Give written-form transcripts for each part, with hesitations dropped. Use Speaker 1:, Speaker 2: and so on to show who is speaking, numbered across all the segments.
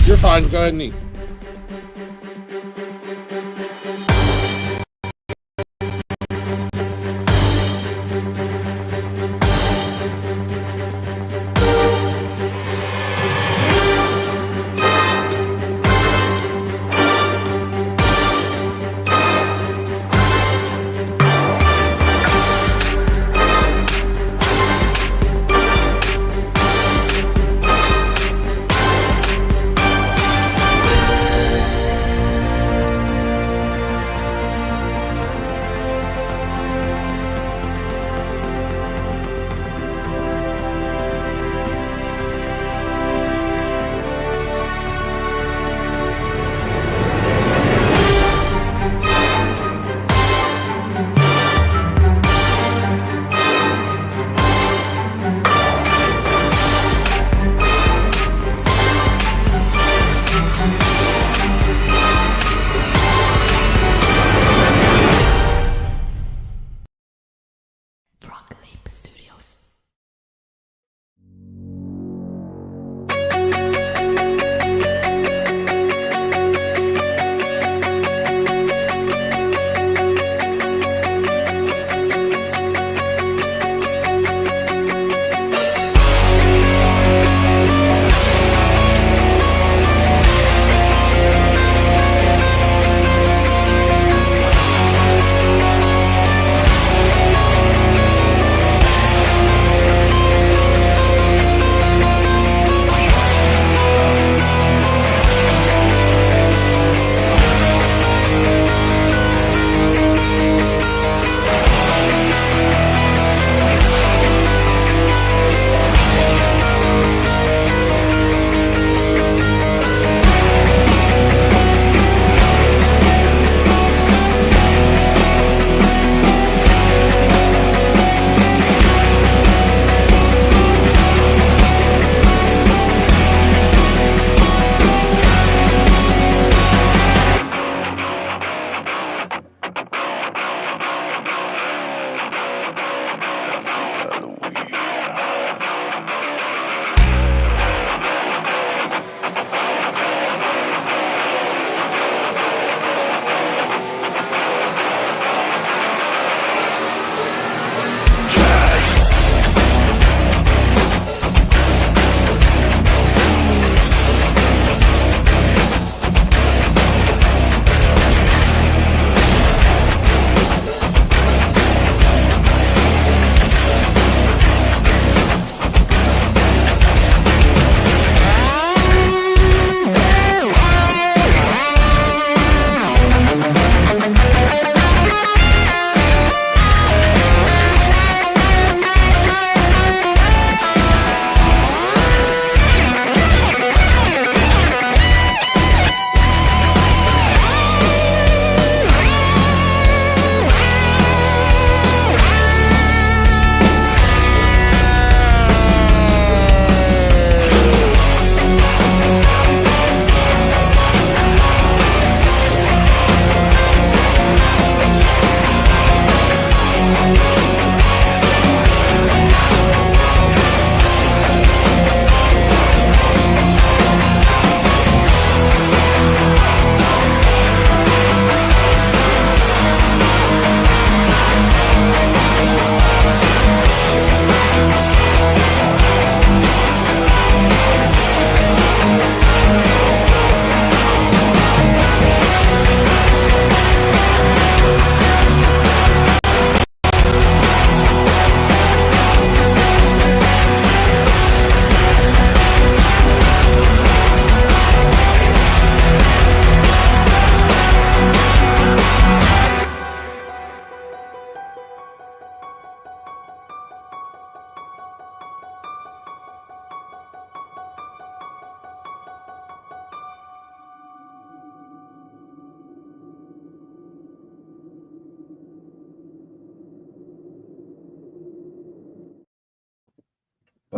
Speaker 1: You're fine. Go ahead and eat.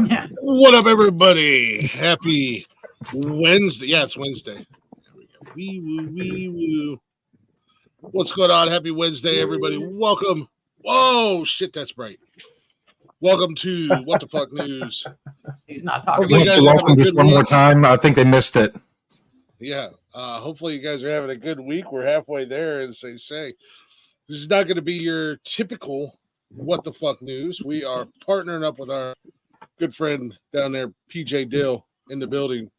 Speaker 2: Yeah.
Speaker 1: What up, everybody? Happy Wednesday. Yeah, it's Wednesday. There we go. Wee woo, wee woo. What's going on? Happy Wednesday, everybody. Welcome. Whoa, shit, that's bright. Welcome to What the Fuck News.
Speaker 2: He's not talking
Speaker 1: Hopefully
Speaker 2: about
Speaker 1: you guys are having
Speaker 3: welcome
Speaker 1: a
Speaker 3: just
Speaker 1: good
Speaker 3: one more
Speaker 1: week.
Speaker 3: time. I think they missed it.
Speaker 1: Yeah. Hopefully you guys are having a good week. We're halfway there, as they say. This is not going to be your typical What the Fuck News. We are partnering up with our good friend down there, PJ Dill, in the building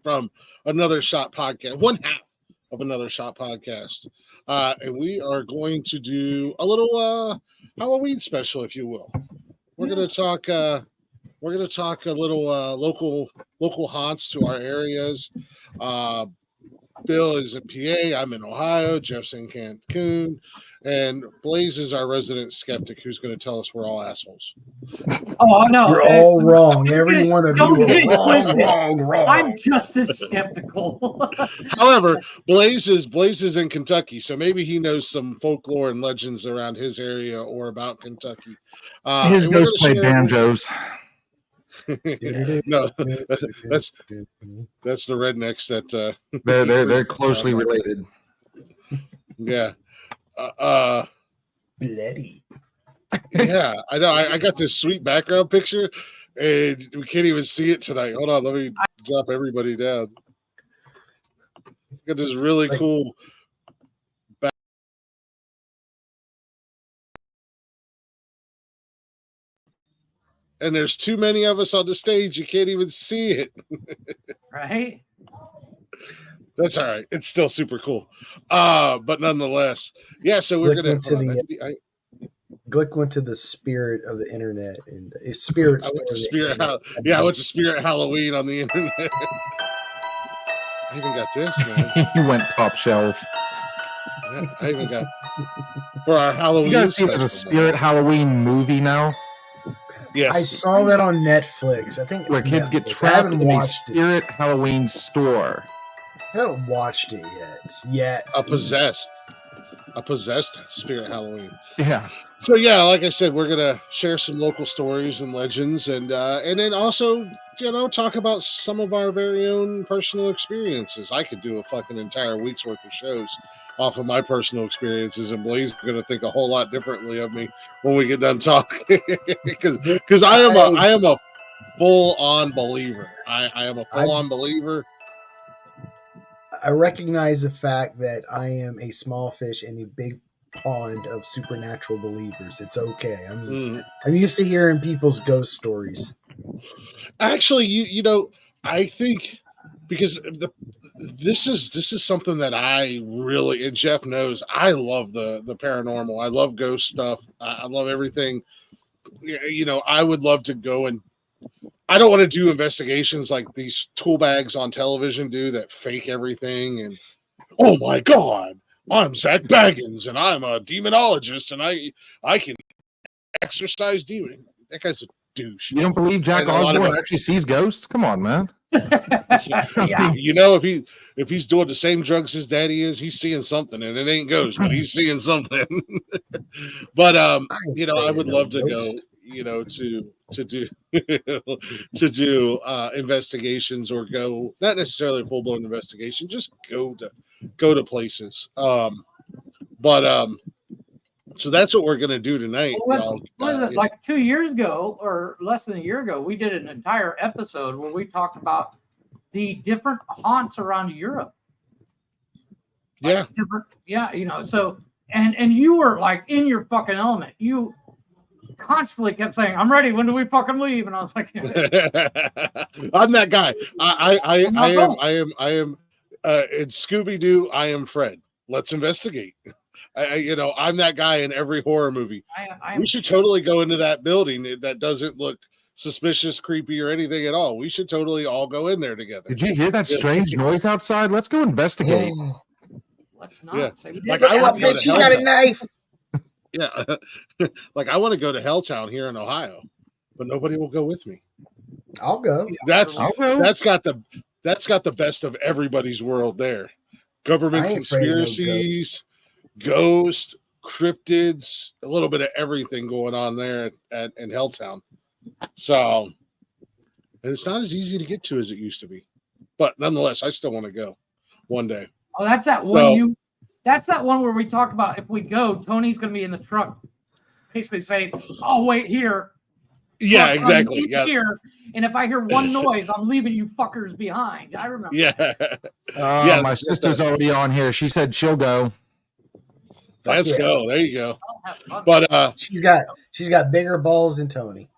Speaker 1: from Another Shot Podcast, one half of Another Shot Podcast. And we are going to do a little Halloween special, if you will. We're going to talk a little local haunts to our areas. Bill is in PA. I'm in Ohio. Jeff's in Cancun. And Blaze is our resident skeptic who's going to tell us we're all assholes.
Speaker 2: Oh, no.
Speaker 4: You're all wrong. Every one of you
Speaker 2: Don't get
Speaker 4: are
Speaker 2: it twisted.
Speaker 4: wrong.
Speaker 2: I'm just as skeptical.
Speaker 1: However, Blaze is in Kentucky, so maybe he knows some folklore and legends around his area or about Kentucky.
Speaker 3: His
Speaker 1: and we're
Speaker 3: ghosts
Speaker 1: gonna
Speaker 3: play
Speaker 1: share-
Speaker 3: banjos.
Speaker 1: No, that's the rednecks that
Speaker 3: They're closely related.
Speaker 1: yeah.
Speaker 4: Bloody.
Speaker 1: Yeah, I know. I got this sweet background picture, and we can't even see it tonight. Hold on, let me drop everybody down. Got this really cool. And there's too many of us on the stage. You can't even see it.
Speaker 2: Right?
Speaker 1: That's all right. It's still super cool. But nonetheless, yeah. So we're gonna.
Speaker 4: Glick went to the spirit of the internet and spirit.
Speaker 1: I went to Spirit. I went to Spirit Halloween on the internet. I even got this, man.
Speaker 3: He went top shelf.
Speaker 1: Yeah, I even got for our Halloween.
Speaker 3: You guys see the Spirit Halloween movie now?
Speaker 1: Yeah,
Speaker 4: I saw that on Netflix. I think
Speaker 3: Where kids get trapped in a Spirit Halloween store.
Speaker 4: I haven't watched it yet.
Speaker 1: A possessed Spirit Halloween.
Speaker 3: Yeah.
Speaker 1: So yeah, like I said, we're gonna share some local stories and legends, and then also, talk about some of our very own personal experiences. I could do a fucking entire week's worth of shows off of my personal experiences, and Blaze is gonna think a whole lot differently of me when we get done talking, because I am a full on believer. I am a full on believer.
Speaker 4: I recognize the fact that I am a small fish in a big pond of supernatural believers. It's okay. I'm used to hearing people's ghost stories.
Speaker 1: Actually, I think because this is something that I really, and Jeff knows, I love the paranormal. I love ghost stuff. I love everything. I would love to go and I don't want to do investigations like these tool bags on television do that fake everything. And oh my God, I'm Zach Baggins and I'm a demonologist and I can exorcise demon. That guy's a douche.
Speaker 3: You don't believe Jack Osborne actually sees ghosts? Come on, man.
Speaker 2: Yeah.
Speaker 1: If he's doing the same drugs his daddy is, he's seeing something, and it ain't ghosts, but he's seeing something. But I would love to go, to do to do investigations or go, not necessarily a full blown investigation, just go to places. So that's what we're gonna do tonight.
Speaker 2: What was it, like 2 years ago or less than a year ago, we did an entire episode where we talked about the different haunts around Europe.
Speaker 1: Yeah.
Speaker 2: So and you were like in your fucking element. You constantly kept saying, "I'm ready. When do we fucking leave?" And I was like,
Speaker 1: I'm that guy. I am in Scooby-Doo, I am Fred. Let's investigate. I'm that guy in every horror movie. We should totally go into that building that doesn't look suspicious, creepy, or anything at all. We should totally all go in there together.
Speaker 3: Did you hear that strange noise outside? Let's go investigate.
Speaker 2: Let's not say we did.
Speaker 1: Like, I want to go
Speaker 4: bitch,
Speaker 1: to
Speaker 4: he got a knife.
Speaker 1: Yeah. Like I want to go to Helltown here in Ohio, but nobody will go with me.
Speaker 4: I'll go.
Speaker 1: That's got the best of everybody's world there. Government conspiracies, ghosts, cryptids, a little bit of everything going on there in Helltown. So, and it's not as easy to get to as it used to be, but nonetheless, I still want to go one day.
Speaker 2: Oh, that's that one. That's that one where we talk about if we go, Tony's going to be in the truck, basically saying, "I'll wait here
Speaker 1: Yeah,
Speaker 2: Fuck,
Speaker 1: exactly.
Speaker 2: I'm
Speaker 1: Yeah.
Speaker 2: here, and if I hear one noise, I'm leaving you fuckers behind. I remember.
Speaker 1: Yeah.
Speaker 3: Yeah, my sister's already on here. She said she'll go.
Speaker 1: Let's
Speaker 4: yeah.
Speaker 1: go. There you go.
Speaker 2: I'll have fun.
Speaker 1: But
Speaker 4: She's got bigger balls than Tony.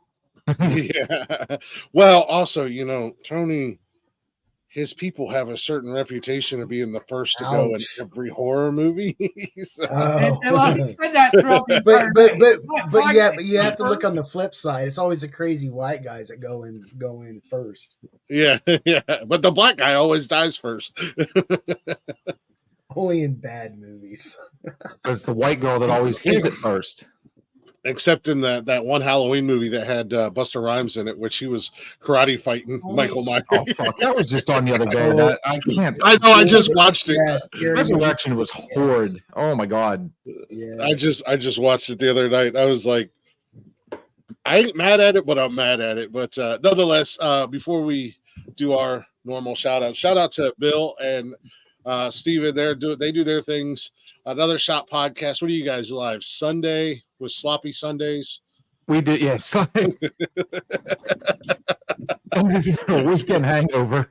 Speaker 1: yeah. Well, also, Tony, his people have a certain reputation of being the first to go in
Speaker 4: Ouch.
Speaker 1: every horror movie. So-
Speaker 2: And he said that throughout the
Speaker 4: but
Speaker 2: entire
Speaker 4: but
Speaker 2: night.
Speaker 4: but you have to look on the flip side. It's always the crazy white guys that go in first.
Speaker 1: yeah, yeah. But the black guy always dies first.
Speaker 4: Only in bad movies.
Speaker 3: But it's the white girl that always hears it first.
Speaker 1: Except in that one Halloween movie that had Busta Rhymes in it, which he was karate fighting Michael Myers.
Speaker 3: Oh fuck! That was just on the other day. That I can't.
Speaker 1: I know. I just watched it.
Speaker 4: Yes,
Speaker 3: Resurrection was horrid. Oh my god.
Speaker 4: Yes.
Speaker 1: I just watched it the other night. I was like, I ain't mad at it, but I'm mad at it. But nonetheless, before we do our normal shout out to Bill and Steven. They do their things. Another Shot podcast. What are you guys live? Sunday with Sloppy Sundays.
Speaker 3: We did, yes. Sunday's a weekend hangover.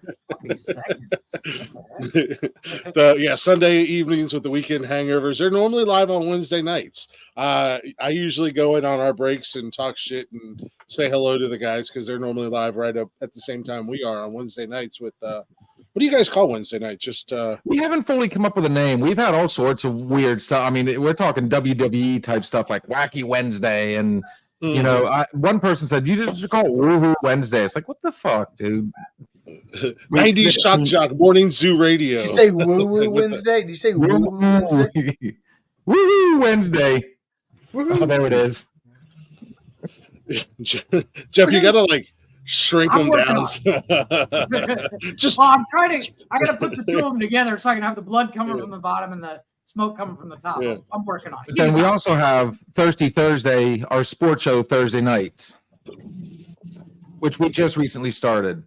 Speaker 1: Sunday evenings with the weekend hangovers. They're normally live on Wednesday nights. I usually go in on our breaks and talk shit and say hello to the guys because they're normally live right up at the same time we are on Wednesday nights with what do you guys call Wednesday night? Just
Speaker 3: we haven't fully come up with a name. We've had all sorts of weird stuff. I mean, we're talking WWE type stuff like Wacky Wednesday and you know, one person said you just call it Woohoo Wednesday. It's like, what the fuck, dude?
Speaker 1: 90s Shock Jock Morning Zoo Radio.
Speaker 4: Did you say Woo Woo Wednesday? Did you say Woo Woo Wednesday?
Speaker 3: Woohoo Wednesday. Oh, there it is.
Speaker 1: Jeff, you gotta like shrink them down.
Speaker 2: Just I'm trying to. I gotta put the two of them together so I can have the blood coming from the bottom and the smoke coming from the top.
Speaker 1: Yeah.
Speaker 2: I'm working on it.
Speaker 3: Then we also have Thirsty Thursday, our sports show Thursday nights, which we just recently started.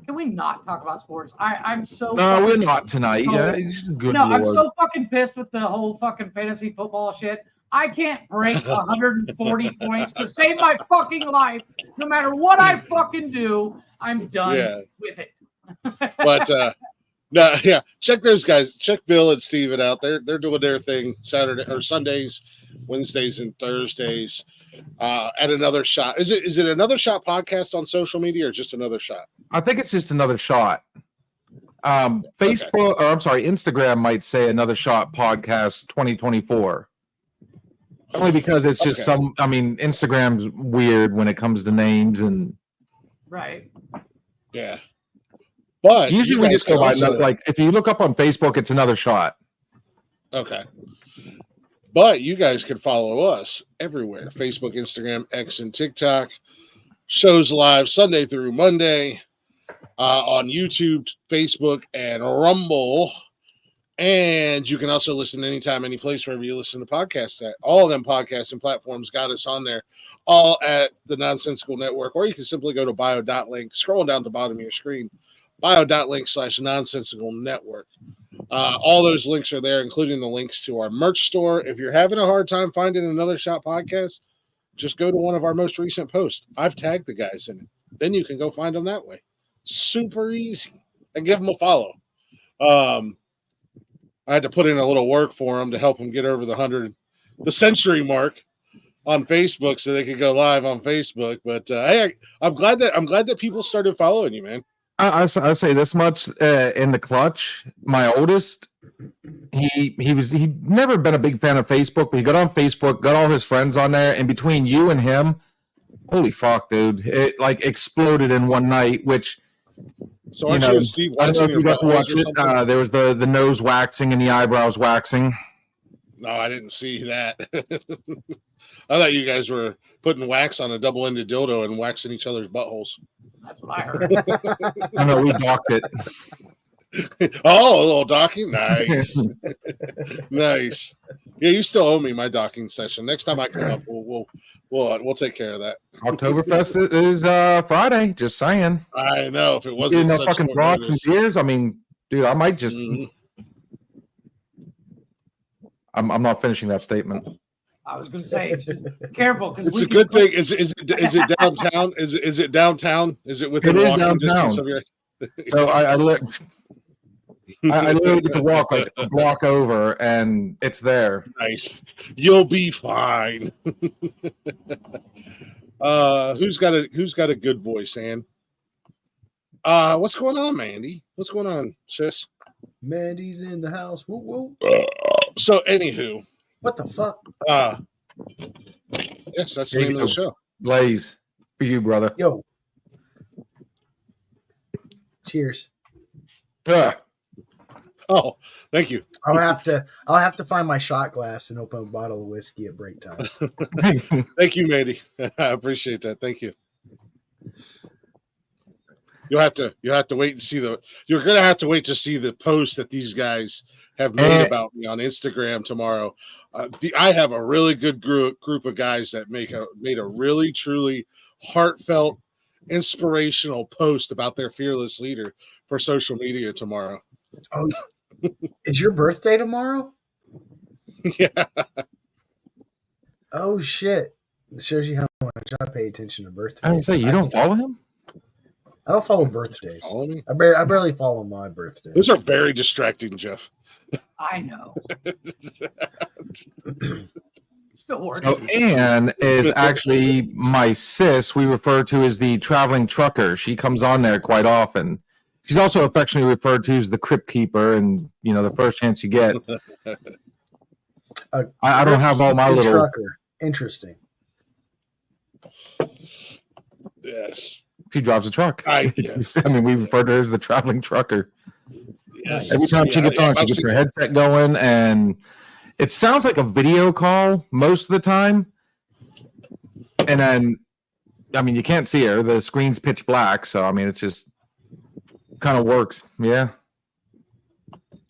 Speaker 2: Can we not talk about sports? I'm so.
Speaker 3: No, we're not tonight. Yeah, good.
Speaker 2: No,
Speaker 3: Lord.
Speaker 2: I'm so fucking pissed with the whole fucking fantasy football shit. I can't break 140 points to save my fucking life. No matter what I fucking do, I'm done with it.
Speaker 1: But no, yeah, check those guys. Check Bill and Steven out. They're doing their thing Saturday or Sundays, Wednesdays, and Thursdays. At Another Shot. Is it Another Shot podcast on social media or just Another Shot?
Speaker 3: I think it's just Another Shot. Facebook, or I'm sorry, Instagram might say Another Shot podcast 2024. Only because it's just some. I mean, Instagram's weird when it comes to names and.
Speaker 2: Right.
Speaker 1: Yeah. But
Speaker 3: usually we just go by like if you look up on Facebook, it's Another Shot.
Speaker 1: Okay. But you guys can follow us everywhere: Facebook, Instagram, X, and TikTok. Shows live Sunday through Monday on YouTube, Facebook, and Rumble. And you can also listen anytime, any place, wherever you listen to podcasts at. All of them podcasting platforms got us on there, all at the Nonsensical Network. Or you can simply go to bio.link, scrolling down the bottom of your screen, bio.link/Nonsensical Network. All those links are there, including the links to our merch store. If you're having a hard time finding Another Shot podcast, just go to one of our most recent posts. I've tagged the guys in it. Then you can go find them that way. Super easy. And give them a follow. I had to put in a little work for them to help them get over the century mark on Facebook so they could go live on Facebook. But hey, I'm glad that people started following you, man.
Speaker 3: I say this much in the clutch. My oldest, he'd never been a big fan of Facebook, but he got on Facebook, got all his friends on there, and between you and him, holy fuck, dude, it like exploded in one night. Which,
Speaker 1: so I don't know
Speaker 3: if you got to watch it. There was the nose waxing and the eyebrows waxing.
Speaker 1: No, I didn't see that. I thought you guys were putting wax on a double-ended dildo and waxing each other's buttholes.
Speaker 2: That's what I heard.
Speaker 3: No, we docked it.
Speaker 1: Oh, a little docking? Nice. Nice. Yeah, you still owe me my docking session. Next time I come up, we'll take care of that.
Speaker 3: Oktoberfest is Friday, just saying.
Speaker 1: I know. If it wasn't
Speaker 3: no fucking brats and beers, I mean, dude, I might just I'm not finishing that statement.
Speaker 2: I was going to say, just careful because
Speaker 1: it's a good thing. Is it downtown? Is it downtown? Is it within walking distance of your?
Speaker 3: So I literally get to walk like a block over, and it's there.
Speaker 1: Nice. You'll be fine. Who's got a good voice, Ann? What's going on, Mandy? What's going on, sis?
Speaker 4: Mandy's in the house. Woo woo.
Speaker 1: So, anywho,
Speaker 4: what the fuck?
Speaker 1: Yes, that's the name of the show.
Speaker 3: Blaze for you, brother.
Speaker 4: Yo. Cheers.
Speaker 1: Oh, thank you.
Speaker 4: I'll have to find my shot glass and open a bottle of whiskey at break time.
Speaker 1: Thank you, Mandy. I appreciate that. Thank you. You'll have to wait and see you're gonna have to wait to see the post that these guys have made about me on Instagram tomorrow. I have a really good group of guys that made a really truly heartfelt, inspirational post about their fearless leader for social media tomorrow.
Speaker 4: Oh, is your birthday tomorrow?
Speaker 1: Yeah.
Speaker 4: Oh shit! It shows you how much I pay attention to birthdays.
Speaker 3: I was say you don't follow him.
Speaker 4: I don't follow birthdays.
Speaker 1: Follow me?
Speaker 4: I barely follow my birthday.
Speaker 1: Those are very distracting, Jeff.
Speaker 2: I know. Still working.
Speaker 3: So Ann is actually my sis. We refer to as the traveling trucker. She comes on there quite often. She's also affectionately referred to as the crypt keeper, and the first chance you get. I don't have all my little
Speaker 4: trucker. Interesting.
Speaker 1: Yes.
Speaker 3: She drives a truck.
Speaker 1: Yes.
Speaker 3: I mean, we refer to her as the traveling trucker.
Speaker 1: Yes.
Speaker 3: Every time she gets on, she gets her headset going, and it sounds like a video call most of the time. And then, I mean, you can't see her. The screen's pitch black, so I mean, it's just kind of works. Yeah.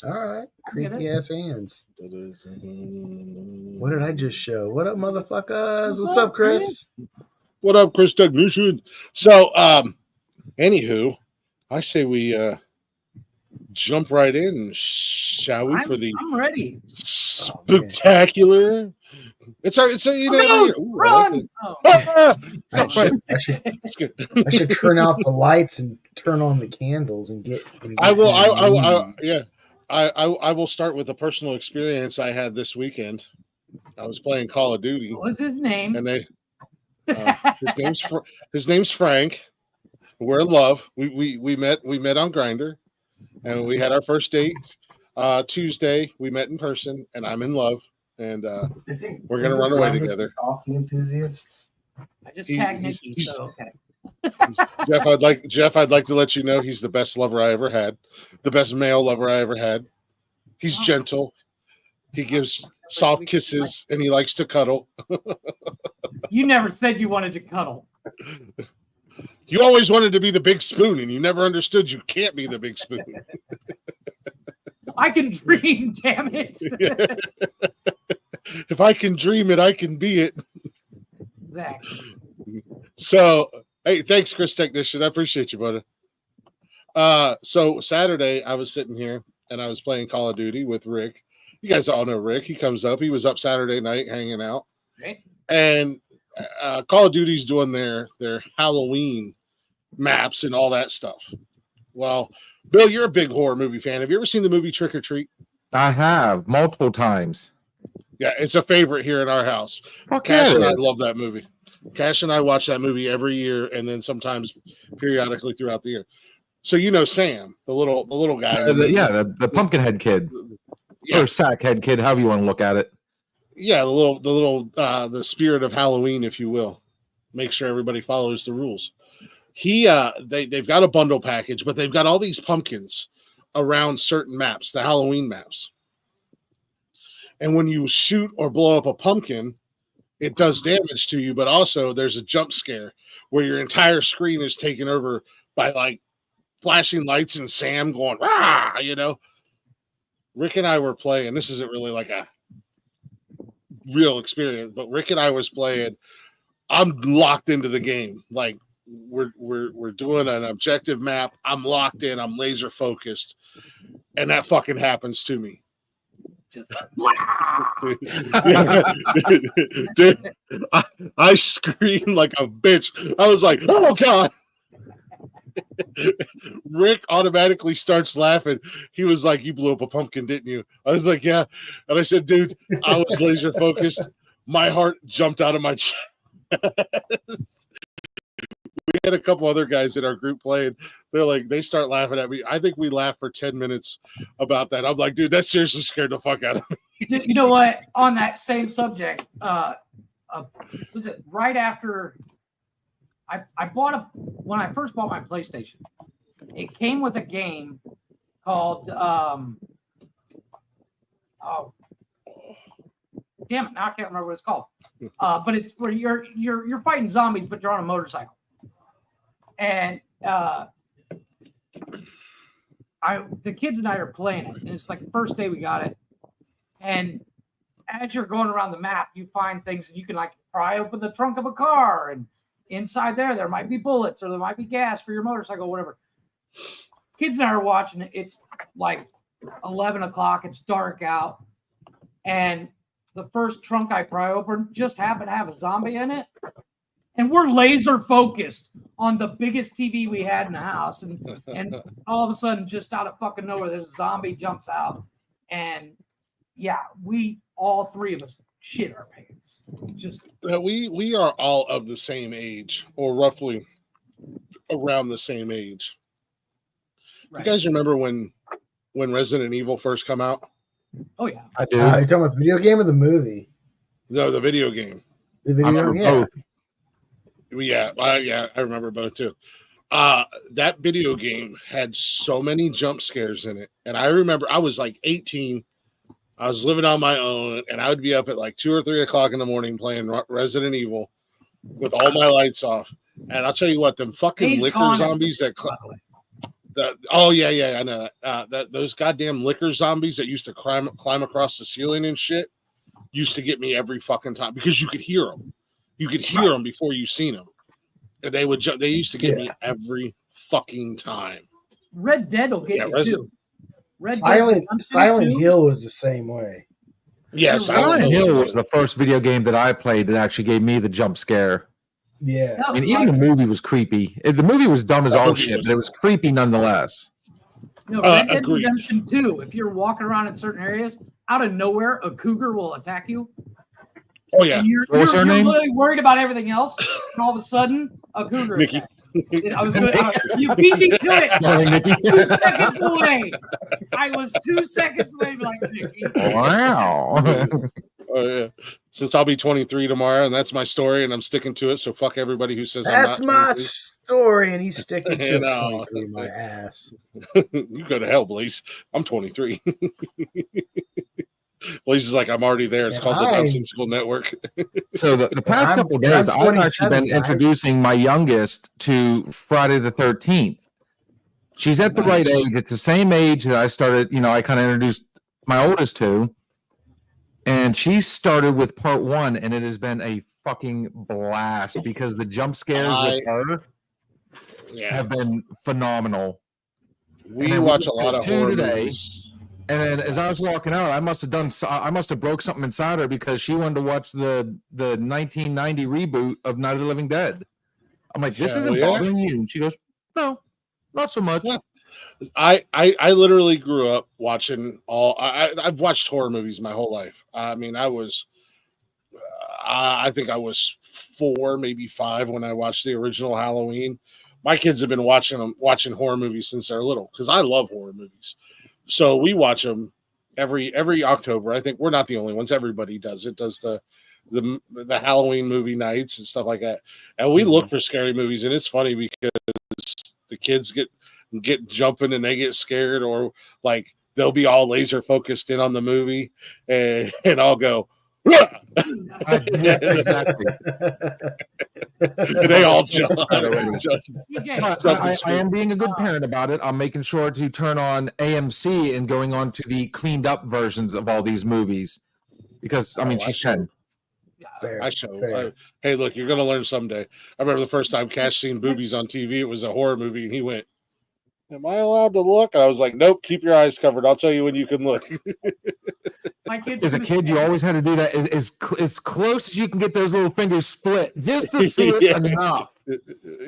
Speaker 4: All right. Creepy ass hands. What did I just show? What up, motherfuckers? What's up, Chris?
Speaker 1: What up, Chris Technician? So, anywho, I say we jump right in, shall we?
Speaker 2: I'm ready.
Speaker 1: Spectacular. It's a
Speaker 2: run.
Speaker 4: I should turn out the lights and turn on the candles and get.
Speaker 1: I will start with a personal experience I had this weekend. I was playing Call of Duty.
Speaker 2: What was his name?
Speaker 1: And his name's Frank. We're in love. We met on Grindr, and we had our first date Tuesday. We met in person, and I'm in love, and we're gonna run away together.
Speaker 4: Coffee enthusiasts.
Speaker 2: I just tagged Nikki, so okay.
Speaker 1: Jeff, I'd like to let you know he's the best lover I ever had, the best male lover I ever had. He's gentle. He gives soft kisses, and he likes to cuddle.
Speaker 2: You never said you wanted to cuddle.
Speaker 1: You always wanted to be the big spoon, and you never understood you can't be the big spoon.
Speaker 2: I can dream, damn it.
Speaker 1: If I can dream it, I can be it.
Speaker 2: Exactly.
Speaker 1: So, hey, thanks, Chris Technician. I appreciate you, brother. So Saturday, I was sitting here, and I was playing Call of Duty with Rick. You guys all know Rick. He comes up. He was up Saturday night hanging out.
Speaker 2: Right.
Speaker 1: And Call of Duty's doing their Halloween maps and all that stuff. Well, Bill, you're a big horror movie fan. Have you ever seen the movie Trick or Treat?
Speaker 3: I have multiple times.
Speaker 1: Yeah, it's a favorite here in our house. Cash and I love that movie. Cash and I watch that movie every year, and then sometimes periodically throughout the year. So Sam, the little guy.
Speaker 3: The pumpkin head kid, or sack head kid, however you want to look at it.
Speaker 1: Yeah, the spirit of Halloween, if you will. Make sure everybody follows the rules. They've got a bundle package, but they've got all these pumpkins around certain maps, the Halloween maps. And when you shoot or blow up a pumpkin, it does damage to you, but also there's a jump scare where your entire screen is taken over by like flashing lights and Sam going, rah, Rick and I were playing. This isn't really like a real experience, but Rick and I was playing. I'm locked into the game. Like we're doing an objective map. I'm locked in. I'm laser focused, and that fucking happens to me.
Speaker 2: just
Speaker 1: dude, I screamed like a bitch. I was like, oh God. Rick automatically starts laughing. He was like, you blew up a pumpkin, didn't you? I was like, yeah. And I said, dude, I was laser focused. My heart jumped out of my chest. We had a couple other guys in our group playing. They're like, they start laughing at me. I think we laughed for 10 minutes about that. I'm like, dude, that seriously scared the fuck out of me.
Speaker 2: You know what? On that same subject, was it right after I bought when I first bought my PlayStation, it came with a game called oh damn it, now I can't remember what it's called. But it's where you're fighting zombies, but you're on a motorcycle. And the kids and I are playing it, and it's like the first day we got it. And as you're going around the map, you find things that you can like pry open the trunk of a car, and inside there might be bullets or there might be gas for your motorcycle, whatever. Kids and I are watching it. It's like 11 o'clock. It's dark out, and the first trunk I pry open just happened to have a zombie in it. And we're laser focused on the biggest TV we had in the house. And all of a sudden, just out of fucking nowhere, this zombie jumps out. And yeah, all three of us shit our pants. Just
Speaker 1: we are all of the same age, or roughly around the same age. Right. You guys remember when Resident Evil first come out?
Speaker 2: Oh yeah,
Speaker 3: I do.
Speaker 4: You're talking about the video game or the movie?
Speaker 1: No, the video game.
Speaker 4: The video game, yeah.
Speaker 3: Both.
Speaker 1: Yeah, I remember both too. That video game had so many jump scares in it, and I remember I was like 18. I was living on my own, and I would be up at like 2 or 3 o'clock in the morning playing Resident Evil with all my lights off. And I'll tell you what, them fucking liquor zombies oh yeah, I know that. Those goddamn liquor zombies that used to climb across the ceiling and shit used to get me every fucking time because you could hear them. You could hear them before you seen them, and they would. They used to get me every fucking time.
Speaker 2: Red Dead will get you too.
Speaker 4: Silent Hill was the same way.
Speaker 3: Yeah, Silent Hill was the first video game that I played that actually gave me the jump scare.
Speaker 4: Yeah,
Speaker 3: I mean, even the movie was creepy. The movie was dumb as all shit, but it was creepy nonetheless.
Speaker 2: No, Red Dead Redemption 2. If you're walking around in certain areas, out of nowhere, a cougar will attack you.
Speaker 1: Oh yeah,
Speaker 2: and you're literally worried about everything else, and all of a sudden, a cougar.
Speaker 1: Mickey.
Speaker 2: You beat me to it. Sorry, Mickey. 2 seconds away. I was 2 seconds away, like Mickey.
Speaker 3: Wow.
Speaker 1: Oh yeah. Since I'll be 23 tomorrow, and that's my story, and I'm sticking to it. So fuck everybody who says
Speaker 4: that's
Speaker 1: I'm not
Speaker 4: my
Speaker 1: 23.
Speaker 4: story, and he's sticking to 23. My ass.
Speaker 1: You go to hell, Blaze. I'm 23. Blaze is like, I'm already there. It's called the Nonsensical Network.
Speaker 3: So the past couple of days, I've actually been introducing my youngest to Friday the 13th. She's at the right age. It's the same age that I started, I kind of introduced my oldest to. And she started with part 1, and it has been a fucking blast because the jump scares with her have been phenomenal.
Speaker 1: We watch a lot of horror movies.
Speaker 3: And then as I was walking out, I must have broke something inside her because she wanted to watch the 1990 reboot of Night of the Living Dead. I'm like, this isn't bothering you? And she goes, no, not so much.
Speaker 1: Yeah. I literally grew up watching I've watched horror movies my whole life. I mean, I think I was 4, maybe 5 when I watched the original Halloween. My kids have been watching horror movies since they're little because I love horror movies. So we watch them every October. I think we're not the only ones. Everybody does it. Does the Halloween movie nights and stuff like that. And we look for scary movies, and it's funny because the kids get jumping and they get scared, or like they'll be all laser focused in on the movie, and I'll go,
Speaker 3: exactly.
Speaker 1: They all jump.
Speaker 3: I am being a good parent about it. I'm making sure to turn on AMC and going on to the cleaned up versions of all these movies because I mean she's 10.
Speaker 4: Fair.
Speaker 1: Hey, look, you're gonna learn someday. I remember the first time Cash seen boobies on TV. It was a horror movie, and he went, "Am I allowed to look?" And I was like, "Nope, keep your eyes covered. I'll tell you when you can look."
Speaker 2: My kid's
Speaker 3: As a
Speaker 2: gonna
Speaker 3: kid, you
Speaker 2: say-
Speaker 3: always had to do that as close as you can get those little fingers split just to see it
Speaker 1: Yeah.
Speaker 3: enough.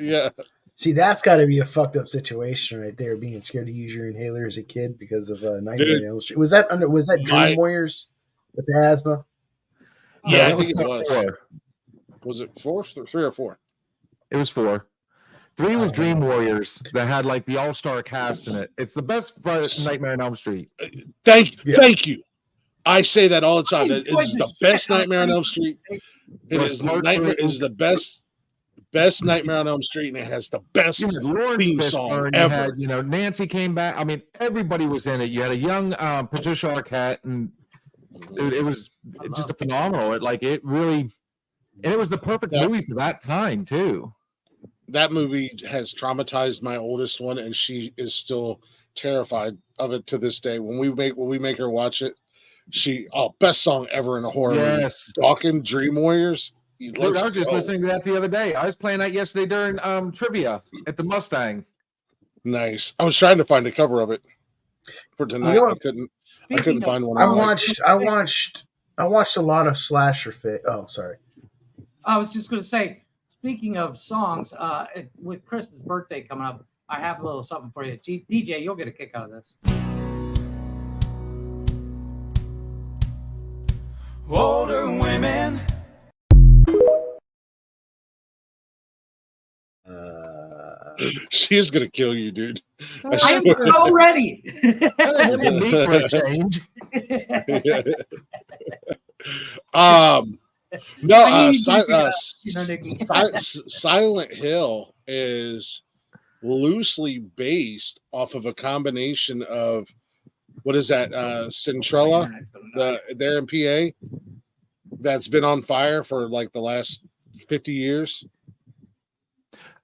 Speaker 1: Yeah.
Speaker 4: See, that's got to be a fucked up situation right there, being scared to use your inhaler as a kid because of Nightmare on Elm Street. Was that Dream Warriors with the asthma?
Speaker 1: Yeah, I
Speaker 3: that was
Speaker 1: think it was.
Speaker 3: 4.
Speaker 1: Was it 4? 3 or 4?
Speaker 3: It was 4. 3 was Dream Warriors that had like the all-star cast in it. It's the best Nightmare on Elm Street.
Speaker 1: Thank you. I say that all the time.
Speaker 2: I
Speaker 1: It
Speaker 2: enjoyed
Speaker 1: is
Speaker 2: the
Speaker 1: the
Speaker 2: shit
Speaker 1: best
Speaker 2: out of
Speaker 1: Nightmare on
Speaker 2: it.
Speaker 1: Elm Street. It
Speaker 3: Was
Speaker 1: is
Speaker 3: part
Speaker 1: Nightmare.
Speaker 3: three.
Speaker 1: It is the best Nightmare on Elm Street, and it has the best
Speaker 3: You had Lawrence
Speaker 1: theme song
Speaker 3: Fishburne, you
Speaker 1: ever.
Speaker 3: had, Nancy came back. I mean, everybody was in it. You had a young Patricia Arquette, and it was just a phenomenal. It really, and it was the perfect movie for that time too.
Speaker 1: That movie has traumatized my oldest one, and she is still terrified of it to this day. When we make her watch it, best song ever in a horror movie. Talking Dream Warriors.
Speaker 3: Dude, I was just listening to that the other day. I was playing that yesterday during trivia at the Mustang.
Speaker 1: Nice. I was trying to find a cover of it for tonight.
Speaker 4: You know,
Speaker 1: I couldn't find one.
Speaker 4: I watched a lot of slasher fit. Oh, sorry.
Speaker 2: I was just going to say, speaking of songs, with Kristen's birthday coming up, I have a little something for you. DJ, you'll get a kick out of this.
Speaker 5: Older women.
Speaker 1: She is gonna kill you, dude.
Speaker 2: I am so ready.
Speaker 3: Change.
Speaker 1: No, Silent Hill is loosely based off of a combination of what is that? Centrella, there in PA, that's been on fire for like the last 50 years.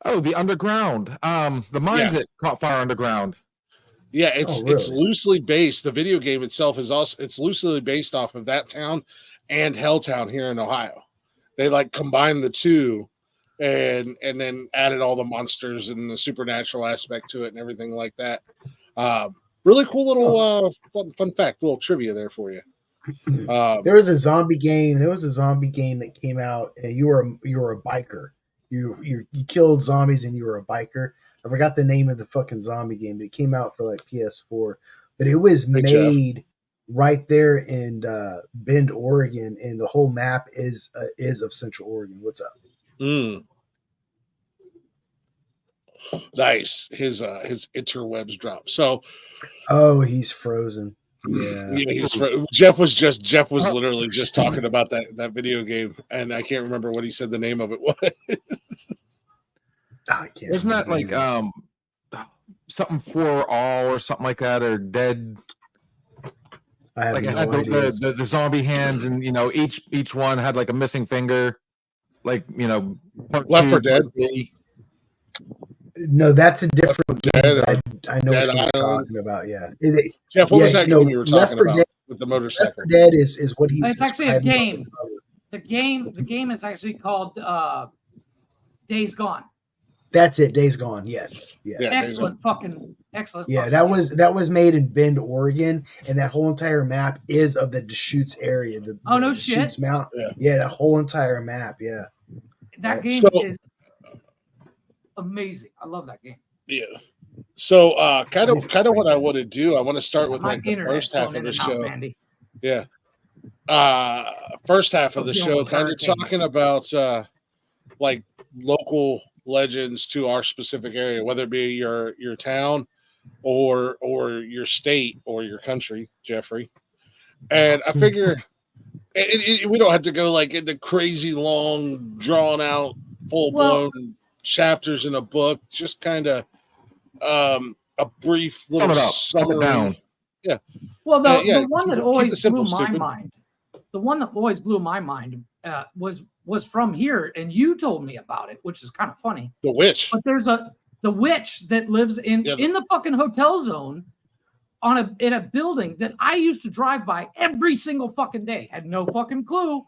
Speaker 3: Oh, the underground. The mines that caught fire underground.
Speaker 1: Yeah, it's loosely based. The video game itself it's loosely based off of that town and Helltown here in Ohio. They like combined the two and then added all the monsters and the supernatural aspect to it and everything like that. Really cool little fun fact, little trivia there for you.
Speaker 4: There was a zombie game. There was a zombie game that came out, and you were a biker. You killed zombies, and you were a biker. I forgot the name of the fucking zombie game, but it came out for like PS4. But it was made right there in Bend, Oregon, and the whole map is of Central Oregon. What's up?
Speaker 1: Nice. His interwebs drop. So,
Speaker 4: he's frozen. Yeah,
Speaker 1: Jeff was literally just talking about that video game, and I can't remember what he said the name of it was.
Speaker 4: I can't.
Speaker 3: Isn't that like something for all or something like that, or dead?
Speaker 4: I have
Speaker 3: like
Speaker 4: no
Speaker 3: it had
Speaker 4: idea.
Speaker 3: the zombie hands, and each one had like a missing finger, like
Speaker 1: Left 4 Dead.
Speaker 4: No, that's a different game. I know what you're
Speaker 1: Island.
Speaker 4: talking about. Yeah,
Speaker 1: Jeff, what was that game you were talking about with the motorcycle?
Speaker 4: Left 4 Dead is what he's.
Speaker 2: It's actually a game. The game is actually called Days Gone.
Speaker 4: That's it. Days Gone. Yes.
Speaker 1: Yeah,
Speaker 2: excellent.
Speaker 4: Yeah, that was made in Bend, Oregon, and that whole entire map is of the Deschutes area.
Speaker 2: No
Speaker 4: Deschutes
Speaker 2: shit.
Speaker 4: Mount. Yeah, that whole entire map. Yeah.
Speaker 2: That game is amazing. I love that game.
Speaker 1: Yeah. So kind of what I want to do, I want to start with like the first half of the show. Yeah. First half of the show, kind of talking about like local legends to our specific area, whether it be your town or your state or your country, Jeffrey. And I figure we don't have to go like into crazy long, drawn out, full blown chapters in a book. Just kind of a brief little summary.
Speaker 3: Down.
Speaker 1: Yeah.
Speaker 2: Well, the one that always blew my mind. The one that always blew my mind was from here, and you told me about it, which is kind of funny.
Speaker 1: The witch.
Speaker 2: But there's the witch that lives in the fucking hotel zone in a building that I used to drive by every single fucking day. Had no fucking clue,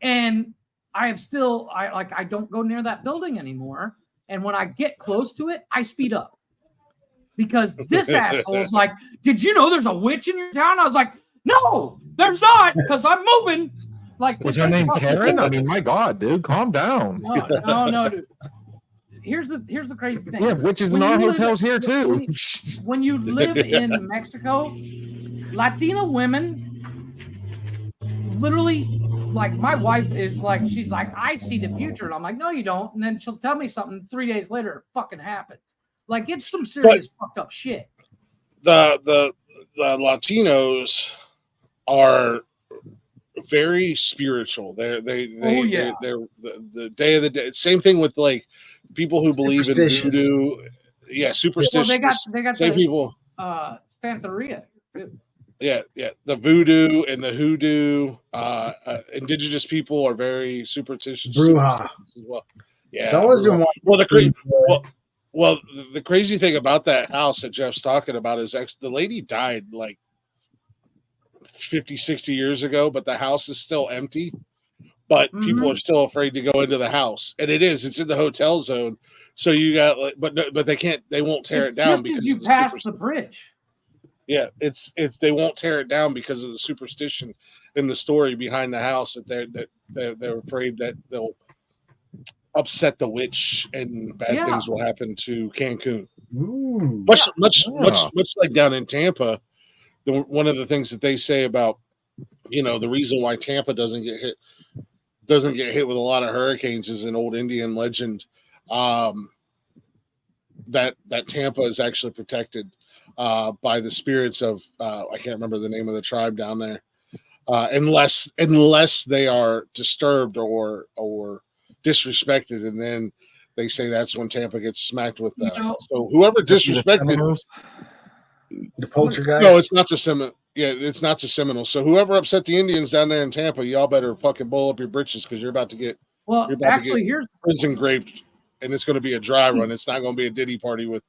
Speaker 2: and I don't go near that building anymore. And when I get close to it, I speed up because this asshole's like, "Did you know there's a witch in your town?" I was like, No, there's not, because I'm moving. Like,
Speaker 3: Was
Speaker 2: this
Speaker 3: her
Speaker 2: is
Speaker 3: name
Speaker 2: fucking-
Speaker 3: Karen? I mean, my God, dude, calm down.
Speaker 2: No, dude. Here's the crazy thing.
Speaker 3: Yeah, witches in
Speaker 2: When
Speaker 3: our
Speaker 2: you live-
Speaker 3: hotels here too.
Speaker 2: When you live in Mexico, Latina women literally, like, my wife is like, she's like, I see the future. And I'm like, no, you don't. And then she'll tell me something 3 days later, it fucking happens. Like, it's some serious fucked up shit.
Speaker 1: The Latinos are very spiritual. They're the day of the day. Same thing with like people who believe in voodoo. Yeah, superstitious.
Speaker 2: Well, they got
Speaker 1: same
Speaker 2: the,
Speaker 1: people.
Speaker 2: Santeria.
Speaker 1: Yeah. The voodoo and the hoodoo. Indigenous people are very superstitious.
Speaker 4: Bruja.
Speaker 1: As well. Yeah.
Speaker 4: Someone's been watching.
Speaker 1: Well, the crazy thing about that house that Jeff's talking about is the lady died like 50, 60 years ago, but the house is still empty. But people are still afraid to go into the house, and it's in the hotel zone. So you got like, but they won't tear it down because
Speaker 2: you passed the bridge.
Speaker 1: Yeah, it's they won't tear it down because of the superstition in the story behind the house that they're afraid that they'll upset the witch and bad things will happen to Cancun.
Speaker 4: Ooh.
Speaker 1: Much like down in Tampa. One of the things that they say about, the reason why Tampa doesn't get hit with a lot of hurricanes is an old Indian legend, that Tampa is actually protected by the spirits of I can't remember the name of the tribe down there, unless they are disturbed or disrespected, and then they say that's when Tampa gets smacked with that. So whoever disrespected
Speaker 4: the poltergeist.
Speaker 1: No, it's not the Seminole. Yeah, it's not the Seminoles. So whoever upset the Indians down there in Tampa, y'all better fucking blow up your britches because you're about to get
Speaker 2: here's
Speaker 1: prison graped, and it's going to be a dry run. It's not going to be a Diddy party with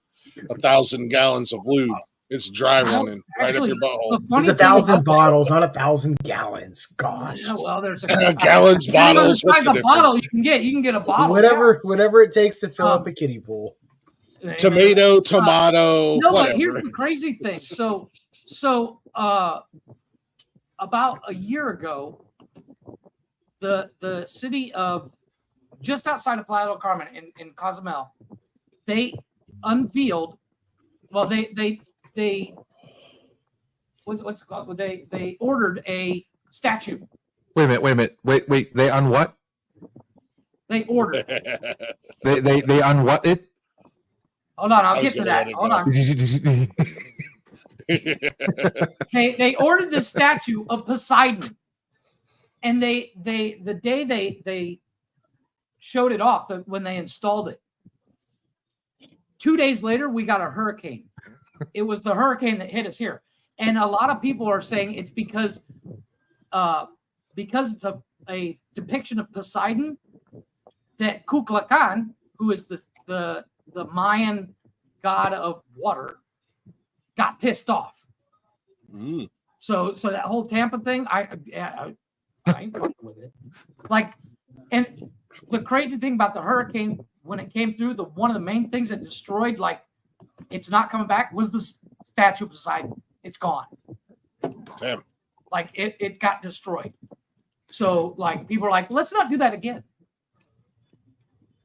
Speaker 1: 1,000 gallons of lube. It's dry running right up your butthole.
Speaker 4: There's 1,000 bottles, not 1,000 gallons. Gosh.
Speaker 2: Yeah, well, there's
Speaker 1: gallons, bottles.
Speaker 2: What's the bottle you can get? You can get a bottle.
Speaker 4: Whatever it takes to fill up a kiddie pool.
Speaker 1: Tomato.
Speaker 2: No,
Speaker 1: whatever.
Speaker 2: But here's the crazy thing. So about a year ago, the city of just outside of Playa del Carmen in Cozumel, they unveiled. Well, they what's it called? They ordered a statue.
Speaker 3: Wait a minute. Wait. They on what?
Speaker 2: They ordered.
Speaker 3: they on what it?
Speaker 2: Hold on, I'll get to that. Hold on. They ordered the statue of Poseidon, and the day they showed it off, when they installed it, 2 days later we got a hurricane. It was the hurricane that hit us here, and a lot of people are saying it's because it's a depiction of Poseidon that Kukulkan, who is the Mayan god of water, got pissed off. So that whole Tampa thing, I ain't fucking with it. Like, and the crazy thing about the hurricane, when it came through, one of the main things that destroyed, like, it's not coming back, was the statue of Poseidon. It's gone.
Speaker 1: Damn.
Speaker 2: Like, it got destroyed. So, like, people are like, let's not do that again.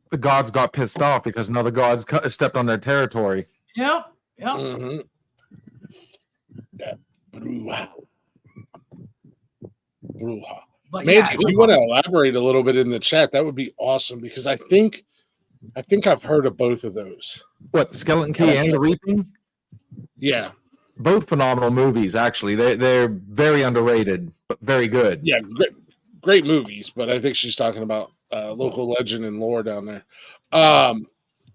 Speaker 3: The gods got pissed off because another gods stepped on their territory.
Speaker 2: Yep.
Speaker 1: Mm-hmm. Yeah. Bruja.
Speaker 2: But
Speaker 1: maybe if you want to elaborate a little bit in the chat, that would be awesome, because I think I've heard of both of those.
Speaker 3: What, Skeleton Key and The Reaping?
Speaker 1: Yeah.
Speaker 3: Both phenomenal movies, actually. They're very underrated, but very good.
Speaker 1: Yeah, great movies, but I think she's talking about local legend and lore down there.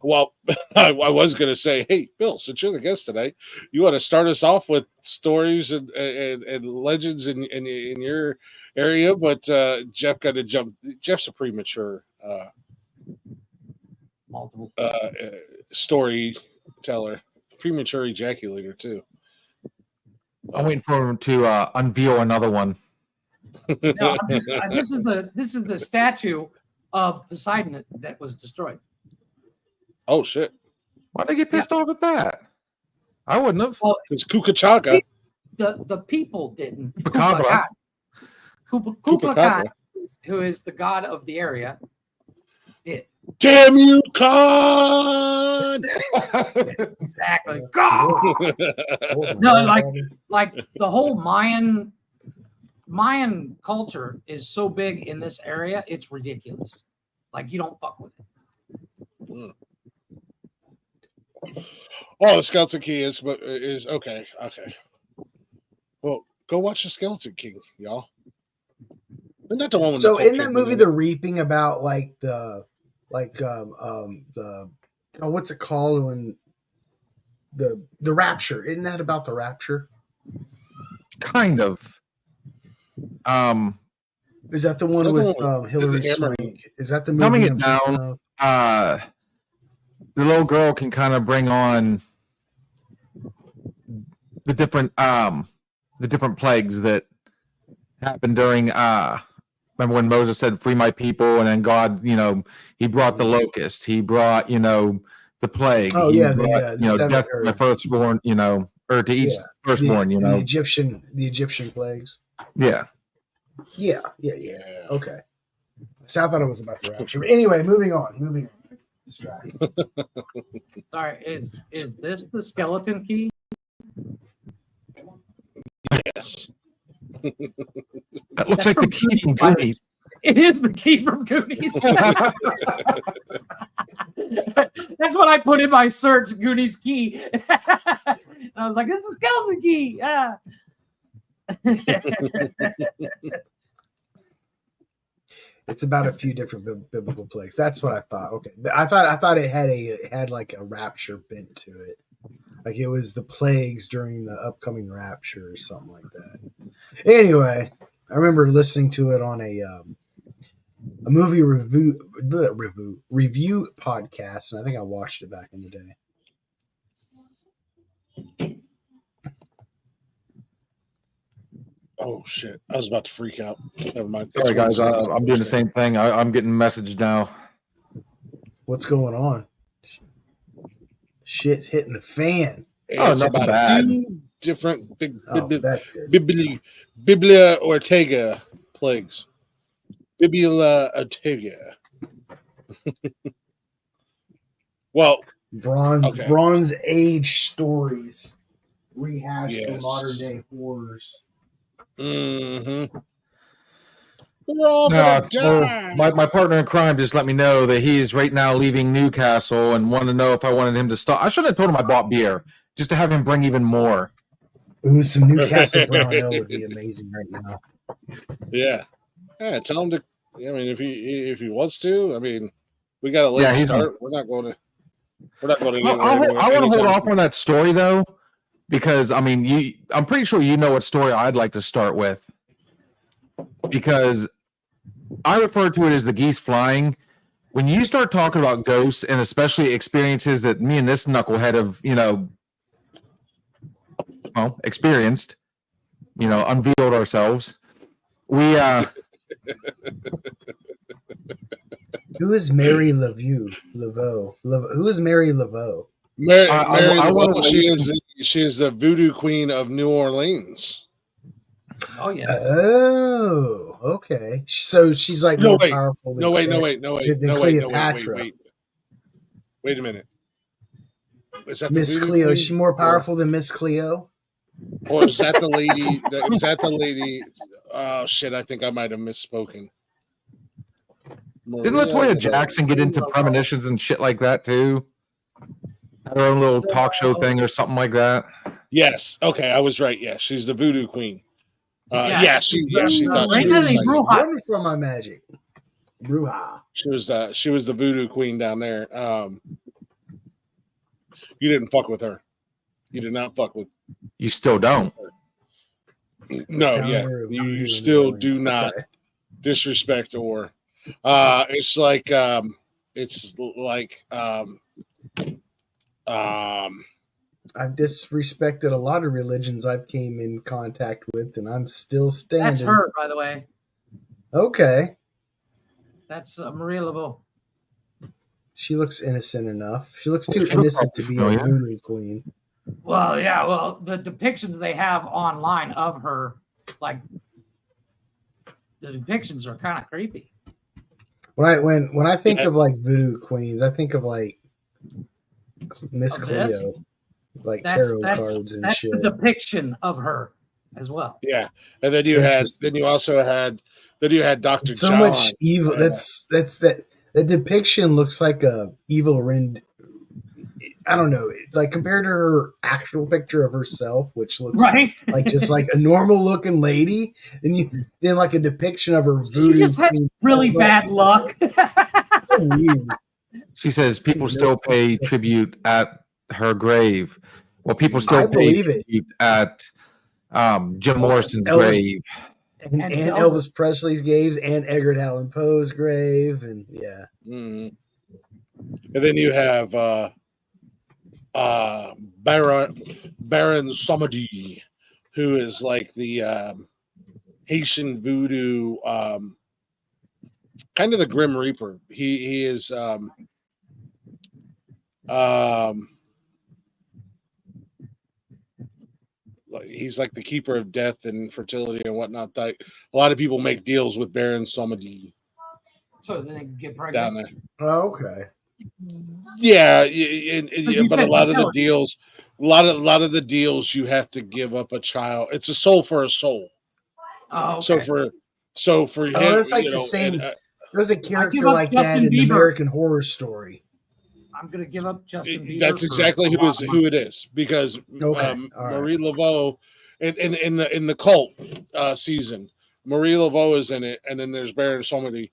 Speaker 1: Well, I was going to say, hey, Bill, since you're the guest tonight, you want to start us off with stories and legends in your area, but Jeff got to jump. Jeff's a premature
Speaker 2: multiple
Speaker 1: storyteller, premature ejaculator too.
Speaker 3: I'm waiting for him to unveil another one.
Speaker 2: No, this is the statue of Poseidon that was destroyed.
Speaker 1: Oh shit!
Speaker 3: Why'd they get pissed off at that? I wouldn't have.
Speaker 1: Well, it's Kukachaka.
Speaker 2: the people didn't.
Speaker 3: Chupacabra.
Speaker 2: Kublai Khan, who is the god of the area, did.
Speaker 1: Damn you, Khan!
Speaker 2: Exactly. God. No, like the whole Mayan culture is so big in this area, it's ridiculous. Like you don't fuck with it.
Speaker 1: Oh, the Skeleton Key is okay. Okay. Well, go watch the Skeleton King, y'all. Isn't that the one with
Speaker 4: So
Speaker 1: Nicole
Speaker 4: in that
Speaker 1: Kidman
Speaker 4: movie,
Speaker 1: in
Speaker 4: The
Speaker 1: it?
Speaker 4: Reaping, about like the what's it called when the rapture? Isn't that about the rapture?
Speaker 3: Kind of.
Speaker 4: Is that the one
Speaker 1: Is that the
Speaker 4: with
Speaker 1: one with
Speaker 4: Hillary
Speaker 1: the hammer?
Speaker 4: Swank? Is that the
Speaker 3: Dumbing
Speaker 4: movie
Speaker 3: it
Speaker 4: I'm thinking
Speaker 3: down,
Speaker 4: of?
Speaker 3: the little girl can kind of bring on the different plagues that happened during remember when Moses said, "Free my people," and then God, he brought the locust, he brought, the plague.
Speaker 4: Oh
Speaker 3: he
Speaker 4: yeah,
Speaker 3: brought,
Speaker 4: the seven,
Speaker 3: death to my firstborn, or to each firstborn,
Speaker 4: the Egyptian plagues.
Speaker 3: Yeah.
Speaker 4: Yeah. Okay. So I thought it was about the rapture. But anyway, moving on. Distracted.
Speaker 2: Sorry, is this the Skeleton Key?
Speaker 1: Yes.
Speaker 3: That looks like the key from Goonies.
Speaker 2: It is the key from Goonies. That's what I put in my search, Goonies key. And I was like, "This is Skeleton Key." Ah.
Speaker 4: It's about a few different biblical plagues. That's what I thought. Okay, I thought it had like a rapture bent to it, like it was the plagues during the upcoming rapture or something like that. Anyway, I remember listening to it on a movie review podcast, and I think I watched it back in the day.
Speaker 1: Oh shit! I was about to freak out. Never mind.
Speaker 3: Sorry, guys. I'm doing the same thing. I'm getting messaged now.
Speaker 4: What's going on? Shit's hitting the fan.
Speaker 1: It's
Speaker 3: nothing
Speaker 1: about
Speaker 3: bad.
Speaker 1: a few different
Speaker 4: That's good.
Speaker 1: Biblia Ortega plagues. Biblia Ortega. Well,
Speaker 4: Bronze Age stories rehashed for
Speaker 1: Yes.
Speaker 4: modern day horrors.
Speaker 1: mm-hmm. We're all gonna die.
Speaker 3: My partner in crime just let me know that he is right now leaving Newcastle and wanted to know if I wanted him to stop. I should have told him I bought beer just to have him bring even more.
Speaker 4: Ooh, some Newcastle Brown Ale would be amazing right now.
Speaker 1: Yeah. Tell him to. I mean, if he wants to. I mean, we got a late start. We're not going to. I want
Speaker 3: to hold off on that story though, because I mean, I'm pretty sure you know what story I'd like to start with, because I refer to it as the geese flying. When you start talking about ghosts and especially experiences that me and this knucklehead have, experienced, unveiled ourselves. We
Speaker 4: Who is Mary Laveau? Who is Mary Laveau?
Speaker 1: Mary Laveau, she is the voodoo queen of New Orleans.
Speaker 2: Oh yeah.
Speaker 4: Oh, okay. So she's like more powerful than Cleopatra.
Speaker 1: Wait a minute. Is that
Speaker 4: Miss Cleo? Is she more powerful than Miss Cleo?
Speaker 1: Or is that the lady? Is that the lady? Oh shit! I think I might have misspoken.
Speaker 3: Didn't Latoya Jackson get into premonitions and shit like that too? Had her own little talk show thing or something like that.
Speaker 1: Yes. Okay, I was right. Yes, she's the voodoo queen. She thought
Speaker 4: she was like, from my magic. Bruja.
Speaker 1: She was the voodoo queen down there. You didn't fuck with her. You did not fuck with.
Speaker 3: You still don't.
Speaker 1: No, yeah, you still do not disrespect or. It's like I've
Speaker 4: disrespected a lot of religions I've came in contact with, and I'm still standing.
Speaker 2: That's her, by the way.
Speaker 4: Okay.
Speaker 2: That's Maria Laveau.
Speaker 4: She looks innocent enough. She looks too innocent to be a voodoo queen.
Speaker 2: Well, yeah. Well, the depictions they have online of her, like the depictions are kind of creepy.
Speaker 4: When I think of like voodoo queens, I think of like Miss
Speaker 2: Of this?
Speaker 4: Cleo, like tarot cards and
Speaker 2: that's
Speaker 4: shit.
Speaker 2: the depiction of her as well.
Speaker 1: Yeah, and then you had Dr.
Speaker 4: So
Speaker 1: John.
Speaker 4: much evil. That's that depiction looks like a evil rend. I don't know, like compared to her actual picture of herself, which looks
Speaker 2: Right.
Speaker 4: like just like a normal looking lady, then like a depiction of her voodoo.
Speaker 2: She just has really bad luck.
Speaker 4: So weird.
Speaker 3: She says people still pay tribute at her grave. Well, people still pay tribute at Jim Morrison's grave.
Speaker 4: And Elvis Presley's graves and Edgar Allan Poe's grave. And yeah.
Speaker 1: Mm-hmm. And then you have Baron Samedi, who is like the Haitian voodoo, kind of the Grim Reaper. He is he's like the keeper of death and fertility and whatnot. That a lot of people make deals with Baron Samedi.
Speaker 2: So then they can get pregnant
Speaker 1: down there.
Speaker 4: Oh, okay.
Speaker 1: Yeah, but a lot of the deals, a lot of the deals, you have to give up a child. It's a soul for a soul.
Speaker 2: Oh, okay.
Speaker 1: So for him,
Speaker 4: it's like the same. There's a character like that in the American Horror Story.
Speaker 2: I'm gonna give up Justin Bieber.
Speaker 1: That's exactly who it is, because Marie Laveau in the cult season, Marie Laveau is in it, and then there's Baron Samedi.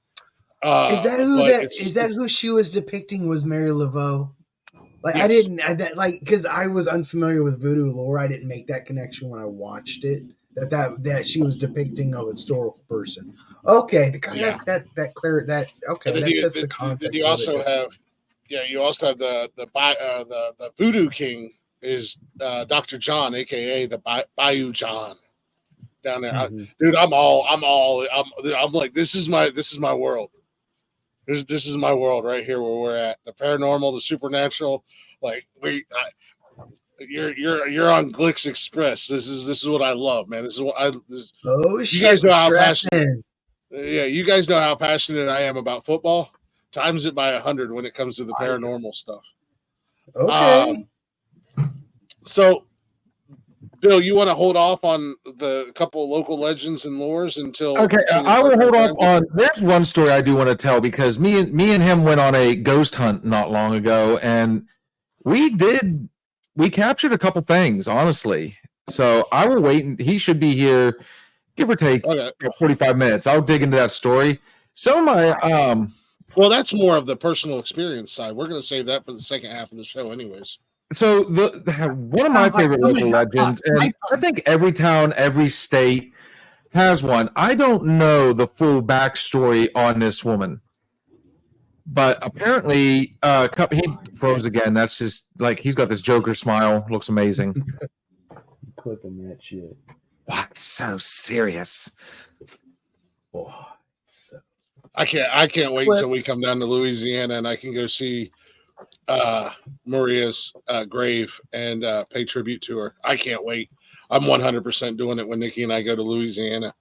Speaker 4: Is that who she was depicting? Was Mary Laveau? Like yes. Because I was unfamiliar with voodoo lore. I didn't make that connection when I watched it. That she was depicting a historical person. Okay, that sets the context.
Speaker 1: You also have the voodoo king is Dr. John, aka the Bayou John, down there. Mm-hmm. Dude, I'm like, this is my world. This is my world right here where we're at. The paranormal, the supernatural. Like you're on Glix Express. This is what I love, man. This is what you guys know how passionate. Yeah, you guys know how passionate I am about football. Times it by 100 when it comes to the paranormal stuff.
Speaker 4: Okay.
Speaker 1: So, Bill, you want to hold off on the couple local legends and lores until?
Speaker 3: Okay, I will hold off on. There's one story I do want to tell, because me and him went on a ghost hunt not long ago, and we captured a couple things, honestly. So I will wait. He should be here, give or take 45 minutes. I'll dig into that story. Some of my
Speaker 1: well, that's more of the personal experience side. We're going to save that for the second half of the show, anyways.
Speaker 3: So one of my favorite local legends, and I think every town, every state has one. I don't know the full backstory on this woman, but apparently, he froze again. That's just like he's got this Joker smile. Looks amazing.
Speaker 4: Clipping that shit.
Speaker 3: What? So serious.
Speaker 4: Oh, so.
Speaker 1: I can't wait until we come down to Louisiana and I can go see Maria's grave and pay tribute to her. I can't wait. I'm 100% doing it when Nikki and I go to Louisiana.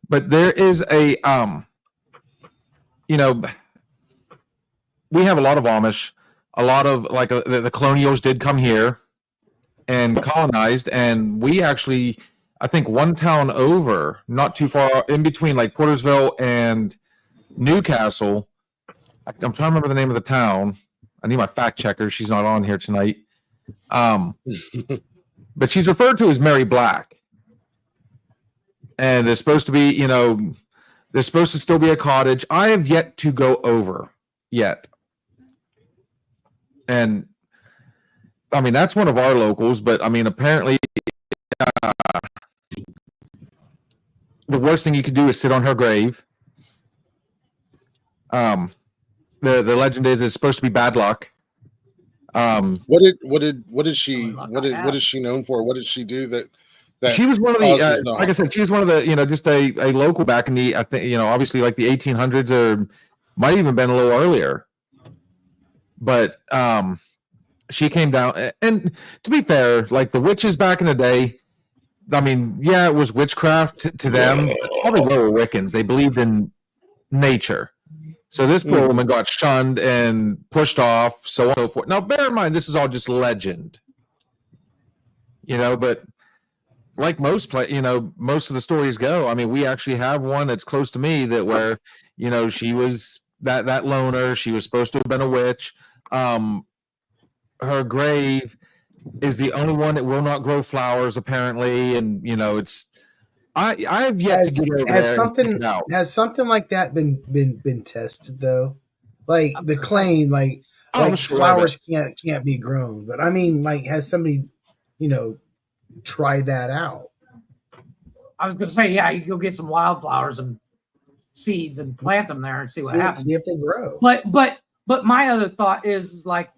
Speaker 3: But there is a we have a lot of Amish, a lot of the colonials did come here and colonized, and we actually, I think one town over, not too far in between, like Portersville and Newcastle. I'm trying to remember the name of the town. I need my fact checker. She's not on here tonight. But she's referred to as Mary Black. And it's supposed to be, there's supposed to still be a cottage. I have yet to go over yet. And, I mean, that's one of our locals, but, I mean, apparently the worst thing you could do is sit on her grave. The legend is it's supposed to be bad luck.
Speaker 1: What is she known for? What did she do that
Speaker 3: she was one of the like I said, she was one of the just a local back in the, I think, obviously like the 1800s, or might even been a little earlier. But she came down, and to be fair, like the witches back in the day, I mean, yeah, it was witchcraft to them. But probably they were Wiccans. They believed in nature. So this poor woman got shunned and pushed off, so on and so forth. Now, bear in mind, this is all just legend, but like most most of the stories go. I mean, we actually have one that's close to me that where, she was that loner. She was supposed to have been a witch. Her grave is the only one that will not grow flowers, apparently, and it's. I have yet to get over there and check it out.
Speaker 4: Has something like that been tested though? Like the claim, like sure flowers can't be grown, but I mean, like, has somebody, try that out?
Speaker 2: I was going to say, yeah, you go get some wildflowers and seeds and plant them there and see what happens.
Speaker 4: See if they grow.
Speaker 2: But my other thought is like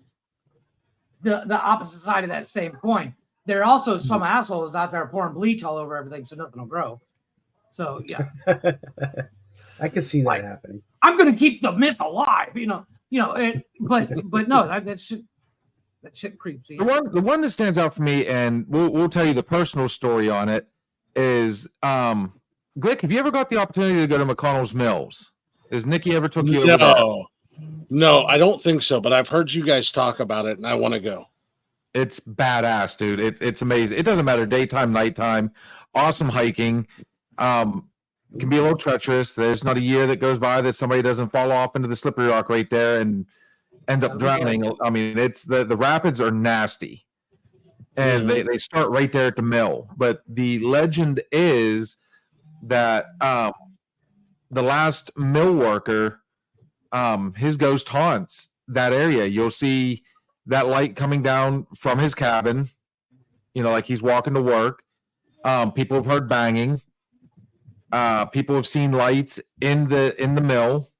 Speaker 2: the opposite side of that same coin. There are also some assholes out there pouring bleach all over everything so nothing will grow. So yeah,
Speaker 4: I can see that happening.
Speaker 2: I'm going to keep the myth alive, but no, that shit creeps.
Speaker 3: The one that stands out for me, and we'll tell you the personal story on it, is Glick, have you ever got the opportunity to go to McConnell's Mills? Has Nikki ever took you over there?
Speaker 1: No, I don't think so, but I've heard you guys talk about it and I want to go.
Speaker 3: It's badass, dude. It's amazing. It doesn't matter daytime, nighttime. Awesome hiking. It can be a little treacherous. There's not a year that goes by that somebody doesn't fall off into the slippery rock right there and end up drowning. I mean, it's the rapids are nasty, and they start right there at the mill. But the legend is that the last mill worker, his ghost haunts that area. You'll see that light coming down from his cabin, like he's walking to work. People have heard banging. People have seen lights in the mill.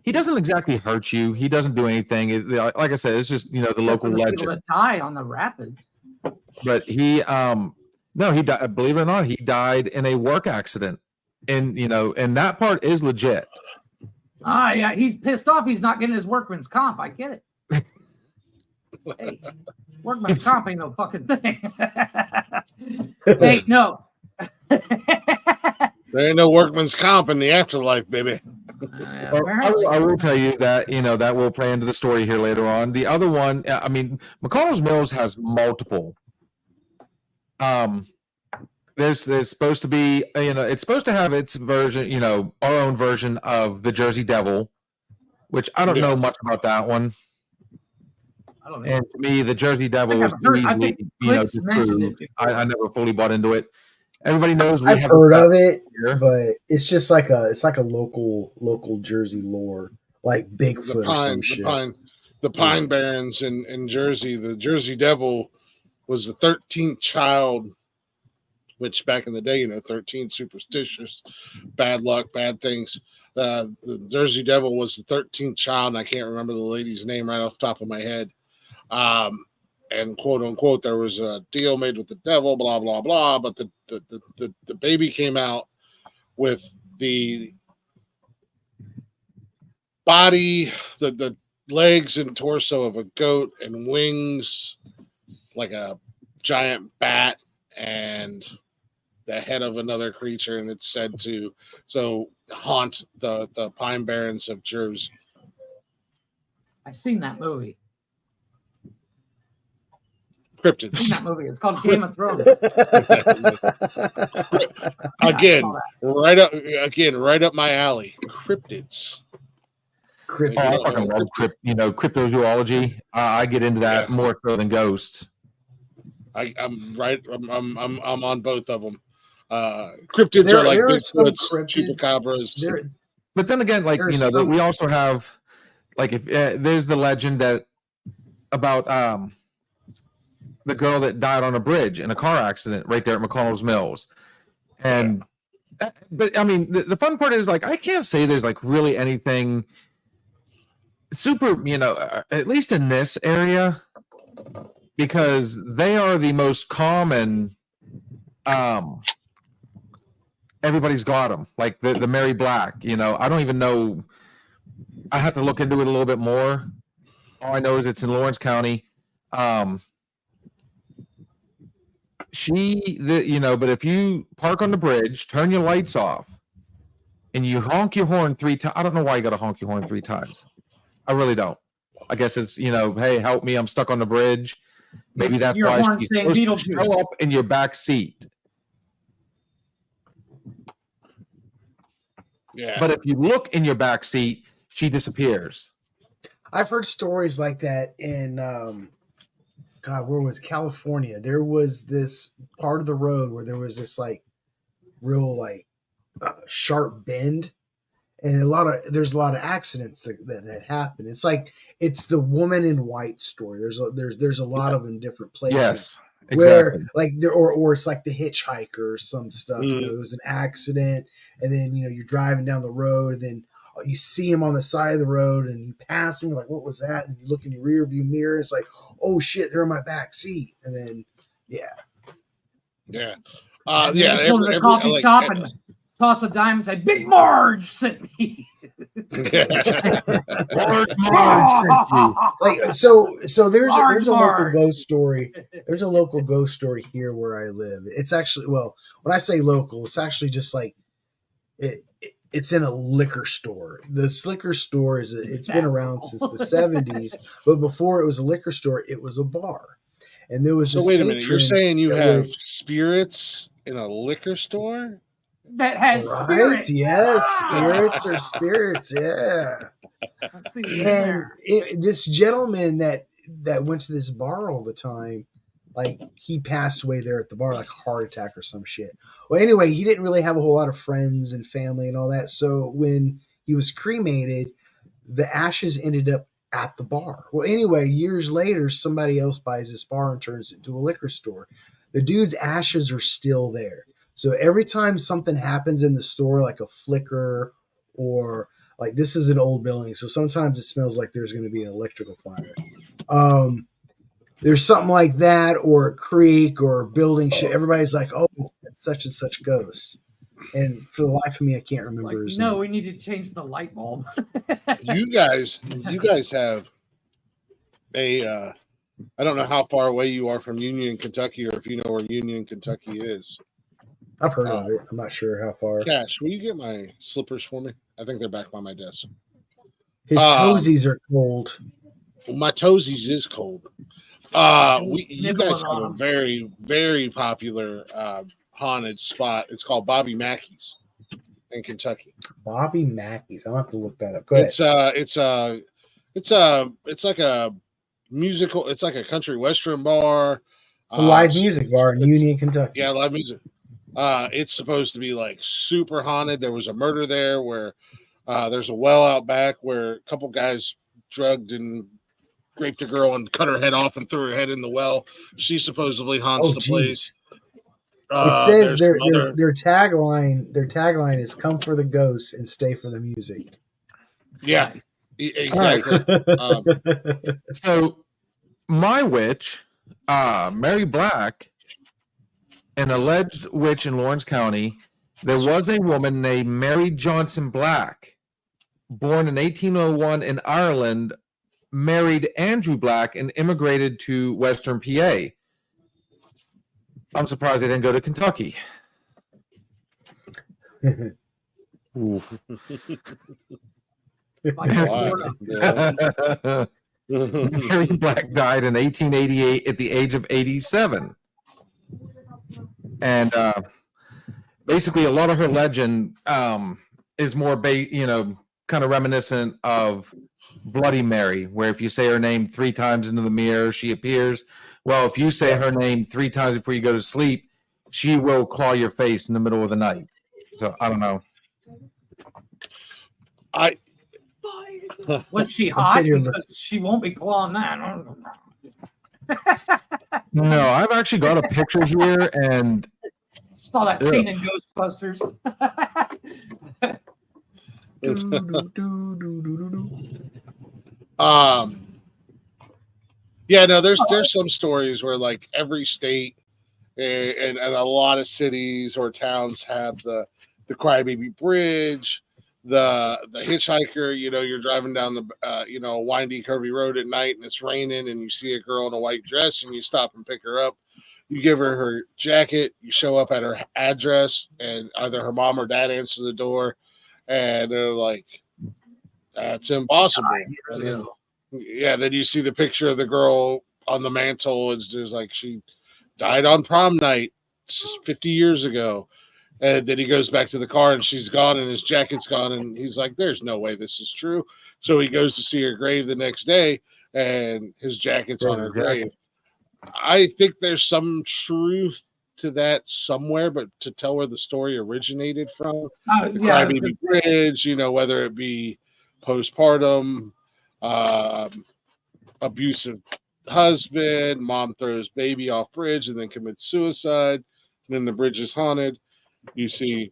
Speaker 3: He doesn't exactly hurt you. He doesn't do anything. Like I said, it's just the local legend.
Speaker 2: People that die on the rapids.
Speaker 3: But he died. Believe it or not, he died in a work accident, and and that part is legit.
Speaker 2: Yeah, he's pissed off. He's not getting his workman's comp. I get it. Hey, workman's comp ain't no fucking thing. Hey, no.
Speaker 1: There ain't no workman's comp in the afterlife, baby.
Speaker 3: I will tell you that that will play into the story here later on. The other one, I mean, McConnell's Mills has multiple. There's supposed to be, it's supposed to have its version, our own version of the Jersey Devil, which I don't know much about that one.
Speaker 2: I don't know.
Speaker 3: And to me, the Jersey Devil was I never fully bought into it. Everybody knows
Speaker 4: I've heard of it, but it's just like a local Jersey lore, like Bigfoot or some shit.
Speaker 1: The Pine Barrens in Jersey. The Jersey Devil was the 13th child, which back in the day, 13 superstitious, bad luck, bad things. The Jersey Devil was the 13th child, and I can't remember the lady's name right off the top of my head. And quote unquote, there was a deal made with the devil, blah blah blah. But the baby came out with the body, the legs and torso of a goat and wings like a giant bat and the head of another creature, and it's said to haunt the Pine Barrens of Jersey.
Speaker 2: I seen that movie.
Speaker 1: Cryptids.
Speaker 2: I've seen that movie. It's called Game of Thrones.
Speaker 1: right up my alley. Cryptids.
Speaker 3: I fucking love cryptozoology. I get into that more so than ghosts.
Speaker 1: I'm right. I'm on both of them. Cryptids are like Bigfoots, chupacabras.
Speaker 3: But then again, like we also have, like, if there's the legend that about the girl that died on a bridge in a car accident right there at McConnell's Mills, and but I mean the fun part is, like, I can't say there's like really anything super, at least in this area, because they are the most common. Everybody's got them, like the Mary Black. I don't even know. I have to look into it a little bit more, All I know is it's in Lawrence County. But if you park on the bridge, turn your lights off, and you honk your horn 3 times. I don't know why you got to honk your horn 3 times. I really don't. I guess it's, hey, help me, I'm stuck on the bridge. Maybe
Speaker 2: It's
Speaker 3: that's
Speaker 2: your
Speaker 3: why
Speaker 2: horn
Speaker 3: she's
Speaker 2: saying
Speaker 3: supposed to
Speaker 2: Beetlejuice.
Speaker 3: show up in your back seat.
Speaker 1: Yeah.
Speaker 3: But if you look in your back seat, she disappears.
Speaker 4: I've heard stories like that in where was it? California? There was this part of the road where there was this like real sharp bend, and there's a lot of accidents that happen. It's the woman in white story. There's a lot of them in different places.
Speaker 3: Yes,
Speaker 4: where
Speaker 3: exactly.
Speaker 4: or it's like the hitchhiker or some stuff.
Speaker 1: Mhm.
Speaker 4: It was an accident, and then you're driving down the road, and then you see him on the side of the road, and you pass him. You're like, what was that? And you look in your rear view mirror, and it's like, oh shit, they're in my back seat. And then
Speaker 1: Yeah.
Speaker 2: And then you go to the coffee shop and toss a dime and say, Big Marge sent me.
Speaker 4: Marge sent you. So there's a local ghost story. There's a local ghost story here where I live. It's actually, well, when I say local, it's actually just like it's in a liquor store. This liquor store it's been around since the 70s, but before it was a liquor store, it was a bar. And there was
Speaker 1: So wait a minute, you're saying you have spirits in a liquor store?
Speaker 2: That has spirits.
Speaker 4: Yes, spirits are spirits. Yeah.
Speaker 2: Let's see.
Speaker 4: And this gentleman that went to this bar all the time, like he passed away there at the bar, like a heart attack or some shit. Well, anyway, he didn't really have a whole lot of friends and family and all that. So when he was cremated, the ashes ended up at the bar. Well, anyway, years later, somebody else buys this bar and turns it into a liquor store. The dude's ashes are still there. So every time something happens in the store, like a flicker or like this is an old building, so sometimes it smells like there's going to be an electrical fire. There's something like that, or a creak or a building shit. Everybody's like, oh, it's such and such ghost. And for the life of me, I can't remember his name.
Speaker 2: We need to change the light bulb.
Speaker 1: You guys have a I don't know how far away you are from Union, Kentucky, or if you know where Union, Kentucky is.
Speaker 4: I've heard of it. I'm not sure how far.
Speaker 1: Cash, will you get my slippers for me? I think they're back by my desk.
Speaker 4: His toesies are cold.
Speaker 1: My toesies is cold. You guys have a very, very popular haunted spot. It's called Bobby Mackey's in Kentucky.
Speaker 4: Bobby Mackey's. I'll have to look that up. Go ahead.
Speaker 1: It's like a musical. It's like a country western bar.
Speaker 4: It's a live music bar in Union, Kentucky.
Speaker 1: Yeah, live music. It's supposed to be like super haunted. There was a murder there where there's a well out back where a couple guys drugged and raped a girl and cut her head off and threw her head in the well. She supposedly haunts the place.
Speaker 4: It says their tagline is "Come for the ghosts and stay for the music."
Speaker 1: Yeah, exactly.
Speaker 3: So my witch, Mary Black, an alleged witch in Lawrence County. There was a woman named Mary Johnson Black, born in 1801 in Ireland, married Andrew Black and immigrated to Western PA. I'm surprised they didn't go to Kentucky. Oof. Mary Black died in 1888 at the age of 87. And basically a lot of her legend is more kind of reminiscent of Bloody Mary, where if you say her name 3 times into the mirror, she appears. Well, if you say her name 3 times before you go to sleep, she will claw your face in the middle of the night. So I don't know.
Speaker 2: Was she hot? Because she won't be clawing that.
Speaker 3: No, I've actually got a picture here, and
Speaker 2: saw that scene in Ghostbusters.
Speaker 1: Yeah, no, there's some stories where like every state and a lot of cities or towns have the Crybaby Bridge, the hitchhiker, you're driving down the windy curvy road at night and it's raining and you see a girl in a white dress and you stop and pick her up. You give her jacket, you show up at her address, and either her mom or dad answer the door, and they're like, that's impossible. And then you see the picture of the girl on the mantle. It's just like she died on prom night 50 years ago. And then he goes back to the car and she's gone and his jacket's gone. And he's like, there's no way this is true. So he goes to see her grave the next day and his jacket's on her grave. I think there's some truth to that somewhere, but to tell where the story originated from, the Crybaby Bridge, whether it be postpartum, abusive husband, mom throws baby off bridge and then commits suicide, and then the bridge is haunted. You see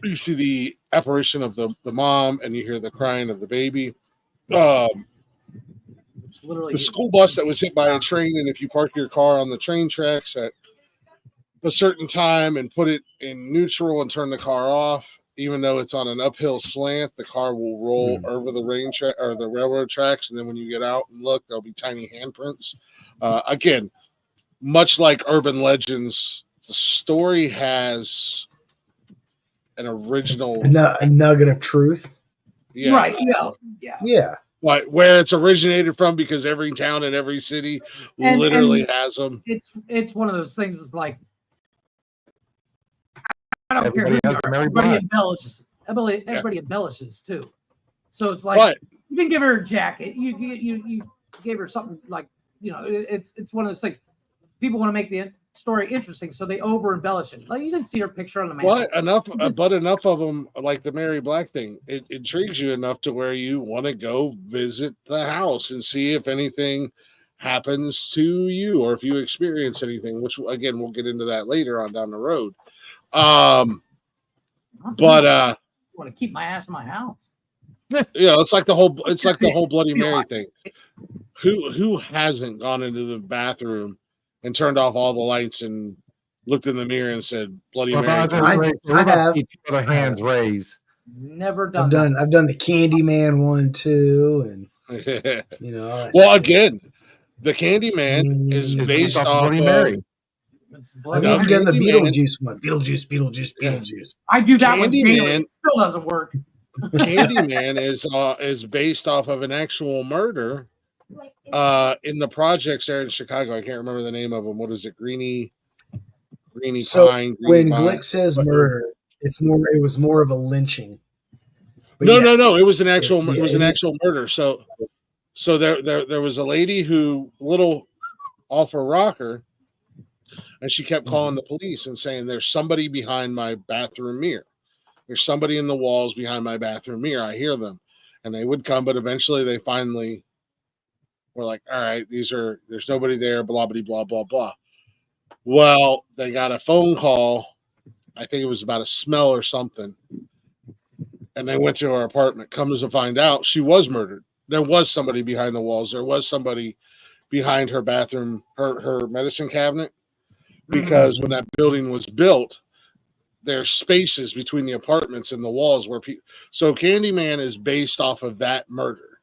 Speaker 1: the apparition of the mom, and you hear the crying of the baby. The school bus that was hit by a train, and if you park your car on the train tracks at a certain time and put it in neutral and turn the car off, even though it's on an uphill slant, the car will roll over the the railroad tracks, and then when you get out and look, there'll be tiny handprints. Again, much like urban legends, the story has an original
Speaker 4: a nugget of truth.
Speaker 2: Yeah. Right. Yeah.
Speaker 1: Like where it's originated from, because every town and every city literally has them.
Speaker 2: It's one of those things. It's like, I don't
Speaker 3: Everybody
Speaker 2: care. Everybody embellishes too. So it's like, you didn't give her a jacket. You gave her something like, it's one of those things. People want to make the story interesting, so they over embellish it. Like, you didn't see her picture on the mantle.
Speaker 1: But enough of them, like the Mary Black thing, it intrigues you enough to where you want to go visit the house and see if anything happens to you or if you experience anything, which again we'll get into that later on down the road. I
Speaker 2: want to keep my ass in my house.
Speaker 1: It's like the whole Bloody Mary thing. Who hasn't gone into the bathroom and turned off all the lights and looked in the mirror and said Bloody Mary?
Speaker 4: I have.
Speaker 3: Each other hands raised.
Speaker 2: Never done.
Speaker 4: I've done the Candyman one too, and
Speaker 1: Well, again, the Candyman is based off
Speaker 3: Bloody Mary.
Speaker 4: I've even done the Beetlejuice one. Beetlejuice.
Speaker 2: I do that one daily. It still doesn't work.
Speaker 1: Candyman is based off of an actual murder in the projects there in Chicago. I can't remember the name of them. What is it? Greeny
Speaker 4: so
Speaker 1: Pine.
Speaker 4: When Glick says murder, it was more of a lynching. But
Speaker 1: no. It was an actual murder. So there was a lady who little off her rocker, and she kept calling the police and saying, there's somebody behind my bathroom mirror. There's somebody in the walls behind my bathroom mirror. I hear them. And they would come, but eventually they finally were like, all right, there's nobody there, blah, blah, blah, blah, blah. Well, they got a phone call. I think it was about a smell or something. And they went to her apartment. Comes to find out, she was murdered. There was somebody behind the walls. There was somebody behind her bathroom, her medicine cabinet. Because when that building was built, there's spaces between the apartments and the walls where people. So Candyman is based off of that murder.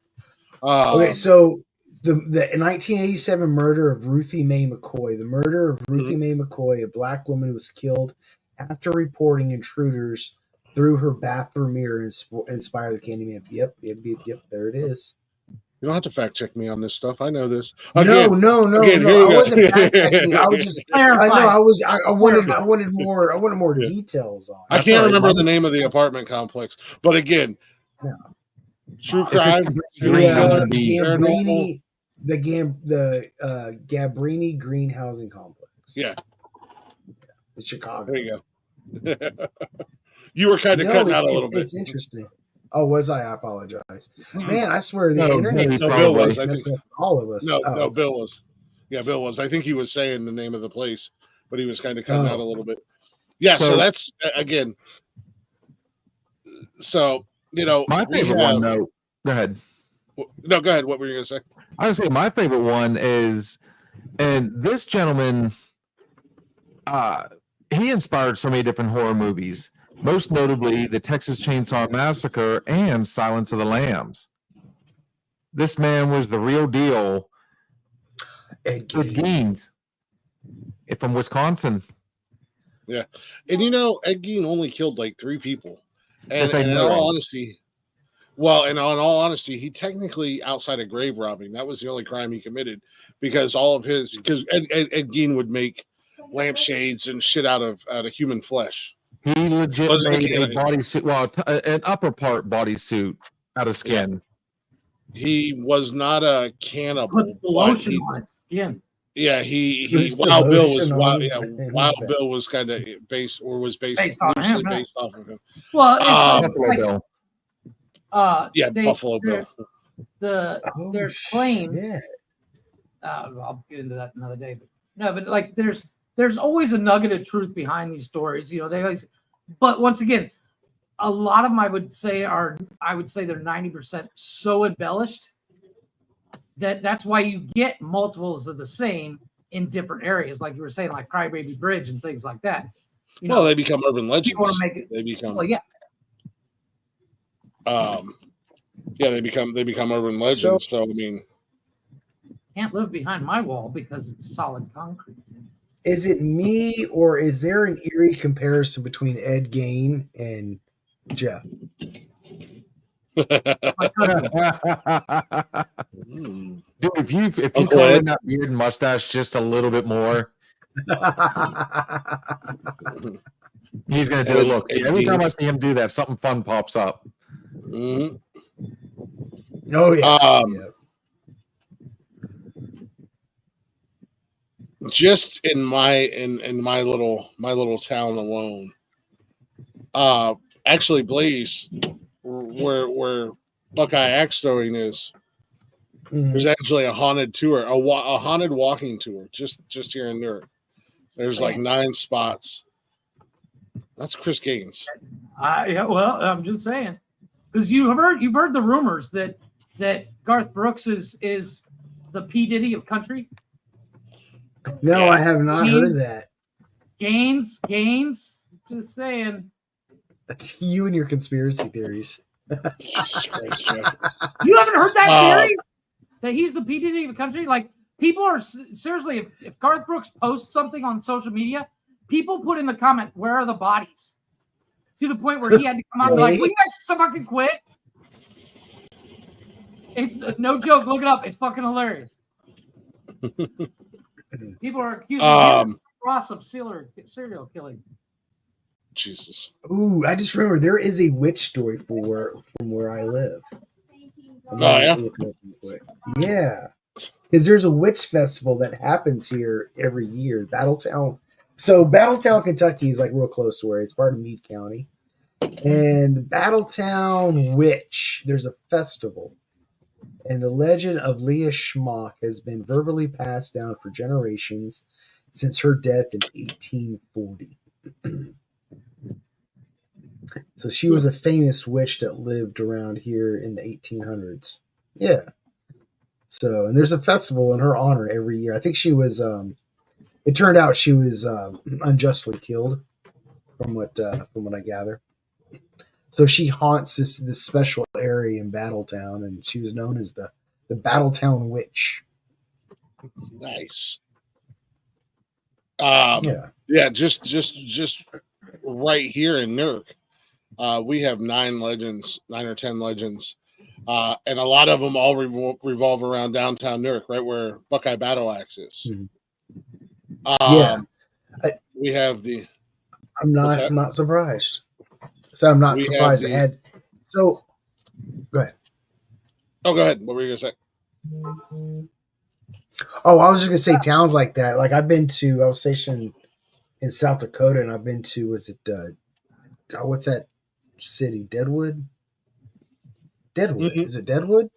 Speaker 4: Okay, so the 1987 murder of Ruthie Mae McCoy, Mae McCoy, a black woman who was killed after reporting intruders through her bathroom mirror, inspired the Candyman. Yep. There it is.
Speaker 1: You don't have to fact check me on this stuff. I know this.
Speaker 4: No. I wasn't fact checking. I was just. I wanted more details on.
Speaker 1: I can't remember the name of the apartment complex, but again, true crime.
Speaker 4: The Gabrini Green Housing Complex.
Speaker 1: Yeah,
Speaker 4: in Chicago.
Speaker 1: There you go. You were kind of cutting out a little bit.
Speaker 4: It's interesting. Oh, was I? I apologize. Man, I swear the internet.
Speaker 1: Bill was. I think
Speaker 4: all of us.
Speaker 1: No, Bill was. Yeah, Bill was. I think he was saying the name of the place, but he was kind of cutting out a little bit. Yeah, so that's again. So
Speaker 3: my favorite one. No, go ahead.
Speaker 1: No, go ahead. What were you going to say?
Speaker 3: I would say my favorite one is, and this gentleman, he inspired so many different horror movies. most notably the Texas Chainsaw Massacre and Silence of the Lambs. This man was the real deal.
Speaker 4: Ed
Speaker 3: Ed Gein, from Wisconsin.
Speaker 1: Yeah, and Ed Gein only killed like 3 people, and
Speaker 3: they
Speaker 1: in
Speaker 3: know
Speaker 1: all
Speaker 3: of.
Speaker 1: honesty, well, and in all honesty, he technically, outside of grave robbing, that was the only crime he committed, because Ed Gein would make lampshades and shit out of human flesh.
Speaker 3: He legit
Speaker 1: But
Speaker 3: made a
Speaker 1: again,
Speaker 3: bodysuit, well, an upper part bodysuit out of skin.
Speaker 1: he was not a cannibal.
Speaker 2: Puts the lotion on its skin.
Speaker 1: Yeah, he
Speaker 4: Puts the
Speaker 1: Wild Bill was
Speaker 4: lotion
Speaker 1: Wild,
Speaker 4: on
Speaker 1: yeah,
Speaker 4: him.
Speaker 1: Wild Bill was kind of based loosely
Speaker 2: on him, yeah.
Speaker 1: based off of him.
Speaker 2: Well, it's
Speaker 3: Buffalo
Speaker 2: like,
Speaker 3: Bill.
Speaker 1: Buffalo Bill.
Speaker 2: There's claims.
Speaker 4: shit.
Speaker 2: I'll get into that another day, but like there's always a nugget of truth behind these stories. They always, but once again, a lot of them I would say they're 90% so embellished that's why you get multiples of the same in different areas, like you were saying, like Crybaby Bridge and things like that.
Speaker 1: They become urban legends.
Speaker 2: You want to make it.
Speaker 1: They become.
Speaker 2: Well, yeah.
Speaker 1: They become urban legends. So I mean,
Speaker 2: can't live behind my wall because it's solid concrete.
Speaker 4: Is it me, or is there an eerie comparison between Ed Gein and Jeff?
Speaker 2: My cousin.
Speaker 3: Dude, if you color in that beard and mustache just a little bit more, he's gonna do it. Look, every time I see him do that, something fun pops up.
Speaker 1: Mm-hmm.
Speaker 4: Oh yeah.
Speaker 1: Just in my little town alone, actually, Blaze, where Buckeye Axe Throwing is, there's actually a haunted tour, a haunted walking tour, just here in Newark. There's like 9 spots. That's Chris Gaines.
Speaker 2: Well, I'm just saying, because you've heard the rumors that Garth Brooks is the P. Diddy of country.
Speaker 4: No, I have not heard that.
Speaker 2: Gaines. Just saying.
Speaker 4: That's you and your conspiracy theories.
Speaker 1: Jesus Christ, Jeff.
Speaker 2: You haven't heard that theory? That he's the P. Diddy of the country? Like, people are seriously, if Garth Brooks posts something on social media, people put in the comment, "Where are the bodies?" To the point where he had to come out and be like, "Will you guys fucking quit?" It's no joke. Look it up. It's fucking hilarious. People are accusing Ross of serial killing.
Speaker 1: Jesus.
Speaker 4: Ooh, I just remember there is a witch story from where I live. Yeah, because there's a witch festival that happens here every year. Battletown. So Battletown, Kentucky is like real close to where it's part of Meade County. And the Battletown Witch, there's a festival. And the legend of Leah Schmock has been verbally passed down for generations since her death in 1840. So she was a famous witch that lived around here in the 1800s. Yeah. So, and there's a festival in her honor every year. I think she was, it turned out she was unjustly killed from what I gather. So she haunts this special area in Battletown, and she was known as the Battletown Witch.
Speaker 1: Nice.
Speaker 4: Yeah,
Speaker 1: just right here in Newark, we have 9 or 10 legends, and a lot of them all revolve around downtown Newark, right where Buckeye Battle Axe is.
Speaker 4: Mm-hmm.
Speaker 1: We have the.
Speaker 4: I'm not surprised. So I'm not surprised. So go ahead.
Speaker 1: Oh, go ahead. What were you gonna say?
Speaker 4: Oh, I was just gonna say towns like that. Like I was stationed in South Dakota, and I've been to, what's that city? Deadwood?
Speaker 1: Mm-hmm.
Speaker 4: Is it Deadwood?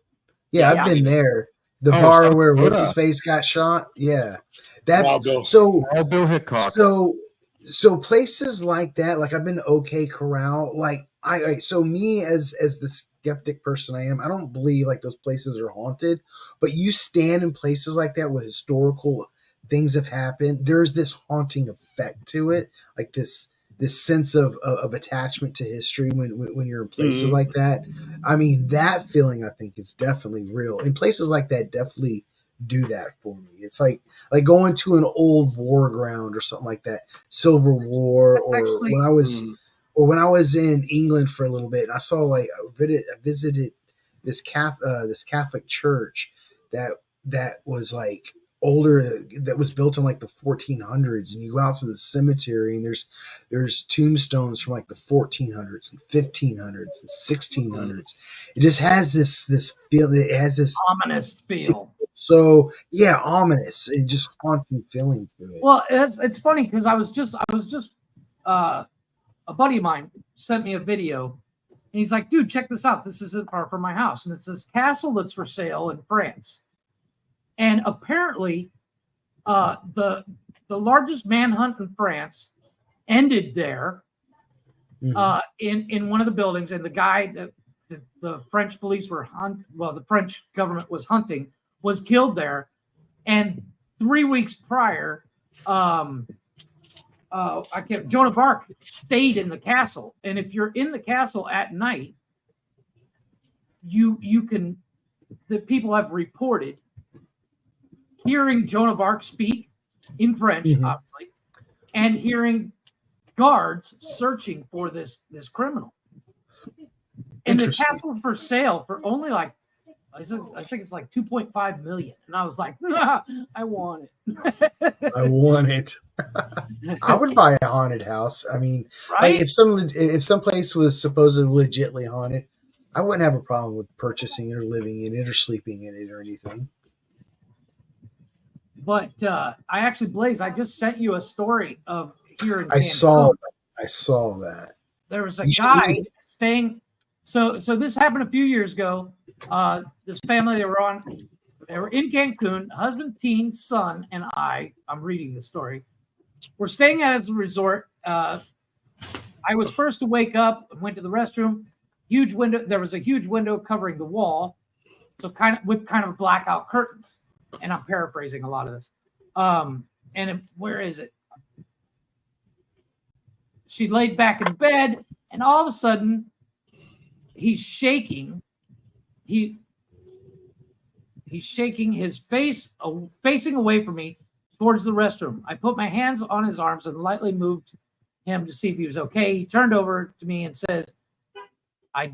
Speaker 4: Yeah, I've been there. The bar where what's his face got shot. Yeah,
Speaker 1: Wild Bill.
Speaker 3: Wild Bill Hickok.
Speaker 4: So places like that, like I've been to OK Corral. Like so me as the skeptic person I am, I don't believe like those places are haunted. But you stand in places like that where historical things have happened. There's this haunting effect to it, like this this sense of attachment to history when you're in places like that. I mean, that feeling I think is definitely real. And places like that definitely do that for me. It's like going to an old war ground or something like that, Civil War, or
Speaker 2: actually,
Speaker 4: when I was in England for a little bit, and I saw I visited this Catholic church that was like older, that was built in like the 1400s, and you go out to the cemetery and there's tombstones from like the 1400s and 1500s and 1600s. It just has this feel. It has this
Speaker 2: ominous feel.
Speaker 4: So yeah, ominous and just haunting feeling to it.
Speaker 2: Well, it's funny because I was just a buddy of mine sent me a video, and he's like, "Dude, check this out. This isn't far from my house, and it's this castle that's for sale in France." And apparently, the largest manhunt in France ended there, in one of the buildings, and the guy that the French police were the French government was hunting was killed there. And 3 weeks prior, Joan of Arc stayed in the castle, and if you're in the castle at night, you can. The people have reported hearing Joan of Arc speak in French, obviously, and hearing guards searching for this criminal. And the castle's for sale for only like, I think it's like 2.5 million. And I was like, I want it.
Speaker 4: I want it. I would buy a haunted house. I mean,
Speaker 2: right?
Speaker 4: If some place was supposedly legitly haunted, I wouldn't have a problem with purchasing it or living in it or sleeping in it or anything.
Speaker 2: But I actually, Blaze, I just sent you a story of here in
Speaker 4: Cancun. I saw that.
Speaker 2: There was a guy staying. So this happened a few years ago. This family, they were in Cancun, husband, teen, son, and I'm reading the story. We're staying at his resort. I was first to wake up and went to the restroom. Huge window. There was a huge window covering the wall. So kind of blackout curtains. And I'm paraphrasing a lot of this. Where is it? She laid back in bed, and all of a sudden, he's shaking. He's shaking, his face facing away from me towards the restroom. I put my hands on his arms and lightly moved him to see if he was okay. He turned over to me and says, I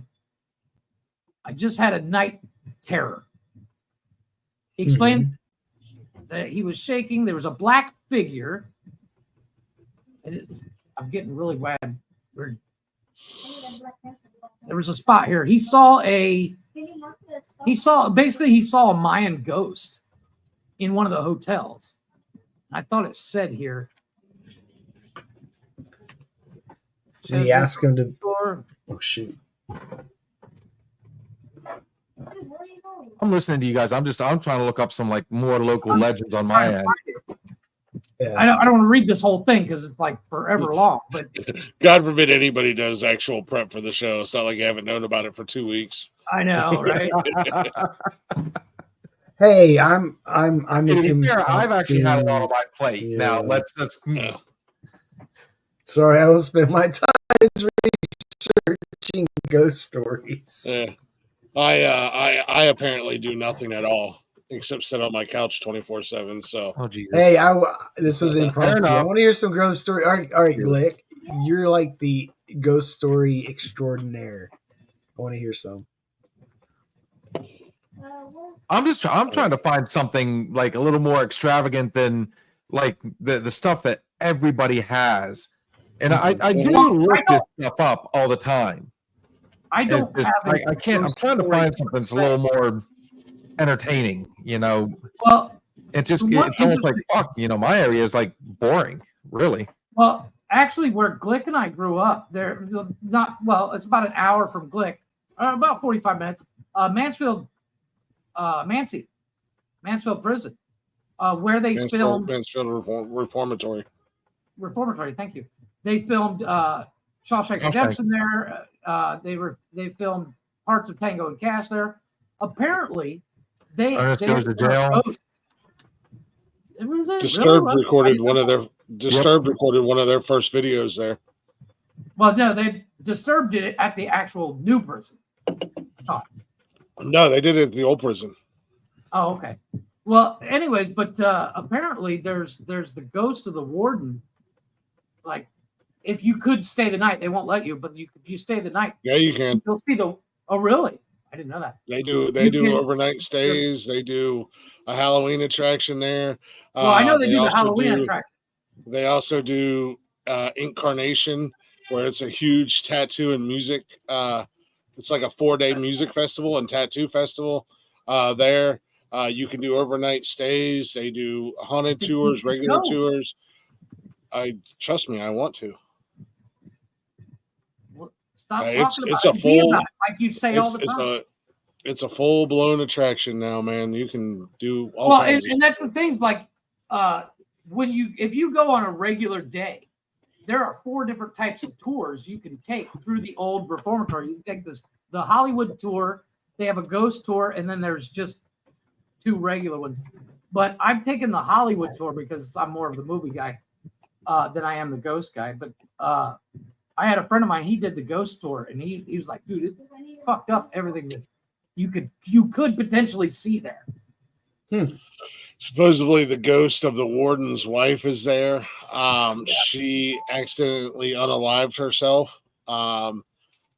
Speaker 2: just had a night terror. He explained that he was shaking. There was a black figure. I'm getting really bad. There was a spot here. He saw a Mayan ghost in one of the hotels. I thought it said here.
Speaker 4: Did he ask him to? Oh shoot!
Speaker 3: I'm listening to you guys. I'm trying to look up some like more local legends on my end.
Speaker 4: Yeah.
Speaker 2: I don't want to read this whole thing because it's like forever long. But
Speaker 1: God forbid anybody does actual prep for the show. It's not like you haven't known about it for 2 weeks.
Speaker 2: I know, right?
Speaker 4: Hey, I'm.
Speaker 3: I've actually had a lot on my plate. Yeah. Now let's.
Speaker 1: Yeah.
Speaker 4: Sorry, I will spend my time researching ghost stories.
Speaker 1: Yeah. I apparently do nothing at all except sit on my couch 24/7. So,
Speaker 4: hey, this was impromptu. I want to hear some ghost story. All right, Glick, you're like the ghost story extraordinaire. I want to hear some.
Speaker 3: I'm trying to find something like a little more extravagant than like the stuff that everybody has, and I do look this stuff up all the time.
Speaker 2: I don't.
Speaker 3: I can't. I'm trying to find something that's a little more entertaining. You know.
Speaker 2: Well,
Speaker 3: it's almost like fuck. You know, my area is like boring. Really.
Speaker 2: Well, actually, where Glick and I grew up, there not well. It's about an hour from Glick, about 45 minutes. Mansfield Prison, where they filmed
Speaker 1: Mansfield Reformatory.
Speaker 2: Thank you. They filmed Shawshank Redemption there. They filmed parts of Tango and Cash there. Apparently,
Speaker 3: goes to jail.
Speaker 1: Disturbed recorded one of their recorded one of their first videos there.
Speaker 2: Well, no, they Disturbed it at the actual new prison. Oh.
Speaker 1: No, they did it at the old prison.
Speaker 2: Oh, okay. Well, anyways, but apparently there's the ghost of the warden. Like, if you could stay the night, they won't let you. But if you stay the night,
Speaker 1: Yeah, you can.
Speaker 2: you'll see the. Oh, really? I didn't know that.
Speaker 1: They do overnight stays. They do a Halloween attraction there.
Speaker 2: Well, I know they do the Halloween attraction.
Speaker 1: They also do Incarnation, where it's a huge tattoo and music. It's like a 4-day music festival and tattoo festival there. You can do overnight stays. They do haunted tours, regular tours. Trust me, I want to.
Speaker 2: Stop talking about it like you say all the time.
Speaker 1: It's a full-blown attraction now, man. You can do all
Speaker 2: kinds and that's the things like if you go on a regular day, there are 4 different types of tours you can take through the old reformatory. You can take the Hollywood tour, they have a ghost tour, and then there's just 2 regular ones. But I've taken the Hollywood tour because I'm more of the movie guy than I am the ghost guy. But I had a friend of mine, he did the ghost tour, and he was like, dude, it's fucked up everything that you could potentially see there.
Speaker 1: Supposedly the ghost of the warden's wife is there. She accidentally unalived herself.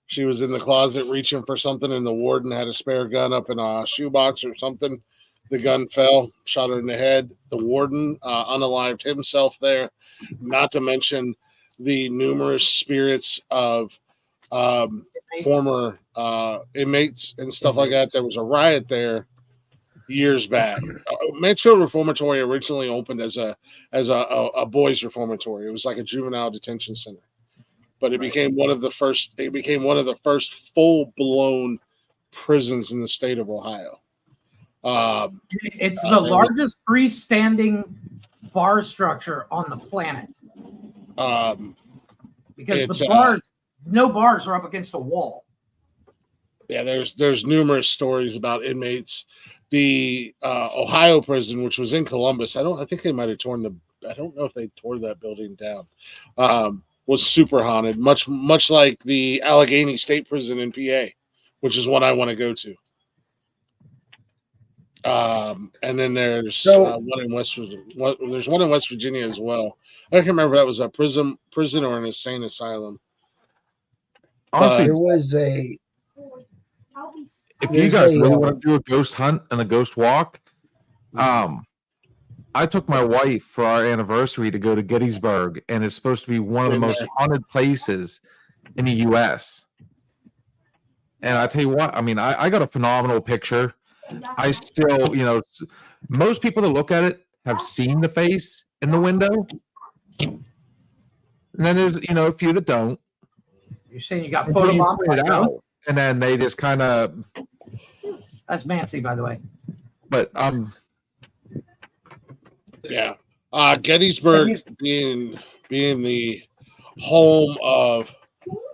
Speaker 1: She was in the closet reaching for something, and the warden had a spare gun up in a shoebox or something. The gun fell, shot her in the head. The warden unalived himself there, not to mention the numerous spirits of former inmates and stuff like that. There was a riot there years back. Mansfield Reformatory originally opened as a boys' reformatory. It was like a juvenile detention center, but it became one of the first. It became one of the first full-blown prisons in the state of Ohio.
Speaker 2: It's the largest freestanding bar structure on the planet. Because the bars, no bars are up against a wall.
Speaker 1: Yeah, there's numerous stories about inmates. The Ohio prison, which was in Columbus, I think they might have I don't know if they tore that building down. Was super haunted, much like the Allegheny State Prison in PA, which is one I want to go to. And then there's one in West Virginia. There's one in West Virginia as well. I can't remember if that was a prison or an insane asylum.
Speaker 3: Honestly,
Speaker 4: there was a.
Speaker 3: If you guys really want to do a ghost hunt and a ghost walk, I took my wife for our anniversary to go to Gettysburg, and it's supposed to be one of the most haunted places in the U.S. And I tell you what, I mean, I got a phenomenal picture. I still, most people that look at it have seen the face in the window. And then there's, a few that don't.
Speaker 2: You're saying you got photobombed
Speaker 3: out, and then they just kind of.
Speaker 2: That's Mancy, by the way.
Speaker 3: But
Speaker 1: yeah, Gettysburg being the home of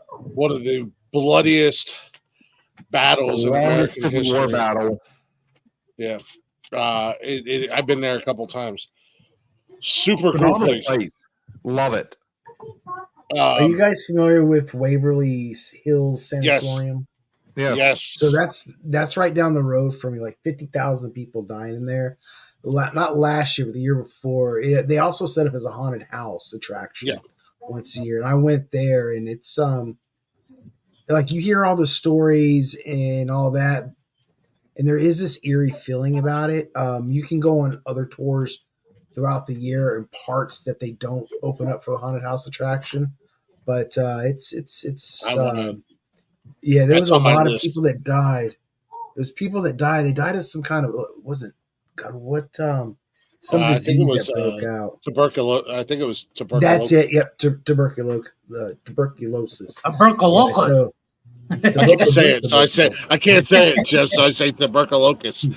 Speaker 1: one of the bloodiest battles in American history.
Speaker 3: War battle.
Speaker 1: Yeah, I've been there a couple times. Super cool place.
Speaker 3: Love it.
Speaker 4: Are you guys familiar with Waverly Hills Sanatorium?
Speaker 1: Yes.
Speaker 4: So that's right down the road from you. Like 50,000 people dying in there. Not last year, but the year before. They also set up as a haunted house attraction once a year. And I went there, and it's like you hear all the stories and all that, and there is this eerie feeling about it. You can go on other tours throughout the year in parts that they don't open up for the haunted house attraction, but there was a lot of people that died. There's people that died. They died of some kind of some disease that broke out.
Speaker 1: I think it was tuberculosis.
Speaker 4: That's it. Yep, tuberculosis. Tuberculosis.
Speaker 2: Tuberculosis.
Speaker 1: I can't say it, so I say I can't say it, Jeff. So I say tuberculosis.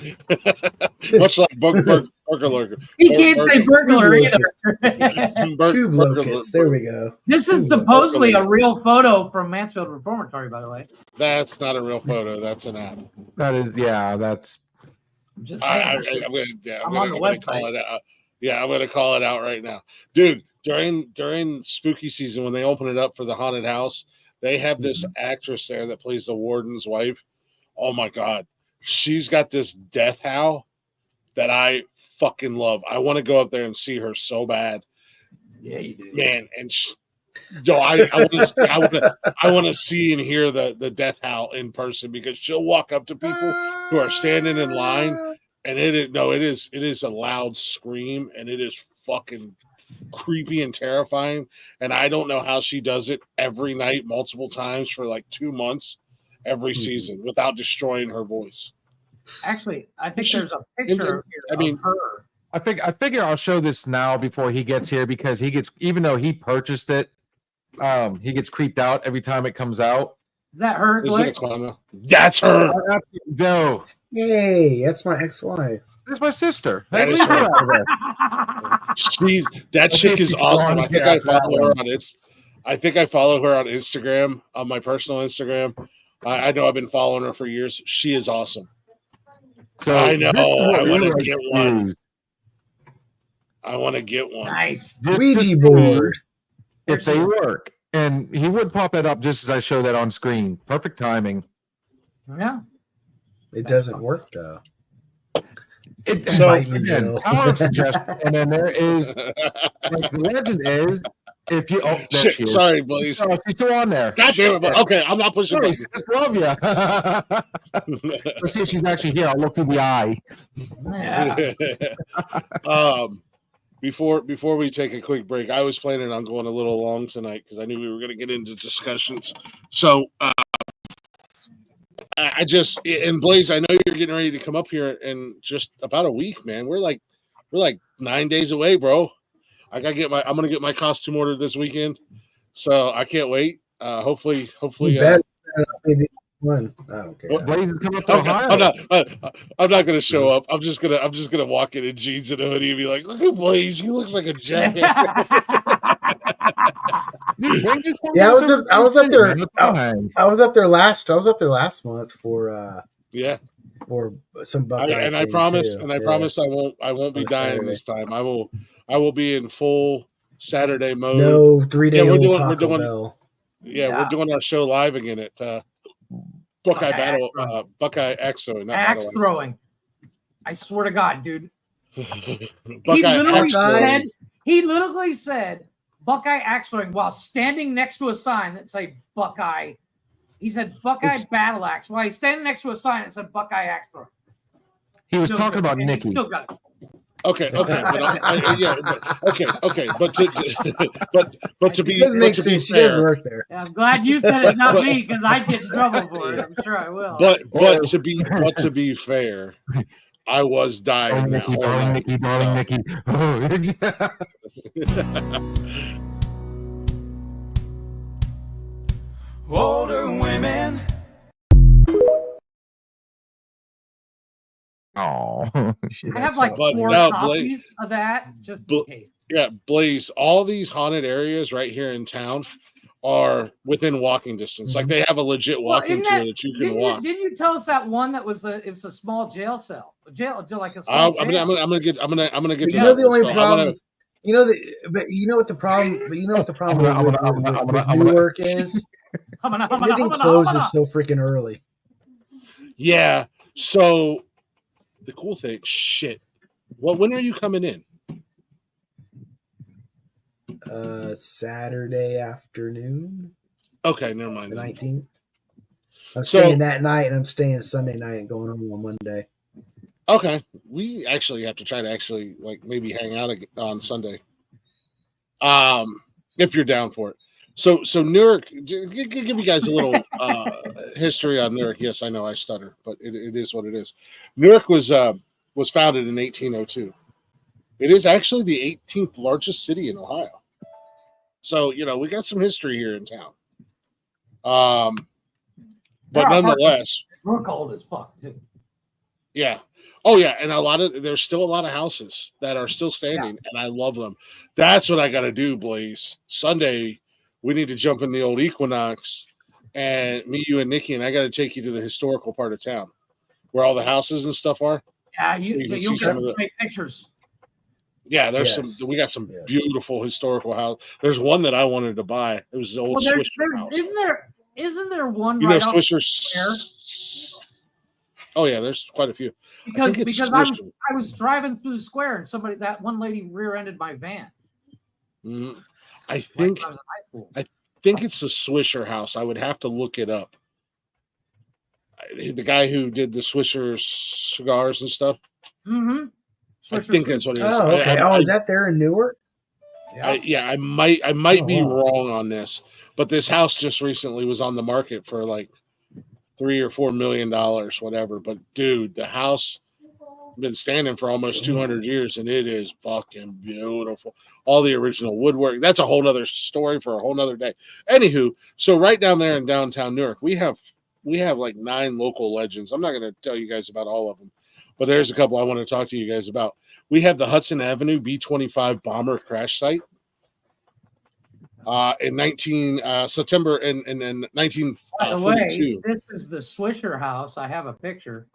Speaker 1: Much like burglar.
Speaker 2: He can't say burglar either.
Speaker 4: Tube locust. There we go.
Speaker 2: This is supposedly a real photo from Mansfield Reformatory, by the way.
Speaker 1: That's not a real photo. That's an app.
Speaker 3: That is, that's.
Speaker 2: I'm just saying.
Speaker 1: I'm on the website. Call it out. Yeah, I'm going to call it out right now, dude. during spooky season when they open it up for the haunted house, they have this actress there that plays the warden's wife. Oh my god, she's got this death howl that I fucking love. I want to go up there and see her so bad.
Speaker 2: Yeah, you do,
Speaker 1: man. And I want to see and hear the death howl in person, because she'll walk up to people who are standing in line, and it is a loud scream, and it is fucking creepy and terrifying. And I don't know how she does it every night, multiple times for like 2 months, every season, without destroying her voice.
Speaker 2: Actually, I think there's a picture of her.
Speaker 3: I figure I'll show this now before he gets here, because he gets, even though he purchased it, he gets creeped out every time it comes out.
Speaker 2: Is that her?
Speaker 1: Is it a clown? That's her.
Speaker 3: No.
Speaker 4: Hey, that's my ex-wife.
Speaker 3: That's my sister.
Speaker 1: That is
Speaker 3: Leave her
Speaker 1: her.
Speaker 3: out of there.
Speaker 1: That chick is
Speaker 3: she's
Speaker 1: awesome.
Speaker 3: gone.
Speaker 1: I think
Speaker 3: Yeah,
Speaker 1: I follow her on I think I follow her on Instagram, on my personal Instagram. I know I've been following her for years. She is awesome.
Speaker 3: So
Speaker 1: I know. I want to get one.
Speaker 3: use.
Speaker 1: I want to get one.
Speaker 2: Nice.
Speaker 4: Ouija board.
Speaker 3: If they work. And he would pop that up just as I show that on screen. Perfect timing.
Speaker 2: Yeah.
Speaker 4: It doesn't work though.
Speaker 3: So again, our suggestion, and then there is, like, the legend is, if you there she is.
Speaker 1: Sorry, buddies.
Speaker 3: Oh, she's still on there.
Speaker 1: God damn it! But okay, I'm not pushing.
Speaker 3: Nice. Just love you. Let's see if she's actually here. I'll look through the eye.
Speaker 2: Yeah.
Speaker 1: Before we take a quick break, I was planning on going a little long tonight because I knew we were going to get into discussions. So I just, and Blaze, I know you're getting ready to come up here in just about a week, man. We're like 9 days away, bro. I'm gonna get my costume ordered this weekend, so I can't wait. Hopefully.
Speaker 4: You better not be the one. I don't care.
Speaker 3: Blaze is coming up to Ohio.
Speaker 1: I'm not gonna show up. I'm just gonna walk in jeans and a hoodie and be like, "Look at Blaze. He looks like a jackass."
Speaker 4: Yeah, I was up there. I was up there last month for for some Buckeye.
Speaker 1: I promise I won't be dying Saturday. This time. I will be in full Saturday mode.
Speaker 4: No 3-day Taco Bell.
Speaker 1: Yeah, we're doing our show live again at Buckeye Battle, Buckeye Axe Throwing.
Speaker 2: Axe Throwing. I swear to God, dude. He literally said Buckeye Axe Throwing while standing next to a sign that said Buckeye. He said Buckeye Battle Axe. While he's standing next to a sign that said Buckeye Axe Throwing.
Speaker 3: He was talking about Nikki.
Speaker 2: Still got it.
Speaker 1: Okay, but to be,
Speaker 4: doesn't make sense. She does work there.
Speaker 2: Yeah, I'm glad you said it, not me, because I'd get in trouble for it. I'm sure I will.
Speaker 1: But to be fair, I was dying.
Speaker 3: Darling Nikki.
Speaker 5: Older women.
Speaker 3: Oh,
Speaker 2: I have like 4 copies of that just in case.
Speaker 1: Yeah, Blaze, all these haunted areas right here in town are within walking distance. Like they have a legit walking tour that you can walk.
Speaker 2: Didn't you tell us that one that was it was a small jail cell? Like a small jail.
Speaker 1: I'm gonna get.
Speaker 4: You know the only problem. You know what the problem with Newark is. Everything closes so freaking early.
Speaker 1: Yeah. So the cool thing, shit. Well, when are you coming in?
Speaker 4: Saturday afternoon.
Speaker 1: Okay, never mind.
Speaker 4: The 19th. I'm staying that night, and I'm staying Sunday night and going home on Monday.
Speaker 1: Okay, we actually have to try to maybe hang out on Sunday. If you're down for it. So Newark, give you guys a little history on Newark. Yes, I know I stutter, but it is what it is. Newark was founded in 1802. It is actually the 18th largest city in Ohio. So, we got some history here in town. But nonetheless,
Speaker 2: we're cold as fuck too.
Speaker 1: Yeah. Oh yeah, and there's still a lot of houses that are still standing, and I love them. That's what I got to do, Blaze. Sunday, we need to jump in the old Equinox and meet you and Nikki, and I got to take you to the historical part of town where all the houses and stuff are.
Speaker 2: Yeah, you'll get some great pictures.
Speaker 1: Yeah, there's
Speaker 4: Yes.
Speaker 1: some. We got some
Speaker 4: Yes.
Speaker 1: beautiful historical house. There's one that I wanted to buy. It was the old Swisher house.
Speaker 2: Isn't there one
Speaker 1: You
Speaker 2: right
Speaker 1: know
Speaker 2: off
Speaker 1: Swisher
Speaker 2: Square?
Speaker 1: Oh yeah, there's quite a few.
Speaker 2: Because
Speaker 1: Swisher.
Speaker 2: I was driving through the square and that one lady rear-ended my van.
Speaker 1: I think
Speaker 2: I was in high school.
Speaker 1: I think it's the Swisher house. I would have to look it up. The guy who did the Swisher cigars and stuff.
Speaker 2: Mm-hmm.
Speaker 1: I think that's what it is.
Speaker 4: Oh, okay. Is that there in Newark?
Speaker 1: Yeah, I might be wrong on this, but this house just recently was on the market for like $3 or $4 million, whatever. But dude, the house been standing for almost 200 years, and it is fucking beautiful. All the original woodwork. That's a whole nother story for a whole nother day. Anywho, so right down there in downtown Newark, we have like 9 local legends. I'm not going to tell you guys about all of them, but there's a couple I want to talk to you guys about. We have the Hudson Avenue B-25 bomber crash site in September in 1942.
Speaker 2: By the way, this is the Swisher house. I have a picture.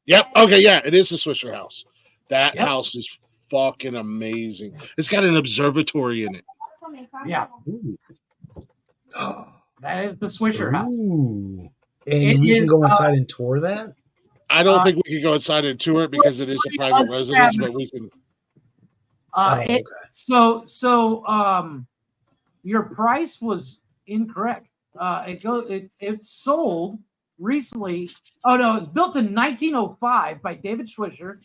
Speaker 1: Yep. Okay. Yeah, it is the Swisher house. That house is fucking amazing. It's got an observatory in it.
Speaker 2: Yeah. That is the Swisher house.
Speaker 4: And we can go inside and tour that?
Speaker 1: I don't think we can go inside and tour it because it is a private residence, but we can.
Speaker 4: Okay.
Speaker 2: So your price was incorrect. It sold recently. Oh no, it's built in 1905 by David Swisher,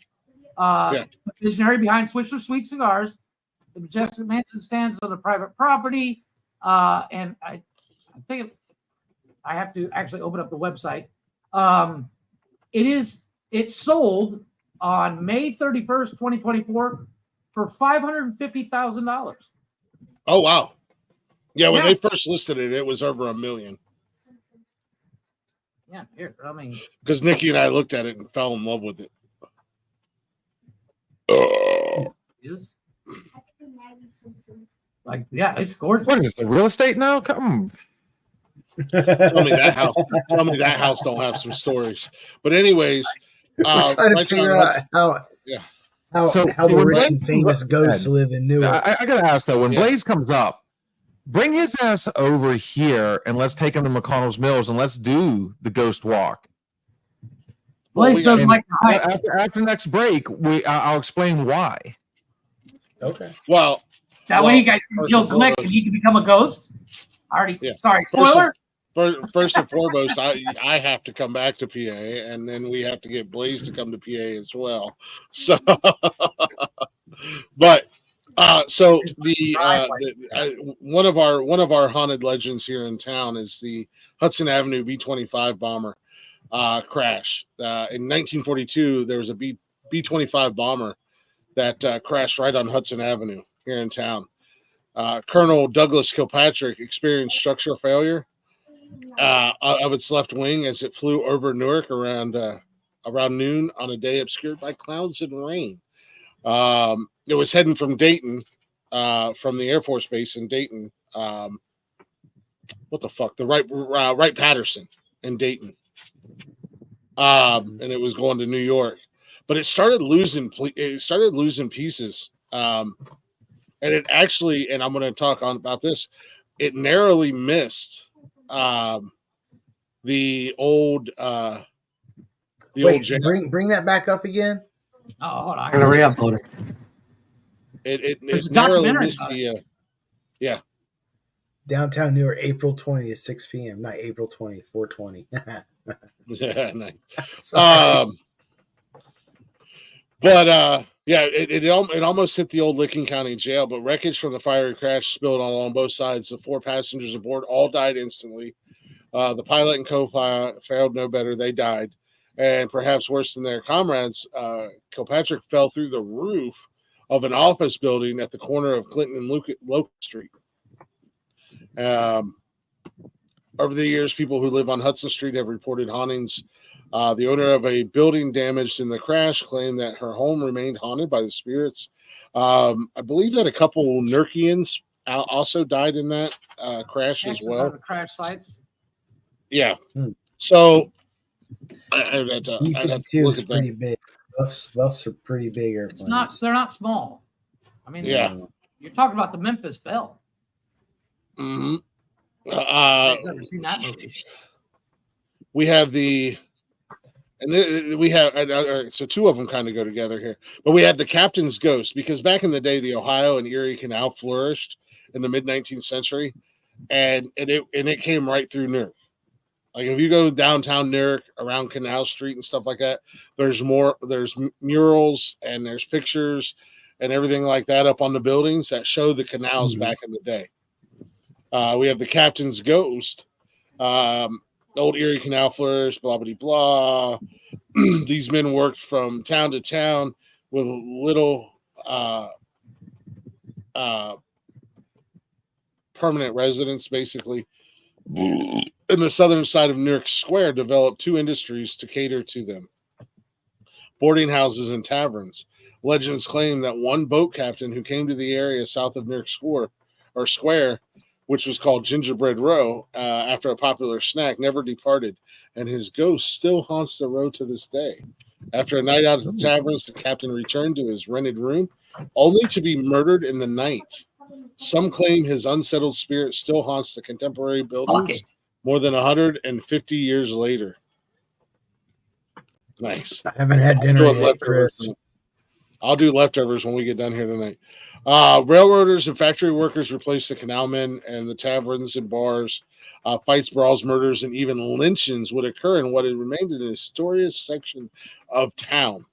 Speaker 2: the visionary behind Swisher Sweet Cigars. The majestic mansion stands on the private property, and I think I have to actually open up the website. It sold on May 31st, 2024 for $550,000.
Speaker 1: Oh wow. Yeah, when they first listed it, it was over $1 million.
Speaker 2: Yeah, here, I mean,
Speaker 1: because Nikki and I looked at it and fell in love with it.
Speaker 2: Is like, yeah, it's gorgeous.
Speaker 3: What is the real estate now? Come.
Speaker 1: Tell me that house don't have some stories. But anyways,
Speaker 4: we're trying to figure out how the rich and famous ghosts live in Newark.
Speaker 3: I gotta ask though, when Blaze comes up, bring his ass over here and let's take him to McConnell's Mills and let's do the ghost walk.
Speaker 2: Blaze doesn't like the hype.
Speaker 3: After next break, I'll explain why.
Speaker 4: Okay.
Speaker 1: Well,
Speaker 2: that way you guys can kill Glick and he can become a ghost. Sorry, spoiler.
Speaker 1: First and foremost, I have to come back to PA, and then we have to get Blaze to come to PA as well. So, but so one of our haunted legends here in town is the Hudson Avenue B-25 bomber crash. In 1942, there was a B-25 bomber that crashed right on Hudson Avenue here in town. Colonel Douglas Kilpatrick experienced structural failure of its left wing as it flew over Newark around noon on a day obscured by clouds and rain. It was heading from Dayton, from the Air Force Base in Dayton. The Wright-Patterson in Dayton, and it was going to New York, but it started losing pieces. And it actually, and I'm going to talk about this, it narrowly missed the old jail.
Speaker 4: Bring that back up again.
Speaker 2: Oh, hold on, I'm going to re-upload
Speaker 1: it. It narrowly missed the
Speaker 4: Downtown Newark, April 20th, 6 p.m. Not April 20th, 420.
Speaker 1: Yeah, nice. But it almost hit the old Licking County Jail, but wreckage from the fiery crash spilled along both sides. The 4 passengers aboard all died instantly. The pilot and co-pilot failed no better. They died. And perhaps worse than their comrades, Kilpatrick fell through the roof of an office building at the corner of Clinton and Locust Street. Over the years, people who live on Hudson Street have reported hauntings. The owner of a building damaged in the crash claimed that her home remained haunted by the spirits. I believe that a couple Nurkians also died in that crash as well.
Speaker 2: The crash sites.
Speaker 1: Yeah. So
Speaker 4: B-52 is pretty big. Buffs are pretty big airplanes.
Speaker 2: It's not. They're not small. I mean,
Speaker 1: Yeah.
Speaker 2: You're talking about the Memphis Belle.
Speaker 1: Mm-hmm.
Speaker 2: I've never seen that movie.
Speaker 1: We have the, and we have, so two of them kind of go together here. But we have the Captain's Ghost, because back in the day, the Ohio and Erie Canal flourished in the mid 19th century, and it came right through Newark. Like if you go downtown Newark around Canal Street and stuff like that, there's murals and there's pictures and everything like that up on the buildings that show the canals back in the day. We have the Captain's Ghost, old Erie Canal flourished, blah blah blah. These men worked from town to town with little permanent residents, basically. In the southern side of Newark Square, developed two industries to cater to them: boarding houses and taverns. Legends claim that one boat captain who came to the area south of Newark Square, which was called Gingerbread Row, after a popular snack, never departed, and his ghost still haunts the row to this day. After a night out at the taverns, the captain returned to his rented room, only to be murdered in the night. Some claim his unsettled spirit still haunts the contemporary buildings more than 150 years later. Nice.
Speaker 4: I haven't had dinner yet, Chris.
Speaker 1: I'll do leftovers when we get done here tonight. Railroaders and factory workers replaced the canalmen, and the taverns and bars. Fights, brawls, murders, and even lynchings would occur in what had remained an historic section of town.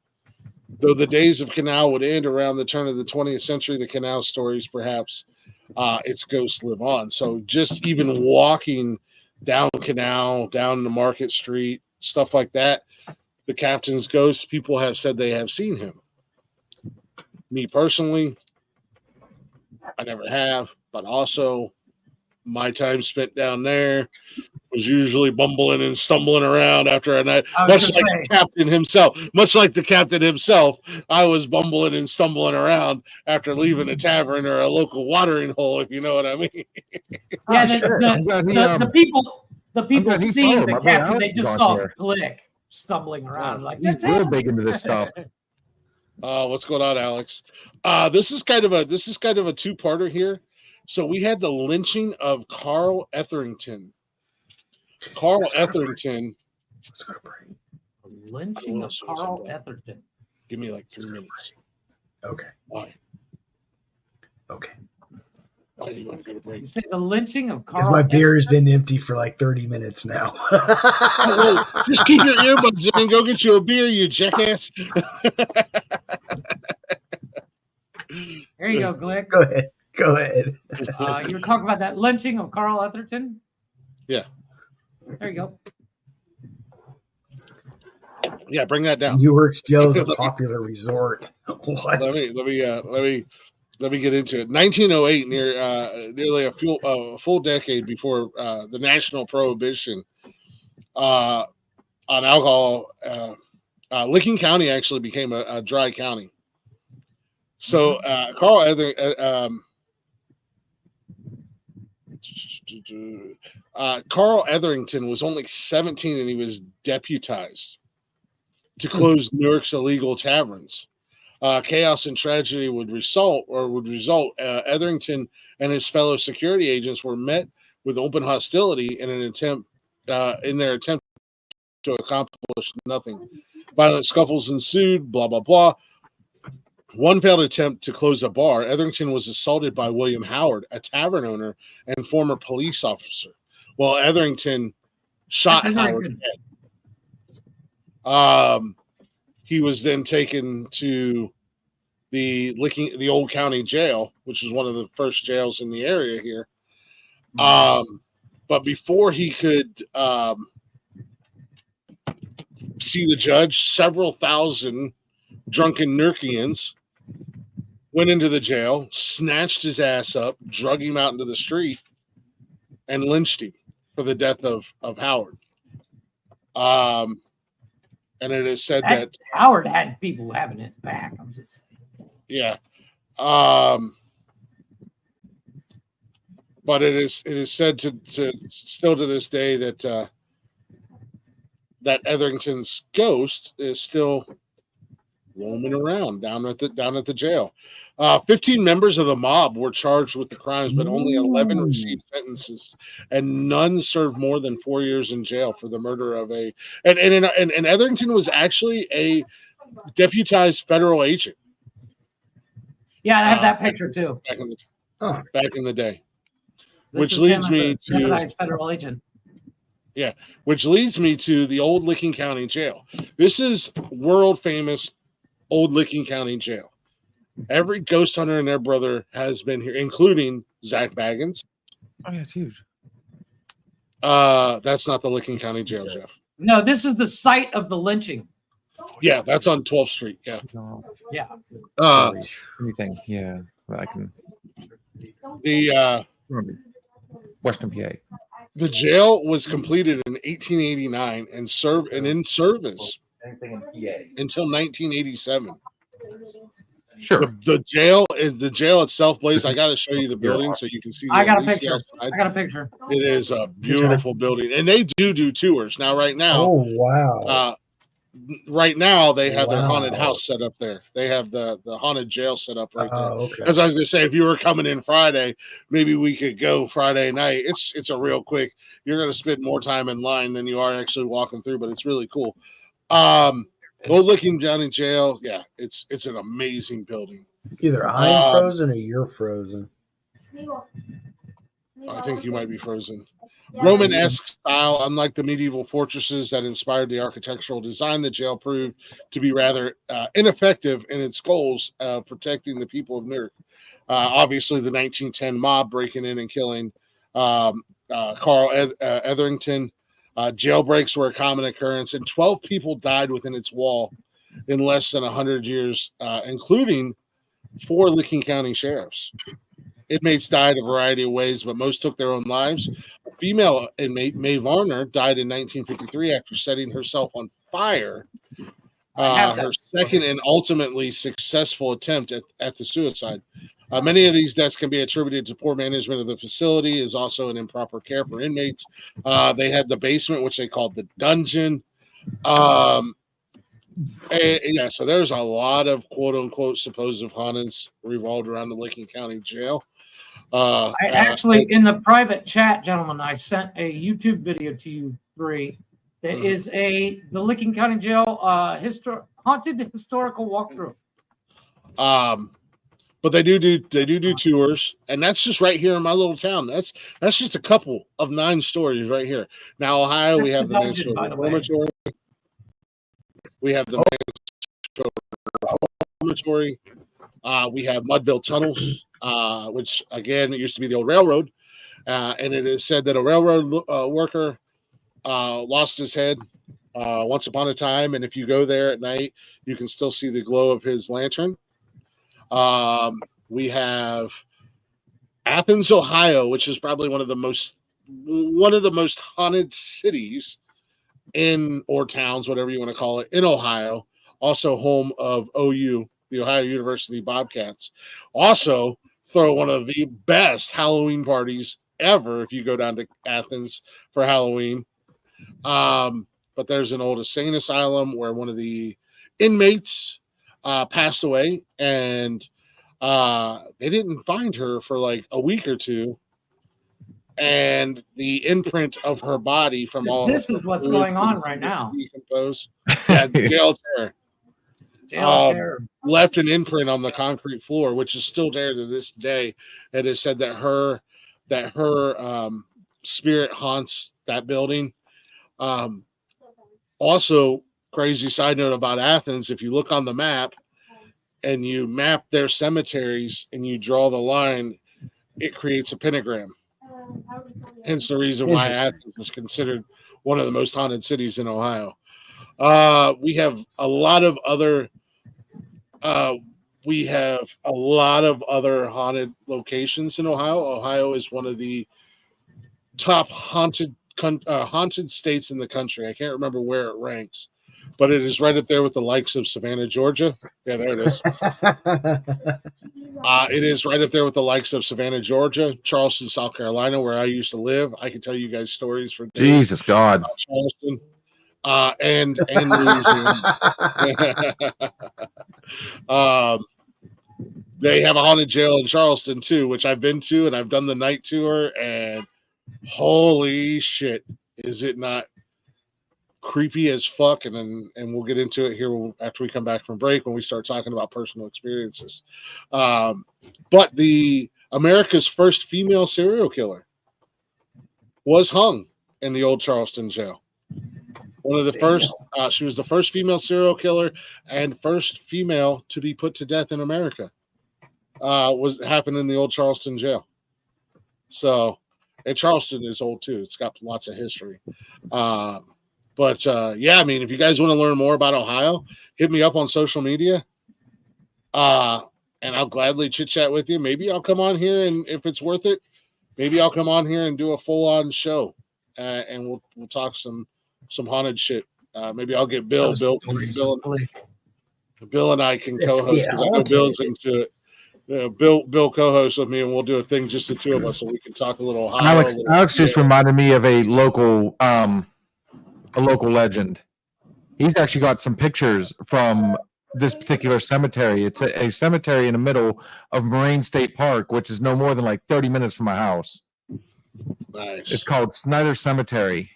Speaker 1: Though the days of canal would end around the turn of the 20th century, the canal stories, perhaps, its ghosts live on. So just even walking down canal, down the Market Street, stuff like that, the Captain's Ghost, people have said they have seen him. Me personally, I never have, but also my time spent down there was usually bumbling and stumbling around after a night, much like the captain himself. I was bumbling and stumbling around after leaving a tavern or a local watering hole, if you know what I mean.
Speaker 2: Yeah, the people seeing the captain, they just saw Glick stumbling around like
Speaker 3: he's real big into this stuff.
Speaker 1: What's going on, Alex? This is kind of a two-parter here. So we had the lynching of Carl Etherington. Carl Etherington.
Speaker 2: Lynching of Carl Etherington.
Speaker 1: Give me like 3 minutes.
Speaker 4: Okay.
Speaker 1: Why?
Speaker 4: Okay.
Speaker 1: Why do you want to go to break?
Speaker 2: You say the lynching of Carl.
Speaker 4: Because my beer has been empty for like 30 minutes now.
Speaker 1: Just keep your earbuds in and go get you a beer, you jackass.
Speaker 2: There you go, Glick.
Speaker 4: Go ahead.
Speaker 2: You were talking about that lynching of Carl Etherington?
Speaker 1: Yeah.
Speaker 2: There you go.
Speaker 1: Yeah, bring that down.
Speaker 4: Newark's jail is a popular resort. What?
Speaker 1: Let me get into it. 1908, nearly a full decade before the national prohibition on alcohol, Licking County actually became a dry county. So Carl Etherington was only 17, and he was deputized to close Newark's illegal taverns. Chaos and tragedy would result. Etherington and his fellow security agents were met with open hostility in their attempt to accomplish nothing. Violent scuffles ensued. Blah blah blah. One failed attempt to close a bar. Etherington was assaulted by William Howard, a tavern owner and former police officer, while Etherington shot Howard dead. He was then taken to the old county jail, which is one of the first jails in the area here. But before he could see the judge, several thousand drunken Newarkians went into the jail, snatched his ass up, drug him out into the street, and lynched him for the death of Howard. And it is said that
Speaker 2: Howard had people having his back. I'm just saying.
Speaker 1: Yeah. But it is said to still to this day that that Etherington's ghost is still roaming around down at the jail. 15 members of the mob were charged with the crimes, but only 11 received sentences, and none served more than 4 years in jail for the murder of a. And Etherington was actually a deputized federal agent.
Speaker 2: Yeah, I have that picture too.
Speaker 1: Back in the day.
Speaker 2: This
Speaker 1: Which
Speaker 2: is
Speaker 1: leads
Speaker 2: him as
Speaker 1: me
Speaker 2: a
Speaker 1: to
Speaker 2: deputized federal agent.
Speaker 1: Yeah, which leads me to the Old Licking County Jail. This is world famous Old Licking County Jail. Every ghost hunter and their brother has been here, including Zach Baggins.
Speaker 3: Oh, yeah, it's huge.
Speaker 1: That's not the Licking County Jail, Jeff.
Speaker 2: No, this is the site of the lynching.
Speaker 1: Yeah, that's on 12th Street. Yeah.
Speaker 3: No.
Speaker 2: Yeah.
Speaker 3: Anything. Yeah. I can.
Speaker 1: The
Speaker 3: Western PA.
Speaker 1: The jail was completed in 1889 and served and in service until 1987.
Speaker 3: Sure.
Speaker 1: The jail itself, Blaze. I got to show you the building so you can see.
Speaker 2: I got a picture. I got a picture.
Speaker 1: It is a beautiful building, and they do tours now. Right now,
Speaker 4: oh wow!
Speaker 1: Right now they have their haunted house set up there. They have the haunted jail set up right there.
Speaker 4: Okay.
Speaker 1: As I was gonna say, if you were coming in Friday, maybe we could go Friday night. It's a real quick. You're gonna spend more time in line than you are actually walking through, but it's really cool. Old Licking County Jail, yeah, it's an amazing building.
Speaker 4: Either I'm frozen or you're frozen.
Speaker 1: I think you might be frozen. Roman-esque style, unlike the medieval fortresses that inspired the architectural design, the jail proved to be rather ineffective in its goals of protecting the people of Newark. Obviously, the 1910 mob breaking in and killing Carl Etherington. Jailbreaks were a common occurrence, and 12 people died within its wall in less than 100 years, including 4 Licking County sheriffs. Inmates died a variety of ways, but most took their own lives. A female inmate, Mae Varner, died in 1953 after setting herself on fire. Her second and ultimately successful attempt at the suicide. Many of these deaths can be attributed to poor management of the facility, is also an improper care for inmates. They had the basement, which they called the dungeon. So there's a lot of quote unquote supposed hauntings revolved around the Licking County Jail.
Speaker 2: I actually, in the private chat, gentlemen, I sent a YouTube video to you three. That is the Licking County Jail haunted historical walkthrough.
Speaker 1: But they do tours, and that's just right here in my little town. That's just a couple of 9 stories right here. Now, Ohio, we have the Manslaughter Reformatory. We have the Reformatory. We have Mudville Tunnels, which again, it used to be the old railroad, and it is said that a railroad worker lost his head once upon a time, and if you go there at night, you can still see the glow of his lantern. We have Athens, Ohio, which is probably one of the most haunted cities or towns, whatever you want to call it, in Ohio. Also home of OU, the Ohio University Bobcats. Also throw one of the best Halloween parties ever if you go down to Athens for Halloween. But there's an old insane asylum where one of the inmates passed away, and they didn't find her for like a week or two, and the imprint of her body from all
Speaker 2: this is what's going on right now.
Speaker 1: Decompose. Yeah, jail terror. Left an imprint on the concrete floor, which is still there to this day. It is said that her spirit haunts that building. Also, crazy side note about Athens, if you look on the map and you map their cemeteries and you draw the line, it creates a pentagram. Hence the reason why Athens is considered one of the most haunted cities in Ohio. We have a lot of other haunted locations in Ohio. Ohio is one of the top haunted states in the country. I can't remember where it ranks, but it is right up there with the likes of Savannah, Georgia. Yeah, there it is. It is right up there with the likes of Savannah, Georgia, Charleston, South Carolina, where I used to live. I can tell you guys stories for days.
Speaker 3: Jesus God.
Speaker 1: Charleston, and Louisiana. They have a haunted jail in Charleston too, which I've been to, and I've done the night tour, and holy shit, is it not creepy as fuck? And we'll get into it here after we come back from break when we start talking about personal experiences. But the America's first female serial killer was hung in the old Charleston jail. One of the first, she was the first female serial killer and first female to be put to death in America. Happened in the old Charleston jail. So, and Charleston is old too. It's got lots of history. But yeah, I mean, if you guys want to learn more about Ohio, hit me up on social media. And I'll gladly chit chat with you. Maybe I'll come on here, and if it's worth it, maybe I'll come on here and do a full on show, and we'll talk some haunted shit. Maybe I'll get Bill. Bill and I can co-host. I know Bill's into it. Bill co-hosts with me, and we'll do a thing just the two of us, so we can talk a little Ohio.
Speaker 3: Alex just reminded me of a local legend. He's actually got some pictures from this particular cemetery. It's a cemetery in the middle of Moraine State Park, which is no more than like 30 minutes from my house.
Speaker 1: Nice.
Speaker 3: It's called Snyder Cemetery.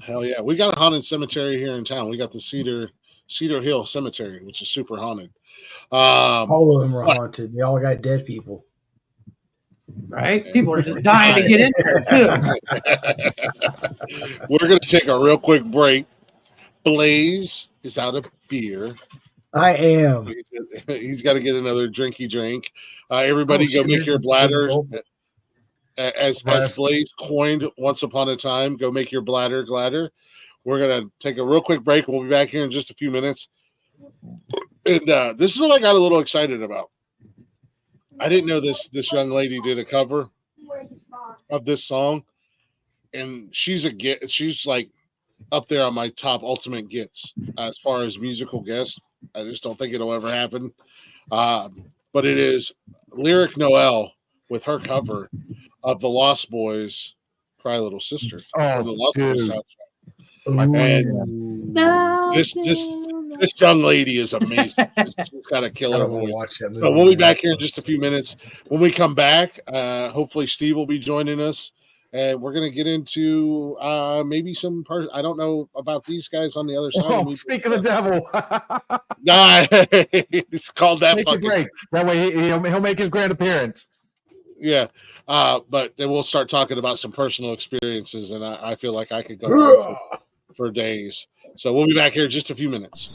Speaker 1: Hell yeah. We got a haunted cemetery here in town. We got the Cedar Hill Cemetery, which is super haunted.
Speaker 4: All of them are haunted. They all got dead people.
Speaker 2: Right? People are just dying to get in there, too.
Speaker 1: We're going to take a real quick break. Blaze is out of beer.
Speaker 4: I am.
Speaker 1: He's got to get another drinky drink. Everybody go make your bladder. As Blaze coined once upon a time, go make your bladder gladder. We're going to take a real quick break. We'll be back here in just a few minutes. And this is what I got a little excited about. I didn't know this young lady did a cover of this song, and she's like up there on my top ultimate gets as far as musical guest. I just don't think it'll ever happen. But it is Lyric Noel with her cover of the Lost Boys' "Cry Little Sister."
Speaker 3: Oh,
Speaker 1: the Lost
Speaker 3: dude.
Speaker 1: Boys and this young lady is amazing. She's got a killer voice. So we'll be back here in just a few minutes. When we come back, hopefully Steve will be joining us, and we're going to get into maybe some I don't know about these guys on the other side.
Speaker 3: Oh, speak of the devil.
Speaker 1: Nah, it's called that.
Speaker 3: Take a break. That way he'll make his grand appearance.
Speaker 1: Yeah. But then we'll start talking about some personal experiences, and I feel like I could go for days. So we'll be back here in just a few minutes.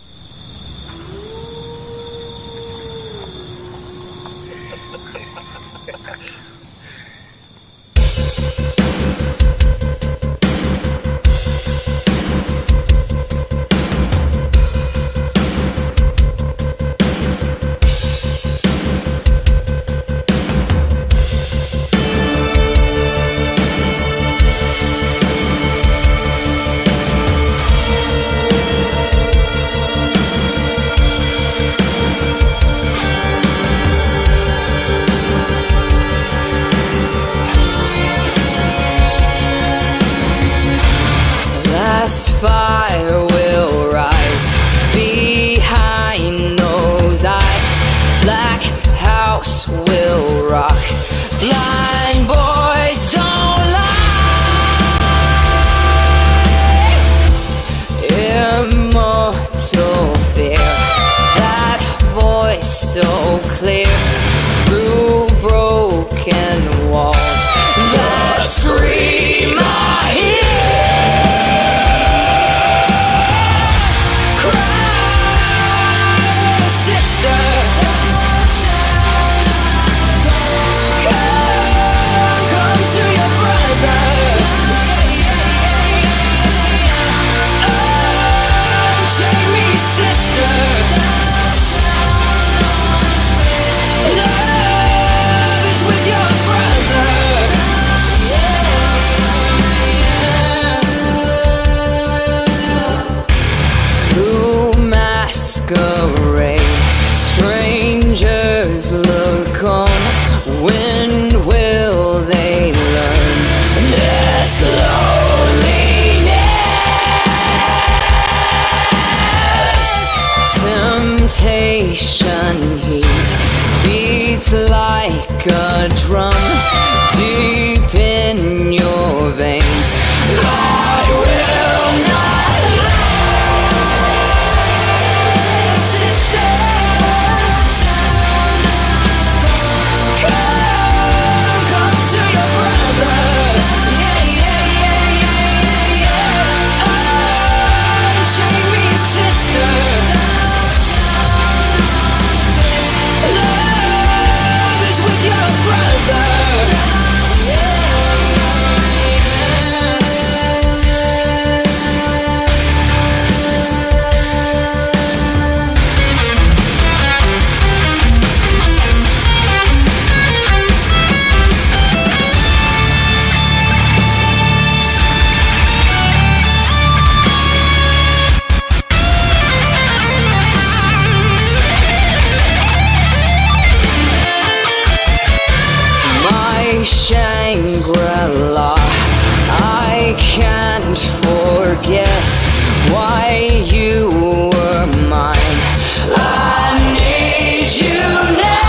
Speaker 6: Fire will rise behind those eyes. Black house will rock. Blind boys don't lie. Immortal fear. That voice so clear through broken walls. That scream I hear. Strangers look on. When will they learn this loneliness? Temptation a drum deep in your veins. I will not let sister come to your brother. Unchain me, sister. Love is with your brother. My Shangri-La, I can't forget why you were mine. I need you now.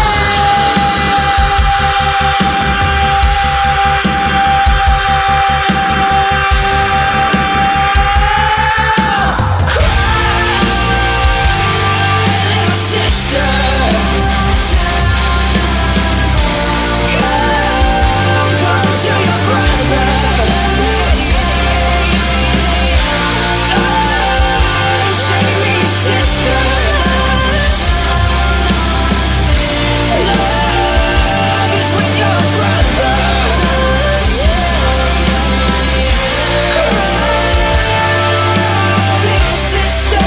Speaker 6: Cry, little sister. Come to your brother. Unchain me, sister. Love is with your brother. Cry, little sister.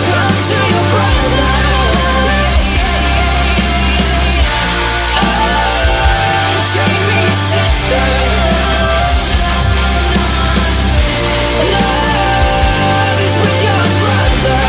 Speaker 6: Come to your brother. Unchain me, sister. Love is with your brother.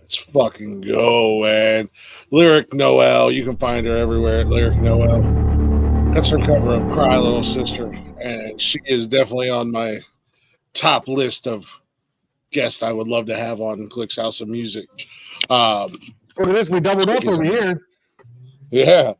Speaker 1: Let's fucking go, man. Lyric Noel. You can find her everywhere at Lyric Noel. That's her cover of Cry Little Sister. And she is definitely on my top list of guests I would love to have on Click's House of Music.
Speaker 3: Look at this. We doubled up over here.
Speaker 1: Yeah.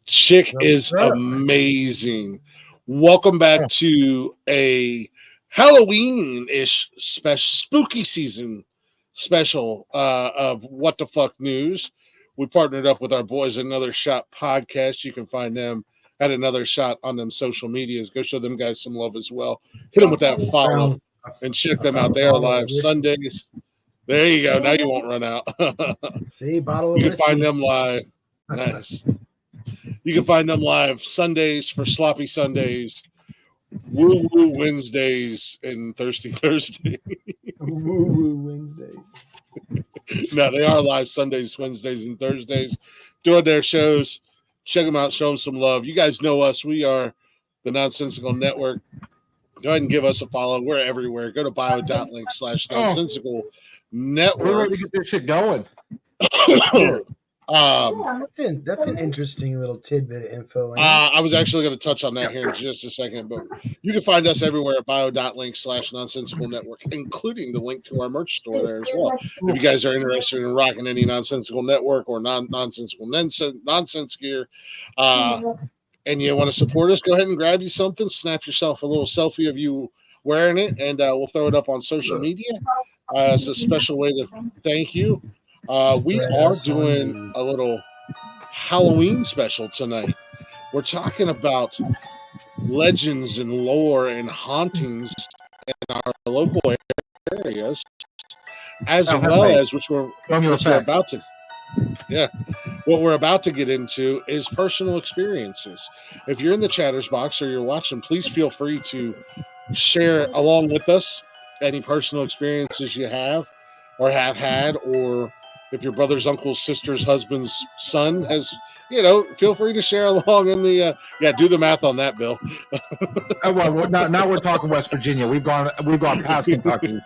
Speaker 1: Chick
Speaker 4: No,
Speaker 1: is
Speaker 4: sir.
Speaker 1: amazing. Welcome back to a Halloween-ish spooky season special of What the Fuck News. We partnered up with our boys at Another Shot Podcast. You can find them at Another Shot on them social medias. Go show them guys some love as well. Hit them with that follow and check them out. They are live Sundays. There you go. Now you won't run out.
Speaker 4: See, bottle of
Speaker 1: You can
Speaker 4: whiskey.
Speaker 1: find them live. Nice. You can find them live Sundays for Sloppy Sundays, Woo Woo Wednesdays, and Thirsty Thursday.
Speaker 4: Woo Woo Wednesdays.
Speaker 1: No, they are live Sundays, Wednesdays, and Thursdays doing their shows. Check them out. Show them some love. You guys know us. We are the Nonsensical Network. Go ahead and give us a follow. We're everywhere. Go to bio.link/nonsensical
Speaker 3: We're
Speaker 1: network.
Speaker 3: ready to get this shit going.
Speaker 4: That's an interesting little tidbit of info.
Speaker 1: I was actually going to touch on that here in just a second, but you can find us everywhere at bio.link/nonsensical network, including the link to our merch store there as well. If you guys are interested in rocking any Nonsensical Network or nonsensical nonsense gear, and you want to support us, go ahead and grab you something, snap yourself a little selfie of you wearing it, and we'll throw it up on social media. It's a special way to thank you. We are doing a little Halloween special tonight. We're talking about legends and lore and hauntings in our local areas. as
Speaker 3: Oh,
Speaker 1: well
Speaker 3: hey.
Speaker 1: as which we're about to. Yeah. What we're about to get into is personal experiences. If you're in the chatters box or you're watching, please feel free to share along with us any personal experiences you have or have had, or if your brother's uncle's sister's husband's son has, feel free to share along in the do the math on that, Bill.
Speaker 3: Well, now we're talking West Virginia. We've gone past Kentucky.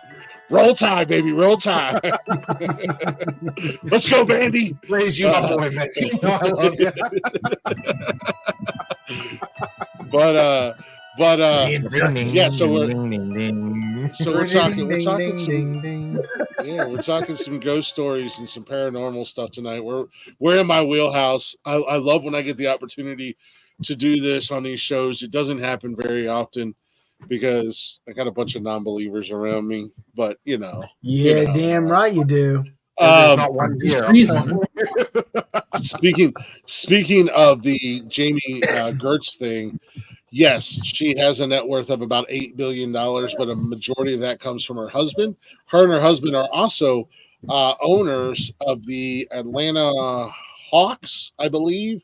Speaker 1: Roll Tide, baby, roll Tide. Let's go, Bandy.
Speaker 3: Raise you up, boy, man. I love you.
Speaker 1: But yeah, so we're talking some ghost stories and some paranormal stuff tonight. We're in my wheelhouse. I love when I get the opportunity to do this on these shows. It doesn't happen very often because I got a bunch of non-believers around me, but
Speaker 4: damn right you do.
Speaker 3: Not one here.
Speaker 1: Speaking of the Jamie Gertz thing, yes, she has a net worth of about $8 billion, but a majority of that comes from her husband. Her and her husband are also owners of the Atlanta Hawks, I believe,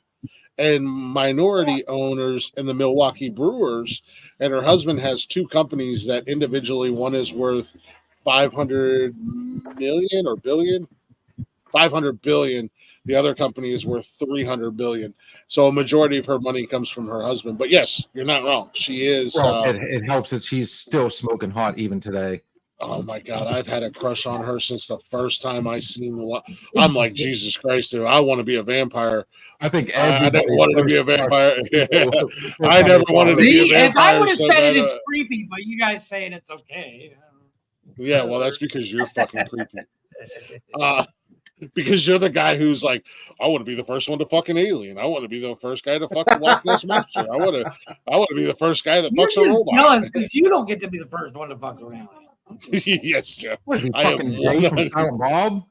Speaker 1: and minority owners in the Milwaukee Brewers. And her husband has two companies that individually, one is worth 500 million or billion, 500 billion. The other company is worth 300 billion. So a majority of her money comes from her husband. But yes, you're not wrong. She is.
Speaker 3: Well, it helps that she's still smoking hot even today.
Speaker 1: Oh my God, I've had a crush on her since the first time I seen the. I'm like, Jesus Christ, dude! I want to be a vampire.
Speaker 3: I think
Speaker 1: I never wanted to be a vampire. I never wanted to be a vampire.
Speaker 2: If I would have said it's creepy, but you guys saying it's okay.
Speaker 1: Yeah, well, that's because you're fucking creepy. Because you're the guy who's like, I want to be the first one to fuck an alien. I want to be the first guy to fuck the Loch Ness monster. I want to be the first guy that fucks a robot.
Speaker 2: You're jealous because you don't get to be the first one to fuck around.
Speaker 1: Yes, Jeff.
Speaker 3: What is he, fucking Jay from Silent Bob?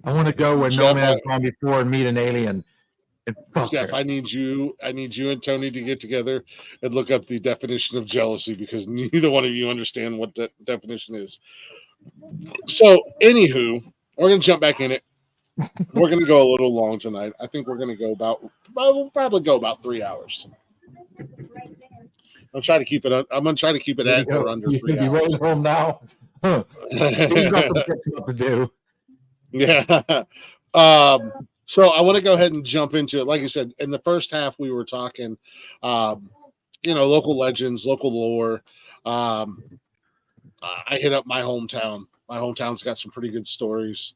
Speaker 3: I want to go where no man's gone before and meet an alien.
Speaker 1: Jeff, I need you and Tony to get together and look up the definition of jealousy, because neither one of you understand what that definition is. So, anywho, we're going to jump back in it. We're going to go a little long tonight. I think we're going to go we'll probably go about 3 hours tonight. I'm trying to keep it. I'm going to try to keep it at or under 3 hours.
Speaker 3: You rolling home now? Huh. You've got some catching up to do.
Speaker 1: Yeah. So I want to go ahead and jump into it. Like I said, in the first half, we were talking, local legends, local lore. I hit up my hometown. My hometown's got some pretty good stories.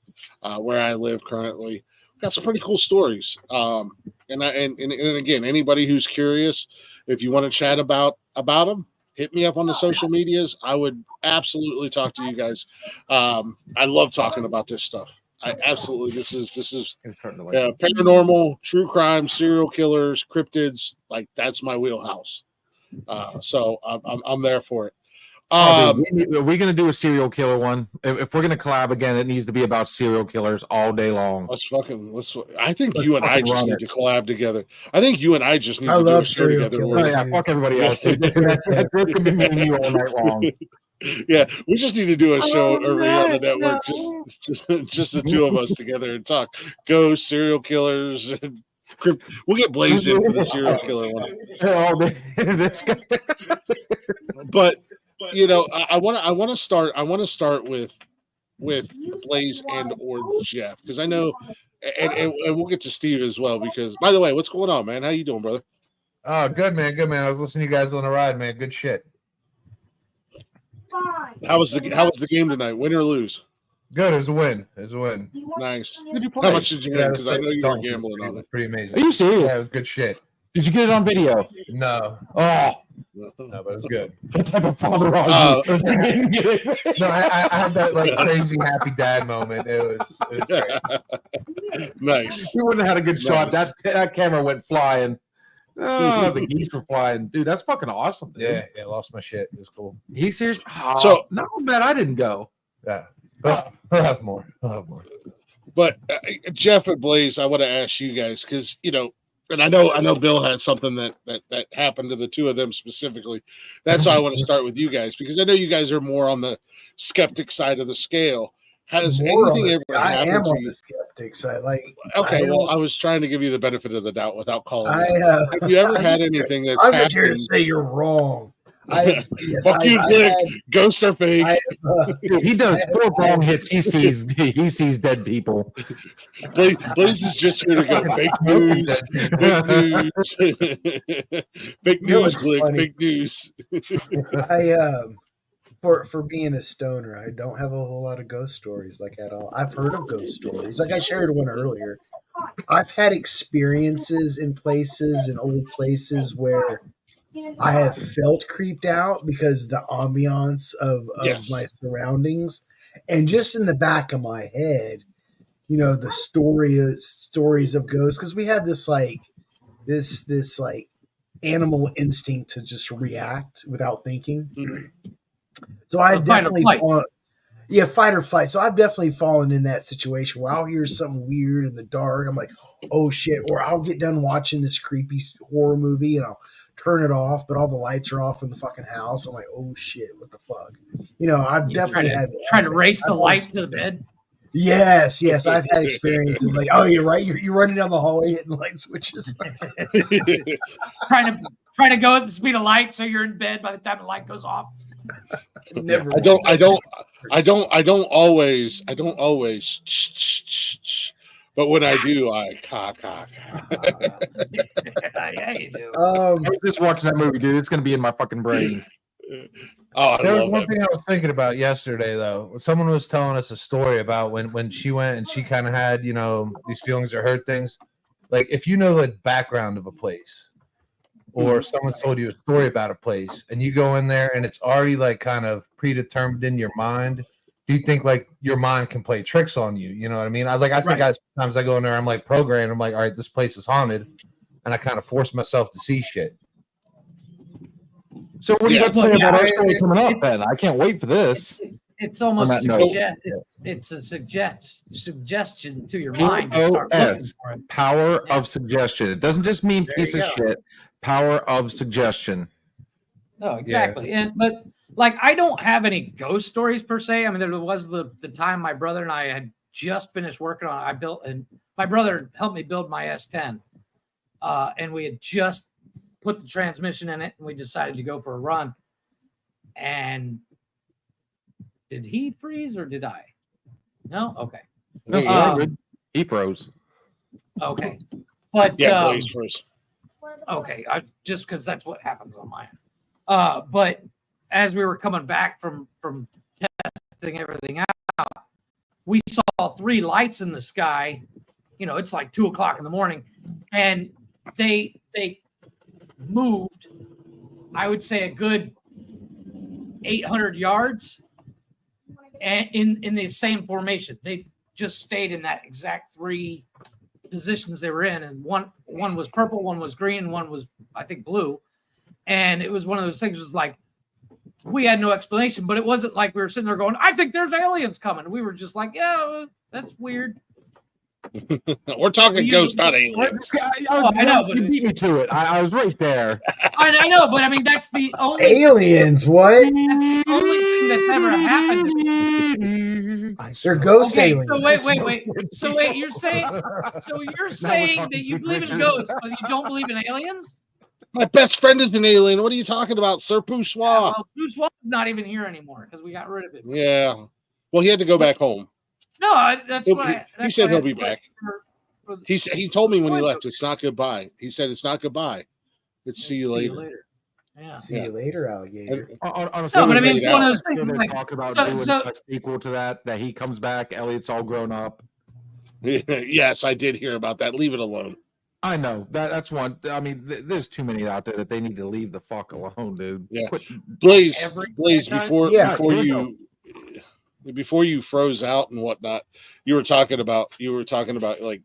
Speaker 1: Where I live currently, got some pretty cool stories. And again, anybody who's curious, if you want to chat about them, hit me up on the social medias. I would absolutely talk to you guys. I love talking about this stuff. I absolutely. This is paranormal, true crime, serial killers, cryptids. Like, that's my wheelhouse. So I'm there for it.
Speaker 3: Are we going to do a serial killer one? If we're going to collab again, it needs to be about serial killers all day long.
Speaker 1: I think you and I just need to collab together. I think you and I just need to do a show together.
Speaker 3: Oh, yeah, fuck everybody else. That could be me and you all night long.
Speaker 1: Yeah, we just need to do a show over here on the network, just the two of us together and talk ghosts, serial killers. And we'll get blazed in for the serial killer one.
Speaker 3: This guy.
Speaker 1: But I want to start with Blaze and or Jeff, because I know, and we'll get to Steve as well. Because, by the way, what's going on, man? How you doing, brother?
Speaker 3: Oh, good, man. I was listening to you guys on the ride, man. Good shit.
Speaker 1: How was the game tonight? Win or lose?
Speaker 3: Good. It was a win.
Speaker 1: Nice. How much did you win? Because I know you were gambling on it.
Speaker 3: Pretty amazing. Are you serious? Yeah, it was good shit. Did you get it on video? No. Oh. No, but it was good. What type of father are you? No, I had that crazy happy dad moment. It was great.
Speaker 1: Nice.
Speaker 3: We wouldn't have had a good shot. That camera went flying. Oh, the geese were flying. Dude, that's fucking awesome. Dude. Yeah, I lost my shit. It was cool. You serious? Oh, so, no, man, I didn't go. Yeah. I'll have more.
Speaker 1: But Jeff and Blaze, I want to ask you guys, because, and I know Bill had something that happened to the two of them specifically. That's why I want to start with you guys, because I know you guys are more on the skeptic side of the scale. Has
Speaker 4: More on
Speaker 1: anything
Speaker 4: the,
Speaker 1: ever
Speaker 4: I am
Speaker 1: happened to
Speaker 4: on
Speaker 1: you?
Speaker 4: the skeptic side. Like,
Speaker 1: Okay, well, I was trying to give you the benefit of the doubt without calling you. Have you ever had anything that's
Speaker 4: I'm just here to
Speaker 1: happened?
Speaker 4: say you're wrong. Yes,
Speaker 1: Fuck you,
Speaker 4: I've
Speaker 1: Glick.
Speaker 4: had,
Speaker 1: Ghost or fake?
Speaker 3: Dude, he does 4 bong hits. He sees dead people.
Speaker 1: Blaze is just here to go. Fake news. Fake news. Fake
Speaker 4: You know
Speaker 1: news,
Speaker 4: what's
Speaker 1: Glick.
Speaker 4: funny?
Speaker 1: Fake news.
Speaker 4: For being a stoner, I don't have a whole lot of ghost stories like at all. I've heard of ghost stories. Like I shared one earlier. I've had experiences in places, in old places where I have felt creeped out because the ambiance of
Speaker 1: Yes.
Speaker 4: my surroundings, and just in the back of my head, the stories of ghosts, because we have this like this like animal instinct to just react without thinking.
Speaker 1: Mhm.
Speaker 4: So I've
Speaker 2: Fight or
Speaker 4: definitely
Speaker 2: flight.
Speaker 4: fight or flight. So I've definitely fallen in that situation where I'll hear something weird in the dark. I'm like, oh shit. Or I'll get done watching this creepy horror movie and I'll turn it off, but all the lights are off in the fucking house. I'm like, oh shit, what the fuck? I've definitely had
Speaker 2: trying to race the light to the bed.
Speaker 4: Yes, I've had experiences like, oh, you're right. You're running down the hallway hitting light switches.
Speaker 2: trying to go at the speed of light so you're in bed by the time the light goes off.
Speaker 4: Never.
Speaker 1: I don't always. But when I do, I cock.
Speaker 2: Yeah, you do.
Speaker 3: I was just watching that movie, dude. It's gonna be in my fucking brain.
Speaker 1: I
Speaker 7: There was
Speaker 1: love
Speaker 7: one
Speaker 1: it.
Speaker 7: thing I was thinking about yesterday, though. Someone was telling us a story about when she went and she kind of had, these feelings or heard things. Like if you know the background of a place, or someone's told you a story about a place, and you go in there and it's already like kind of predetermined in your mind. Do you think like your mind can play tricks on you? You know what I mean? I think sometimes I go in there, I'm like programmed. I'm like, all right, this place is haunted, and I kind of force myself to see shit.
Speaker 3: So what do you got to say about our story coming up then? I can't wait for this.
Speaker 2: It's almost
Speaker 3: On that note.
Speaker 2: it's a suggestion to your mind to start looking
Speaker 3: POS,
Speaker 2: for it.
Speaker 3: power of suggestion. It doesn't just mean
Speaker 2: There
Speaker 3: piece
Speaker 2: you
Speaker 3: of
Speaker 2: go.
Speaker 3: shit. Power of suggestion.
Speaker 2: No, exactly. But like I don't have any ghost stories per se. I mean, there was the time my brother and I had just finished working on it. My brother helped me build my S10. And we had just put the transmission in it and we decided to go for a run. And did he freeze or did I? No? Okay.
Speaker 3: No, he froze.
Speaker 2: Okay. But
Speaker 1: Yeah, Blaze first.
Speaker 2: okay, just because that's what happens on mine. But as we were coming back from testing everything out, we saw 3 lights in the sky. It's like 2:00 in the morning, and they moved, I would say, a good 800 yards, and in the same formation. They just stayed in that exact 3 positions they were in, and one was purple, one was green, and one was, I think, blue. And it was one of those things. It was like we had no explanation, but it wasn't like we were sitting there going, "I think there's aliens coming." We were just like, "Yeah, that's weird."
Speaker 1: We're talking ghosts, not aliens.
Speaker 2: I know, but
Speaker 3: You beat me to it. I was right there.
Speaker 2: I know, but I mean that's the only
Speaker 4: Aliens, what?
Speaker 2: only thing that's ever happened to me.
Speaker 4: They're ghost
Speaker 2: Okay,
Speaker 4: aliens.
Speaker 2: so wait. So wait, you're saying that you believe in ghosts, but you don't believe in aliens?
Speaker 1: My best friend is an alien. What are you talking about, Sir Poussoir?
Speaker 2: Well, Bruce Wallace is not even here anymore because we got rid of him.
Speaker 1: Yeah. Well, he had to go back home.
Speaker 2: No, that's
Speaker 1: He
Speaker 2: what
Speaker 1: he said he'll be back. He told me when he left, it's not goodbye. He said it's not goodbye. It's see you later.
Speaker 2: Yeah.
Speaker 4: See you later, alligator.
Speaker 3: On a
Speaker 2: No, but I mean,
Speaker 1: it's
Speaker 2: one of those things.
Speaker 3: they're
Speaker 2: Like,
Speaker 3: talking about
Speaker 2: so-
Speaker 3: doing
Speaker 2: so-
Speaker 3: a sequel to that he comes back. Elliot's all grown up.
Speaker 1: Yes, I did hear about that. Leave it alone.
Speaker 3: I know that's one. I mean, there's too many out there that they need to leave the fuck alone, dude.
Speaker 1: Yeah.
Speaker 3: Quit.
Speaker 1: Blaze,
Speaker 2: Every
Speaker 1: Blaze,
Speaker 2: franchise?
Speaker 1: before you froze out and whatnot, you were talking about like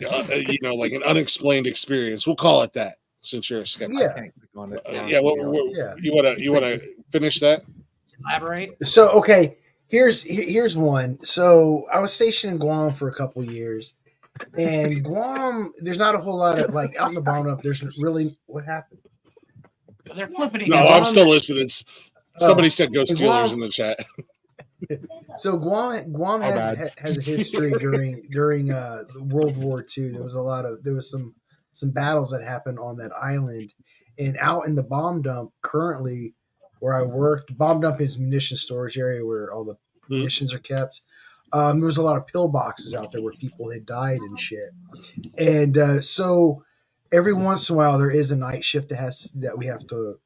Speaker 1: like an unexplained experience. We'll call it that since you're a skeptic.
Speaker 4: Yeah.
Speaker 3: I can't click on it.
Speaker 1: Yeah.
Speaker 4: Yeah.
Speaker 1: You wanna finish that?
Speaker 2: Elaborate.
Speaker 4: So okay, here's one. So I was stationed in Guam for a couple years, and Guam, there's not a whole lot of like out in the bottom. There's really what happened.
Speaker 2: They're flipping each
Speaker 1: No,
Speaker 2: other.
Speaker 1: I'm still listening. Somebody
Speaker 4: Oh,
Speaker 1: said ghost
Speaker 4: Guam-
Speaker 1: dealers in the chat.
Speaker 4: So Guam has a history during World War II. There was some battles that happened on that island, and out in the bomb dump currently where I worked. Bomb dump is munition storage area where all the munitions are kept. There was a lot of pillboxes out there where people had died and shit, and so every once in a while there is a night shift that we have to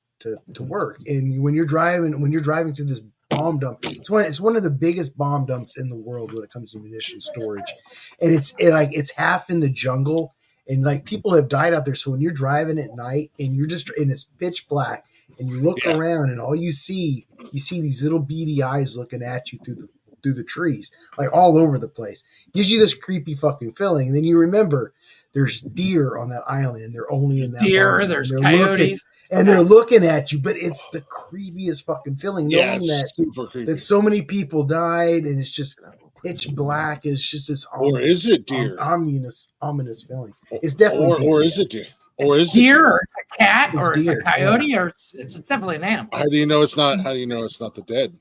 Speaker 4: work. And when you're driving through this bomb dump, it's one of the biggest bomb dumps in the world when it comes to munition storage, and it's half in the jungle, and like people have died out there. So when you're driving at night and it's pitch black and you look around and all you see these little beady eyes looking at you through the trees, like all over the place. Gives you this creepy fucking feeling. And then you remember there's deer on that island, and they're only in that
Speaker 2: deer.
Speaker 4: barn,
Speaker 2: There's coyotes,
Speaker 4: they're looking at you. But it's the creepiest fucking feeling, knowing that so many people died, and it's just pitch black. It's just this.
Speaker 1: Or is it deer?
Speaker 4: Ominous feeling. It's definitely deer.
Speaker 1: Or is it deer? Or is
Speaker 2: deer,
Speaker 1: it
Speaker 2: or it's a cat,
Speaker 4: it's
Speaker 2: or
Speaker 4: deer,
Speaker 2: it's a coyote, or it's definitely an animal.
Speaker 1: How do you know it's not? How do you know it's not the dead?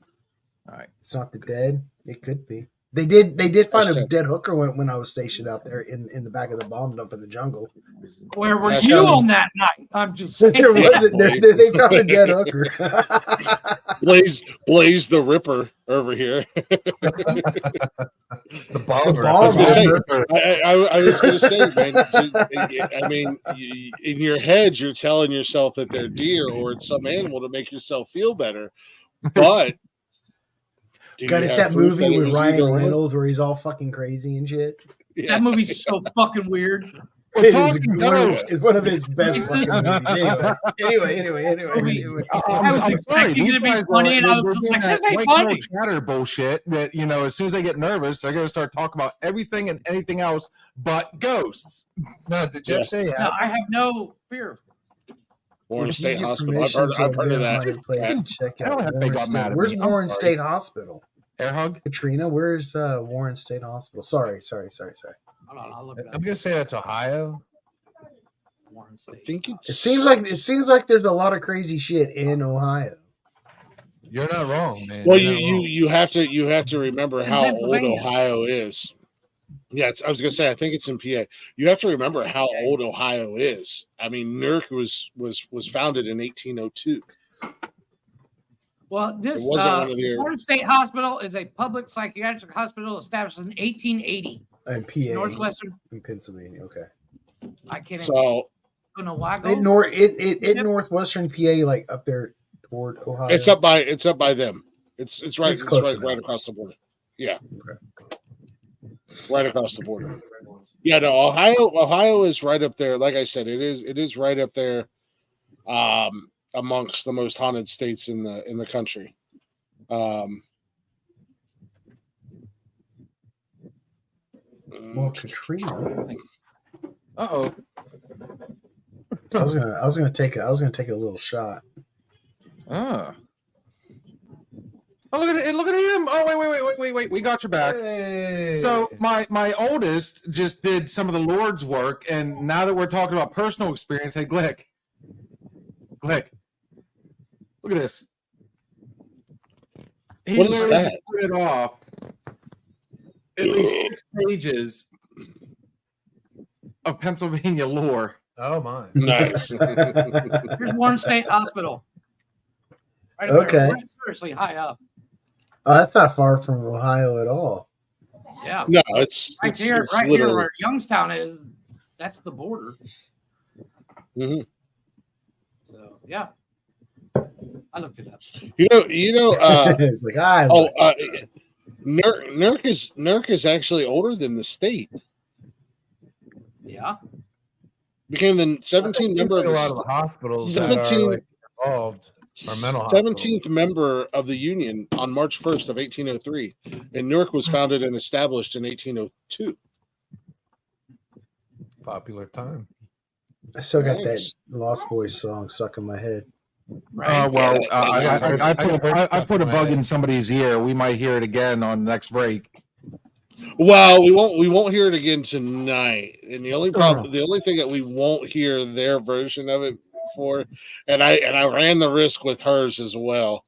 Speaker 7: All right.
Speaker 4: It's not the dead. It could be. They did find a dead hooker when I was stationed out there in the back of the bomb dump in the jungle.
Speaker 2: Where were you on that night? I'm just saying.
Speaker 4: There wasn't. They found a dead hooker.
Speaker 1: Blaze the Ripper over here.
Speaker 7: The bomber.
Speaker 1: I was going to say, man. I mean, in your head, you're telling yourself that they're deer or it's some animal to make yourself feel better, but.
Speaker 4: God, it's that movie with Ryan Reynolds where he's all fucking crazy and shit.
Speaker 2: Yeah. That movie's so fucking weird.
Speaker 4: It's one of his best fucking movies. Anyway.
Speaker 2: I was expecting it to be funny, and I was like, "This ain't funny."
Speaker 3: Chatter bullshit that as soon as they get nervous, they're gonna start talking about everything and anything else but ghosts.
Speaker 7: No, did Jeff say?
Speaker 2: No, I have no fear.
Speaker 1: Warren State Hospital. I've heard of that.
Speaker 4: Place, check out Where's Warren State Hospital?
Speaker 3: Air hug.
Speaker 4: Katrina, where's Warren State Hospital? Sorry.
Speaker 2: Hold on, I'll look it up.
Speaker 7: I'm gonna say that's Ohio.
Speaker 2: Warren State.
Speaker 1: I think
Speaker 4: it seems like there's a lot of crazy shit in Ohio.
Speaker 7: You're not wrong, man.
Speaker 1: Well, you have to remember how old Ohio is. Yeah, I was gonna say I think it's in PA. You have to remember how old Ohio is. I mean, NERC was founded in 1802.
Speaker 2: Well, this Warren State Hospital is a public psychiatric hospital established in 1880
Speaker 4: in PA,
Speaker 2: Northwestern
Speaker 4: in Pennsylvania. Okay,
Speaker 2: I can't.
Speaker 1: So
Speaker 4: in Northwestern PA, like up there toward Ohio.
Speaker 1: It's up by them. It's right across the border. Yeah. Okay. Right across the border. Yeah, no, Ohio is right up there. Like I said, it is right up there, amongst the most haunted states in the country.
Speaker 4: Well, Katrina.
Speaker 3: Uh-oh.
Speaker 4: I was gonna take a little shot.
Speaker 3: Ah. Oh, look at it! Look at him! Oh, wait! We got your back.
Speaker 7: Hey.
Speaker 3: So my oldest just did some of the Lord's work, and now that we're talking about personal experience, hey, Glick, look at this. He
Speaker 1: What is that?
Speaker 3: Put it off at least 6 pages of Pennsylvania lore.
Speaker 7: Oh my!
Speaker 1: Nice.
Speaker 2: Here's Warren State Hospital. Right
Speaker 4: okay.
Speaker 2: Seriously high up.
Speaker 4: Oh, that's not far from Ohio at all.
Speaker 2: Yeah.
Speaker 1: No, it's
Speaker 2: here where Youngstown is. That's the border.
Speaker 1: Mm-hmm.
Speaker 2: So yeah, I looked it up.
Speaker 1: You know.
Speaker 4: It's like
Speaker 1: NERC is actually older than the state.
Speaker 2: Yeah.
Speaker 1: Became the 17th member of
Speaker 7: a lot of the hospitals
Speaker 1: 17,
Speaker 7: that are involved.
Speaker 1: 17th member of the Union on March 1st of 1803, and Newark was founded and established in 1802.
Speaker 7: Popular time.
Speaker 4: I still got that Lost Boys song stuck in my head.
Speaker 2: Right.
Speaker 3: I put a bug in somebody's ear. We might hear it again on the next break.
Speaker 1: Well, we won't hear it again tonight. And the only thing that we won't hear their version of it for, and I ran the risk with hers as well.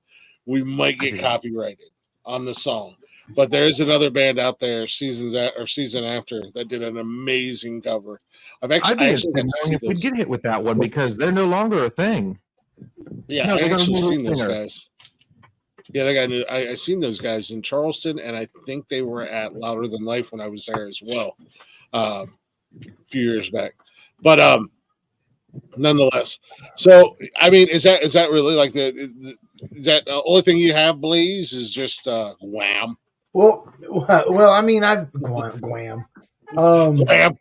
Speaker 1: We might get copyrighted. on the song. But there is another band out there, season after, that did an amazing cover.
Speaker 3: I'd
Speaker 1: I
Speaker 3: be
Speaker 1: actually
Speaker 3: interested
Speaker 1: got
Speaker 3: in
Speaker 1: to
Speaker 3: knowing
Speaker 1: see
Speaker 3: if we'd
Speaker 1: those.
Speaker 3: get hit with that one because they're no longer a thing.
Speaker 1: Yeah,
Speaker 3: No,
Speaker 1: I
Speaker 3: they got a
Speaker 1: actually
Speaker 3: new
Speaker 1: seen those
Speaker 3: singer.
Speaker 1: guys. Yeah, they got I seen those guys in Charleston, and I think they were at Louder Than Life when I was there as well, a few years back. But nonetheless, so I mean, is that really like is that the only thing you have, Blaze? Is just Wham?
Speaker 4: Well, I mean, I've Guam.
Speaker 1: Wham!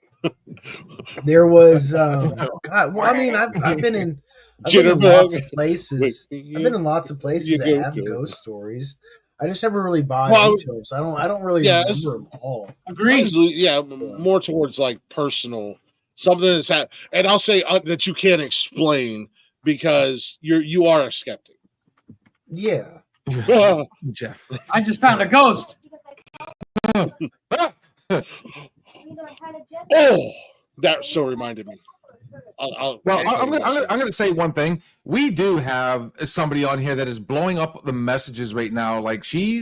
Speaker 4: There was God. Well, I mean, I've been in lots of places. I've been in lots of places that have ghost stories. I just never really bought into them, so I don't really remember them all.
Speaker 2: Agreed.
Speaker 1: Yeah, more towards like personal, something that's happened, and I'll say that you can't explain because you are a skeptic.
Speaker 4: Yeah.
Speaker 3: Jeff.
Speaker 2: I just found a ghost.
Speaker 1: Oh, that so reminded me.
Speaker 3: I'm going to say one thing. We do have somebody on here that is blowing up the messages right now. Like she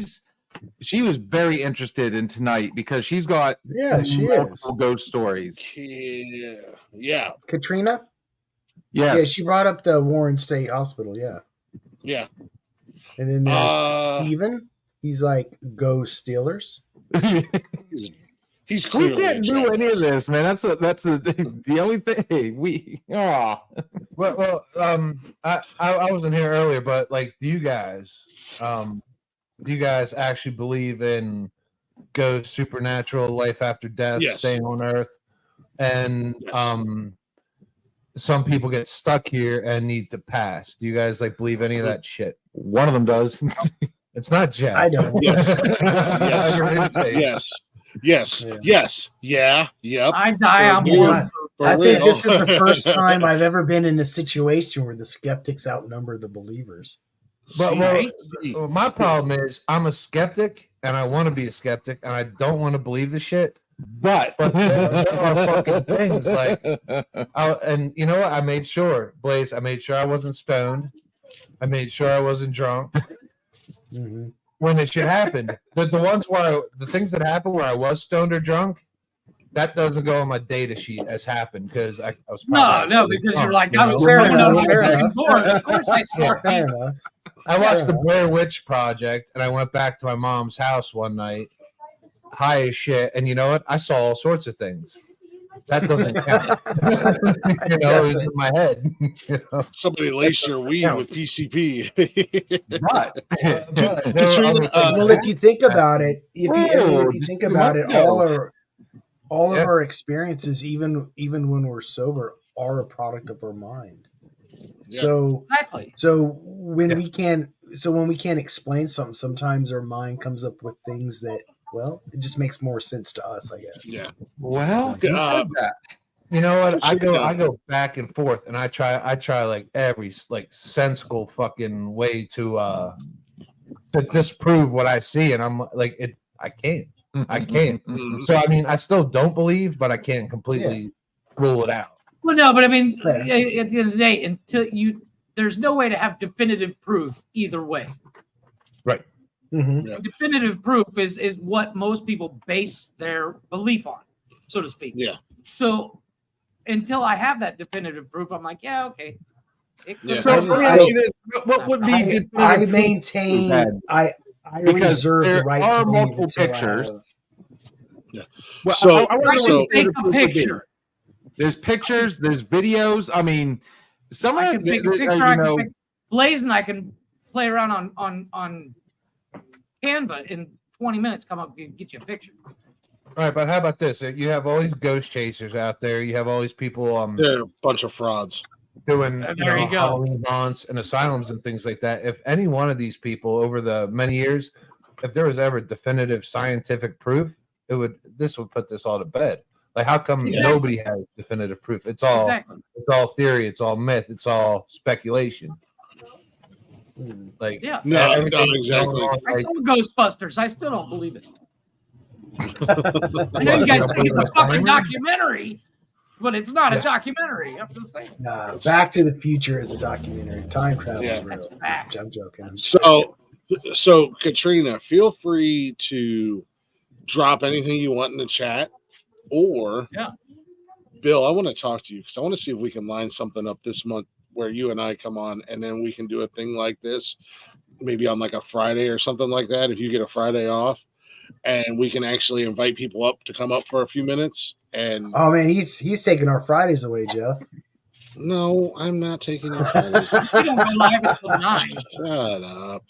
Speaker 3: was very interested in tonight because she's got multiple ghost stories.
Speaker 1: Yeah.
Speaker 4: Katrina?
Speaker 3: Yes.
Speaker 4: Yeah, she brought up the Warren State Hospital. Yeah.
Speaker 1: Yeah.
Speaker 4: And then there's Steven. He's like ghost Steelers.
Speaker 1: He's
Speaker 3: we
Speaker 1: clearly
Speaker 3: can't do any of this, man. That's the only thing we. Oh.
Speaker 7: Well, I wasn't here earlier, but like, do you guys actually believe in ghosts, supernatural, life after death, staying on Earth, and some people get stuck here and need to pass? Do you guys like believe any of that shit?
Speaker 3: One of them does.
Speaker 7: It's not Jeff.
Speaker 4: I don't.
Speaker 1: Yes. Yeah. Yep.
Speaker 2: I die on board.
Speaker 4: I think this is the first time I've ever been in a situation where the skeptics outnumber the believers.
Speaker 7: But my problem is I'm a skeptic and I want to be a skeptic and I don't want to believe the shit. But there are fucking things like, and you know what? I made sure, Blaze. I made sure I wasn't stoned. I made sure I wasn't drunk.
Speaker 4: Mm-hmm.
Speaker 7: When it should happen, the things that happened where I was stoned or drunk, that doesn't go on my data sheet as happened because I was
Speaker 2: no, because you're like, I was
Speaker 4: fair
Speaker 2: stoned
Speaker 4: enough,
Speaker 2: on
Speaker 4: fair
Speaker 2: the
Speaker 4: enough.
Speaker 2: floor. Of course I saw
Speaker 4: Fair
Speaker 2: it.
Speaker 4: enough.
Speaker 7: I watched the Blair Witch Project and I went back to my mom's house one night, high as shit, and you know what? I saw all sorts of things. That doesn't count. It was in my head.
Speaker 1: Somebody laced your weed with PCP.
Speaker 7: But
Speaker 4: well, if you think about it, if you think about it, all of our experiences, even when we're sober, are a product of our mind. Yeah. So when we can't explain something, sometimes our mind comes up with things that, well, it just makes more sense to us, I guess.
Speaker 1: Yeah.
Speaker 3: Well, who said that?
Speaker 7: You know what? I go back and forth, and I try like every like sensible fucking way to disprove what I see, and I'm like, I can't. So I mean, I still don't believe, but I can't completely rule it out.
Speaker 2: Well, no, but I mean, at the end of the day, there's no way to have definitive proof either way.
Speaker 7: Right.
Speaker 4: Mm-hmm.
Speaker 1: Yeah.
Speaker 2: Definitive proof is what most people base their belief on, so to speak.
Speaker 1: Yeah.
Speaker 2: So until I have that definitive proof, I'm like, yeah, okay.
Speaker 3: So let me ask you this: what would be?
Speaker 4: I maintain. I reserve the right to believe
Speaker 3: multiple pictures.
Speaker 1: Yeah.
Speaker 3: Well,
Speaker 1: so
Speaker 3: I want to
Speaker 2: take a picture.
Speaker 3: There's pictures. There's videos. I mean, some
Speaker 2: I
Speaker 3: of
Speaker 2: can take a picture. Blaze and I can play around on Canva in 20 minutes. Come up and get you a picture.
Speaker 7: All right, but how about this? You have all these ghost chasers out there. You have all these people.
Speaker 1: They're a bunch of frauds
Speaker 7: doing
Speaker 2: there you go.
Speaker 7: Halloween haunts and asylums and things like that. If any one of these people over the many years, if there was ever definitive scientific proof, this would put this all to bed. Like, how come nobody has definitive proof? It's all theory. It's all myth. It's all speculation. Like,
Speaker 1: no, exactly.
Speaker 2: I saw Ghostbusters. I still don't believe it. I know you guys think it's a fucking documentary, but it's not a documentary. I'm just saying.
Speaker 4: Nah, Back to the Future is a documentary. Time travel is real.
Speaker 2: That's fact.
Speaker 4: I'm joking.
Speaker 1: So So, Katrina, feel free to drop anything you want in the chat, or
Speaker 2: Yeah.
Speaker 1: Bill, I want to talk to you because I want to see if we can line something up this month where you and I come on, and then we can do a thing like this, maybe on like a Friday or something like that. If you get a Friday off, and we can actually invite people up to come up for a few minutes. And
Speaker 4: Oh man, he's taking our Fridays away, Jeff.
Speaker 1: no, I'm not taking your Fridays.
Speaker 2: We don't go live until 9.
Speaker 1: Shut up.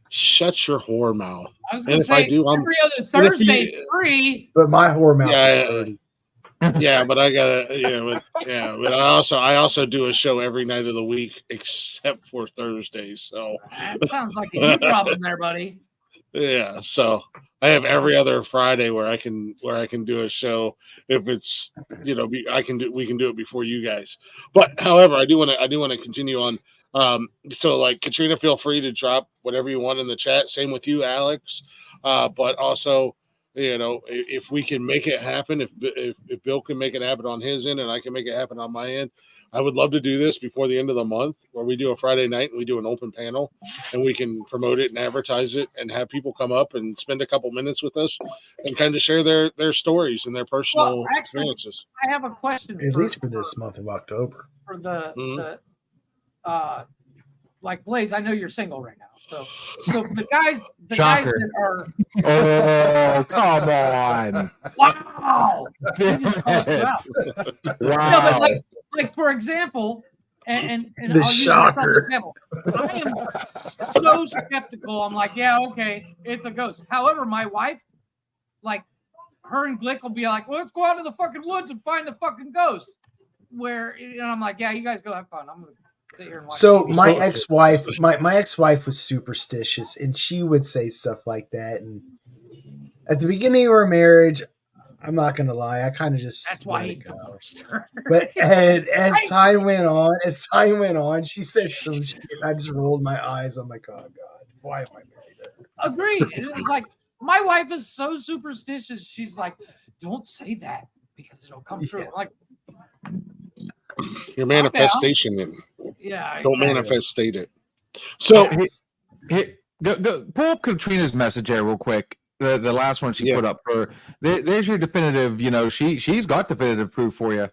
Speaker 1: Shut your whore mouth.
Speaker 2: I was
Speaker 1: And
Speaker 2: going to
Speaker 1: if I
Speaker 2: say,
Speaker 1: do, I'm
Speaker 2: every other Thursday's free.
Speaker 4: But my whore mouth is
Speaker 1: Yeah,
Speaker 4: 30.
Speaker 1: yeah, but I gotta, but I also do a show every night of the week except for Thursdays. So
Speaker 2: That sounds like a you problem there, buddy.
Speaker 1: yeah, so I have every other Friday where I can do a show if it's we can do it before you guys. But however, I do want to continue on. So like Katrina, feel free to drop whatever you want in the chat. Same with you, Alex. But also, if we can make it happen, if Bill can make it happen on his end and I can make it happen on my end, I would love to do this before the end of the month where we do a Friday night and we do an open panel and we can promote it and advertise it and have people come up and spend a couple minutes with us and kind of share their stories and their personal experiences.
Speaker 2: I have a question.
Speaker 4: At least for this month of October.
Speaker 2: For the like Blaze, I know you're single right now. So the guys
Speaker 3: Shocker.
Speaker 2: that are
Speaker 3: Oh, come on.
Speaker 2: wow.
Speaker 3: Damn it. Wow.
Speaker 2: No, but like for example, and
Speaker 4: The
Speaker 2: I'll
Speaker 4: shocker.
Speaker 2: use I am so skeptical. I'm like, yeah, okay, it's a ghost. However, my wife, like, her and Glick will be like, well, let's go out to the fucking woods and find the fucking ghost. Where I'm like, yeah, you guys go have fun. I'm gonna sit here and watch.
Speaker 4: So
Speaker 2: TV.
Speaker 4: my ex-wife was superstitious, and she would say stuff like that. And at the beginning of our marriage, I'm not gonna lie, I kind of just
Speaker 2: That's why
Speaker 4: let
Speaker 2: he
Speaker 4: it go.
Speaker 2: divorced her.
Speaker 4: But as time went on, she said some shit. I just rolled my eyes. I'm like, oh god, why am I married to her?
Speaker 2: Agreed. It's like my wife is so superstitious. She's like, don't say that because it'll come true.
Speaker 4: Yeah.
Speaker 2: I'm like,
Speaker 1: Your manifestation.
Speaker 2: yeah,
Speaker 1: Don't
Speaker 2: exactly.
Speaker 1: manifestate it. So
Speaker 3: Go pull up Katrina's message there real quick. The last one she put up for there's your definitive, she's got definitive proof for you.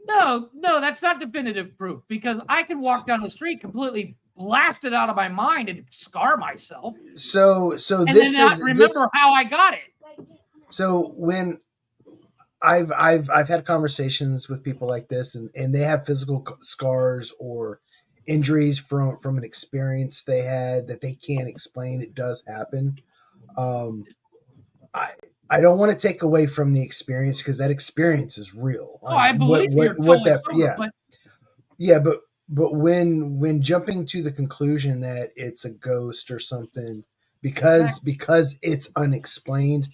Speaker 2: No, that's not definitive proof because I can walk down the street completely blasted out of my mind and scar myself.
Speaker 4: So
Speaker 2: And
Speaker 4: this
Speaker 2: then not
Speaker 4: is
Speaker 2: remember how I got it.
Speaker 4: So when I've had conversations with people like this, and they have physical scars or injuries from an experience they had that they can't explain. It does happen. I don't want to take away from the experience because that experience is real.
Speaker 2: Oh, I believe you're totally sober,
Speaker 4: but when jumping to the conclusion that it's a ghost or something because it's unexplained,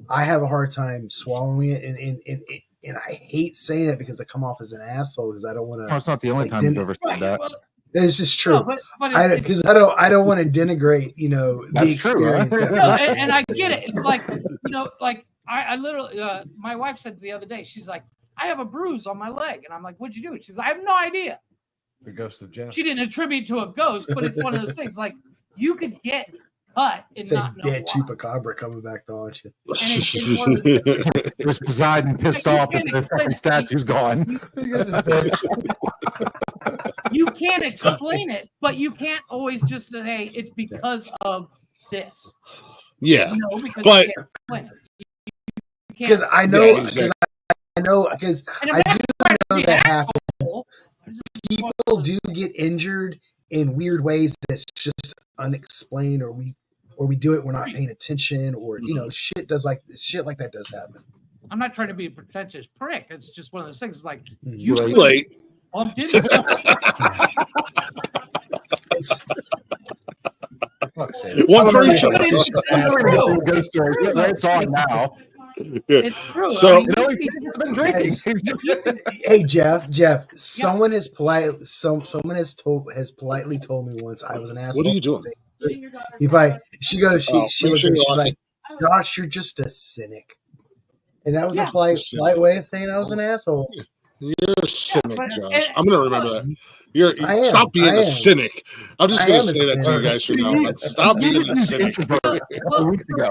Speaker 4: I have a hard time swallowing it, and I hate saying that because I come off as an asshole because I don't want to.
Speaker 3: No, it's not the only time you've ever said that.
Speaker 2: Well,
Speaker 4: it's just true.
Speaker 2: no, but
Speaker 4: Because I don't want to denigrate, the
Speaker 3: That's true,
Speaker 4: experience.
Speaker 3: right?
Speaker 2: no, and I get it. It's like, like I literally, my wife said the other day, she's like, I have a bruise on my leg. And I'm like, what'd you do? She's like, I have no idea.
Speaker 7: The ghost of Jeff.
Speaker 2: She didn't attribute to a ghost, but it's one of those things like you could get cut and
Speaker 4: It's a
Speaker 2: not know
Speaker 4: dead
Speaker 2: why.
Speaker 4: chupacabra coming back to haunt you.
Speaker 2: And it's one of those-
Speaker 3: It was Poseidon pissed
Speaker 2: You
Speaker 3: off
Speaker 2: can't
Speaker 3: that the
Speaker 2: explain
Speaker 3: fucking
Speaker 2: it.
Speaker 3: statue's gone.
Speaker 2: you can't explain it, but you can't always just say, hey, it's because of this.
Speaker 1: yeah,
Speaker 2: Because
Speaker 1: but-
Speaker 2: you can't explain it. You
Speaker 4: Because
Speaker 2: can't-
Speaker 4: I know,
Speaker 1: Yeah,
Speaker 4: because
Speaker 2: And
Speaker 4: I
Speaker 2: I'm
Speaker 4: do
Speaker 2: not trying to
Speaker 4: know
Speaker 2: be
Speaker 4: that
Speaker 2: an
Speaker 4: happens.
Speaker 2: asshole.
Speaker 4: People do get injured in weird ways that's just unexplained, or we do it, we're not paying attention, or shit like that does happen.
Speaker 2: I'm not trying to be a pretentious prick. It's just one of those things. It's like
Speaker 4: Mhm.
Speaker 2: you
Speaker 3: Right.
Speaker 1: late.
Speaker 2: bumped into
Speaker 4: It's,
Speaker 7: Fuck's sake.
Speaker 1: One for
Speaker 4: Yeah.
Speaker 1: each other.
Speaker 2: true.
Speaker 3: Ghost story. It's on now.
Speaker 2: It's true.
Speaker 1: So-
Speaker 2: I mean,
Speaker 3: He's been drinking.
Speaker 4: hey Jeff, someone has politely told me once I was an asshole.
Speaker 1: What are you doing?
Speaker 4: He probably, she goes, she
Speaker 1: Oh,
Speaker 4: she
Speaker 1: make
Speaker 4: looks
Speaker 1: sure
Speaker 4: at me,
Speaker 1: you're
Speaker 4: she's
Speaker 1: on
Speaker 4: like, Josh, you're just a cynic. And that was
Speaker 2: Yeah.
Speaker 4: a polite way of saying I was an asshole.
Speaker 1: You're a cynic,
Speaker 2: but-
Speaker 1: Josh.
Speaker 2: and-
Speaker 1: I'm gonna remember that. Stop being a cynic. I'm just going to say that to you guys from now on. Stop being a cynic.
Speaker 2: For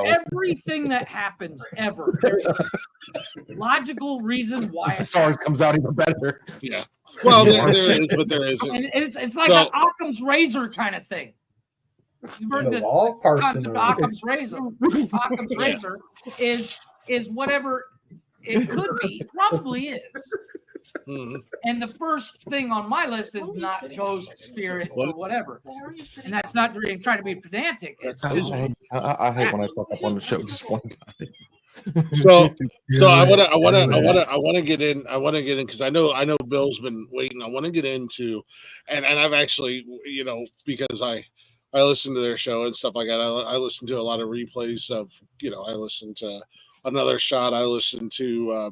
Speaker 2: everything that happens ever, there's a logical reason why
Speaker 3: the SARS comes out even better.
Speaker 1: Yeah. Well, there is, but there isn't.
Speaker 2: And it's like an Occam's razor kind of thing. You've heard the
Speaker 4: law of
Speaker 2: concept of Occam's razor. Occam's razor is whatever it could be, probably is. Mm-hmm. And the first thing on my list is not ghost, spirit, or whatever. And that's not really trying to be pedantic. It's just
Speaker 3: I hate when I fuck up on the show just one time.
Speaker 1: So I want to get in because I know Bill's been waiting. I want to get into, and I've actually, because I listen to their show and stuff like that. I listen to a lot of replays of, I listen to Another Shot. I listen to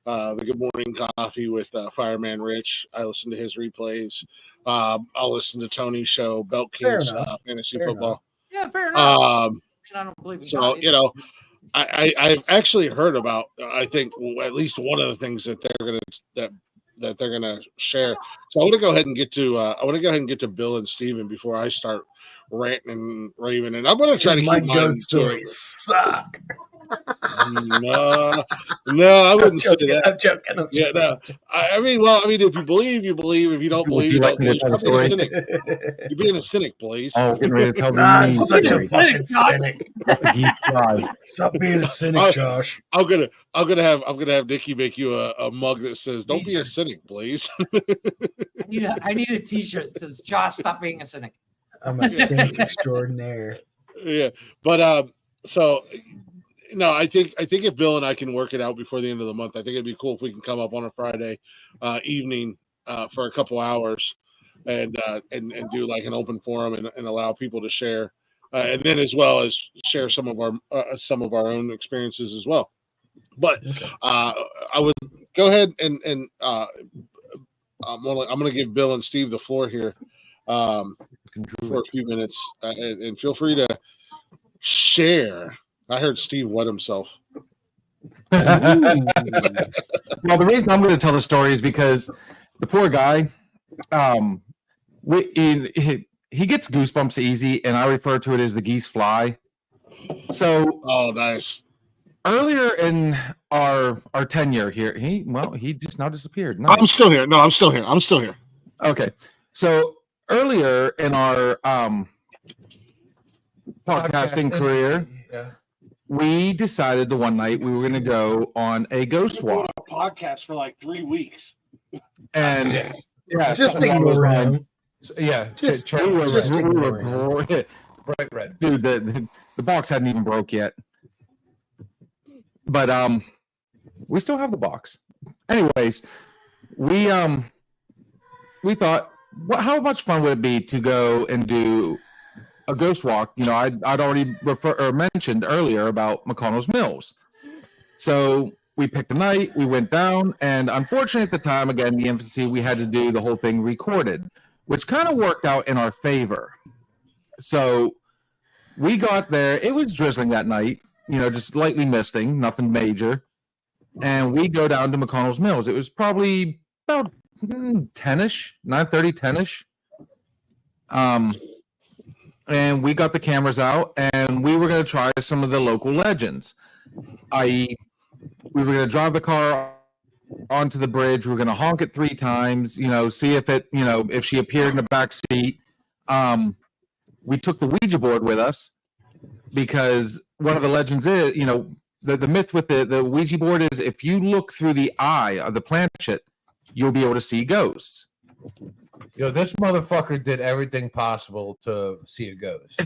Speaker 1: the Good Morning Coffee with Fireman Rich. I listen to his replays. I'll listen to Tony's show, Belt Kings Fantasy Football.
Speaker 2: Yeah, fair enough. I don't believe in
Speaker 1: so I've actually heard about. I think at least one of the things that they're gonna share. So I want to go ahead and get to Bill and Steven before I start ranting and raving. And I'm gonna try to keep my
Speaker 4: ghost stories suck.
Speaker 1: No, I wouldn't say that.
Speaker 4: I'm joking.
Speaker 1: Yeah, no. I mean, if you believe, you believe. If you don't believe, you don't believe. You're being a cynic, please.
Speaker 3: Oh, getting ready to tell me.
Speaker 4: I'm such a fucking cynic. Stop being a cynic, Josh.
Speaker 1: I'm gonna have Nikki make you a mug that says, "Don't be a cynic, please."
Speaker 2: I need a T-shirt that says, "Josh, stop being a cynic."
Speaker 4: I'm a cynic extraordinaire.
Speaker 1: Yeah, but so. No, I think if Bill and I can work it out before the end of the month, I think it'd be cool if we can come up on a Friday evening for a couple hours and do like an open forum and allow people to share, and then as well as share some of our own experiences as well. But I would go ahead and I'm gonna give Bill and Steve the floor here for a few minutes, and feel free to share. I heard Steve wet himself.
Speaker 3: Well, the reason I'm going to tell the story is because the poor guy, he gets goosebumps easy, and I refer to it as the geese fly. So,
Speaker 1: oh, nice.
Speaker 3: Earlier in our tenure here, he just now disappeared. Nice.
Speaker 1: I'm still here. No, I'm still here.
Speaker 3: Okay, so earlier in our podcasting career.
Speaker 7: Yeah.
Speaker 3: We decided the one night we were going to go on a ghost walk.
Speaker 1: Podcast for like 3 weeks,
Speaker 3: and
Speaker 4: just ignore him.
Speaker 3: Yeah,
Speaker 4: just
Speaker 3: ignore
Speaker 7: him. Bright red,
Speaker 3: dude. The box hadn't even broke yet, but we still have the box. Anyways, we thought, how much fun would it be to go and do a ghost walk? I'd already mentioned earlier about McConnell's Mills. So we picked a night, we went down, and unfortunately at the time, again, the infancy, we had to do the whole thing recorded, which kind of worked out in our favor. So we got there, it was drizzling that night, just lightly misting, nothing major. And we go down to McConnell's Mills. It was probably about 10-ish, 9:30, 10-ish. And we got the cameras out, and we were going to try some of the local legends. I.e., we were going to drive the car onto the bridge. We were going to honk it 3 times, see if it, if she appeared in the back seat. We took the Ouija board with us because one of the legends is, the myth with the Ouija board is if you look through the eye of the planchette, you'll be able to see ghosts.
Speaker 7: This motherfucker did everything possible to see a ghost.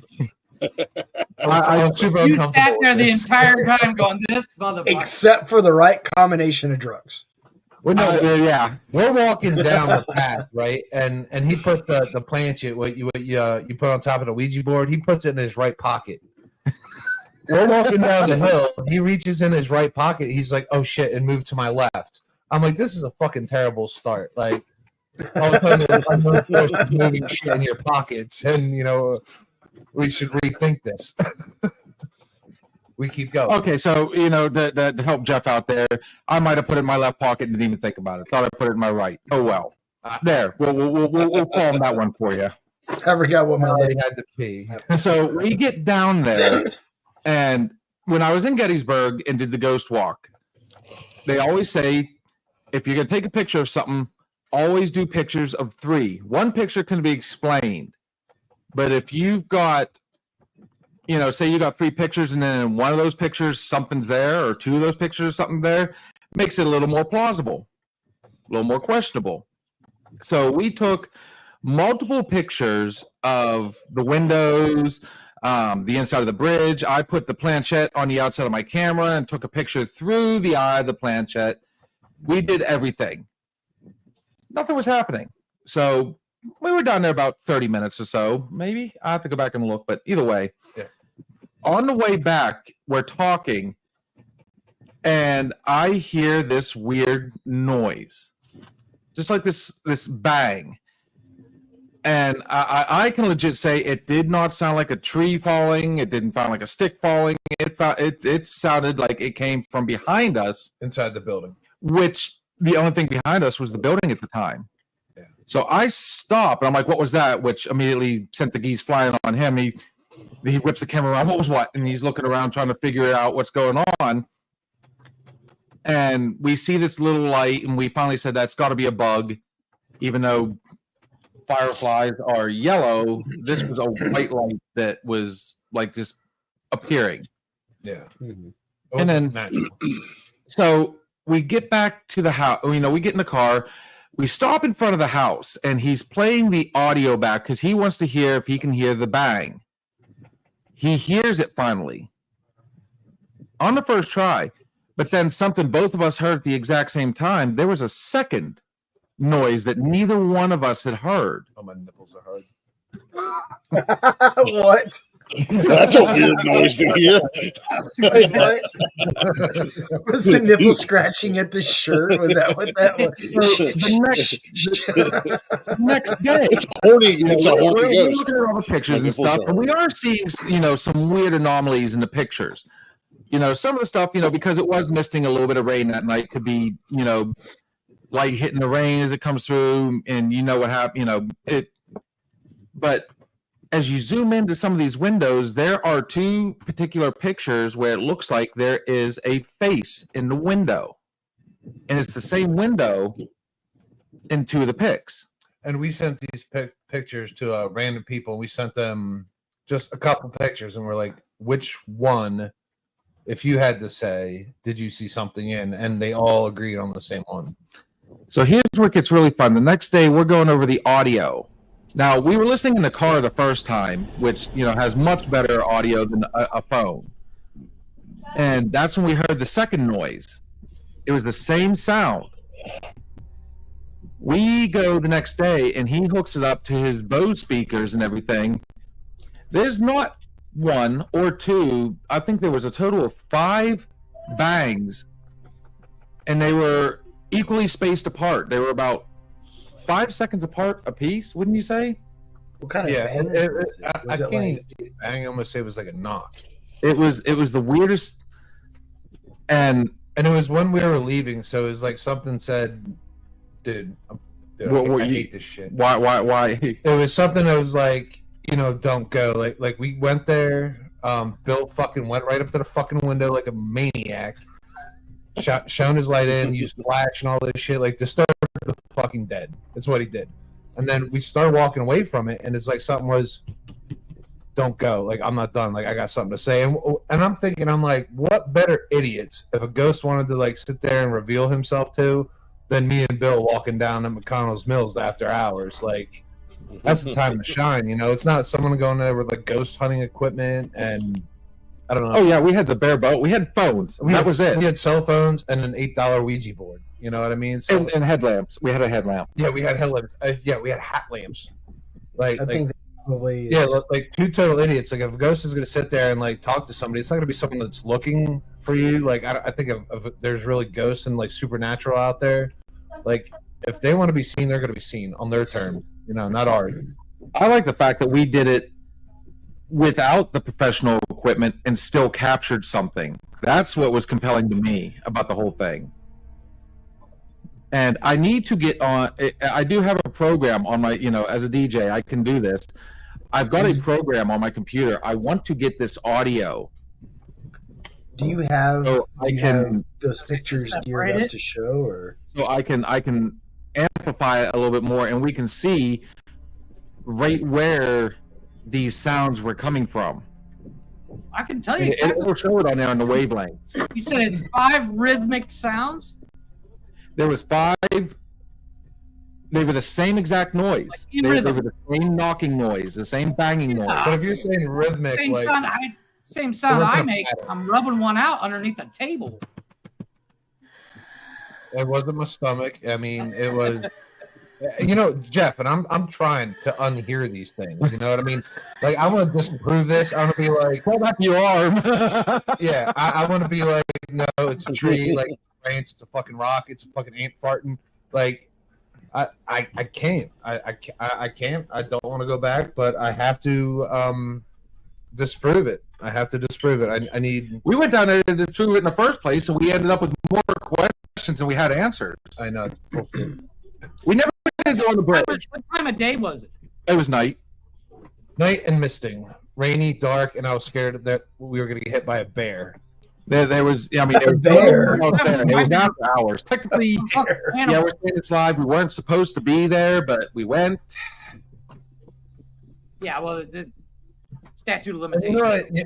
Speaker 3: I'm super
Speaker 2: you
Speaker 3: uncomfortable.
Speaker 2: sat there the entire time going, this motherfucker.
Speaker 4: Except for the right combination of drugs.
Speaker 7: We're walking down the path, right? And he put the planchette, what you put on top of the Ouija board, he puts it in his right pocket. We're walking down the hill. He reaches in his right pocket. He's like, "Oh shit!" and moved to my left. I'm like, "This is a fucking terrible start." Like, all of a sudden, moving shit in your pockets, and we should rethink this. We keep going.
Speaker 3: Okay, so to help Jeff out there, I might have put it in my left pocket and didn't even think about it. Thought I put it in my right. Oh well. There, we'll call him that one for you.
Speaker 4: I forgot what my
Speaker 7: I
Speaker 4: leg.
Speaker 7: had to pee.
Speaker 3: So we get down there, and when I was in Gettysburg and did the ghost walk, they always say, if you're going to take a picture of something, always do pictures of 3. One picture can be explained, but if you've got, say you got 3 pictures and then in one of those pictures something's there, or 2 of those pictures something there, makes it a little more plausible, a little more questionable. So we took multiple pictures of the windows, the inside of the bridge. I put the planchette on the outside of my camera and took a picture through the eye of the planchette. We did everything. Nothing was happening. So we were down there about 30 minutes or so. Maybe I have to go back and look, but either way, on the way back, we're talking, and I hear this weird noise, just like this bang. And I can legit say it did not sound like a tree falling. It didn't sound like a stick falling. It sounded like it came from behind us.
Speaker 7: Inside the building.
Speaker 3: Which the only thing behind us was the building at the time.
Speaker 7: Yeah.
Speaker 3: So I stop, and I'm like, what was that? Which immediately sent the geese flying on him. He whips the camera around. What was what? And he's looking around trying to figure out what's going on. And we see this little light, and we finally said, that's got to be a bug, even though fireflies are yellow. This was a white light that was like just appearing.
Speaker 7: Yeah.
Speaker 4: Mhm.
Speaker 3: And then
Speaker 7: natural.
Speaker 3: So we get back to the house. We get in the car. We stop in front of the house, and he's playing the audio back because he wants to hear if he can hear the bang. He hears it finally on the first try, but then something both of us heard at the exact same time. There was a second noise that neither one of us had heard.
Speaker 7: Oh, my nipples are hard.
Speaker 4: What?
Speaker 1: That's a weird noise to hear.
Speaker 4: Was the nipple scratching at the shirt? Was that what that was?
Speaker 3: The next day,
Speaker 1: It's horny. It's a horny
Speaker 3: we're
Speaker 1: ghost.
Speaker 3: looking at all the pictures and stuff, and we are seeing, some weird anomalies in the pictures. Some of the stuff, because it was misting a little bit of rain that night, could be, light hitting the rain as it comes through, and what happened, but as you zoom into some of these windows, there are 2 particular pictures where it looks like there is a face in the window, and it's the same window in 2 of the pics.
Speaker 7: And we sent these pictures to random people. We sent them just a couple pictures, and we're like, which one, if you had to say, did you see something in? And they all agreed on the same one.
Speaker 3: So here's where it gets really fun. The next day, we're going over the audio. Now, we were listening in the car the first time, which, has much better audio than a phone. And that's when we heard the second noise. It was the same sound. We go the next day, and he hooks it up to his Bose speakers and everything. There's not 1 or 2. I think there was a total of 5 bangs, and they were equally spaced apart. They were about 5 seconds apart a piece, wouldn't you say?
Speaker 4: What kind of band was it?
Speaker 7: I
Speaker 4: Was it
Speaker 7: can't even
Speaker 4: like
Speaker 7: say bang. I almost say it was like a knock.
Speaker 3: It was the weirdest, and
Speaker 7: it was when we were leaving, so it was like something said, dude, I hate this shit.
Speaker 3: Why?
Speaker 7: It was something that was like, don't go. Like we went there. Bill fucking went right up to the fucking window like a maniac. Shone his light in, used flash and all this shit, like disturbed the fucking dead. That's what he did. And then we started walking away from it, and it's like something was, don't go. Like, I'm not done. Like, I got something to say. And I'm thinking, I'm like, what better idiots if a ghost wanted to like sit there and reveal himself to than me and Bill walking down to McConnell's Mills after hours. Like, that's the time to shine. It's not someone going there with like ghost hunting equipment and I don't know.
Speaker 3: Oh yeah, we had the bare boat. We had phones. That was it.
Speaker 7: We had cell phones and an $8 Ouija board. You know what I mean? So,
Speaker 3: and headlamps. We had a headlamp.
Speaker 7: Yeah, we had headlamps. We had hat lamps.
Speaker 4: I think that probably is.
Speaker 7: Yeah, like 2 total idiots. Like if a ghost is going to sit there and like talk to somebody, it's not going to be someone that's looking for you. Like I think of there's really ghosts and like supernatural out there. Like if they want to be seen, they're going to be seen on their terms. Not ours.
Speaker 3: I like the fact that we did it without the professional equipment and still captured something. That's what was compelling to me about the whole thing. And I need to get on. I do have a program on my, as a DJ, I can do this. I've got a program on my computer. I want to get this audio.
Speaker 4: Do you have,
Speaker 3: So
Speaker 4: have those pictures geared up to show, or
Speaker 3: so I can amplify it a little bit more, and we can see right where these sounds were coming from.
Speaker 2: I can tell you.
Speaker 3: It will show it on there on the wavelengths.
Speaker 2: You said it's 5 rhythmic sounds?
Speaker 3: There was 5. They were the same exact noise. They were the same knocking noise, the same banging noise.
Speaker 7: But if you're saying rhythmic,
Speaker 2: same sound I make, I'm rubbing one out underneath a table.
Speaker 7: It wasn't my stomach. I mean, it was, Jeff, and I'm trying to unhear these things. You know what I mean? Like, I want to disprove this. I want to be like,
Speaker 3: pull back your arm.
Speaker 7: Yeah, I want to be like, no, it's a tree. Like, it's a fucking rock. It's a fucking ant farting. Like, I can't. I can't. I don't want to go back, but I have to disprove it. I have to disprove it. I need.
Speaker 3: We went down there to disprove it in the first place, and we ended up with more questions than we had answers.
Speaker 7: I know.
Speaker 3: We never did go on the bridge.
Speaker 2: What time of day was it?
Speaker 3: It was night.
Speaker 7: Night and misting, rainy, dark, and I was scared that we were going to get hit by a bear.
Speaker 3: There was, there was
Speaker 4: a bear.
Speaker 3: It was after hours. Technically, we're saying it's live. We weren't supposed to be there, but we went.
Speaker 2: Yeah, well, the statute of limitations.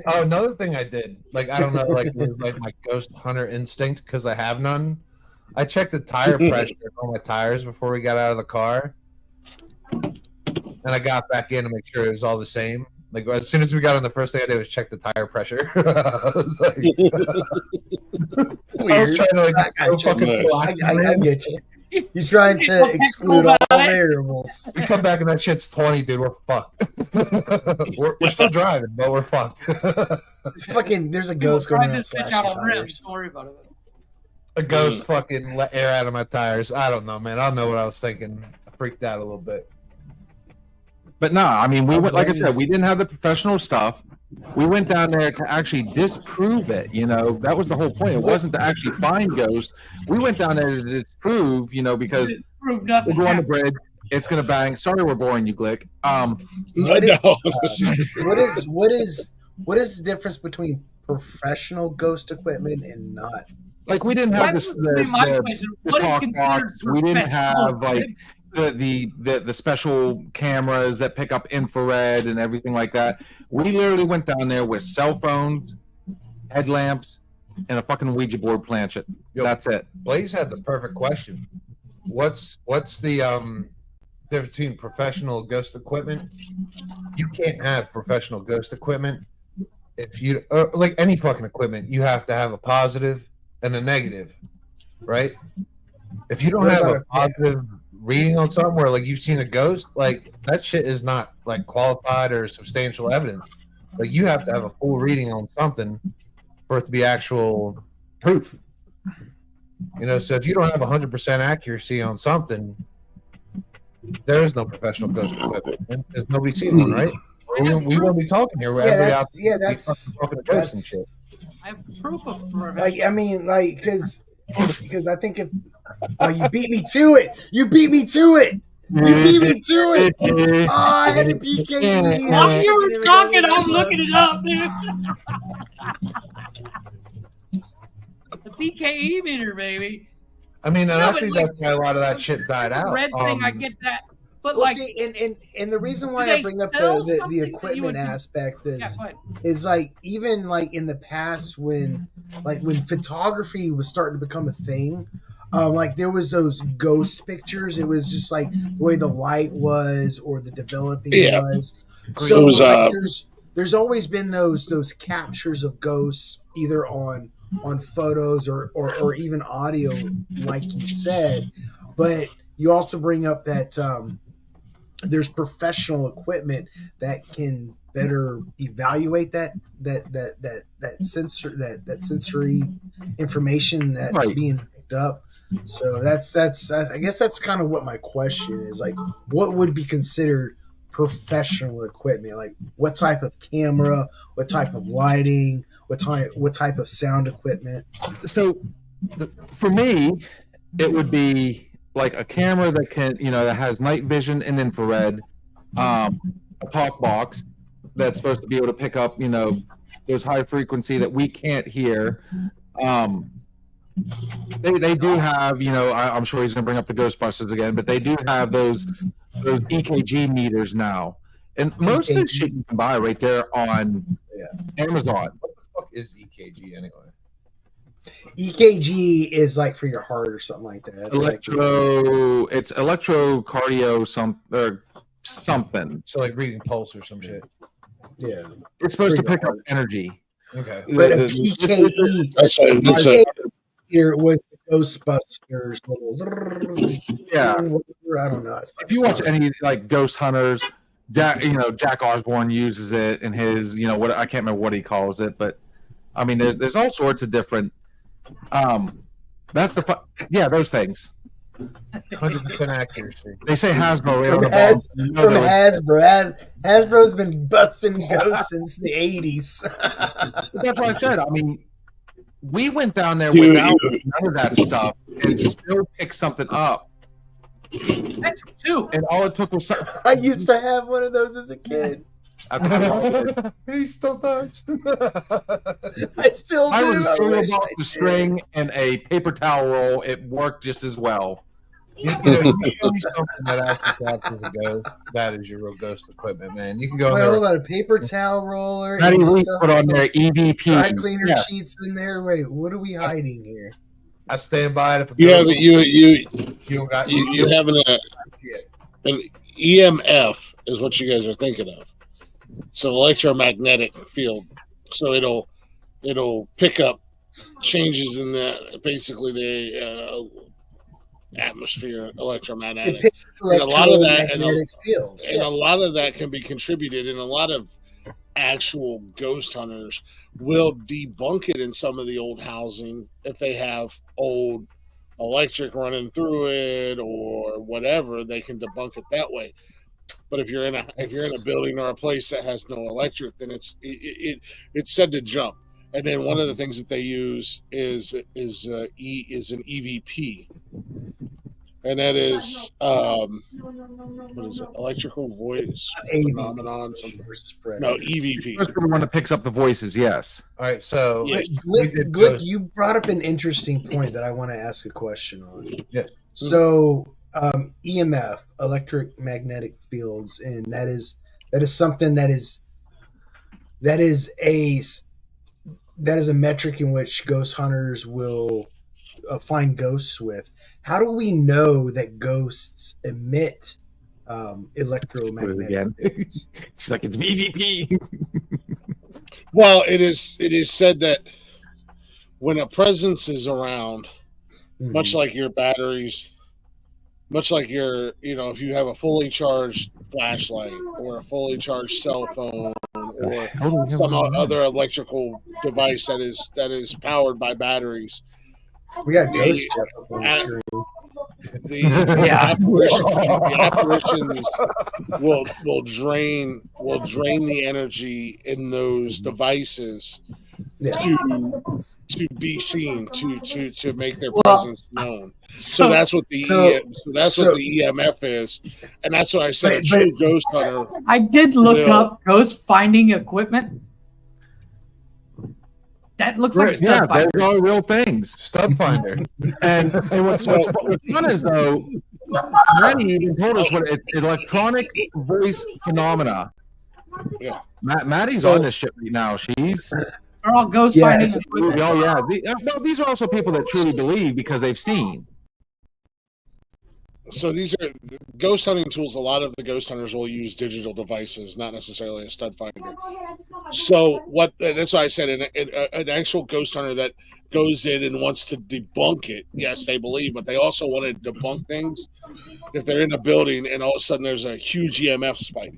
Speaker 7: Another thing I did, like, I don't know, like, it was like my ghost hunter instinct because I have none. I checked the tire pressure on my tires before we got out of the car, and I got back in to make sure it was all the same. Like, as soon as we got on, the first thing I did was check the tire pressure. I was like, I was trying to
Speaker 4: I get you. You're trying to exclude all variables.
Speaker 7: We come back and that shit's 20, dude. We're fucked. we're still driving, but we're fucked.
Speaker 4: It's fucking. There's a ghost going around slashing tires.
Speaker 2: Don't worry about it.
Speaker 7: A ghost fucking let air out of my tires. I don't know, man. I don't know what I was thinking. I freaked out a little bit.
Speaker 3: But no, I mean, we went, like I said, we didn't have the professional stuff. We went down there to actually disprove it. That was the whole point. It wasn't to actually find ghosts. We went down there to disprove, because we'll go on the bridge. It's gonna bang. Sorry, we're boring you, Glick.
Speaker 4: What is the difference between professional ghost equipment and not?
Speaker 3: Like, we didn't have the talk box. We didn't have like the special cameras that pick up infrared and everything like that. We literally went down there with cell phones, headlamps, and a fucking Ouija board planchette. That's it.
Speaker 7: Blaze had the perfect question. What's the difference between professional ghost equipment? You can't have professional ghost equipment if you like any fucking equipment. You have to have a positive and a negative, right? If you don't have a positive reading on something where, like, you've seen a ghost, like, that shit is not, like, qualified or substantial evidence. Like, you have to have a full reading on something for it to be actual proof. So if you don't have 100% accuracy on something, there is no professional ghost equipment. There's nobody seen one, right? We won't be talking here.
Speaker 4: That's
Speaker 7: talking to ghosts and shit.
Speaker 2: I have proof of
Speaker 4: because I think if you beat me to it, you beat me to it. I had a PK.
Speaker 2: While you were talking, I'm looking it up, dude. The PKE meter, baby.
Speaker 7: I mean, I think that's why a lot of that shit died out.
Speaker 2: Red thing, I get that. But
Speaker 4: and the reason why I bring up the equipment aspect is like, even like in the past when photography was starting to become a thing, like there was those ghost pictures. It was just like the way the light was or the developing was. So there's always been those captures of ghosts either on photos or even audio, like you said. But you also bring up that there's professional equipment that can better evaluate that sensory information that's being picked up. So that's I guess that's kind of what my question is, like, what would be considered professional equipment? Like, what type of camera, what type of lighting, what type of sound equipment?
Speaker 3: So for me, it would be like a camera that can, that has night vision and infrared, a talk box that's supposed to be able to pick up, those high frequency that we can't hear. They do have, I'm sure he's going to bring up the Ghostbusters again, but they do have those EKG meters now, and most of this shit you can buy right there on Amazon.
Speaker 7: What the fuck is EKG anyway?
Speaker 4: EKG is like for your heart or something like that.
Speaker 3: It's electrocardio something.
Speaker 7: So like reading pulse or some shit.
Speaker 4: Yeah,
Speaker 3: it's supposed to pick up energy.
Speaker 7: Okay,
Speaker 4: but a PKE. Here was the Ghostbusters little.
Speaker 3: Yeah,
Speaker 4: I don't know.
Speaker 3: If you watch any like Ghost Hunters, Jack Osborne uses it in his, what I can't remember what he calls it, but I mean, there's all sorts of different. That's those things.
Speaker 7: 100% accuracy.
Speaker 3: They say Hasbro right on the
Speaker 4: from Hasbro. Hasbro's been busting ghosts since the 80s.
Speaker 3: That's what I said. I mean, we went down there without none of that stuff and still picked something up.
Speaker 2: That's too.
Speaker 3: And all it took was something.
Speaker 4: I used to have one of those as a kid.
Speaker 7: He still does.
Speaker 4: I still do.
Speaker 3: I was a cereal box, a string, and a paper towel roll. It worked just as well.
Speaker 7: You show me something that actually captures a ghost. That is your real ghost equipment, man. You can go.
Speaker 4: Wait, hold on, a paper towel roller.
Speaker 3: Patty Lee put on there EVP.
Speaker 4: Dry cleaner sheets in there. Wait, what are we hiding here?
Speaker 7: I stand by it. If
Speaker 1: you have you have an EMF is what you guys are thinking of. It's an electromagnetic field, so it'll pick up changes in the atmosphere, electromagnetic. And a lot of that, and a lot of that can be contributed, and a lot of actual ghost hunters will debunk it in some of the old housing if they have old electric running through it or whatever. They can debunk it that way. But if you're in a building or a place that has no electric, then it's said to jump. And then one of the things that they use is an EVP, and that is what is it? Electrical voice phenomenon. No, EVP.
Speaker 3: That's the one that picks up the voices. Yes.
Speaker 7: All right. So,
Speaker 4: Glick, you brought up an interesting point that I want to ask a question on.
Speaker 7: Yes.
Speaker 4: So, EMF, electromagnetic fields, and that is something that is a metric in which ghost hunters will find ghosts with. How do we know that ghosts emit electromagnetic fields?
Speaker 3: She's like, it's EVP.
Speaker 1: Well, it is said that when a presence is around, much like your batteries, much like your, if you have a fully charged flashlight or a fully charged cell phone or some other electrical device that is powered by batteries.
Speaker 4: We got Ghost Jeff up on the screen.
Speaker 1: The apparitions will drain the energy in those devices to be seen, to make their presence known. So that's what the EMF is, and that's what I said. A true ghost hunter.
Speaker 2: I did look up ghost finding equipment. That looks like stud finder.
Speaker 3: Those are real things.
Speaker 7: Stud finder.
Speaker 3: and what's fun is though, Maddie even told us what it's electronic voice phenomena.
Speaker 1: Yeah,
Speaker 3: Maddie's on this shit right now.
Speaker 2: They're all ghost finding equipment.
Speaker 3: Oh yeah. These are also people that truly believe because they've seen.
Speaker 1: So these are ghost hunting tools. A lot of the ghost hunters will use digital devices, not necessarily a stud finder. So that's why I said an actual ghost hunter that goes in and wants to debunk it. Yes, they believe, but they also want to debunk things. If they're in a building and all of a sudden there's a huge EMF spike,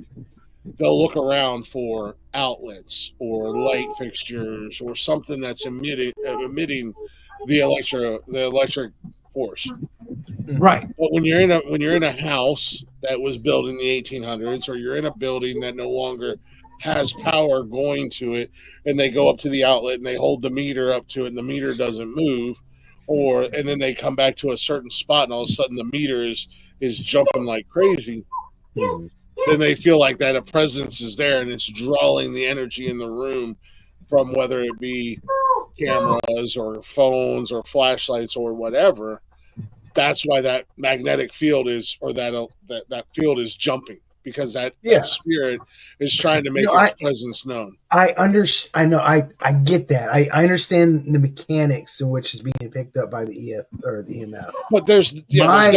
Speaker 1: they'll look around for outlets or light fixtures or something that's emitting the electric force.
Speaker 2: Right.
Speaker 1: But when you're in a house that was built in the 1800s, or you're in a building that no longer has power going to it, and they go up to the outlet and they hold the meter up to it, and the meter doesn't move, and then they come back to a certain spot, and all of a sudden the meter is jumping like crazy. Then they feel like that a presence is there, and it's drawing the energy in the room from whether it be cameras or phones or flashlights or whatever. That's why that magnetic field is, or that field is jumping, because that spirit is trying to make its presence known.
Speaker 4: I get that. I understand the mechanics in which is being picked up by the EF or the EMF.
Speaker 1: But there's
Speaker 4: my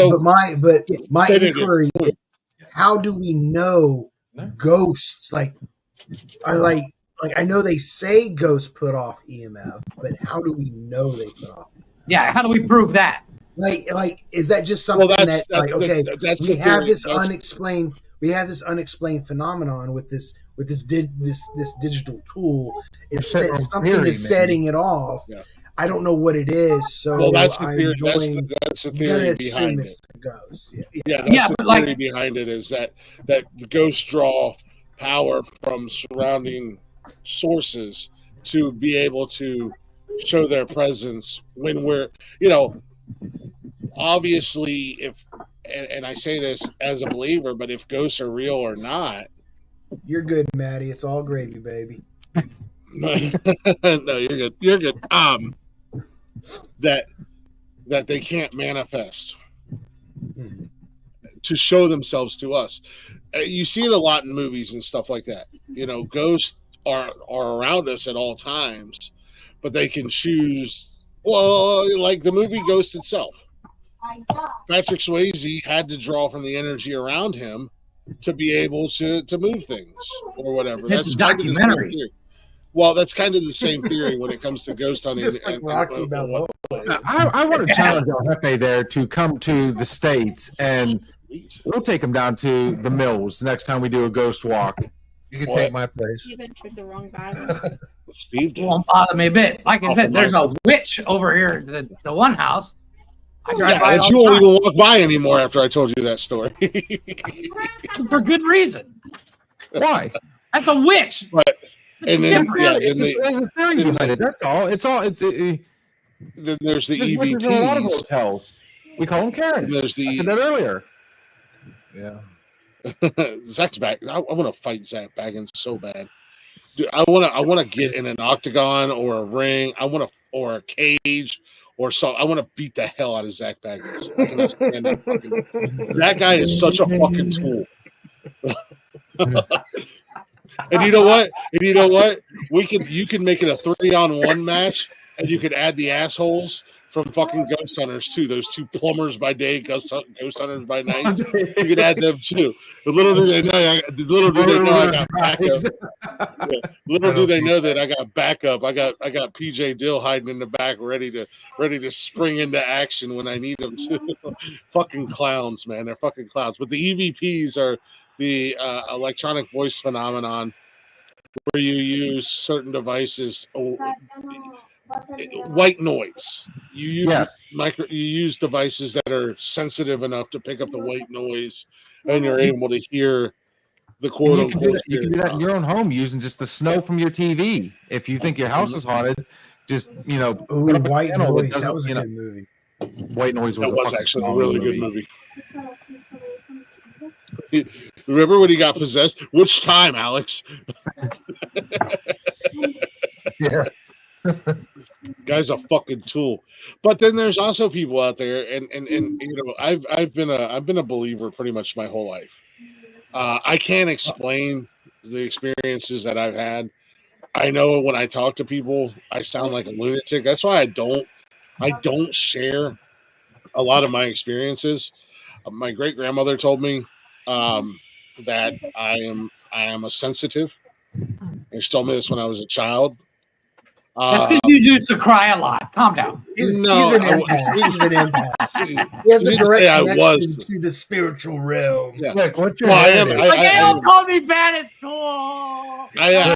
Speaker 4: inquiry is, how do we know ghosts? Like I know they say ghosts put off EMF, but how do we know they put off?
Speaker 2: Yeah, how do we prove that?
Speaker 4: Like is that just something we have this unexplained? We have this unexplained phenomenon with this digital tool. It's something is setting it off. Yeah. I don't know what it is, so
Speaker 1: that's the theory. That's the theory behind it.
Speaker 4: Ghost.
Speaker 1: The theory behind it is that the ghosts draw power from surrounding sources to be able to show their presence when we're, obviously, if and I say this as a believer, but if ghosts are real or not,
Speaker 4: you're good, Maddie. It's all gravy, baby.
Speaker 1: No, you're good. You're good. That they can't manifest to show themselves to us. You see it a lot in movies and stuff like that. Ghosts are around us at all times, but they can choose. Well, like the movie Ghost itself. Patrick Swayze had to draw from the energy around him to be able to move things or whatever.
Speaker 2: That's a documentary.
Speaker 1: Well, that's kind of the same theory when it comes to ghost hunting.
Speaker 4: Just like Rocky Balboa.
Speaker 3: I want to challenge El Jefe there to come to the States, and we'll take him down to the Mills next time we do a ghost walk.
Speaker 7: You can take my place.
Speaker 8: Steve entered the wrong battle.
Speaker 1: Steve did.
Speaker 2: Won't bother me a bit. Like I said, there's a witch over here at the one house. I drive by all
Speaker 1: you won't even walk by anymore after I told you that story.
Speaker 2: For good reason.
Speaker 3: Why?
Speaker 2: That's a witch.
Speaker 1: But
Speaker 3: there's a theory behind it. That's all.
Speaker 1: Then there's the
Speaker 3: EVPs. There's a lot of hotels. We call them Karen.
Speaker 1: I said that
Speaker 3: earlier.
Speaker 7: Yeah.
Speaker 1: Zach's back. I want to fight Zach Baggins so bad. Dude, I want to get in an octagon or a ring. Or a cage or something. I want to beat the hell out of Zach Baggins. I cannot stand that guy is such a fucking tool. And you know what? You can make it a 3-on-1 match, and you could add the assholes from fucking Ghost Hunters too. Those two plumbers by day, Ghost Hunters by night. You could add them too. But little do they know I got backup. Little do they know that I got backup. I got PJ Dill hiding in the back, ready to spring into action when I need them to. Fucking clowns, man. They're fucking clowns. But the EVPs are the electronic voice phenomenon, where you use certain devices. White noise. You use devices that are sensitive enough to pick up the white noise, and you're able to hear the quote unquote.
Speaker 3: You can do that in your own home using just the snow from your TV. If you think your house is haunted, just
Speaker 4: White Noise. That was a good movie.
Speaker 3: White Noise was
Speaker 1: actually a really good movie. Remember when he got possessed? Which time, Alex?
Speaker 3: Yeah.
Speaker 1: Guy's a fucking tool. But then there's also people out there, and I've been a believer pretty much my whole life. I can't explain the experiences that I've had. I know when I talk to people, I sound like a lunatic. That's why I don't share a lot of my experiences. My great grandmother told me that I am a sensitive, and she told me this when I was a child.
Speaker 2: That's because you used to cry a lot. Calm down.
Speaker 4: He's an empath. He has a direct connection to the spiritual realm.
Speaker 7: Yeah. Look, what's your
Speaker 2: they all call me bad at school.
Speaker 4: Then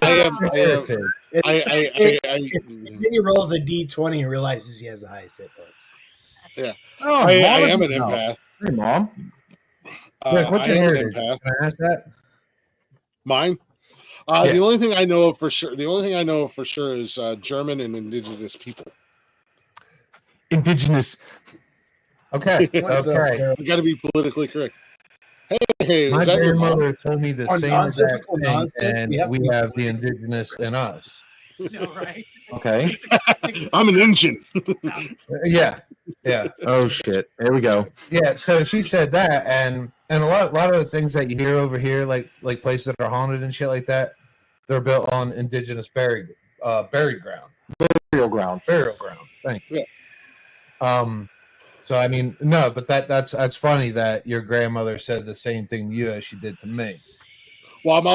Speaker 4: he rolls a D20 and realizes he has the highest hit points.
Speaker 1: Yeah. I am an empath.
Speaker 3: Hey, Mom.
Speaker 7: What's your heritage? Can I ask that?
Speaker 1: Mine? The only thing I know of for sure is German and indigenous people.
Speaker 3: indigenous.
Speaker 7: Okay.
Speaker 4: What's up,
Speaker 7: Okay.
Speaker 4: Carol?
Speaker 1: We got to be politically correct. Hey,
Speaker 7: My
Speaker 1: is that your mom?
Speaker 7: grandmother told me the
Speaker 4: On
Speaker 7: same exact
Speaker 4: nonsensical
Speaker 7: thing,
Speaker 4: nonsense,
Speaker 7: and
Speaker 4: we have to
Speaker 7: we
Speaker 4: be
Speaker 7: have the
Speaker 4: politically
Speaker 7: indigenous in us.
Speaker 2: No, right?
Speaker 3: Okay.
Speaker 1: I'm an engine.
Speaker 7: Yeah. Yeah.
Speaker 3: Oh shit. Here we go.
Speaker 7: Yeah, so she said that, and a lot of the things that you hear over here, like places that are haunted and shit like that, they're built on indigenous buried ground,
Speaker 3: Burial ground.
Speaker 7: Thank you. So I mean, no, but that's funny that your grandmother said the same thing to you as she did to me.
Speaker 1: Well, I'm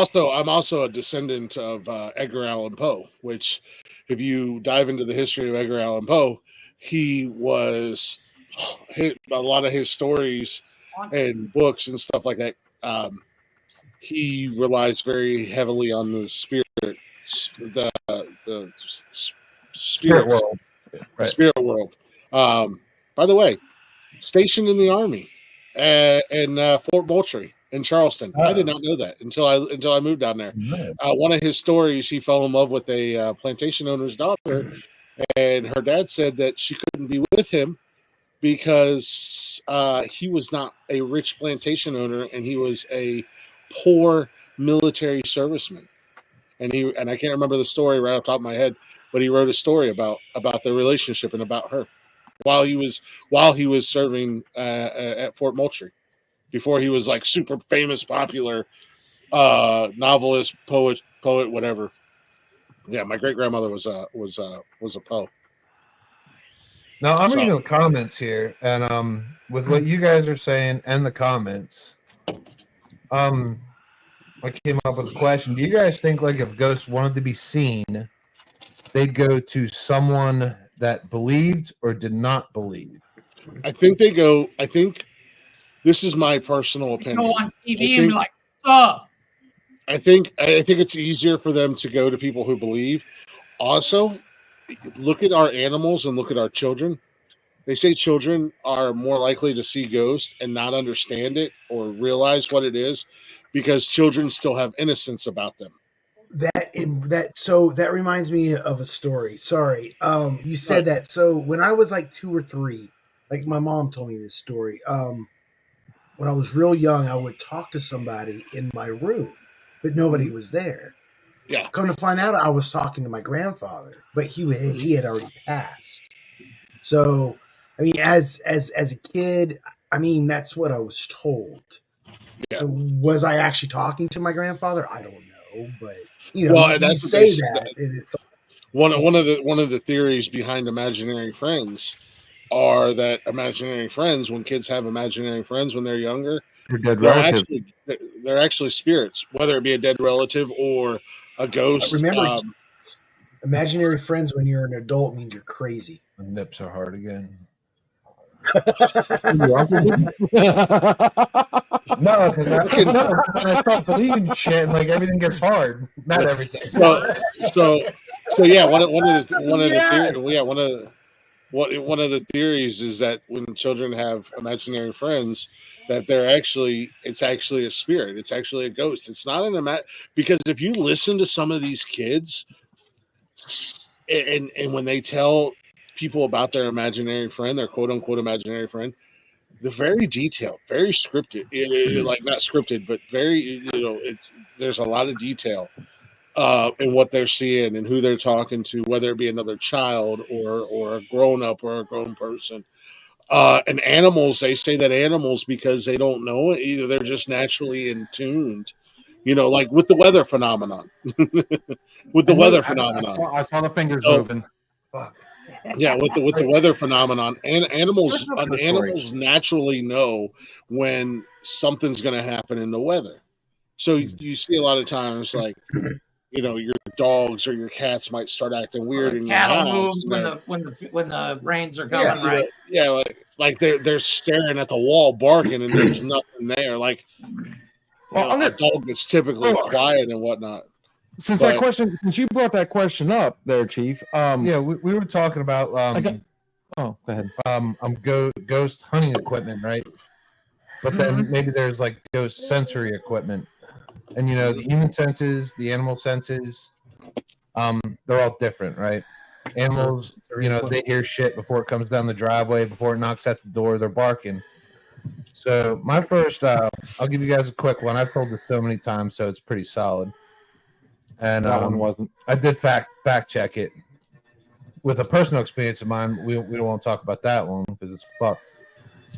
Speaker 1: also a descendant of Edgar Allan Poe, which, if you dive into the history of Edgar Allan Poe, he was a lot of his stories and books and stuff like that. He relies very heavily on the spirit, the
Speaker 7: Spirit world, right?
Speaker 1: spirit world. By the way, stationed in the army in Fort Moultrie in Charleston. I did not know that until I moved down there. One of his stories, he fell in love with a plantation owner's daughter, and her dad said that she couldn't be with him because he was not a rich plantation owner and he was a poor military serviceman. And I can't remember the story right off the top of my head, but he wrote a story about their relationship and about her while he was serving at Fort Moultrie, before he was like super famous, popular novelist, poet, whatever. Yeah, my great grandmother was a Poe.
Speaker 7: Now I'm reading the comments here, and with what you guys are saying and the comments, I came up with a question. Do you guys think, like, if ghosts wanted to be seen, they'd go to someone that believed or did not believe?
Speaker 1: I think this is my personal opinion.
Speaker 2: Go on TV and be like,
Speaker 1: I think it's easier for them to go to people who believe. Also, look at our animals and look at our children. They say children are more likely to see ghosts and not understand it or realize what it is because children still have innocence about them.
Speaker 4: That reminds me of a story. Sorry. You said that. So when I was like 2 or 3, like my mom told me this story. When I was real young, I would talk to somebody in my room, but nobody was there.
Speaker 1: Yeah.
Speaker 4: Come to find out, I was talking to my grandfather, but he had already passed. So, I mean, as a kid, I mean, that's what I was told.
Speaker 1: Yeah.
Speaker 4: Was I actually talking to my grandfather? I don't know, but you know,
Speaker 1: well,
Speaker 4: you say that, and it's
Speaker 1: one of the theories behind imaginary friends are that imaginary friends, when kids have imaginary friends when they're younger, they're actually spirits, whether it be a dead relative or a ghost.
Speaker 4: Remember, imaginary friends when you're an adult means you're crazy.
Speaker 7: My nips are hard again. No, because I start believing shit and like everything gets hard. Not everything.
Speaker 1: So yeah, one of the theories is that when children have imaginary friends, that it's actually a spirit. It's actually a ghost. It's not because if you listen to some of these kids, and when they tell people about their imaginary friend, their quote unquote imaginary friend, they're very detailed, very scripted. Like not scripted, but very, there's a lot of detail in what they're seeing and who they're talking to, whether it be another child or a grown up or a grown person. And animals, they say that animals, because they don't know it, either they're just naturally in tuned, like with the weather phenomenon.
Speaker 3: I saw the fingers moving.
Speaker 1: Yeah, with the weather phenomenon, and animals naturally know when something's going to happen in the weather. So you see a lot of times, like, your dogs or your cats might start acting weird in your house.
Speaker 2: When the rains are coming, right?
Speaker 1: Yeah, like they're staring at the wall, barking, and there's nothing there. Like, a dog that's typically quiet and whatnot.
Speaker 3: Since you brought that question up there, Chief.
Speaker 7: Yeah, we were talking about
Speaker 3: go ahead.
Speaker 7: Ghost hunting equipment, right? But then maybe there's like ghost sensory equipment. And the human senses, the animal senses, they're all different, right? Animals, you know, they hear shit before it comes down the driveway, before it knocks at the door, they're barking. So my first, I'll give you guys a quick one. I've told this so many times, so it's pretty solid. And
Speaker 3: That one wasn't.
Speaker 7: I did fact check it with a personal experience of mine. We don't want to talk about that one because it's fucked.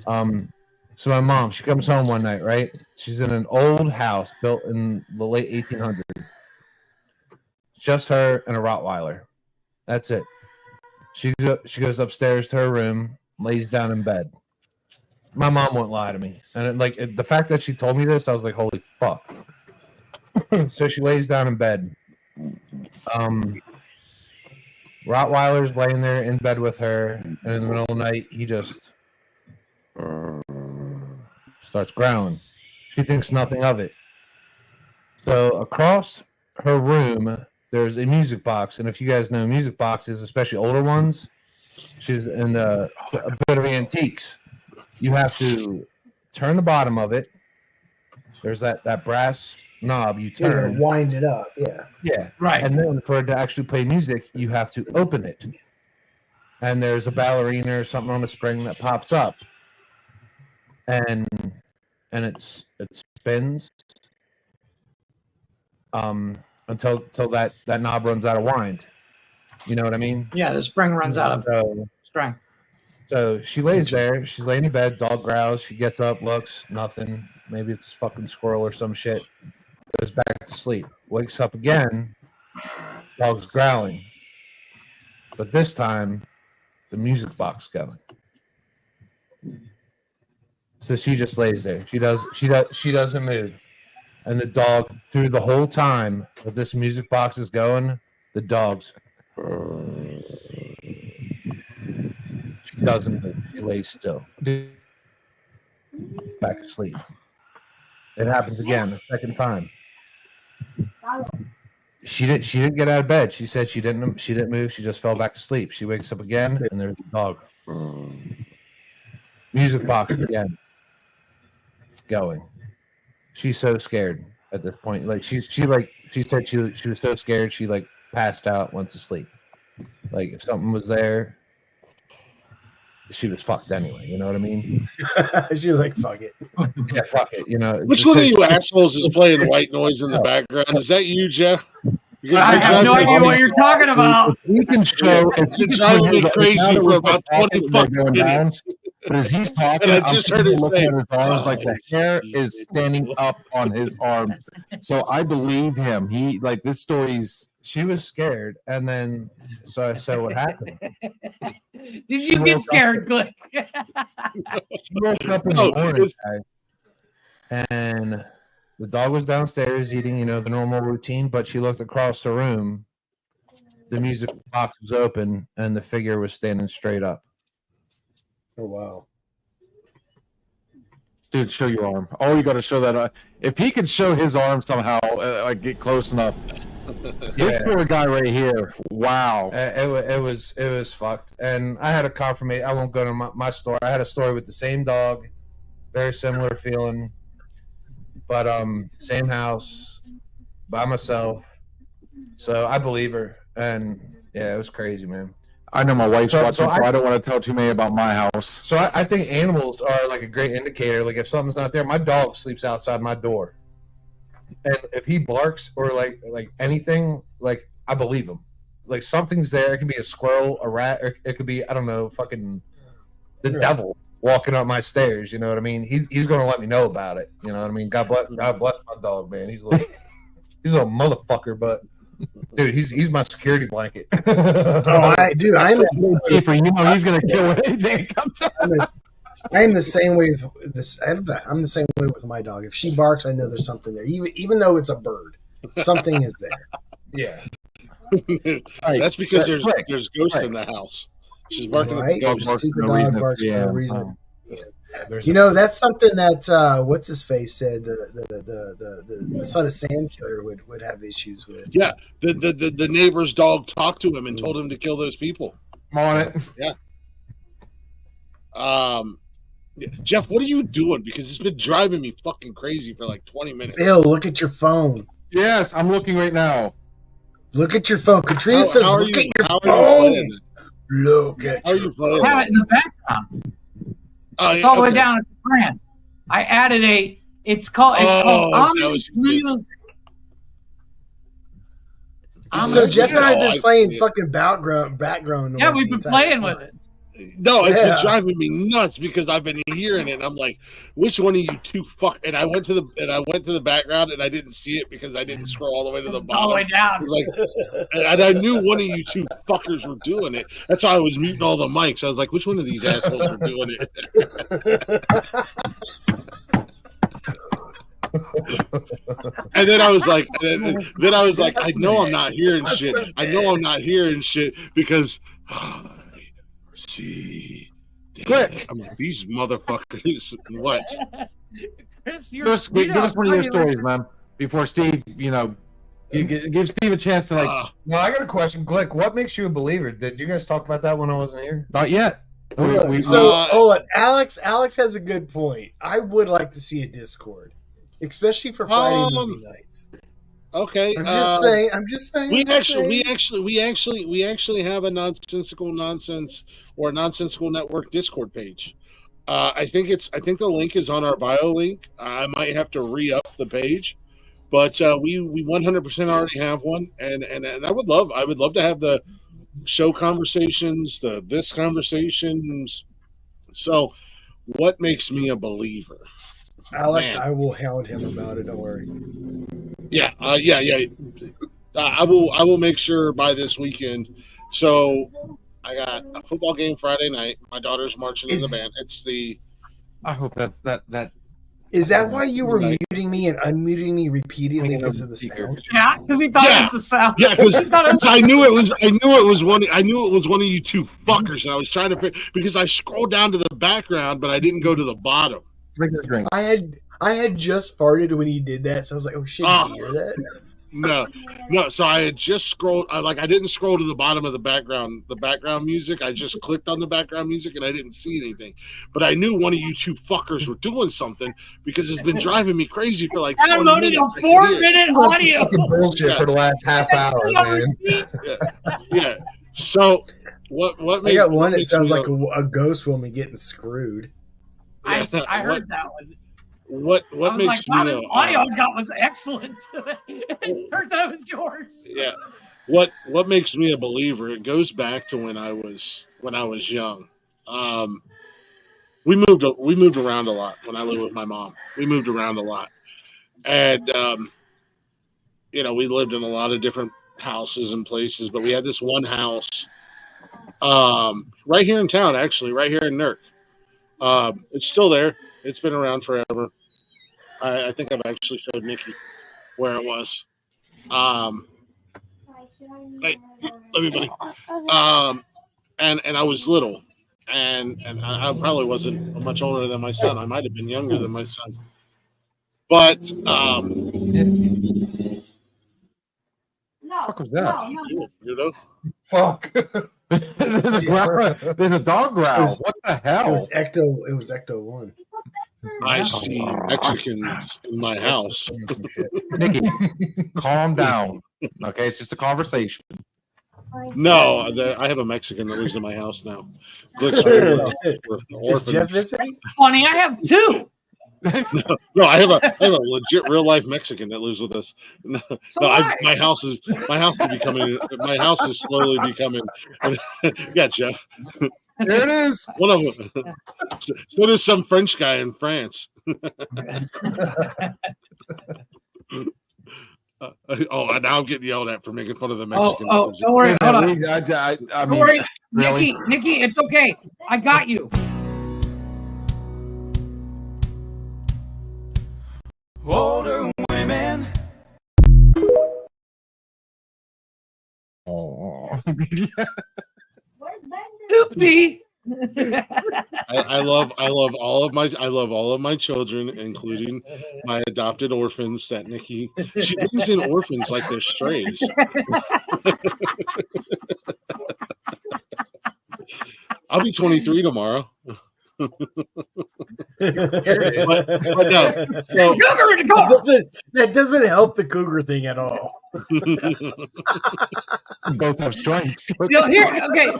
Speaker 7: So my mom, she comes home one night, right? She's in an old house built in the late 1800s. Just her and a Rottweiler. That's it. She goes upstairs to her room, lays down in bed. My mom won't lie to me, and the fact that she told me this, I was like, "Holy fuck!" So she lays down in bed. Rottweiler's laying there in bed with her, and in the middle of the night, he just starts growling. She thinks nothing of it. So across her room, there's a music box, and if you guys know music boxes, especially older ones, she's in a bit of antiques. You have to turn the bottom of it. There's that brass knob you turn.
Speaker 4: Wind it up,
Speaker 7: Yeah.
Speaker 2: Right.
Speaker 7: And then for it to actually play music, you have to open it. And there's a ballerina or something on a spring that pops up. And it spins until that knob runs out of wind. You know what I mean?
Speaker 2: Yeah, the spring runs out of strength.
Speaker 7: So she lays there. She's laying in bed. Dog growls. She gets up, looks, nothing. Maybe it's a fucking squirrel or some shit. Goes back to sleep. Wakes up again. Dog's growling. But this time, the music box going. So she just lays there. She doesn't move. And the dog, through the whole time that this music box is going, the dog's she doesn't move. She lays still. Back to sleep. It happens again, the second time. She didn't get out of bed. She said she didn't move. She just fell back asleep. She wakes up again, and there's the dog. Music box again. Going. She's so scared at this point. Like she said she was so scared she passed out, went to sleep. Like if something was there, she was fucked anyway. You know what I mean?
Speaker 4: She was like, "Fuck it."
Speaker 7: Yeah, fuck it. You know.
Speaker 1: Which one of you assholes is playing white noise in the background? Is that you, Jeff?
Speaker 2: I have no idea what you're talking about.
Speaker 3: We can show.
Speaker 1: It's driving me crazy for about 20 fucking minutes.
Speaker 3: But as he's talking,
Speaker 1: And I
Speaker 3: I'm
Speaker 1: just
Speaker 3: sitting
Speaker 1: heard it
Speaker 3: looking
Speaker 1: say,
Speaker 3: at his arms, like the hair
Speaker 1: "Oh,
Speaker 3: is standing up on his arms. So I believe him. He this story's.
Speaker 7: She was scared, and then so I said, "What happened?"
Speaker 2: Did you get scared, Click?
Speaker 7: She woke up in the morning, and the dog was downstairs eating, the normal routine. But she looked across the room. The music box was open, and the figure was standing straight up.
Speaker 4: Oh wow.
Speaker 3: Dude, show your arm. Oh, you got to show that. If he could show his arm somehow, get close enough. This poor guy right here. Wow.
Speaker 7: It was fucked. And I had a confirmation. I won't go to my story. I had a story with the same dog, very similar feeling, but same house, by myself. So I believe her. And yeah, it was crazy, man.
Speaker 3: I know my wife's watching, so I don't want to tell too many about my house.
Speaker 7: So I think animals are like a great indicator. Like if something's not there, my dog sleeps outside my door. And if he barks or like anything, like I believe him. Like something's there. It could be a squirrel, a rat, or it could be, I don't know, fucking the devil walking up my stairs. You know what I mean? He's gonna let me know about it. You know what I mean? God bless my dog, man. He's a little motherfucker, but dude, he's my security blanket.
Speaker 4: I'm the,
Speaker 3: for he's gonna kill anything that comes up.
Speaker 4: I am the same way with this. I'm the same way with my dog. If she barks, I know there's something there. Even though it's a bird, something is there.
Speaker 7: Yeah.
Speaker 1: That's because there's ghosts in the house. She's barking at the ghost.
Speaker 4: Stupid dog barks for no reason. That's something that what's his face said the son of Sam Killer would have issues with.
Speaker 1: Yeah, the neighbor's dog talked to him and told him to kill those people.
Speaker 3: I'm on it.
Speaker 1: Yeah. Jeff, what are you doing? Because it's been driving me fucking crazy for like 20 minutes.
Speaker 4: Bill, look at your phone.
Speaker 3: Yes, I'm looking right now.
Speaker 4: Look at your phone. Katrina says,
Speaker 1: how are
Speaker 4: look
Speaker 1: you,
Speaker 4: at your
Speaker 1: how are you
Speaker 4: phone.
Speaker 1: playing it?
Speaker 4: Look at
Speaker 1: How are
Speaker 4: your
Speaker 1: you playing
Speaker 2: I have
Speaker 1: it?
Speaker 2: it in the background.
Speaker 1: Oh,
Speaker 2: It's all the way
Speaker 1: okay.
Speaker 2: down at the brand. I added a. It's called
Speaker 1: Oh, is that
Speaker 2: Omni
Speaker 1: what you did?
Speaker 2: Music.
Speaker 4: So Jeff and I have
Speaker 1: Oh,
Speaker 4: been
Speaker 1: I
Speaker 4: playing
Speaker 1: see it.
Speaker 4: fucking background
Speaker 2: Yeah,
Speaker 4: noise
Speaker 2: we've
Speaker 4: the
Speaker 2: been
Speaker 4: entire
Speaker 2: playing
Speaker 4: time.
Speaker 2: with it.
Speaker 1: No, it's
Speaker 4: Yeah.
Speaker 1: been driving me nuts because I've been hearing it. And I'm like, which one of you two fuck? And I went to the background and I didn't see it because I didn't scroll all the way to the
Speaker 2: It's all the way
Speaker 1: bottom.
Speaker 2: down.
Speaker 1: It was like, and I knew one of you two fuckers were doing it. That's why I was muting all the mics. I was like, which one of these assholes are doing it? And then I was like, I know I'm not hearing shit. I know I'm not hearing shit because I see.
Speaker 3: Quick.
Speaker 1: I'm like, these motherfuckers. What?
Speaker 2: Chris,
Speaker 3: Give us one of your stories, man. Before Steve, give Steve a chance to
Speaker 7: Well, I got a question, Glick. What makes you a believer? Did you guys talk about that when I wasn't here?
Speaker 3: Not yet.
Speaker 4: Hold on. Alex has a good point. I would like to see a Discord, especially for Friday movie nights.
Speaker 1: Okay.
Speaker 4: I'm just saying.
Speaker 1: We actually have a Nonsensical Nonsense or Nonsensical Network Discord page. I think the link is on our bio link. I might have to re-up the page, but we 100% already have one, and I would love to have the show conversations, this conversations. So, what makes me a believer?
Speaker 4: Alex,
Speaker 1: Man.
Speaker 4: I will hound him about it. Don't worry.
Speaker 1: Yeah. I will make sure by this weekend. So I got a football game Friday night. My daughter's marching in the band. It's the.
Speaker 3: I hope that.
Speaker 4: Is that why you were muting me and unmuting me repeatedly because of the sound?
Speaker 2: Yeah, because he thought it was the sound.
Speaker 1: Yeah, because I knew it was one of you two fuckers, and I was trying to because I scrolled down to the background, but I didn't go to the bottom.
Speaker 3: Drink.
Speaker 4: I had just farted when he did that, so I was like, "Oh shit, did you hear that?"
Speaker 1: No. So I had just scrolled. I didn't scroll to the bottom of the background music. I just clicked on the background music and I didn't see anything. But I knew one of you two fuckers were doing something because it's been driving me crazy for like.
Speaker 2: I downloaded a 4-minute audio.
Speaker 7: Bullshit for the last half hour, man.
Speaker 1: Yeah. So what?
Speaker 4: I got one that sounds like a ghost woman getting screwed.
Speaker 2: I heard that one.
Speaker 1: What
Speaker 2: I was
Speaker 1: makes
Speaker 2: like, wow,
Speaker 1: me
Speaker 2: this audio I got was excellent. It turns out it was yours.
Speaker 1: Yeah. What makes me a believer? It goes back to when I was young. We moved around a lot when I lived with my mom. We moved around a lot, and we lived in a lot of different houses and places. But we had this one house, right here in town, actually, right here in Newark. It's still there. It's been around forever. I think I've actually showed Nikki where it was. Hey, let me, buddy. And I was little, and I probably wasn't much older than my son. I might have been younger than my son. But
Speaker 3: fuck was that?
Speaker 1: Weirdo.
Speaker 7: Fuck.
Speaker 3: There's a dog growl. What the hell?
Speaker 4: It was Ecto 1.
Speaker 1: I see Mexicans in my house.
Speaker 3: Nikki, calm down. Okay, it's just a conversation.
Speaker 1: No, I have a Mexican that lives in my house now.
Speaker 4: Is Jeff visiting?
Speaker 2: Funny, I have two.
Speaker 1: No, I have a legit real life Mexican that lives with us. No, my house is slowly becoming. Yeah, Jeff.
Speaker 3: There it is.
Speaker 1: One of them. So does some French guy in France. And now I'm getting yelled at for making fun of the Mexican.
Speaker 2: Oh, don't worry. Hold on.
Speaker 3: Don't
Speaker 2: worry,
Speaker 3: really?
Speaker 2: Nikki, it's okay. I got you.
Speaker 5: Older women.
Speaker 3: Oh.
Speaker 2: Oopsie.
Speaker 1: I love all of my children, including my adopted orphans that Nikki, she brings in orphans like they're strays. I'll be 23 tomorrow. but no, so
Speaker 2: Cougar in the car.
Speaker 4: That doesn't help the cougar thing at all.
Speaker 3: Both have strengths.
Speaker 2: Here, okay,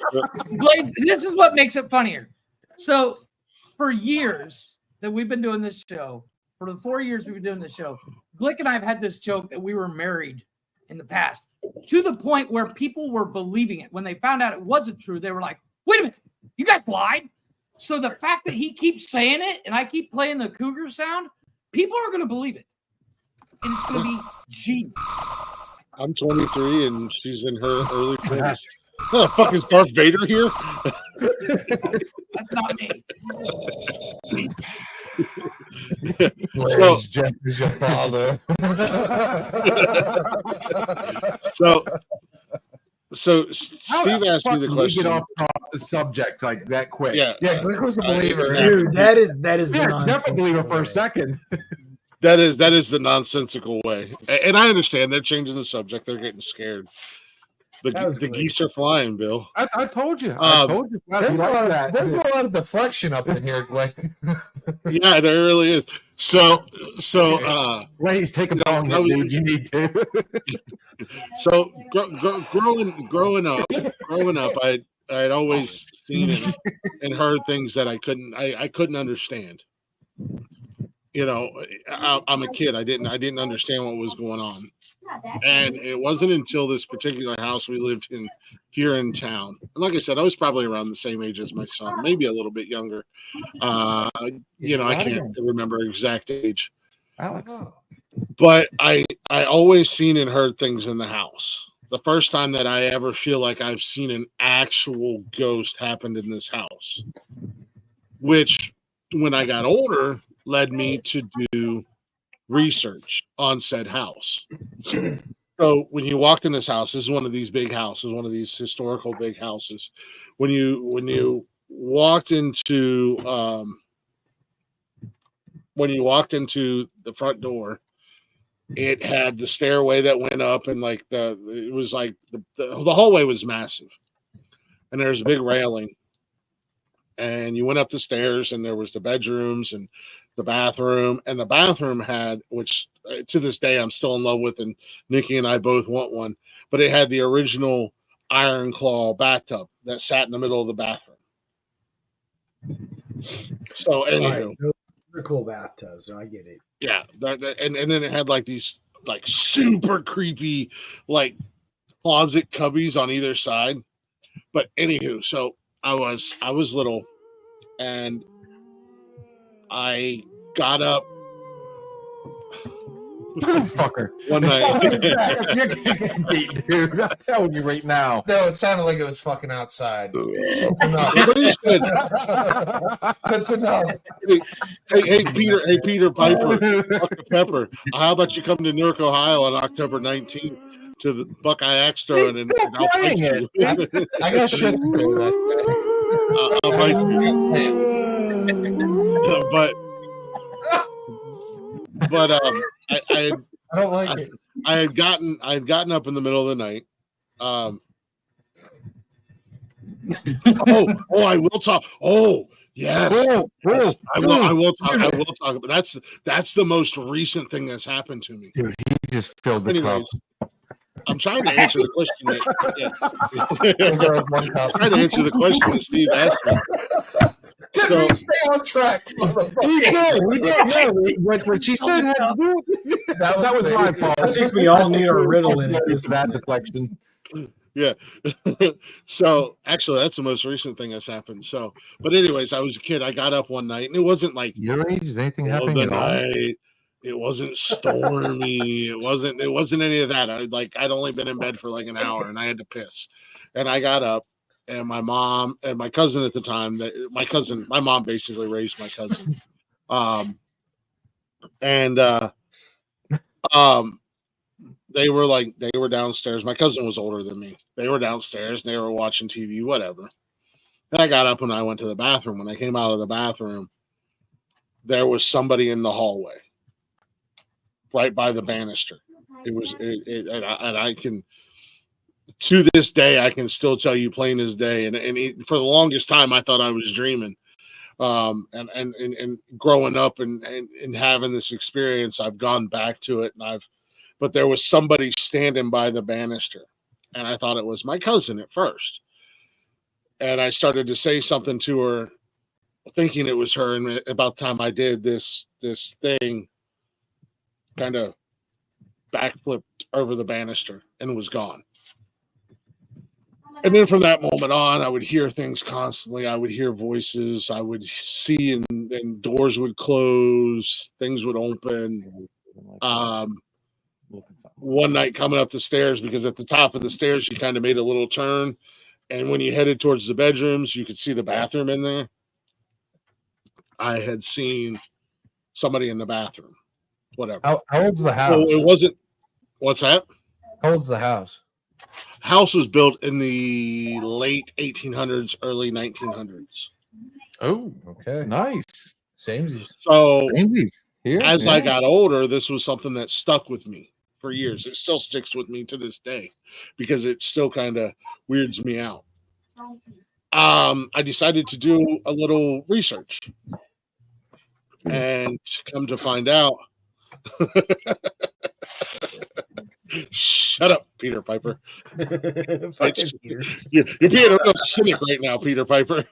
Speaker 2: Blade, this is what makes it funnier. So, for years that we've been doing this show, for the 4 years we've been doing this show, Glick and I have had this joke that we were married in the past, to the point where people were believing it. When they found out it wasn't true, they were like, wait a minute, you guys lied? So the fact that he keeps saying it and I keep playing the cougar sound, people are going to believe it. And it's going to be genius.
Speaker 1: I'm 23 and she's in her early 20s. Oh, fuck, is Darth Vader here?
Speaker 2: That's not me.
Speaker 1: So,
Speaker 7: Jeff is your father.
Speaker 1: so Steve asked me the question.
Speaker 3: Get off the subject like that quick.
Speaker 1: Yeah,
Speaker 3: Glick was a believer.
Speaker 4: Dude, that is the
Speaker 3: Definitely
Speaker 4: nonsensical
Speaker 3: believer for
Speaker 4: way.
Speaker 3: a second.
Speaker 1: That is the nonsensical way, and I understand they're changing the subject. They're getting scared. The geese are flying, Bill.
Speaker 3: I told you. I told you.
Speaker 7: There's a lot of deflection up in here, Glick.
Speaker 1: Yeah, there really is. So,
Speaker 3: Lay's take a long hit, dude. You need to.
Speaker 1: So, growing up, I'd always seen and heard things that I couldn't understand. You know, I'm a kid. I didn't understand what was going on. And it wasn't until this particular house we lived in here in town. And like I said, I was probably around the same age as my son, maybe a little bit younger. You know, I can't remember exact age.
Speaker 3: Alex.
Speaker 1: But I always seen and heard things in the house. The first time that I ever feel like I've seen an actual ghost happened in this house, which when I got older led me to do research on said house. So when you walked in this house, this is one of these big houses, one of these historical big houses. When you walked into the front door, it had the stairway that went up, and like the hallway was massive, and there's a big railing, and you went up the stairs, and there was the bedrooms and the bathroom, and the bathroom had, which to this day I'm still in love with, and Nikki and I both want one, but it had the original iron claw bathtub that sat in the middle of the bathroom. So anywho,
Speaker 4: they're cool bathtubs, so I get it.
Speaker 1: Yeah, and then it had like these like super creepy like closet cubbies on either side. But anywho, so I was little, and I got up
Speaker 3: Motherfucker.
Speaker 1: one night.
Speaker 3: You're getting beat, dude. I'm telling you right now.
Speaker 7: No, it sounded like it was fucking outside.
Speaker 1: Somebody said,
Speaker 7: That's enough.
Speaker 1: hey Peter Piper, Dr. Pepper, how about you come to Newark, Ohio on October 19th to the Buckeye Extra?
Speaker 3: He's still playing it.
Speaker 7: I got shit to do that
Speaker 1: but
Speaker 7: I don't like it.
Speaker 1: I had gotten up in the middle of the night. I will talk. Oh, yes. I will talk. But that's the most recent thing that's happened to me.
Speaker 3: Dude, he just filled the cup.
Speaker 1: I'm trying to answer the question. I'm trying to answer the question that Steve asked me. So,
Speaker 7: stay on track.
Speaker 3: We did. What she said had to do with that was my fault.
Speaker 4: I think we all need our riddle in it.
Speaker 3: That deflection.
Speaker 1: Yeah. So actually, that's the most recent thing that's happened. So, but anyways, I was a kid. I got up one night, and it wasn't like
Speaker 3: Your age? Is anything happening at all?
Speaker 1: It wasn't stormy. It wasn't any of that. I'd only been in bed for like an hour, and I had to piss, and I got up, and my mom and my cousin at the time, my mom basically raised my cousin, they were downstairs. My cousin was older than me. They were downstairs. They were watching TV, whatever. And I got up and I went to the bathroom. When I came out of the bathroom, there was somebody in the hallway, right by the banister. And I can, to this day, I can still tell you plain as day. And for the longest time, I thought I was dreaming. And growing up and having this experience, I've gone back to it, and I've but there was somebody standing by the banister, and I thought it was my cousin at first. And I started to say something to her, thinking it was her. And about the time I did, this thing kind of backflipped over the banister and was gone. And then from that moment on, I would hear things constantly. I would hear voices. I would see, and doors would close. Things would open. One night coming up the stairs, because at the top of the stairs, you kind of made a little turn. And when you headed towards the bedrooms, you could see the bathroom in there. I had seen somebody in the bathroom. Whatever.
Speaker 7: How old's the house?
Speaker 1: So it wasn't. What's that?
Speaker 7: How old's the house?
Speaker 1: House was built in the late 1800s, early 1900s.
Speaker 3: Oh,
Speaker 7: Okay.
Speaker 3: nice.
Speaker 7: Samesies.
Speaker 1: So
Speaker 3: Here,
Speaker 1: as I got older, this was something that stuck with me for years. It still sticks with me to this day because it still kind of weirds me out. I decided to do a little research, and come to find out. Shut up, Peter Piper.
Speaker 4: Fucking Peter.
Speaker 1: You're being a real cynic right now, Peter Piper.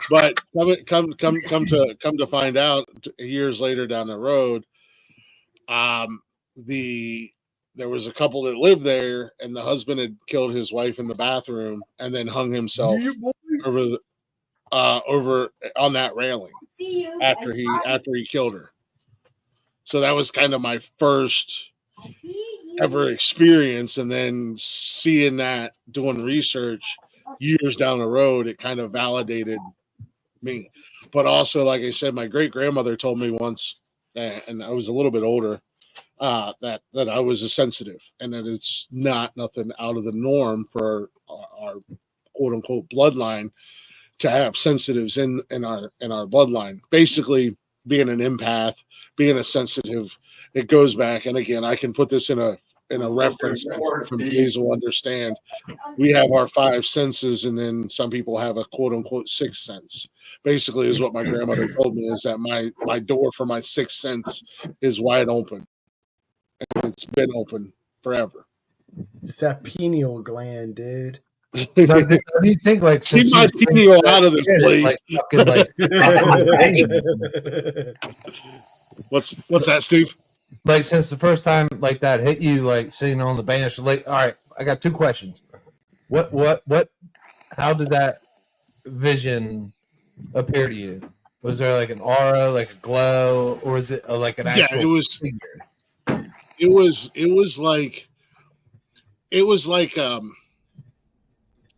Speaker 1: But come to find out, years later down the road, there was a couple that lived there, and the husband had killed his wife in the bathroom and then hung himself over on that railing after he killed her. So that was kind of my first ever experience, and then seeing that, doing research years down the road, it kind of validated me. But also, like I said, my great grandmother told me once, and I was a little bit older, that I was a sensitive, and that it's nothing out of the norm for our quote unquote bloodline to have sensitives in our bloodline. Basically, being an empath, being a sensitive, it goes back. And again, I can put this in a reference that some days will understand. We have our 5 senses, and then some people have a quote unquote 6th sense. Basically, is what my grandmother told me, is that my door for my 6th sense is wide open, and it's been open forever.
Speaker 4: It's that pineal gland, dude.
Speaker 7: Do you think, like,
Speaker 1: Keep my pineal out of this place. What's that, Steve?
Speaker 7: Like, since the first time like that hit you, like sitting on the banister, like, all right, I got 2 questions. What how did that vision appear to you? Was there like an aura, like a glow, or was it like an actual figure?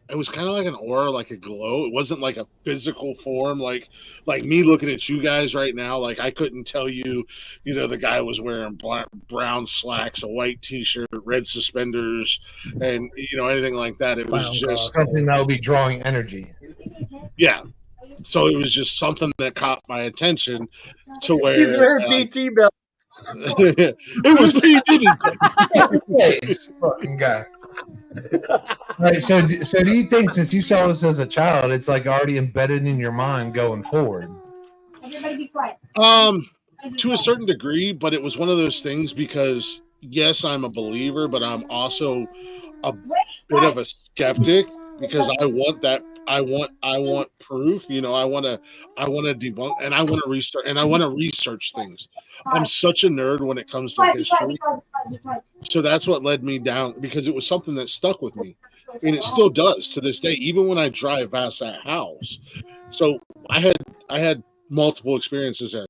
Speaker 1: It was kind of like an aura, like a glow. It wasn't like a physical form, like me looking at you guys right now. Like, I couldn't tell you, the guy was wearing brown slacks, a white t-shirt, red suspenders, and anything like that. It was just
Speaker 7: something that would be drawing energy.
Speaker 1: Yeah. So it was just something that caught my attention to where
Speaker 4: he's wearing PT belts.
Speaker 1: It was PT.
Speaker 7: Fucking guy. Right, so do you think, since you saw this as a child, it's like already embedded in your mind going forward?
Speaker 8: Everybody be quiet.
Speaker 1: To a certain degree, but it was one of those things because yes, I'm a believer, but I'm also a bit of a skeptic because I want proof. I want to debunk, and I want to research, and I want to research things. I'm such a nerd when it comes to history. So that's what led me down, because it was something that stuck with me, and it still does to this day, even when I drive past that house. So I had multiple experiences there.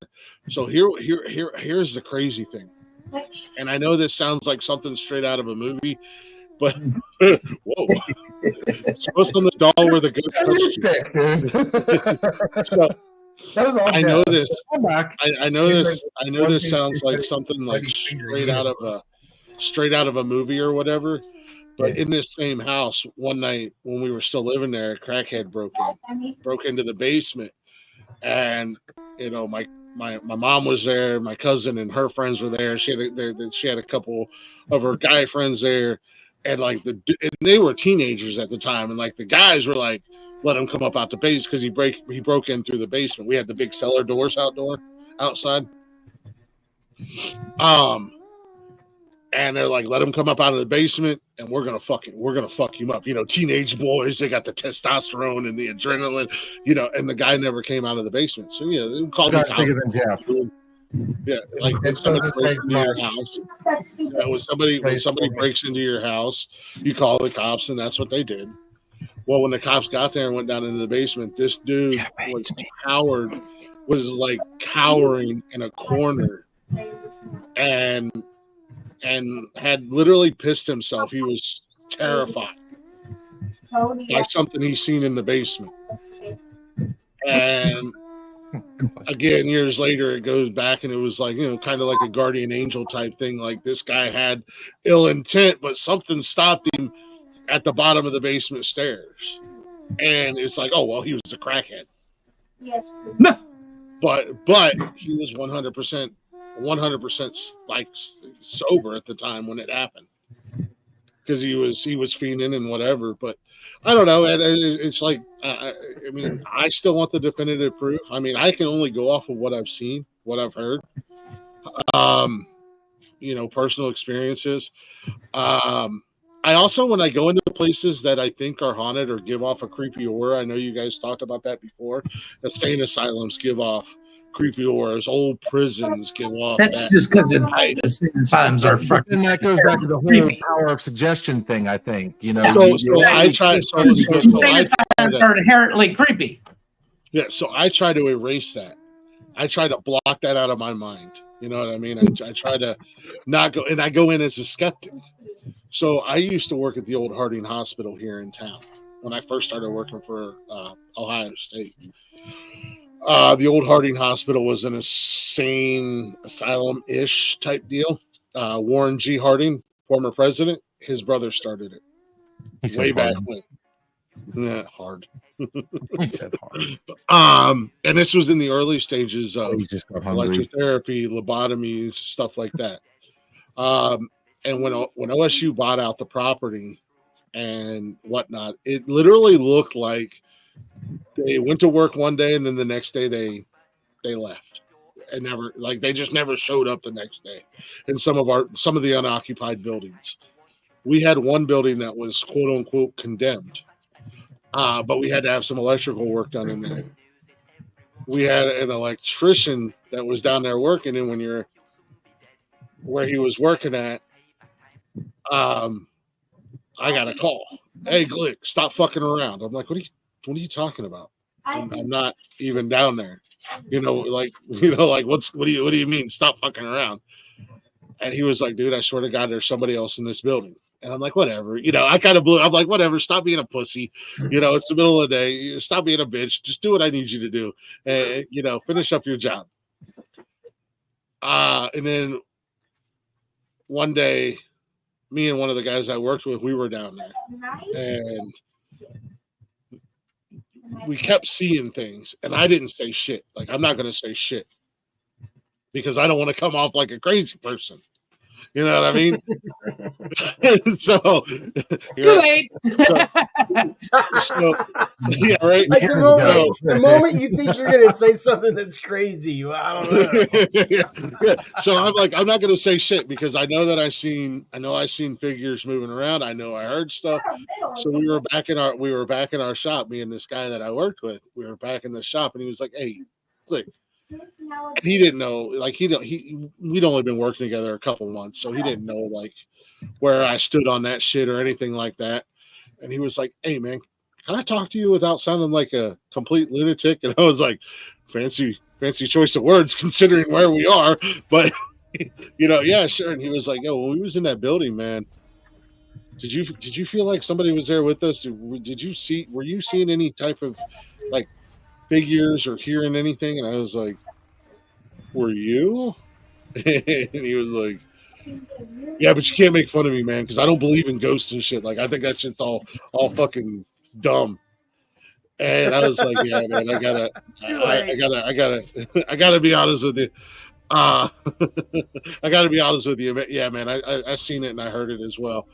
Speaker 1: So here's the crazy thing. And I know this sounds like something straight out of a movie, but whoa. Supposed on the doll where the ghost touched you. So I know this. I know this sounds like something like straight out of a movie or whatever. But in this same house, one night when we were still living there, a crackhead broke into the basement, and my mom was there, my cousin and her friends were there. She had a couple of her guy friends there, and and they were teenagers at the time, and like the guys were like, let him come up out the base because he broke in through the basement. We had the big cellar doors outside. And they're like, let him come up out of the basement, and we're gonna fuck him up. You know, teenage boys, they got the testosterone and the adrenaline, you know. And the guy never came out of the basement. So yeah, they called the cops.
Speaker 3: Bigger than Jeff.
Speaker 1: Yeah, like when somebody breaks into your house, when somebody breaks into your house, you call the cops, and that's what they did. Well, when the cops got there and went down into the basement, this dude was like cowering in a corner, and had literally pissed himself. He was terrified by something he's seen in the basement. And again, years later, it goes back and it was like, you know, kind of like a guardian angel type thing. Like this guy had ill intent, but something stopped him at the bottom of the basement stairs. And it's like, oh, well, he was a crackhead.
Speaker 8: Yes.
Speaker 1: But he was 100% like sober at the time when it happened, because he was fiending and whatever. But I don't know. It's like I mean, I still want the definitive proof. I mean, I can only go off of what I've seen, what I've heard, you know, personal experiences. I also, when I go into places that I think are haunted or give off a creepy aura, I know you guys talked about that before. Insane asylums give off creepy auras. Old prisons give off.
Speaker 2: That's just because insane asylums are fucking.
Speaker 3: And that goes back to the whole
Speaker 2: creepy.
Speaker 3: power of suggestion thing. I think, you know.
Speaker 1: I try.
Speaker 2: Insane asylums are inherently creepy.
Speaker 1: Yeah, so I try to erase that. I try to block that out of my mind. You know what I mean? I try to not go, and I go in as a skeptic. So I used to work at the old Harding Hospital here in town when I first started working for Ohio State. The old Harding Hospital was an insane asylum-ish type deal. Warren G. Harding, former president, his brother started it way back when. Yeah, hard.
Speaker 3: He said hard.
Speaker 1: And this was in the early stages of
Speaker 3: electrotherapy,
Speaker 1: lobotomies, stuff like that. And when OSU bought out the property and whatnot, it literally looked like they went to work one day and then the next day they left and they just never showed up the next day in some of the unoccupied buildings. We had one building that was quote unquote condemned, but we had to have some electrical work done in there. We had an electrician that was down there working, and when you're where he was working at, I got a call. Hey, Glick, stop fucking around. I'm like, what are you talking about? I'm not even down there. What do you mean? Stop fucking around. And he was like, dude, I swear to God, there's somebody else in this building. And I'm like, whatever. I kind of I'm like, whatever. Stop being a pussy. It's the middle of the day. Stop being a bitch. Just do what I need you to do. And, finish up your job. And then one day, me and one of the guys I worked with, we were down there. And we kept seeing things. And I didn't say shit. Like, I'm not going to say shit. Because I don't want to come off like a crazy person. You know what I mean? So
Speaker 2: too late.
Speaker 1: Yeah, right.
Speaker 4: Like the moment you think you're gonna say something that's crazy, I don't know.
Speaker 1: Yeah. So I'm like, I'm not gonna say shit because I know that I seen figures moving around. I know I heard stuff. So we were back in our shop. Me and this guy that I worked with, we were back in the shop, and he was like, "Hey, click." And he didn't know, like we'd only been working together a couple months, so he didn't know like where I stood on that shit or anything like that. And he was like, "Hey man, can I talk to you without sounding like a complete lunatic?" And I was like, fancy choice of words considering where we are, but yeah, sure. And he was like, "Yo, when we was in that building, man, did you feel like somebody was there with us? Were you seeing any type of like figures or hearing anything?" And I was like, "Were you?" And he was like, "Yeah, but you can't make fun of me, man, because I don't believe in ghosts and shit. Like, I think that shit's all fucking dumb." And I was like, "Yeah, man, I gotta be honest with you. I gotta be honest with you. Yeah, man, I seen it and I heard it as well."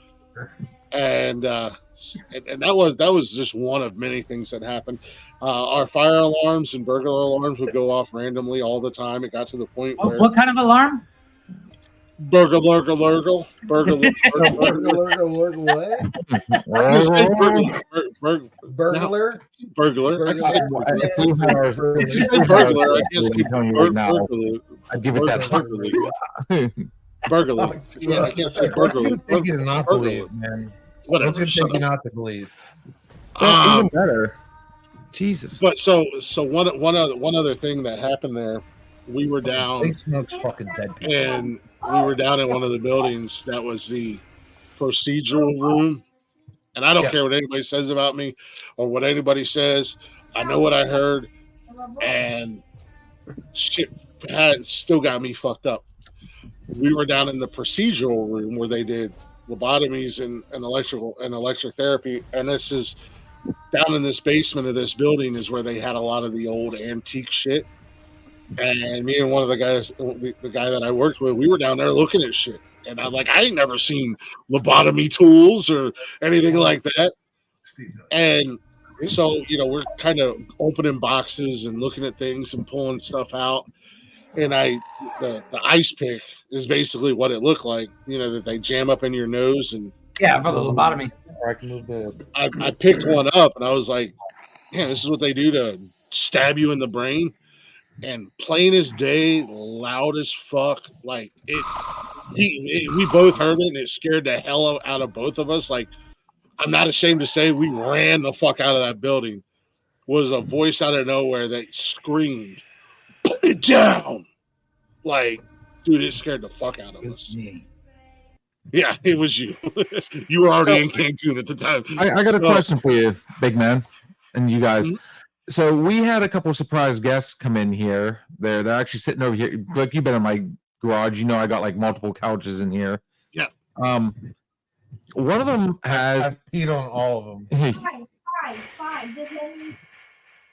Speaker 1: And that was just one of many things that happened. Our fire alarms and burglar alarms would go off randomly all the time. It got to the point where
Speaker 2: what kind of alarm?
Speaker 1: Burgle, what? I can say
Speaker 4: Burglar.
Speaker 1: burglar. I can say
Speaker 3: If we had our-
Speaker 1: burglar. I
Speaker 3: if
Speaker 1: can say
Speaker 3: we had
Speaker 1: burglar. I
Speaker 3: our-
Speaker 1: can't say
Speaker 3: I'm telling you right now,
Speaker 1: burglar.
Speaker 3: I'd give it that.
Speaker 1: Burglar. Yeah, I can't say
Speaker 7: What's
Speaker 1: burglar.
Speaker 7: gonna take you to not
Speaker 1: Burglar.
Speaker 7: believe, man? What's
Speaker 1: Whatever.
Speaker 7: gonna take you not to believe?
Speaker 3: Even better. Jesus.
Speaker 1: But so one other thing that happened there, we were down
Speaker 7: Big Smoke's fucking dead. People.
Speaker 1: and we were down in one of the buildings that was the procedural room. And I don't care what anybody says about me or what anybody says. I know what I heard, and shit had still got me fucked up. We were down in the procedural room where they did lobotomies and electric therapy, and this is down in this basement of this building is where they had a lot of the old antique shit. And me and one of the guys, the guy that I worked with, we were down there looking at shit. And I'm like, I ain't never seen lobotomy tools or anything like that. And so, we're kind of opening boxes and looking at things and pulling stuff out. And the ice pick is basically what it looked like, that they jam up in your nose. And
Speaker 2: Yeah, for the lobotomy.
Speaker 7: Or I can move the.
Speaker 1: I picked one up and I was like, man, this is what they do to stab you in the brain. And plain as day, loud as fuck, like we both heard it and it scared the hell out of both of us. Like, I'm not ashamed to say we ran the fuck out of that building. Was a voice out of nowhere that screamed, "Put it down!" Like, dude, it scared the fuck out of us.
Speaker 2: Me.
Speaker 1: Yeah, it was you. You were already in Cancun at the time.
Speaker 3: I got a question for you, big man, and you guys. Mm-hmm. So we had a couple of surprise guests come in here. They're actually sitting over here. Like, you've been in my garage. I got like multiple couches in here.
Speaker 1: Yeah.
Speaker 3: One of them has.
Speaker 7: I've peed on all of them.
Speaker 8: Fine. Just let me.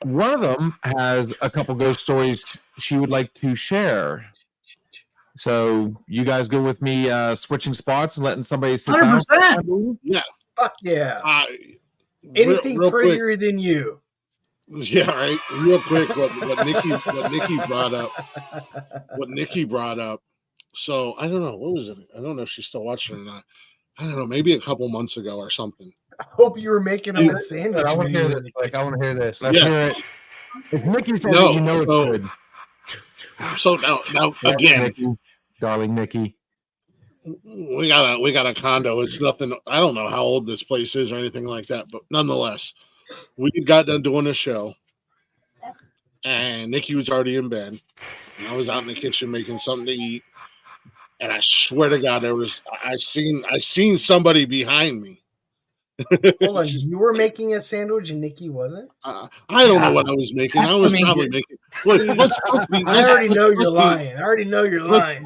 Speaker 3: One of them has a couple ghost stories she would like to share. So you guys go with me switching spots and letting somebody sit
Speaker 2: 100%.
Speaker 3: down?
Speaker 1: Yeah.
Speaker 4: Fuck yeah. Anything
Speaker 1: real
Speaker 4: prettier than you.
Speaker 1: Yeah, right. Real quick, what Nikki brought up. So I don't know, what was it? I don't know if she's still watching or not. I don't know, maybe a couple months ago or something.
Speaker 4: I hope you were making him a sandwich.
Speaker 7: I want to hear this. I want to hear this.
Speaker 3: Let's hear it. If Nikki says it, it's good.
Speaker 1: So now again,
Speaker 3: Nikki, darling Nikki.
Speaker 1: We got a condo. It's nothing. I don't know how old this place is or anything like that, but nonetheless, we got done doing a show, and Nikki was already in bed, and I was out in the kitchen making something to eat, and I swear to God, I seen somebody behind me.
Speaker 4: Hold on, you were making a sandwich and Nikki wasn't?
Speaker 1: I don't know what I was making. I was probably making.
Speaker 4: I already know you're lying.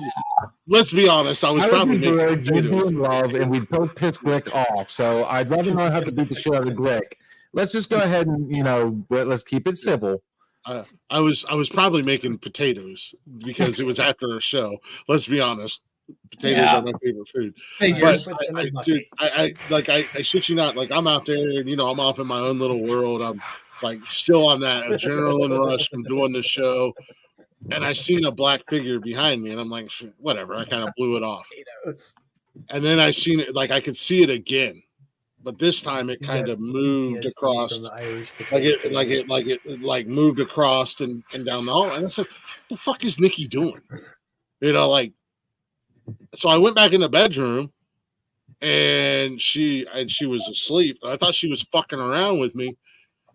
Speaker 1: Let's be honest. I was probably making potatoes.
Speaker 3: In love, and we both piss Glick off. So I'd rather not have to beat the shit out of Glick. Let's just go ahead and let's keep it civil.
Speaker 1: I was probably making potatoes because it was after a show. Let's be honest. Potatoes are my favorite food. But I shit you not, like I'm out there and I'm off in my own little world. I'm like still on that adrenaline rush from doing the show. And I seen a black figure behind me and I'm like, whatever, I kind of blew it off. And then I seen it, like I could see it again. But this time it kind of moved across, like moved across and down the hall. And I said, "The fuck is Nikki doing?" So I went back in the bedroom, and she was asleep. I thought she was fucking around with me,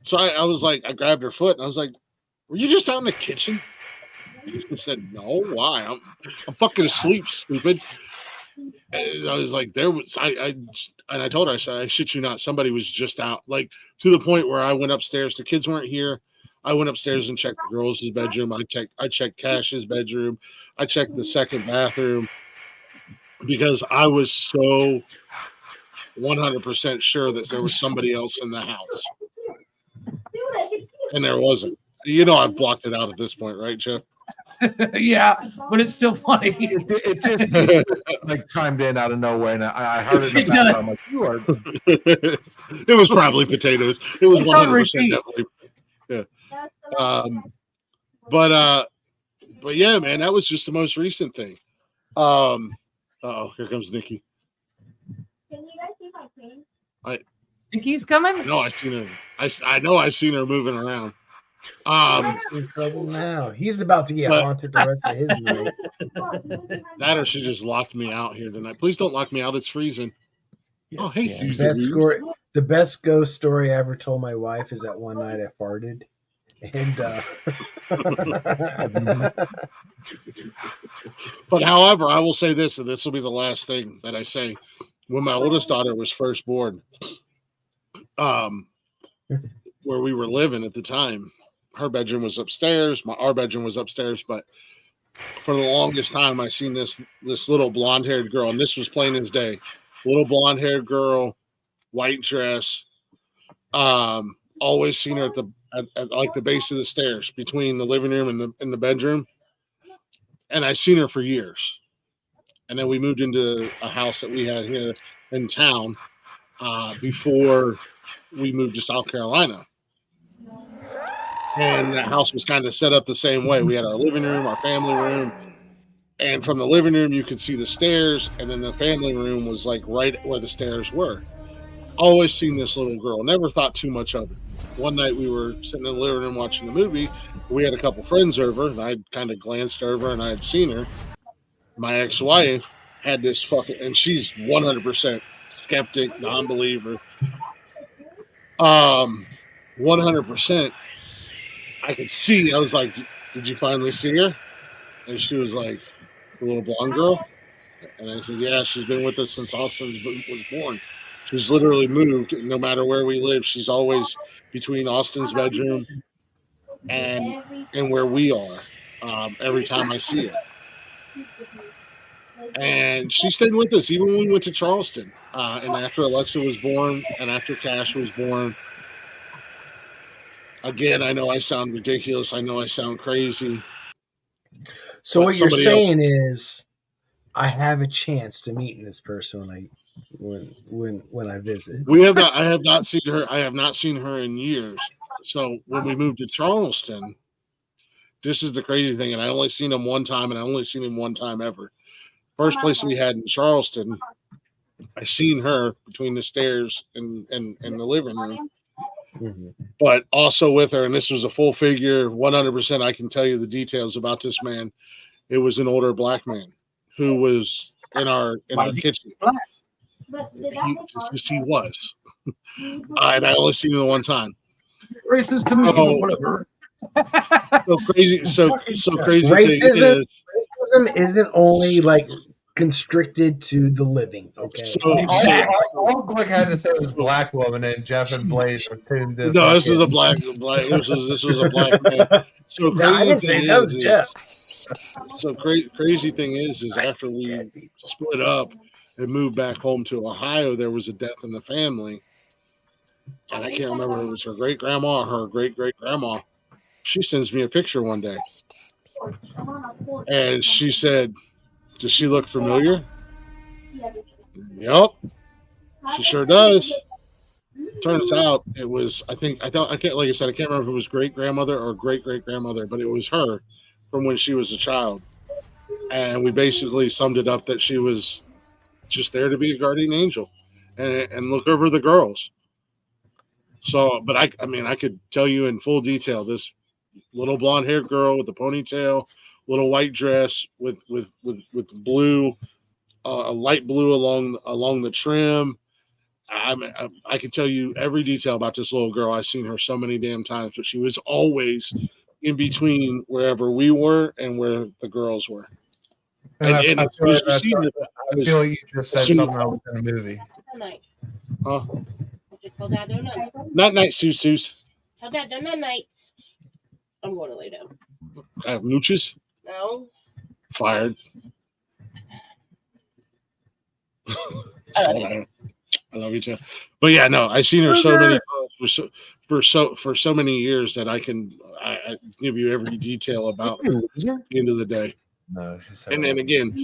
Speaker 1: so I was like, I grabbed her foot and I was like, "Were you just out in the kitchen?" She said, "No, why? I'm fucking asleep, stupid." And I was like, I told her, I said, I shit you not, somebody was just out, like to the point where I went upstairs. The kids weren't here. I went upstairs and checked the girls' bedroom. I checked Cash's bedroom. I checked the second bathroom because I was so 100% sure that there was somebody else in the house. And there wasn't. I've blocked it out at this point, right, Jeff?
Speaker 2: Yeah, but it's still funny.
Speaker 3: It just like chimed in out of nowhere, and I heard it in the background. I'm like, you are.
Speaker 1: It was probably potatoes. It was 100% definitely. Yeah. But yeah, man, that was just the most recent thing. Oh, here comes Nikki.
Speaker 8: Can you guys see my cane?
Speaker 2: Think he's coming?
Speaker 1: No, I seen her. I know I seen her moving around.
Speaker 4: He's in trouble now. He's about to get
Speaker 1: But-
Speaker 4: haunted the rest of his night.
Speaker 1: That or she just locked me out here tonight. Please don't lock me out. It's freezing. Oh, hey,
Speaker 3: yeah.
Speaker 1: Susan.
Speaker 4: The best ghost story I ever told my wife is that one night I farted. And
Speaker 1: But however, I will say this, and this will be the last thing that I say. When my oldest daughter was first born, where we were living at the time, her bedroom was upstairs, our bedroom was upstairs, but for the longest time I seen this little blonde-haired girl, and this was plain as day. Little blonde-haired girl, white dress. Always seen her at like the base of the stairs between the living room and the bedroom. And I seen her for years. And then we moved into a house that we had here in town before we moved to South Carolina. And that house was kind of set up the same way. We had our living room, our family room, and from the living room you could see the stairs, and then the family room was like right where the stairs were. Always seen this little girl, never thought too much of it. One night we were sitting in the living room watching a movie. We had a couple friends over, and I kind of glanced over and I had seen her. My ex-wife had this fucking, and she's 100% skeptic, non-believer. 100%. I could see. I was like, "Did you finally see her?" And she was like, "The little blonde girl." And I said, "Yeah, she's been with us since Austin was born. She's literally moved. No matter where we live, she's always between Austin's bedroom and where we are. Every time I see her." And she stayed with us even when we went to Charleston. And after Alexa was born and after Cash was born. Again, I know I sound ridiculous. I know I sound crazy.
Speaker 4: so
Speaker 1: But
Speaker 4: what you're
Speaker 1: somebody
Speaker 4: saying is, I have a chance to meet this person when I visit.
Speaker 1: I have not seen her. I have not seen her in years. So when we moved to Charleston, this is the crazy thing. And I only seen him one time, and I only seen him one time ever. First place we had in Charleston, I seen her between the stairs and the living room.
Speaker 4: Mhm.
Speaker 1: But also with her, and this was a full figure, 100%. I can tell you the details about this man. It was an older black man who was in our kitchen. He was, and I only seen him one time.
Speaker 2: Racist to me,
Speaker 1: Oh.
Speaker 2: whatever.
Speaker 1: So crazy. So crazy.
Speaker 4: Racism-
Speaker 1: Thing is,
Speaker 4: Racism isn't only like constricted to the living. Okay.
Speaker 7: All Glick had to say was black woman, and Jeff and Blaze are tuned in.
Speaker 1: No, this is a black. This was a black man. So
Speaker 4: No, I didn't
Speaker 1: crazy
Speaker 4: say
Speaker 1: thing
Speaker 4: that was
Speaker 1: is,
Speaker 4: Jeff.
Speaker 1: so crazy thing is after we split up and moved back home to Ohio, there was a death in the family, and I can't remember if it was her great grandma or her great great grandma. She sends me a picture one day, and she said, "Does she look familiar?" Yep, she sure does. Turns out it was, I can't, like I said, I can't remember if it was great grandmother or great great grandmother, but it was her from when she was a child. And we basically summed it up that she was just there to be a guardian angel and look over the girls. So, but I mean, I could tell you in full detail this little blonde haired girl with the ponytail, little white dress with blue, a light blue along the trim. I can tell you every detail about this little girl. I've seen her so many damn times, but she was always in between wherever we were and where the girls were.
Speaker 7: And I feel like
Speaker 1: I
Speaker 7: you just said something else in a movie.
Speaker 1: Huh?
Speaker 9: Tell Dad no night.
Speaker 1: Not night, Susus.
Speaker 9: Tell Dad no night. I'm going to lay down.
Speaker 1: I have mooches.
Speaker 9: No.
Speaker 1: Fired. I love you too. But yeah, no, I've seen her so many times for so many years that I give you every detail about the end of the day.
Speaker 7: No, she said
Speaker 1: And then again,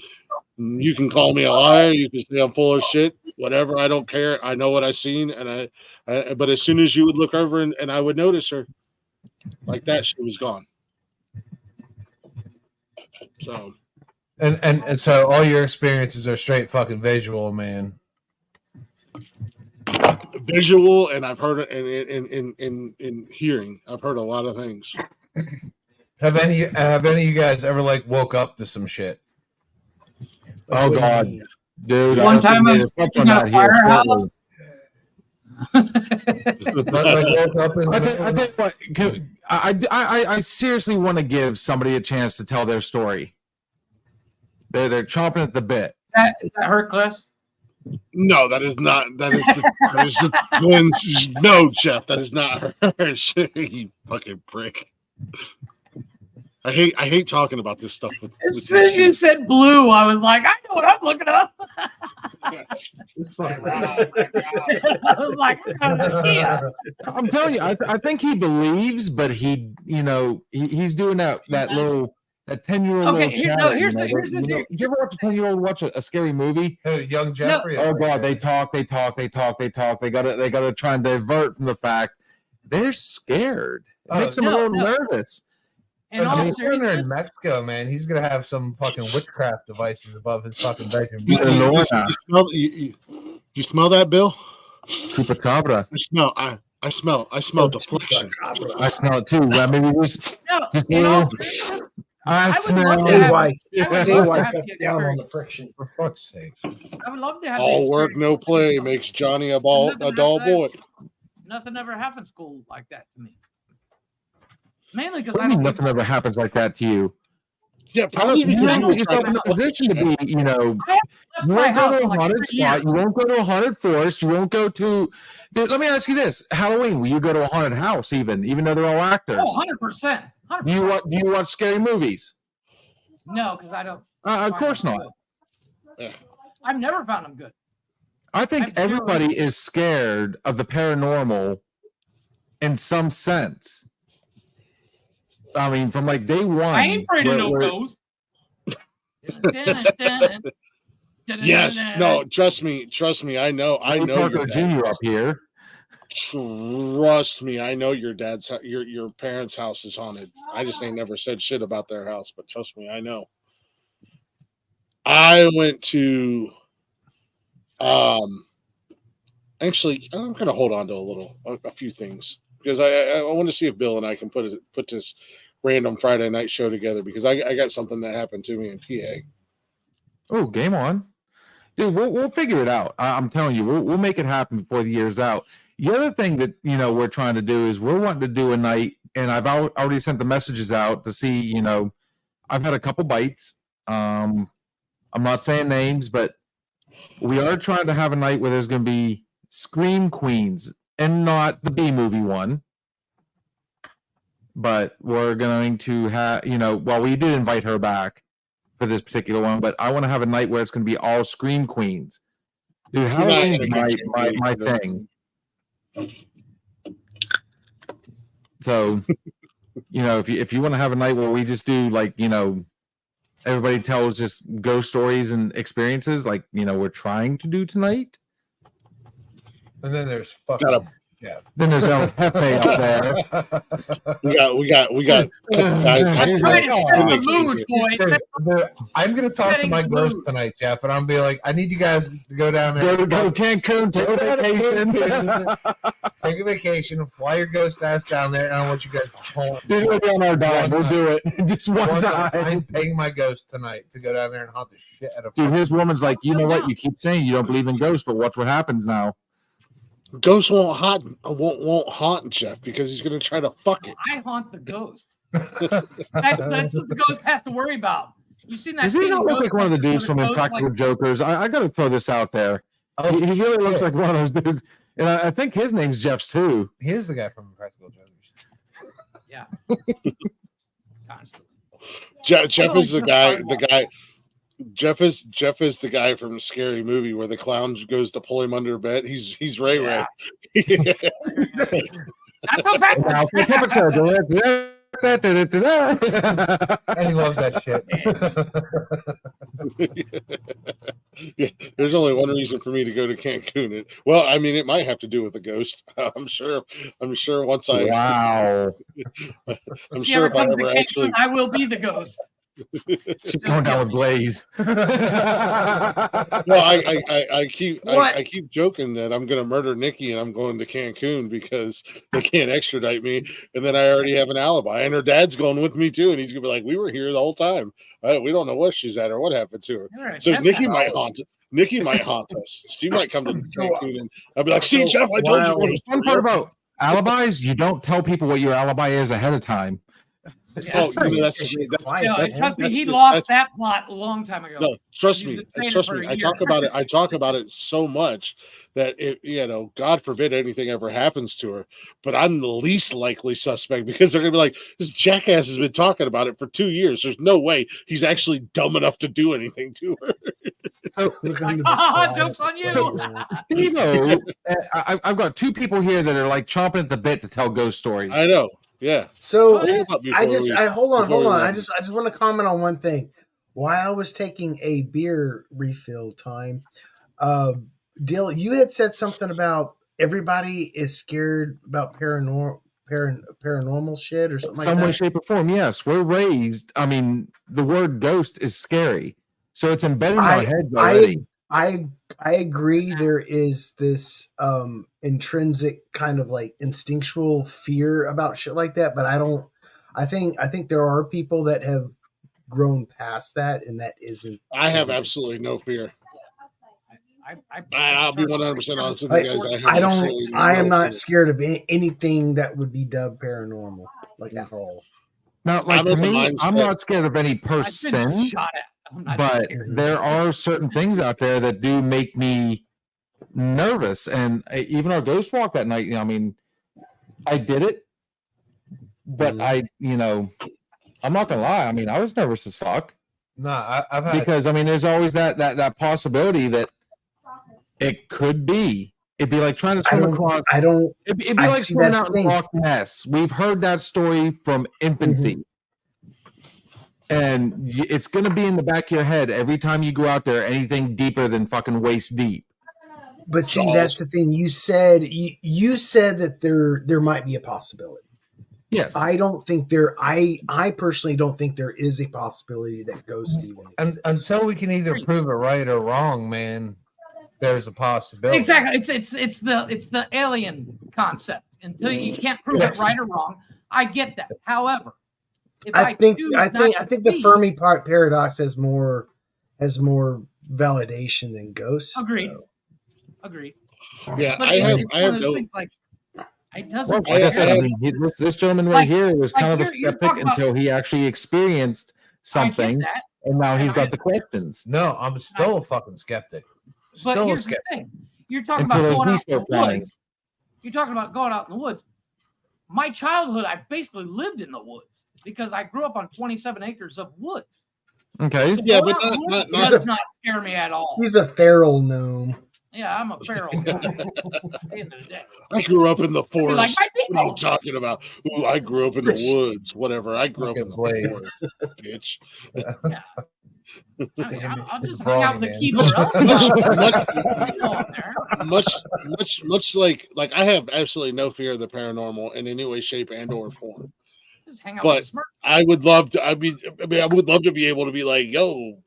Speaker 1: you can call me a liar, you can say I'm full of shit, whatever. I don't care. I know what I've seen, and but as soon as you would look over and I would notice her like that, she was gone. So
Speaker 7: And so all your experiences are straight fucking visual, man.
Speaker 1: Visual, and I've heard it in hearing. I've heard a lot of things.
Speaker 7: Have any of you guys ever like woke up to some shit?
Speaker 3: Oh God, dude!
Speaker 2: One time I'm sitting at a firehouse.
Speaker 7: Like woke up in
Speaker 3: I tell you what, I seriously want to give somebody a chance to tell their story. They're chomping at the bit.
Speaker 2: Is that her, Chris?
Speaker 1: No, that is not. That is the twins. No, Jeff, that is not her. You fucking prick. I hate talking about this stuff.
Speaker 2: As soon as you said blue, I was like, I know what I'm looking up. I was like, yeah.
Speaker 3: I'm telling you, I think he believes, but he's doing that little. That 10-year-old
Speaker 2: Okay,
Speaker 3: little
Speaker 2: here's
Speaker 3: chatter,
Speaker 2: the
Speaker 3: did
Speaker 2: thing.
Speaker 3: you ever watch a 10-year-old watch a scary movie?
Speaker 7: Young Jeffrey.
Speaker 3: Oh God, they talk. They gotta try and divert from the fact they're scared. It makes them a little nervous.
Speaker 2: In all
Speaker 7: When they're
Speaker 2: seriousness,
Speaker 7: in Mexico, man, he's gonna have some fucking witchcraft devices above his fucking bedroom.
Speaker 1: You smell that, Bill?
Speaker 3: Chupacabra.
Speaker 1: I smell deflection.
Speaker 3: I smell it too. Maybe
Speaker 2: in all seriousness,
Speaker 3: I smell.
Speaker 4: AY cuts down on the friction.
Speaker 7: For fuck's sake!
Speaker 2: I would love to have
Speaker 1: All work, no play makes Johnny a dull boy.
Speaker 2: Nothing ever happens cool like that to me. Mainly because
Speaker 3: What do you mean nothing ever happens like that to you?
Speaker 1: Yeah, probably because
Speaker 3: you put yourself in a position to be, you won't go to a haunted spot, you won't go to a haunted forest, you won't go to. Dude, let me ask you this: Halloween, will you go to a haunted house, even though they're all actors?
Speaker 2: Oh, 100%.
Speaker 3: Do you watch scary movies?
Speaker 2: No, because I don't.
Speaker 3: Of course not.
Speaker 1: Yeah.
Speaker 2: I've never found them good.
Speaker 3: I think everybody is scared of the paranormal in some sense. I mean, from like day one.
Speaker 2: I ain't afraid of no ghosts.
Speaker 1: Yes, no, trust me. I know.
Speaker 3: Parker Jr. up here.
Speaker 1: Trust me, I know your parents' house is haunted. I just ain't never said shit about their house, but trust me, I know. I went to actually I'm gonna hold on to a few things because I want to see if Bill and I can put this random Friday night show together because I got something that happened to me in PA.
Speaker 3: Oh, game on. Dude, we'll figure it out. I'm telling you, we'll make it happen before the year's out. The other thing that we're trying to do is we're wanting to do a night, and I've already sent the messages out to see. I've had a couple bites. I'm not saying names, but we are trying to have a night where there's going to be scream queens and not the B movie one. But we're going to have, well, we did invite her back for this particular one, but I want to have a night where it's going to be all scream queens. Dude, Halloween's my thing. So, if you want to have a night where we just do everybody tells just ghost stories and experiences like, we're trying to do tonight.
Speaker 7: And then there's fucking
Speaker 3: Then there's El Jefe out there.
Speaker 1: We got guys.
Speaker 2: I'm trying to set the mood, boys.
Speaker 7: I'm gonna talk to my ghost tonight, Jeff, and I'm be like, I need you guys to go down there.
Speaker 3: Go Cancun, take a vacation.
Speaker 7: Take a vacation, fly your ghost ass down there, and I want you guys to home.
Speaker 3: Dude, we'll be on our dime. We'll do it. Just one time.
Speaker 7: I'm paying my ghost tonight to go down there and haunt the shit out of.
Speaker 3: Dude, his woman's like, you know what? You keep saying you don't believe in ghosts, but watch what happens now.
Speaker 1: Ghosts won't haunt Jeff because he's going to try to fuck it.
Speaker 2: I haunt the ghost. That's what the ghost has to worry about. You seen that?
Speaker 3: Does he not look like one of the dudes from Impractical Jokers? I got to throw this out there. He really looks like one of those dudes, and I think his name's Jeff's too.
Speaker 7: He is the guy from Impractical Jokers.
Speaker 2: Yeah. Constantly.
Speaker 1: Jeff is the guy. Jeff is the guy from Scary Movie where the clown goes to pull him under bed. He's Ray Ray.
Speaker 7: And he loves that shit.
Speaker 1: Yeah, there's only one reason for me to go to Cancun. Well, I mean, it might have to do with the ghost. I'm sure. Once I.
Speaker 3: Wow.
Speaker 1: I'm sure if I ever actually.
Speaker 2: I will be the ghost.
Speaker 3: She's going down with Blaze.
Speaker 1: Well, I keep joking that I'm gonna murder Nikki and I'm going to Cancun because they can't extradite me, and then I already have an alibi, and her dad's going with me too, and he's gonna be like, "We were here the whole time. We don't know what she's at or what happened to her." So Nikki might haunt us. She might come to Cancun, and I'll be like, "See, Jeff, I told you."
Speaker 3: The fun part about alibis, you don't tell people what your alibi is ahead of time.
Speaker 1: Trust
Speaker 2: me, he lost that plot a long time ago.
Speaker 1: No, trust me. I talk about it. I talk about it so much that God forbid anything ever happens to her. But I'm the least likely suspect because they're gonna be like, this jackass has been talking about it for 2 years. There's no way he's actually dumb enough to do anything to her.
Speaker 3: So,
Speaker 2: joke's on you.
Speaker 3: So, Steve-O, I've got 2 people here that are like chomping at the bit to tell ghost stories.
Speaker 1: I know. Yeah.
Speaker 4: So hold on. I just want to comment on one thing. While I was taking a beer refill time, Dill, you had said something about everybody is scared about paranormal shit or something like that.
Speaker 3: Some way, shape, or form. Yes, we're raised. I mean, the word ghost is scary, so it's embedded in our heads already.
Speaker 4: I agree. There is this intrinsic kind of like instinctual fear about shit like that, but I think there are people that have grown past that, and that isn't.
Speaker 1: I have absolutely no fear. I'll be 100% honest with you guys.
Speaker 4: I am not scared of anything that would be dubbed paranormal, like at all.
Speaker 3: Now, like for me, I'm not scared of any person. But there are certain things out there that do make me nervous. And even our ghost walk that night, I mean, I did it, but I'm not gonna lie. I mean, I was nervous as fuck.
Speaker 7: No, I've had,
Speaker 3: because I mean, there's always that possibility that it could be. It'd be like trying to swim across. It'd be like swimming out in Loch Ness. We've heard that story from infancy. Mm-hmm. And it's going to be in the back of your head every time you go out there, anything deeper than fucking waist deep.
Speaker 4: But see, that's the thing. You said that there might be a possibility.
Speaker 3: Yes.
Speaker 4: I don't think I personally don't think there is a possibility that ghosts even exist.
Speaker 7: Until we can either prove it right or wrong, man, there's a possibility.
Speaker 2: Exactly. It's the alien concept. Until you can't prove it right or wrong, I get that. However, I think the Fermi paradox has more validation than ghosts. Agreed.
Speaker 4: Though.
Speaker 2: Agreed.
Speaker 1: Yeah,
Speaker 2: but
Speaker 1: I have no.
Speaker 2: It doesn't.
Speaker 3: This gentleman right here was kind of a skeptic until he actually experienced something, and now he's got the questions.
Speaker 7: No, I'm still a fucking skeptic.
Speaker 2: But here's the thing: you're talking about going out in the woods. You're talking about going out in the woods. My childhood, I basically lived in the woods because I grew up on 27 acres of woods.
Speaker 3: Okay.
Speaker 2: So but does not scare me at all.
Speaker 4: He's a feral gnome.
Speaker 2: Yeah, I'm a feral gnome. At the end of the day.
Speaker 1: I grew up in the forest. Like, what are you talking about? Ooh, I grew up in the woods. Whatever. I grew up in the forest, bitch.
Speaker 2: Yeah. I'll just hang out with the keyboard.
Speaker 1: Much like I have absolutely no fear of the paranormal in any way, shape, and or form.
Speaker 2: Just hang out
Speaker 1: but
Speaker 2: with the
Speaker 1: I would love to. I would love to be able to be like, yo,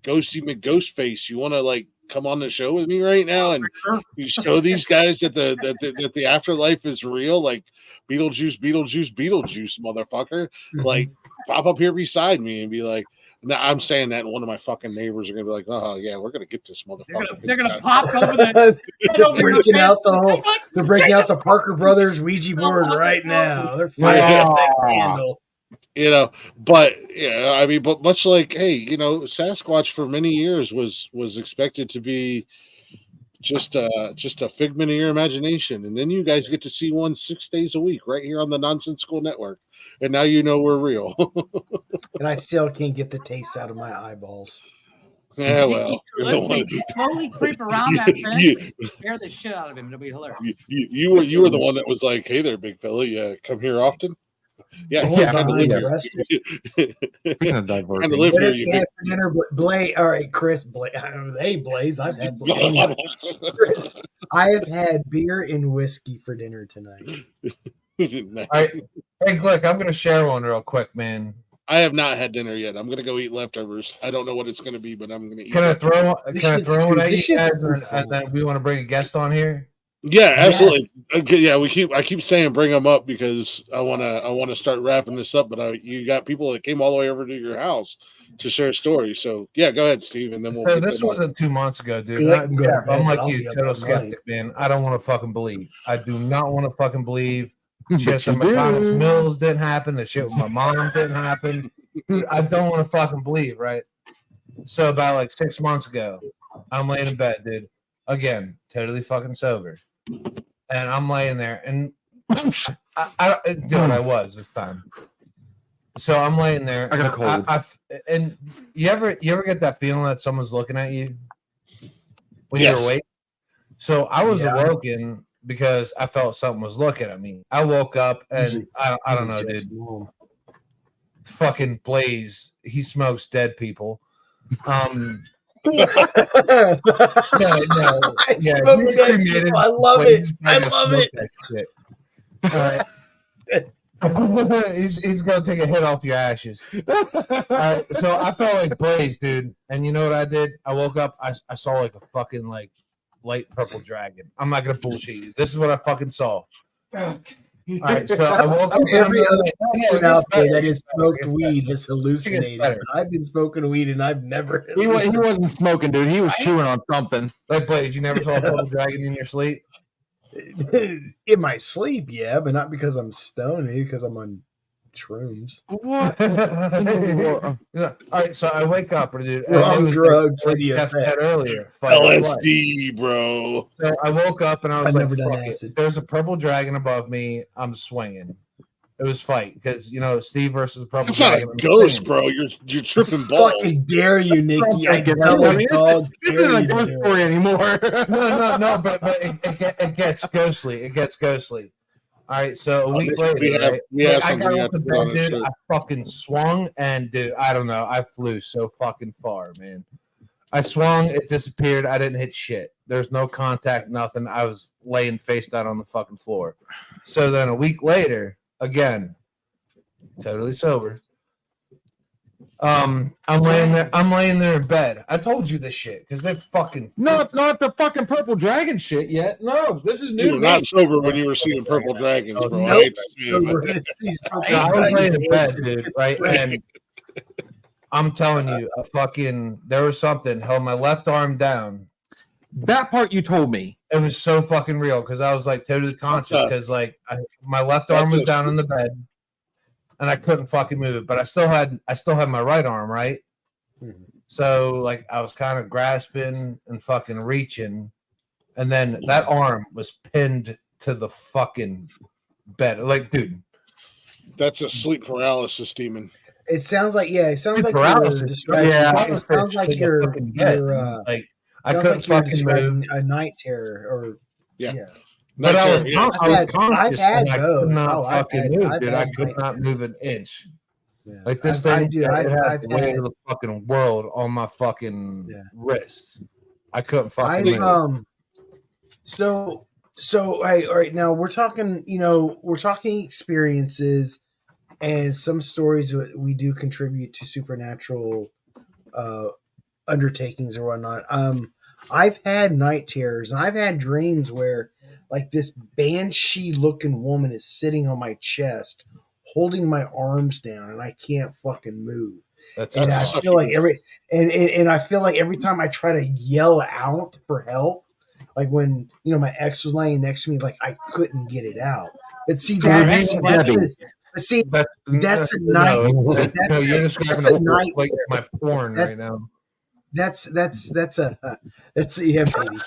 Speaker 1: Ghosty McGhostface, you want to like come on the show with me right now and you show these guys that the afterlife is real, like Beetlejuice, motherfucker. Like pop up here beside me and be like. Now I'm saying that, and one of my fucking neighbors are gonna be like, "Oh yeah, we're gonna get this motherfucker."
Speaker 2: They're gonna pop over the.
Speaker 4: They're breaking out the Parker Brothers Ouija board right now. They're fighting up that candle.
Speaker 1: But I mean, but much like, hey, Sasquatch for many years was expected to be just a figment of your imagination, and then you guys get to see one 6 days a week right here on the Nonsensical Network. And now we're real.
Speaker 4: And I still can't get the taste out of my eyeballs.
Speaker 1: Yeah, well.
Speaker 2: Slowly creep around that fence and scare the shit out of him. It'll be hilarious.
Speaker 1: You were the one that was like, hey there, big fella. You come here often? Yeah, trying to live here.
Speaker 3: Trying to
Speaker 4: live here. For dinner, Blaze. All right, Chris. Hey, Blaze. I've had Chris. I have had beer and whiskey for dinner tonight.
Speaker 7: All right. Hey, Glick, I'm going to share one real quick, man.
Speaker 1: I have not had dinner yet. I'm gonna go eat leftovers. I don't know what it's gonna be, but I'm gonna eat.
Speaker 7: Can I throw?
Speaker 4: This
Speaker 7: Can I
Speaker 4: shit's
Speaker 7: throw it
Speaker 4: too-
Speaker 7: at
Speaker 4: this
Speaker 7: you
Speaker 4: shit's
Speaker 7: guys?
Speaker 4: too
Speaker 7: And
Speaker 4: fun.
Speaker 7: then we want to bring a guest on here.
Speaker 1: Yeah, absolutely.
Speaker 4: Yes.
Speaker 1: Okay, yeah, I keep saying bring them up because I wanna start wrapping this up. But you got people that came all the way over to your house to share stories. So yeah, go ahead, Steve, and then we'll.
Speaker 7: So
Speaker 1: get
Speaker 7: this
Speaker 1: them on.
Speaker 7: wasn't 2 months ago, dude.
Speaker 4: Good, I can go to
Speaker 7: Jeff,
Speaker 4: bed,
Speaker 7: I'm
Speaker 4: but
Speaker 7: like
Speaker 4: I'll
Speaker 7: you,
Speaker 4: be up
Speaker 7: total
Speaker 4: all night.
Speaker 7: skeptic, man. I don't want to fucking believe. I do not want to fucking believe.
Speaker 3: But
Speaker 7: Shit
Speaker 3: you
Speaker 7: that McConnell's
Speaker 3: do.
Speaker 7: Mills didn't happen. The shit with my mom didn't happen. Dude, I don't want to fucking believe, right? So about like 6 months ago, I'm laying in bed, dude. Again, totally fucking sober. And I'm laying there, and I was this time. So I'm laying there.
Speaker 3: I got a cold.
Speaker 7: And you ever get that feeling that someone's looking at you when
Speaker 1: Yes.
Speaker 7: you're awake? So I was
Speaker 4: Yeah.
Speaker 7: awoken because I felt something was looking at me. I woke up and
Speaker 4: Usually-
Speaker 7: I don't know,
Speaker 4: Jeff's
Speaker 7: dude.
Speaker 4: mom.
Speaker 7: Fucking Blaze, he smokes dead people.
Speaker 4: I
Speaker 7: Yeah,
Speaker 4: smoke
Speaker 7: he
Speaker 4: dead
Speaker 7: cremated
Speaker 4: people. I love
Speaker 7: Blaze
Speaker 4: it.
Speaker 7: trying
Speaker 4: I
Speaker 7: to
Speaker 4: love
Speaker 7: smoke
Speaker 4: it.
Speaker 7: that shit. All right. he's gonna take a hit off your ashes. All right, so I felt like Blaze, dude, and you know what I did? I woke up, I saw like a fucking like light purple dragon. I'm not gonna bullshit you. This is what I fucking saw. All right, so I woke up.
Speaker 4: Every other person out there that
Speaker 7: is
Speaker 4: has smoked weed has hallucinated.
Speaker 7: better.
Speaker 4: But I've been smoking weed and I've never.
Speaker 3: He wasn't smoking, dude. He was chewing on something.
Speaker 7: Like Blaze, you never saw a purple dragon in your sleep?
Speaker 4: In my sleep, yeah, but not because I'm stoned, maybe because I'm on shrooms.
Speaker 3: What?
Speaker 7: Yeah. All right, so I wake up, dude. and
Speaker 4: Wrong
Speaker 7: it was
Speaker 4: drug for
Speaker 7: like
Speaker 4: the
Speaker 7: Jeff
Speaker 4: effect.
Speaker 7: said earlier. fight or flight.
Speaker 1: LSD, bro.
Speaker 7: So I woke up and I was
Speaker 4: I've
Speaker 7: like,
Speaker 4: never done
Speaker 7: "Fuck it.
Speaker 4: acid."
Speaker 7: There's a purple dragon above me. I'm swinging." It was fight because Steve versus the purple
Speaker 1: It's not a
Speaker 7: dragon. I'm
Speaker 1: ghost,
Speaker 7: swinging.
Speaker 1: bro. You're tripping balls.
Speaker 4: Fucking dare you, Nikki! I
Speaker 3: This
Speaker 4: dog
Speaker 3: isn't
Speaker 4: dare
Speaker 3: a
Speaker 4: you to
Speaker 3: ghost
Speaker 4: do it.
Speaker 3: story anymore.
Speaker 7: No, but it gets ghostly. It gets ghostly. All right, so a week later,
Speaker 1: we have
Speaker 7: I
Speaker 1: something
Speaker 7: got
Speaker 1: we
Speaker 7: off
Speaker 1: have
Speaker 7: the
Speaker 1: to put on
Speaker 7: bed,
Speaker 1: our
Speaker 7: dude.
Speaker 1: shirt.
Speaker 7: I fucking swung, and dude, I don't know. I flew so fucking far, man. I swung, it disappeared. I didn't hit shit. There's no contact, nothing. I was laying face down on the fucking floor. So then a week later, again, totally sober. I'm laying there in bed. I told you this shit because they fucking
Speaker 3: not the fucking purple dragon shit yet. No, this is new
Speaker 1: You
Speaker 3: to
Speaker 1: were
Speaker 3: me.
Speaker 1: not sober when you were seeing purple dragons, bro. I
Speaker 4: Nope.
Speaker 1: hate to see it,
Speaker 4: Sober
Speaker 1: but-
Speaker 4: as these purple
Speaker 7: No, I was
Speaker 4: dragons
Speaker 7: laying in
Speaker 4: are
Speaker 7: bed,
Speaker 4: just
Speaker 7: dude, right?
Speaker 4: schizophrenic.
Speaker 7: And I'm telling you, there was something held my left arm down.
Speaker 3: That part you told me.
Speaker 7: It was so fucking real because I was like totally conscious because like my left arm was down in the bed and I couldn't fucking move it, but I still had my right arm, right?
Speaker 4: Mhm.
Speaker 7: So like I was kind of grasping and fucking reaching, and then that arm was pinned to the fucking bed. Like, dude,
Speaker 1: That's a sleep paralysis demon.
Speaker 4: It sounds like it sounds like
Speaker 7: paralysis.
Speaker 4: you're describing.
Speaker 3: Yeah.
Speaker 4: It sounds like you're
Speaker 7: like I
Speaker 4: sounds
Speaker 7: couldn't
Speaker 4: like you're
Speaker 7: fucking
Speaker 4: describing
Speaker 7: move.
Speaker 4: a night terror or
Speaker 1: Yeah.
Speaker 7: But
Speaker 1: Night
Speaker 7: I was,
Speaker 1: terror, yeah.
Speaker 7: conscious
Speaker 4: I've had
Speaker 7: and I could
Speaker 4: those.
Speaker 7: not
Speaker 4: Oh, I've
Speaker 7: fucking
Speaker 4: had-
Speaker 7: move,
Speaker 4: I've
Speaker 7: dude.
Speaker 4: had
Speaker 7: I could
Speaker 4: night
Speaker 7: not
Speaker 4: terror.
Speaker 7: move an inch.
Speaker 4: Yeah.
Speaker 7: Like this
Speaker 4: I
Speaker 7: thing,
Speaker 4: do.
Speaker 7: it
Speaker 4: I've
Speaker 7: had the weight
Speaker 4: had.
Speaker 7: of the fucking world on my fucking
Speaker 4: Yeah.
Speaker 7: wrist. I couldn't fucking
Speaker 4: I've
Speaker 7: move.
Speaker 4: So all right. Now we're talking. We're talking experiences, and some stories that we do contribute to supernatural undertakings or whatnot. I've had night terrors, and I've had dreams where, like, this banshee-looking woman is sitting on my chest, holding my arms down, and I can't fucking move.
Speaker 7: That's
Speaker 4: And I
Speaker 1: awesome.
Speaker 4: feel like I feel like every time I try to yell out for help, like when my ex was laying next to me, like I couldn't get it out. But see that's a night.
Speaker 7: No, you're describing
Speaker 4: that's a
Speaker 7: a
Speaker 4: night
Speaker 7: like
Speaker 4: terror.
Speaker 7: my porn
Speaker 4: That's-
Speaker 7: right now.
Speaker 4: That's yeah, baby.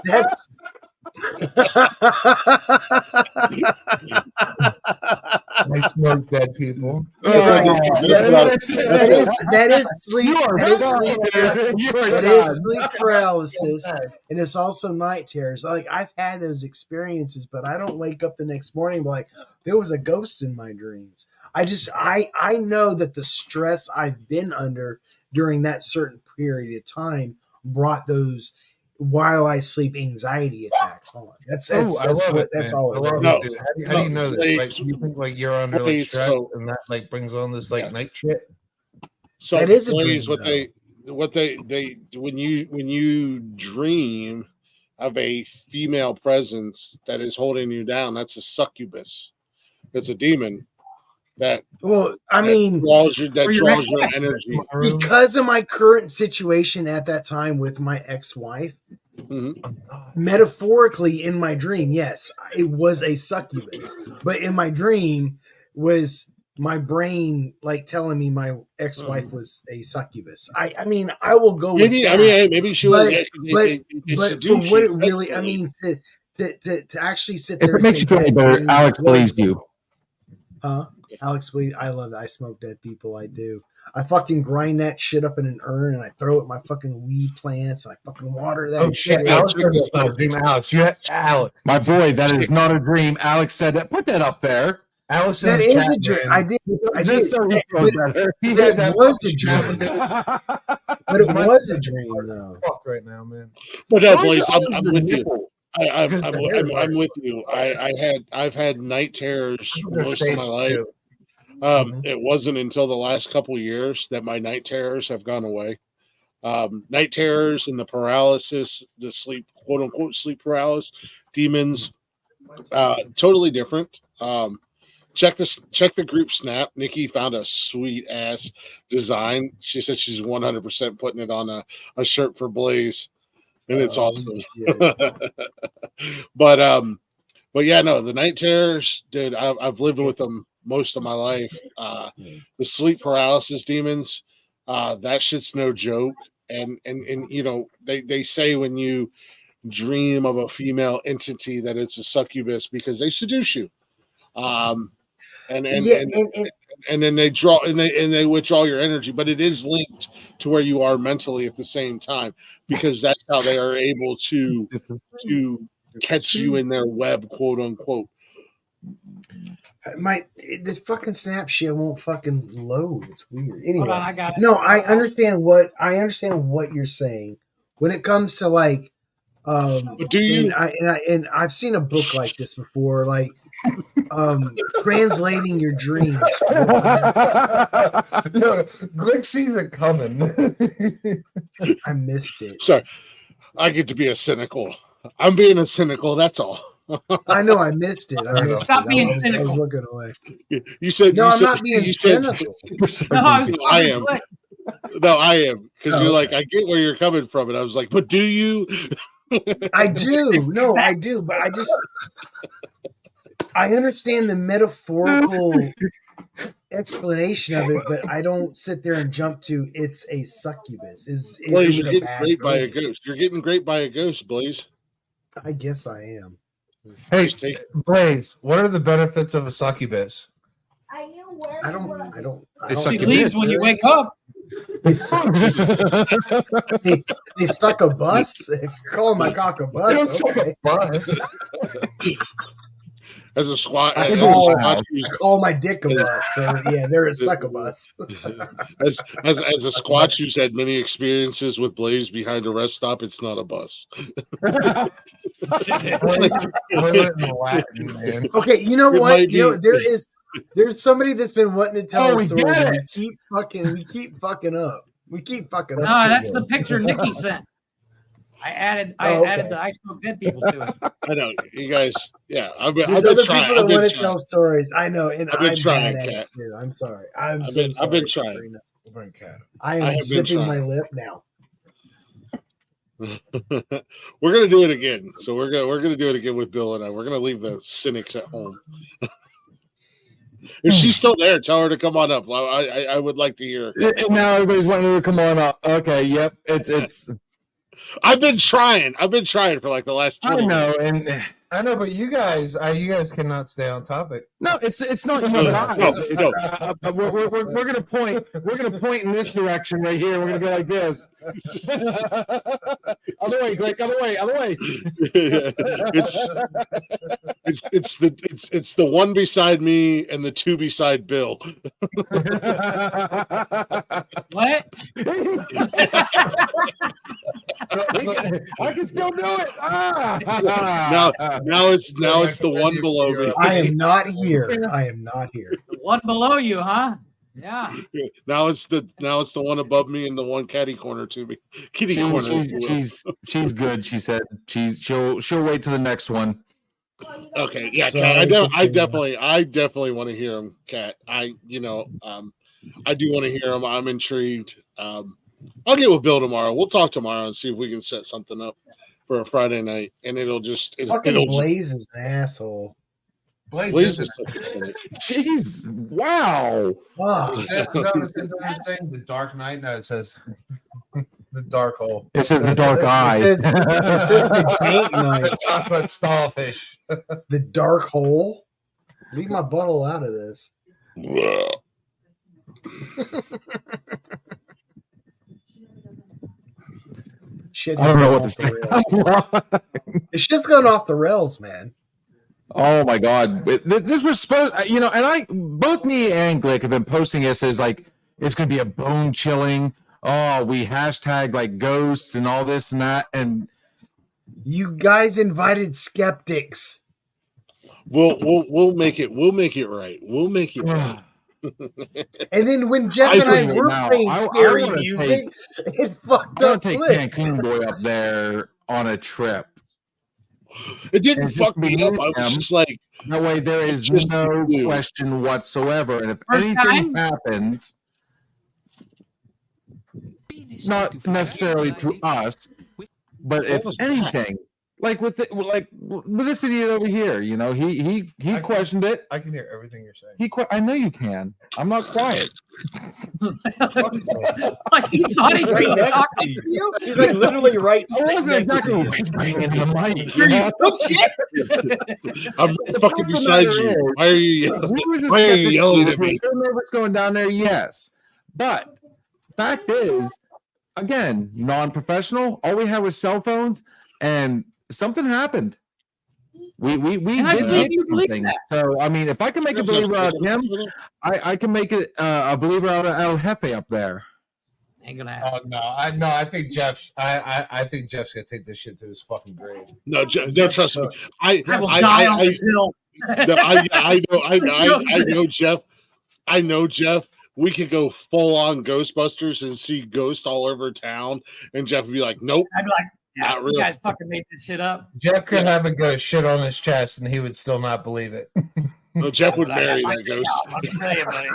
Speaker 4: That's
Speaker 7: I smoke dead people.
Speaker 4: right.
Speaker 1: That's
Speaker 4: That is sleep. That is sleep. That is
Speaker 3: God.
Speaker 4: sleep paralysis, and it's also night terrors. Like I've had those experiences, but I don't wake up the next morning and be like, there was a ghost in my dreams. I know that the stress I've been under during that certain period of time brought those while I sleep anxiety attacks. Hold on. That's
Speaker 7: I love it.
Speaker 4: that's
Speaker 7: man.
Speaker 4: all
Speaker 7: I
Speaker 4: it
Speaker 7: love
Speaker 4: is.
Speaker 7: it, dude. How do you know that?
Speaker 1: Please.
Speaker 7: Like, you think like you're under like
Speaker 1: Please,
Speaker 7: stress,
Speaker 1: so-
Speaker 7: and that like brings on this like
Speaker 1: Yeah.
Speaker 7: night shit.
Speaker 1: So
Speaker 4: That is a
Speaker 1: ladies,
Speaker 4: dream,
Speaker 1: what they when you dream of a female presence that is holding you down, that's a succubus. It's a demon that
Speaker 4: Well, I mean,
Speaker 1: draws your
Speaker 2: For your
Speaker 1: draws your
Speaker 2: ex-wife.
Speaker 1: energy.
Speaker 4: because of my current situation at that time with my ex-wife,
Speaker 1: Mhm.
Speaker 4: metaphorically in my dream, yes, it was a succubus. But in my dream was my brain like telling me my ex-wife was a succubus. I mean, I will go with
Speaker 1: Maybe
Speaker 4: that.
Speaker 1: maybe she was.
Speaker 4: But for
Speaker 1: seduce
Speaker 4: what
Speaker 1: you
Speaker 4: it really, I
Speaker 1: sexually.
Speaker 4: mean, to actually sit
Speaker 3: If
Speaker 4: there
Speaker 3: it
Speaker 4: and
Speaker 3: makes
Speaker 4: say
Speaker 3: you feel
Speaker 4: dead
Speaker 3: better,
Speaker 4: dreams
Speaker 3: Alex
Speaker 4: was-
Speaker 3: believes you.
Speaker 4: Huh? Alex, please. I love that. I smoke dead people. I do. I fucking grind that shit up in an urn and I throw it in my fucking weed plants and I fucking water that
Speaker 7: Oh
Speaker 4: shit.
Speaker 7: shit,
Speaker 1: Yeah,
Speaker 7: Alex,
Speaker 1: check this out.
Speaker 7: Alex, Alex,
Speaker 3: My boy, that is not a dream. Alex said that. Put that up there.
Speaker 7: Alex, in
Speaker 4: That
Speaker 7: the
Speaker 4: is
Speaker 7: chat,
Speaker 4: a dream.
Speaker 7: man.
Speaker 4: I did. I did.
Speaker 3: Just so he feels better.
Speaker 7: He
Speaker 4: But
Speaker 7: had
Speaker 4: it
Speaker 7: that
Speaker 4: was a
Speaker 7: fucking
Speaker 4: dream.
Speaker 7: chat.
Speaker 4: But it was a dream, though.
Speaker 7: Fuck right now, man.
Speaker 1: But no,
Speaker 3: Why is
Speaker 1: Blaze,
Speaker 3: it
Speaker 1: I'm
Speaker 3: always the
Speaker 1: with you.
Speaker 3: nipple?
Speaker 7: Because the hair is
Speaker 1: I'm with you. I've had night terrors
Speaker 7: Their
Speaker 1: most of my
Speaker 7: face,
Speaker 1: life.
Speaker 7: too.
Speaker 1: It wasn't until the last couple years that my night terrors have gone away. Night terrors and the paralysis, the sleep, quote unquote, sleep paralysis, demons, totally different. Check the group snap. Nikki found a sweet ass design. She said she's 100% putting it on a shirt for Blaze, and it's awesome.
Speaker 4: Yeah.
Speaker 1: But yeah, no, the night terrors, dude. I've lived with them most of my life. The sleep paralysis demons, that shit's no joke. And you know, they say when you dream of a female entity that it's a succubus because they seduce you. And
Speaker 4: Yeah,
Speaker 1: and then they draw and they withdraw your energy, but it is linked to where you are mentally at the same time because that's how they are able to catch you in their web, quote unquote.
Speaker 4: this fucking snap shit won't fucking load. It's weird. Anyway,
Speaker 2: Hold on, I got it.
Speaker 4: no, I understand what you're saying when it comes to like.
Speaker 1: But do you?
Speaker 4: And I've seen a book like this before, like translating your dreams.
Speaker 7: No, Glick sees it coming.
Speaker 4: I missed it.
Speaker 1: Sorry, I get to be a cynical. I'm being a cynical. That's all.
Speaker 4: I know I missed it. I missed
Speaker 2: Stop
Speaker 4: it.
Speaker 2: being
Speaker 4: I was
Speaker 2: cynical.
Speaker 4: looking away.
Speaker 1: You said
Speaker 4: No,
Speaker 1: you
Speaker 4: I'm
Speaker 1: said,
Speaker 4: not being
Speaker 1: you said-
Speaker 4: cynical.
Speaker 2: No, I was
Speaker 1: I am. No, I am because
Speaker 4: Oh,
Speaker 1: you're like
Speaker 4: okay.
Speaker 1: I get where you're coming from, and I was like, but do you?
Speaker 4: I do. No, I do. But I understand the metaphorical explanation of it, but I don't sit there and jump to it's a succubus.
Speaker 1: Blaze,
Speaker 4: It was
Speaker 1: you're
Speaker 4: a
Speaker 1: getting
Speaker 4: bad
Speaker 1: great by a
Speaker 4: dream.
Speaker 1: ghost. You're getting great by a ghost, Blaze.
Speaker 4: I guess I am.
Speaker 7: Hey,
Speaker 1: Just take-
Speaker 7: Blaze, what are the benefits of a succubus?
Speaker 8: I knew where
Speaker 4: I
Speaker 8: you
Speaker 4: don't.
Speaker 8: were.
Speaker 4: I don't. I
Speaker 3: They
Speaker 4: don't
Speaker 3: suck
Speaker 2: She
Speaker 3: your
Speaker 2: leaves
Speaker 3: dick.
Speaker 2: when you wake up.
Speaker 4: They suck, they suck a bus. If you're calling my cock a
Speaker 7: They don't
Speaker 4: bus,
Speaker 7: suck
Speaker 4: okay.
Speaker 7: a bus.
Speaker 1: as a squat,
Speaker 4: I
Speaker 1: as a
Speaker 4: call-
Speaker 1: squat
Speaker 4: I call my dick a bus. So yeah, there is suck a bus.
Speaker 1: as a squatch who's had many experiences with Blaze behind a rest stop, it's not a bus.
Speaker 7: Toilet in Latin, man.
Speaker 4: Okay, you know
Speaker 1: It
Speaker 4: what?
Speaker 1: might
Speaker 4: You know
Speaker 1: be-
Speaker 4: there's somebody that's been wanting to tell
Speaker 3: Oh,
Speaker 4: a
Speaker 3: we
Speaker 4: story.
Speaker 3: get
Speaker 4: And
Speaker 3: it.
Speaker 4: we keep fucking up. We keep fucking
Speaker 2: No,
Speaker 4: up.
Speaker 2: that's the picture Nikki sent. I added
Speaker 4: okay.
Speaker 2: the I Smoke Dead people to it.
Speaker 1: I know you guys. Yeah, I've been
Speaker 4: There's
Speaker 1: trying.
Speaker 4: other people that
Speaker 1: I've been
Speaker 4: want to
Speaker 1: trying.
Speaker 4: tell stories. I know, and
Speaker 1: I've been
Speaker 4: I'm
Speaker 1: trying,
Speaker 4: bad at
Speaker 1: Kat.
Speaker 4: it too. I'm sorry.
Speaker 1: I've
Speaker 4: sorry.
Speaker 1: been trying.
Speaker 4: Katrina.
Speaker 7: Bring cat.
Speaker 4: I
Speaker 1: I
Speaker 4: am
Speaker 1: have been
Speaker 4: zipping my
Speaker 1: trying.
Speaker 4: lip now.
Speaker 1: We're gonna do it again. So we're gonna do it again with Bill and I. We're gonna leave the cynics at home. If she's still there, tell her to come on up. I would like to hear.
Speaker 3: And now everybody's wanting her to come on up. Okay, yep. It's
Speaker 1: I've been trying for like the last 20
Speaker 3: I know, and
Speaker 7: I know, but you guys cannot stay on topic.
Speaker 3: no, it's not you
Speaker 1: No,
Speaker 3: guys.
Speaker 1: no,
Speaker 3: It's-
Speaker 1: no.
Speaker 3: we're gonna point. We're gonna point in this direction right here. We're gonna go like this. Other way, Blake. Other way. Other way.
Speaker 1: it's the one beside me and the two beside Bill.
Speaker 2: What?
Speaker 3: I can still do it.
Speaker 1: Now it's the one below me.
Speaker 4: I am not here. I am not here.
Speaker 2: The one below you, huh? Yeah.
Speaker 1: Now it's the one above me and the one kitty corner to me. Kitty corner.
Speaker 3: She's good. She said she'll wait to the next one.
Speaker 1: Okay, yeah,
Speaker 4: Sorry,
Speaker 1: Kat, I
Speaker 4: continue.
Speaker 1: definitely want to hear him, Kat. I do want to hear him. I'm intrigued. I'll get with Bill tomorrow. We'll talk tomorrow and see if we can set something up for a Friday night, and
Speaker 4: Fucking Blaze is an asshole.
Speaker 1: Blaze is such a cynic.
Speaker 3: Jeez, wow.
Speaker 4: Fuck.
Speaker 7: Is that what it says on your thing? The Dark Knight? No, it says the Dark Hole.
Speaker 3: It says the dark eye.
Speaker 4: It says the Date Night.
Speaker 7: Chocolate starfish.
Speaker 4: The dark hole. Leave my butthole out of this. Shit,
Speaker 3: I don't know what to
Speaker 4: off
Speaker 3: say.
Speaker 4: the rails. This shit's going off the rails, man.
Speaker 3: Oh my God! This was supposed, and both me and Glick have been posting this as like it's going to be a bone chilling. Oh, we hashtag like ghosts and all this and that, and
Speaker 4: You guys invited skeptics.
Speaker 1: We'll make it right. We'll make it right.
Speaker 4: And then when Jeff and I were playing scary
Speaker 3: wanna
Speaker 4: music, it fucked
Speaker 3: I'm
Speaker 4: up.
Speaker 3: gonna take
Speaker 4: Click.
Speaker 3: Cancun Boy up there on a trip.
Speaker 1: It didn't
Speaker 3: And
Speaker 1: fuck
Speaker 3: just
Speaker 1: me up. I
Speaker 3: them.
Speaker 1: was just like,
Speaker 3: That way, there is
Speaker 1: just
Speaker 3: no
Speaker 1: you.
Speaker 3: question whatsoever. And if
Speaker 2: First
Speaker 3: anything
Speaker 2: time?
Speaker 3: happens, not necessarily to us, but if
Speaker 1: was that?
Speaker 3: anything, like with this idiot over here, he
Speaker 7: I
Speaker 3: questioned it.
Speaker 7: I can hear everything you're saying.
Speaker 3: I know you can. I'm not quiet.
Speaker 2: Like he thought he
Speaker 4: Right
Speaker 2: could
Speaker 4: next
Speaker 2: talk
Speaker 4: to
Speaker 2: to
Speaker 4: you.
Speaker 2: you.
Speaker 4: He's like literally right.
Speaker 3: I wasn't
Speaker 4: next to
Speaker 3: exactly
Speaker 4: you.
Speaker 3: whispering into the mic.
Speaker 2: You're
Speaker 3: you know?
Speaker 2: oh, shit.
Speaker 1: I'm
Speaker 3: The
Speaker 1: fucking
Speaker 3: fact of the
Speaker 1: beside
Speaker 3: matter
Speaker 1: you.
Speaker 3: is,
Speaker 1: Why are you
Speaker 3: He was a
Speaker 1: Why are you
Speaker 3: skeptic
Speaker 1: yelling
Speaker 3: too.
Speaker 1: at me?
Speaker 3: Was he nervous going down there? Yes. But fact is, again, non-professional. All we had was cell phones, and something happened. We
Speaker 2: And I
Speaker 3: did
Speaker 2: believe
Speaker 3: get
Speaker 2: you believe
Speaker 3: something.
Speaker 2: that.
Speaker 3: So I mean, if I can make a believer out of him, I can make it a believer out of El Jefe up there.
Speaker 2: Ain't gonna happen.
Speaker 7: Oh no! I think Jeff's. I think Jeff's gonna take this shit to his fucking grave.
Speaker 1: No, trust me.
Speaker 4: hooked.
Speaker 1: I
Speaker 2: will die on this hill.
Speaker 1: I know Jeff. I know Jeff. We could go full on Ghostbusters and see ghosts all over town, and Jeff would be like, "Nope,
Speaker 2: I'd be like, yeah,
Speaker 1: Not
Speaker 2: you
Speaker 1: real.
Speaker 2: guys fucking made this shit up.
Speaker 7: Jeff could have a ghost shit on his chest, and he would still not believe it.
Speaker 1: no, Jeff would
Speaker 2: But I
Speaker 1: marry
Speaker 2: got
Speaker 1: that
Speaker 2: my
Speaker 1: ghost."
Speaker 2: kid out, I'll tell you, buddy.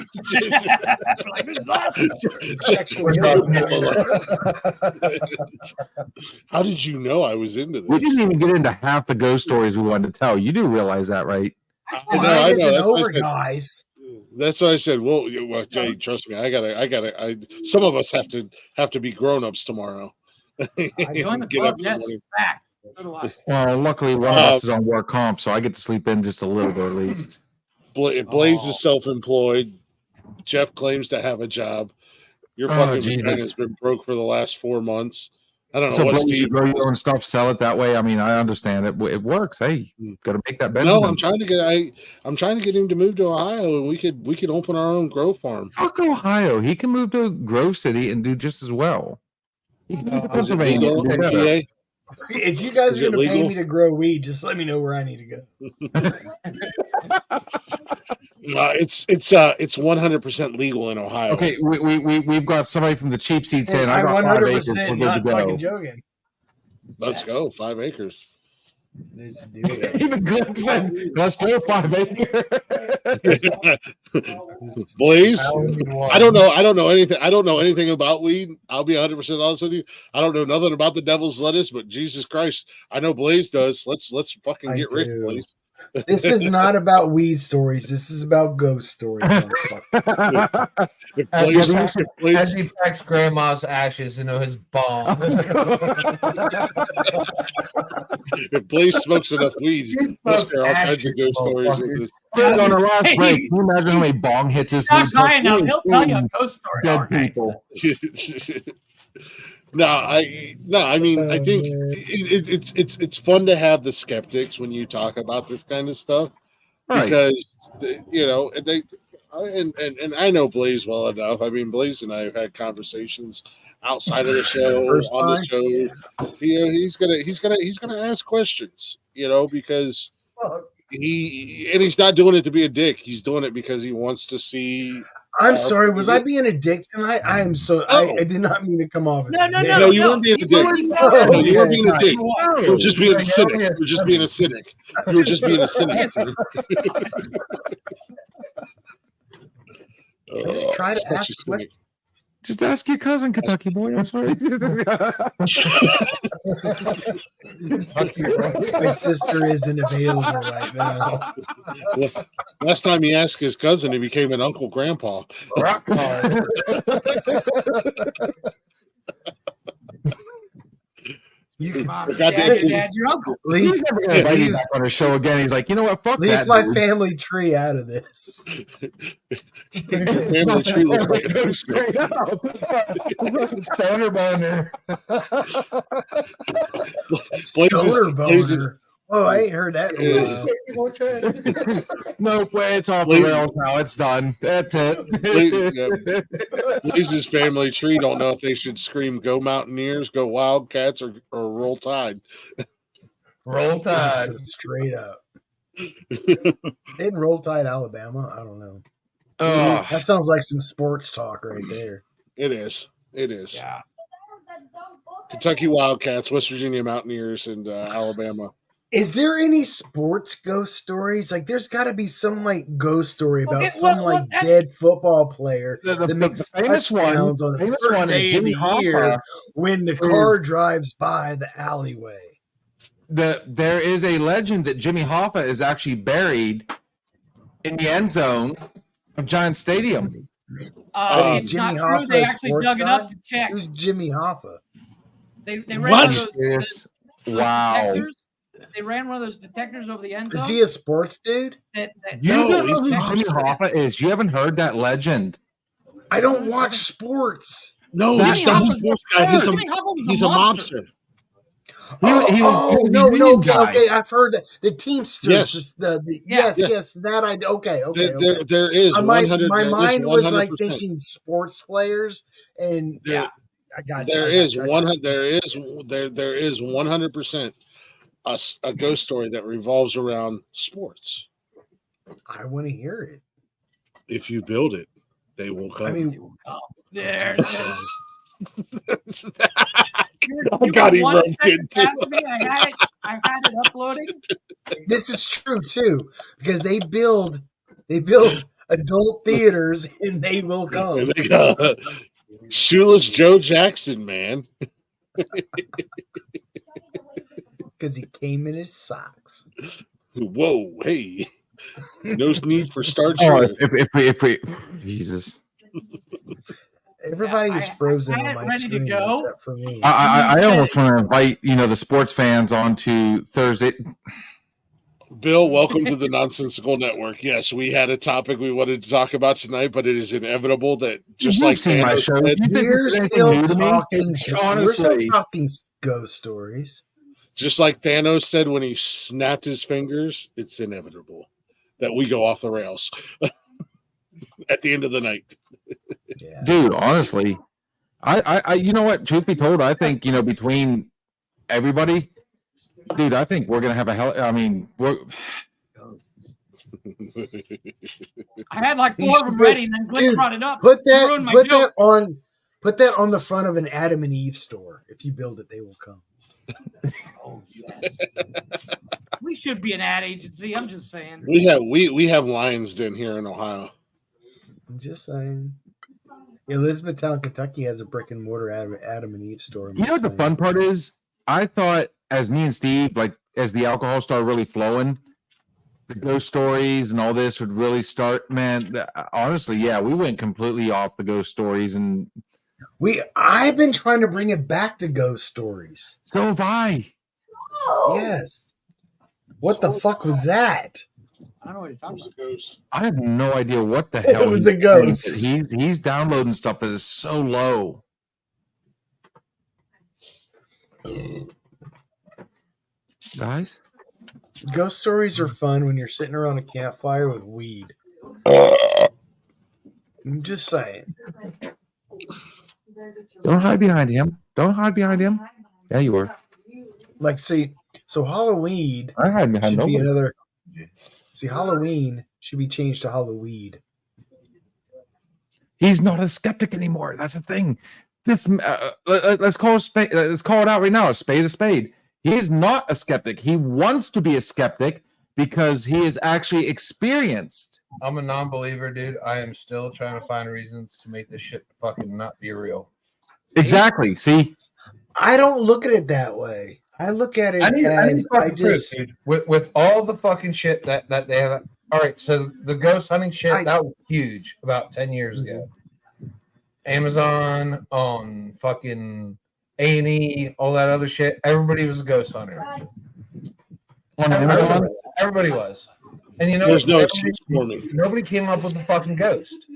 Speaker 4: Sexual
Speaker 1: How did you know I was into
Speaker 3: We
Speaker 1: this?
Speaker 3: didn't even get into half the ghost stories we wanted to tell. You do realize that, right?
Speaker 1: I know, I know.
Speaker 4: and
Speaker 1: That's what I
Speaker 4: over,
Speaker 1: said.
Speaker 4: guys.
Speaker 1: That's what I said. Well, Jay, trust me. Some of us have to be grown-ups tomorrow.
Speaker 2: I joined the
Speaker 1: Get
Speaker 2: club.
Speaker 1: up in the
Speaker 2: Yes,
Speaker 1: morning.
Speaker 2: fact. So do I.
Speaker 3: Well, luckily one of us is on work comp, so I get to sleep in just a little bit at least.
Speaker 1: Blaze is self-employed. Jeff claims to have a job. Your
Speaker 3: Oh,
Speaker 1: fucking
Speaker 3: Jesus.
Speaker 1: vagina's been broke for the last 4 months. I don't know
Speaker 3: So
Speaker 1: what
Speaker 3: Blaze, you
Speaker 1: Steve.
Speaker 3: grow your own stuff, sell it that way. I mean, I understand it. It works. Hey, got to make that
Speaker 1: No,
Speaker 3: Benjamin.
Speaker 1: I'm trying to get him to move to Ohio, and we could open our own grow farm.
Speaker 3: Fuck Ohio. He can move to Grove City and do just as well. He can move to
Speaker 1: Is it
Speaker 3: Pennsylvania.
Speaker 1: legal
Speaker 3: and
Speaker 1: in
Speaker 3: do better.
Speaker 1: PA?
Speaker 4: If you guys
Speaker 1: Is
Speaker 4: are
Speaker 1: it
Speaker 4: going to pay
Speaker 1: legal?
Speaker 4: me to grow weed, just let me know where I need to go.
Speaker 1: It's 100% legal in Ohio.
Speaker 3: Okay, we've got somebody from the cheap seat saying, I
Speaker 4: I'm
Speaker 3: got 5 acres. We're
Speaker 4: 100%
Speaker 3: good
Speaker 4: not
Speaker 3: to
Speaker 4: fucking
Speaker 3: go.
Speaker 4: joking.
Speaker 1: Let's go. 5 acres.
Speaker 4: Let's do it.
Speaker 3: Even Glenn said, let's go 5 acres.
Speaker 1: Blaze,
Speaker 7: I
Speaker 1: I don't know anything. I don't know anything about weed. I'll be 100% honest with you. I don't know nothing about the devil's lettuce, but Jesus Christ, I know Blaze does. Let's fucking
Speaker 4: I
Speaker 1: get rich,
Speaker 4: do.
Speaker 1: Blaze.
Speaker 4: This is not about weed stories. This is about ghost stories. motherfucker.
Speaker 1: If
Speaker 7: As
Speaker 1: Blaze,
Speaker 7: he packs grandma's ashes into his bomb.
Speaker 1: if Blaze smokes enough weed,
Speaker 7: He
Speaker 1: let's
Speaker 7: smokes
Speaker 1: share all kinds of ghost stories
Speaker 7: motherfucker.
Speaker 1: with this.
Speaker 3: On the last
Speaker 2: Hey.
Speaker 3: break, can you imagine how many bong hits this
Speaker 2: Josh
Speaker 3: is? Like,
Speaker 2: high enough, he'll tell you a ghost story.
Speaker 3: dead
Speaker 2: all right.
Speaker 3: people.
Speaker 1: No, I mean, I think it's fun to have the skeptics when you talk about this kind of stuff,
Speaker 3: Right.
Speaker 1: because and I know Blaze well enough. I mean, Blaze and I have had conversations outside of the show,
Speaker 4: First
Speaker 1: on the
Speaker 4: time?
Speaker 1: show.
Speaker 4: Yeah.
Speaker 1: He's gonna ask questions, because he's not doing it to be a dick. He's doing it because he wants to see.
Speaker 4: I'm sorry, was I being a dick tonight? I am so I did not mean to come off as a dick.
Speaker 1: No, you weren't being a dick. No, you weren't being a dick. You were just being a cynic. You were just being a cynic. You were just being a cynic.
Speaker 4: Just try to ask questions.
Speaker 3: Just ask your cousin, Kentucky boy. I'm sorry.
Speaker 4: My sister isn't available right now.
Speaker 1: Last time he asked his cousin, he became an uncle grandpa.
Speaker 2: Rock hard.
Speaker 4: You can
Speaker 2: Dad, your uncle.
Speaker 3: He's never going to invite you back on his show again. He's like, you know what? Fuck
Speaker 4: leave
Speaker 3: that.
Speaker 4: my
Speaker 3: dude.
Speaker 4: family tree out of this.
Speaker 1: Family tree looks like a
Speaker 3: Go straight up. Stoner boner.
Speaker 4: Stoner boner. Oh, I ain't heard that in a while.
Speaker 3: No way, it's off the rails now. It's done. That's it.
Speaker 1: Leaves his family tree. Don't know if they should scream "Go Mountaineers," "Go Wildcats," or "Roll Tide."
Speaker 7: Roll Tide.
Speaker 4: Straight up. Isn't Roll Tide Alabama? I don't know. That sounds like some sports talk right there.
Speaker 1: It is. It is.
Speaker 2: Yeah.
Speaker 1: Kentucky Wildcats, West Virginia Mountaineers, and Alabama.
Speaker 4: Is there any sports ghost stories? Like, there's got to be some like ghost story about dead football player that makes touchdowns on the first day of the year when the car drives by the alleyway.
Speaker 3: There is a legend that Jimmy Hoffa is actually buried in the end zone of Giants Stadium.
Speaker 2: It's Jimmy not true. They actually dug it up to check.
Speaker 4: Who's Jimmy Hoffa?
Speaker 2: They ran one of those
Speaker 3: wow.
Speaker 2: They ran one of those detectors over the end zone.
Speaker 4: Is he a sports dude?
Speaker 3: You don't know who Jimmy Hoffa is. You haven't heard that legend.
Speaker 4: I don't watch sports.
Speaker 1: No, he's not a sports guy. He's a mobster.
Speaker 4: Okay. I've heard that the Teamsters.
Speaker 1: Yes.
Speaker 4: Yes. That I okay.
Speaker 1: There is.
Speaker 4: My mind was like thinking sports players, and I got you.
Speaker 1: There is 100% a ghost story that revolves around sports.
Speaker 4: I want to hear it.
Speaker 1: If you build it, they will come.
Speaker 4: I mean,
Speaker 2: there.
Speaker 1: I got him roped into.
Speaker 2: I had it uploading.
Speaker 4: This is true too, because they build adult theaters and they will come.
Speaker 1: Shoeless Joe Jackson, man.
Speaker 4: Because he came in his socks.
Speaker 1: Whoa, hey. No need for starch.
Speaker 3: If we Jesus.
Speaker 4: Everybody's frozen on my screen except for me.
Speaker 3: I almost want to invite the sports fans onto Thursday.
Speaker 1: Bill, welcome to the Nonsensical Network. Yes, we had a topic we wanted to talk about tonight, but it is inevitable that just like
Speaker 3: seen my show,
Speaker 4: we're still talking ghost stories.
Speaker 1: Just like Thanos said when he snapped his fingers, it's inevitable that we go off the rails at the end of the night.
Speaker 4: Yeah.
Speaker 3: Dude, honestly, I you know what? Truth be told, I think between everybody, dude, I think we're gonna have we're.
Speaker 2: I had like 4 of them ready, and then Glenn brought it up.
Speaker 4: Put that on the front of an Adam and Eve store. If you build it, they will come.
Speaker 2: Oh yes. We should be an ad agency. I'm just saying.
Speaker 1: We have Lions Den here in Ohio.
Speaker 4: I'm just saying. Elizabethtown, Kentucky has a brick and mortar Adam and Eve store.
Speaker 3: You know what the fun part is? I thought as me and Steve, like as the alcohol started really flowing, the ghost stories and all this would really start. Man, honestly, yeah, we went completely off the ghost stories, and
Speaker 4: I've been trying to bring it back to ghost stories.
Speaker 3: So have I.
Speaker 4: Yes. What the fuck was that?
Speaker 2: I don't know what you're talking about.
Speaker 3: I have no idea what the hell
Speaker 4: it was a ghost.
Speaker 3: He's downloading stuff that is so low. Guys?
Speaker 4: Ghost stories are fun when you're sitting around a campfire with weed. I'm just saying.
Speaker 3: Don't hide behind him. Don't hide behind him. Yeah, you were.
Speaker 4: Like, see, so Halloween
Speaker 3: I hide behind
Speaker 4: should be
Speaker 3: nobody.
Speaker 4: another. See, Halloween should be changed to Halloween.
Speaker 3: He's not a skeptic anymore. That's the thing. This let's call let's call it out right now. A spade, a spade. He is not a skeptic. He wants to be a skeptic because he is actually experienced.
Speaker 7: I'm a non-believer, dude. I am still trying to find reasons to make this shit fucking not be real.
Speaker 3: Exactly. See,
Speaker 4: I don't look at it that way. I look at it as I just
Speaker 7: proof, dude. With all the fucking shit that they have. All right, so the ghost hunting shit that was huge about 10 years ago. Amazon, on fucking A&E, all that other shit. Everybody was a ghost hunter.
Speaker 3: on Amazon,
Speaker 7: Everybody was. And you know,
Speaker 1: There's no excuse for me.
Speaker 7: nobody came up with the fucking ghost.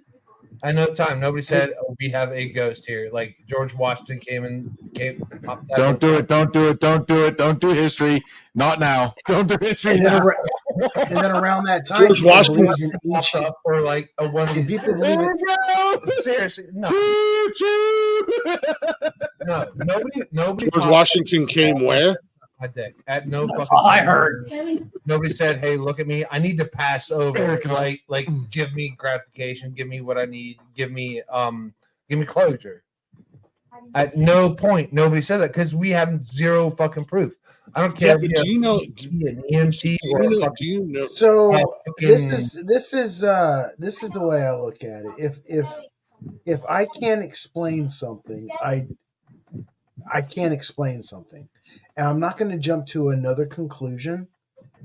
Speaker 7: I know time. Nobody said, "Oh, we have a ghost here." Like George Washington came.
Speaker 3: don't do it. Don't do it. Don't do it. Don't do history. Not now. Don't do history.
Speaker 4: and then,
Speaker 3: Now.
Speaker 4: and then around that time,
Speaker 1: George
Speaker 4: people
Speaker 1: Washington
Speaker 4: believed in
Speaker 7: Popped
Speaker 4: ancient.
Speaker 7: up for like a one of
Speaker 4: Did
Speaker 7: these.
Speaker 4: people believe it?
Speaker 7: Seriously, no,
Speaker 3: Choo-choo.
Speaker 7: no, nobody.
Speaker 1: George Washington came where?
Speaker 7: My dick. At no
Speaker 2: That's
Speaker 7: fucking
Speaker 2: all I
Speaker 7: time.
Speaker 2: heard.
Speaker 7: Nobody said, "Hey, look at me. I need to pass over. Like, give me gratification. Give me what I need. Give me closure." At no point, nobody said that because we have zero fucking proof. I don't care
Speaker 1: Yeah,
Speaker 7: if
Speaker 1: but
Speaker 7: you
Speaker 1: do you know?
Speaker 7: an EMT or a fucking,
Speaker 1: Do you know?
Speaker 4: So
Speaker 7: fucking-
Speaker 4: this is the way I look at it. If I can't explain something, I can't explain something, and I'm not going to jump to another conclusion,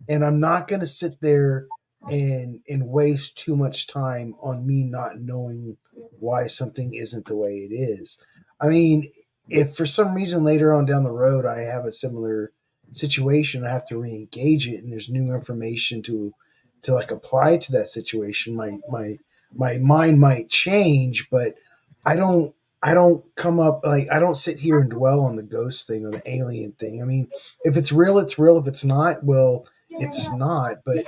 Speaker 4: and I'm not going to sit there and waste too much time on me not knowing why something isn't the way it is. I mean, if for some reason later on down the road I have a similar situation, I have to re-engage it, and there's new information to like apply to that situation. My mind might change, but I don't come up like I don't sit here and dwell on the ghost thing or the alien thing. I mean, if it's real, it's real. If it's not, well, it's not. But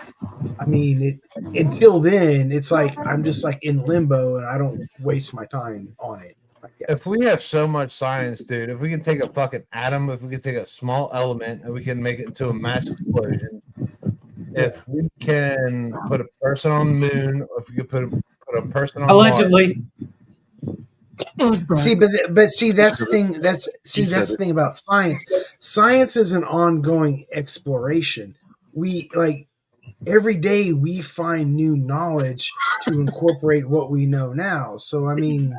Speaker 4: I mean, until then, it's like I'm just like in limbo, and I don't waste my time on it. I guess.
Speaker 7: If we have so much science, dude, if we can take a fucking atom, if we can take a small element and we can make it into a mass explosion, if we can put a person on the moon, or if we could put a person on
Speaker 2: Allegedly.
Speaker 4: See, but see, that's the thing. That's the thing about science. Science is an ongoing exploration. We like every day we find new knowledge to incorporate what we know now. So I mean,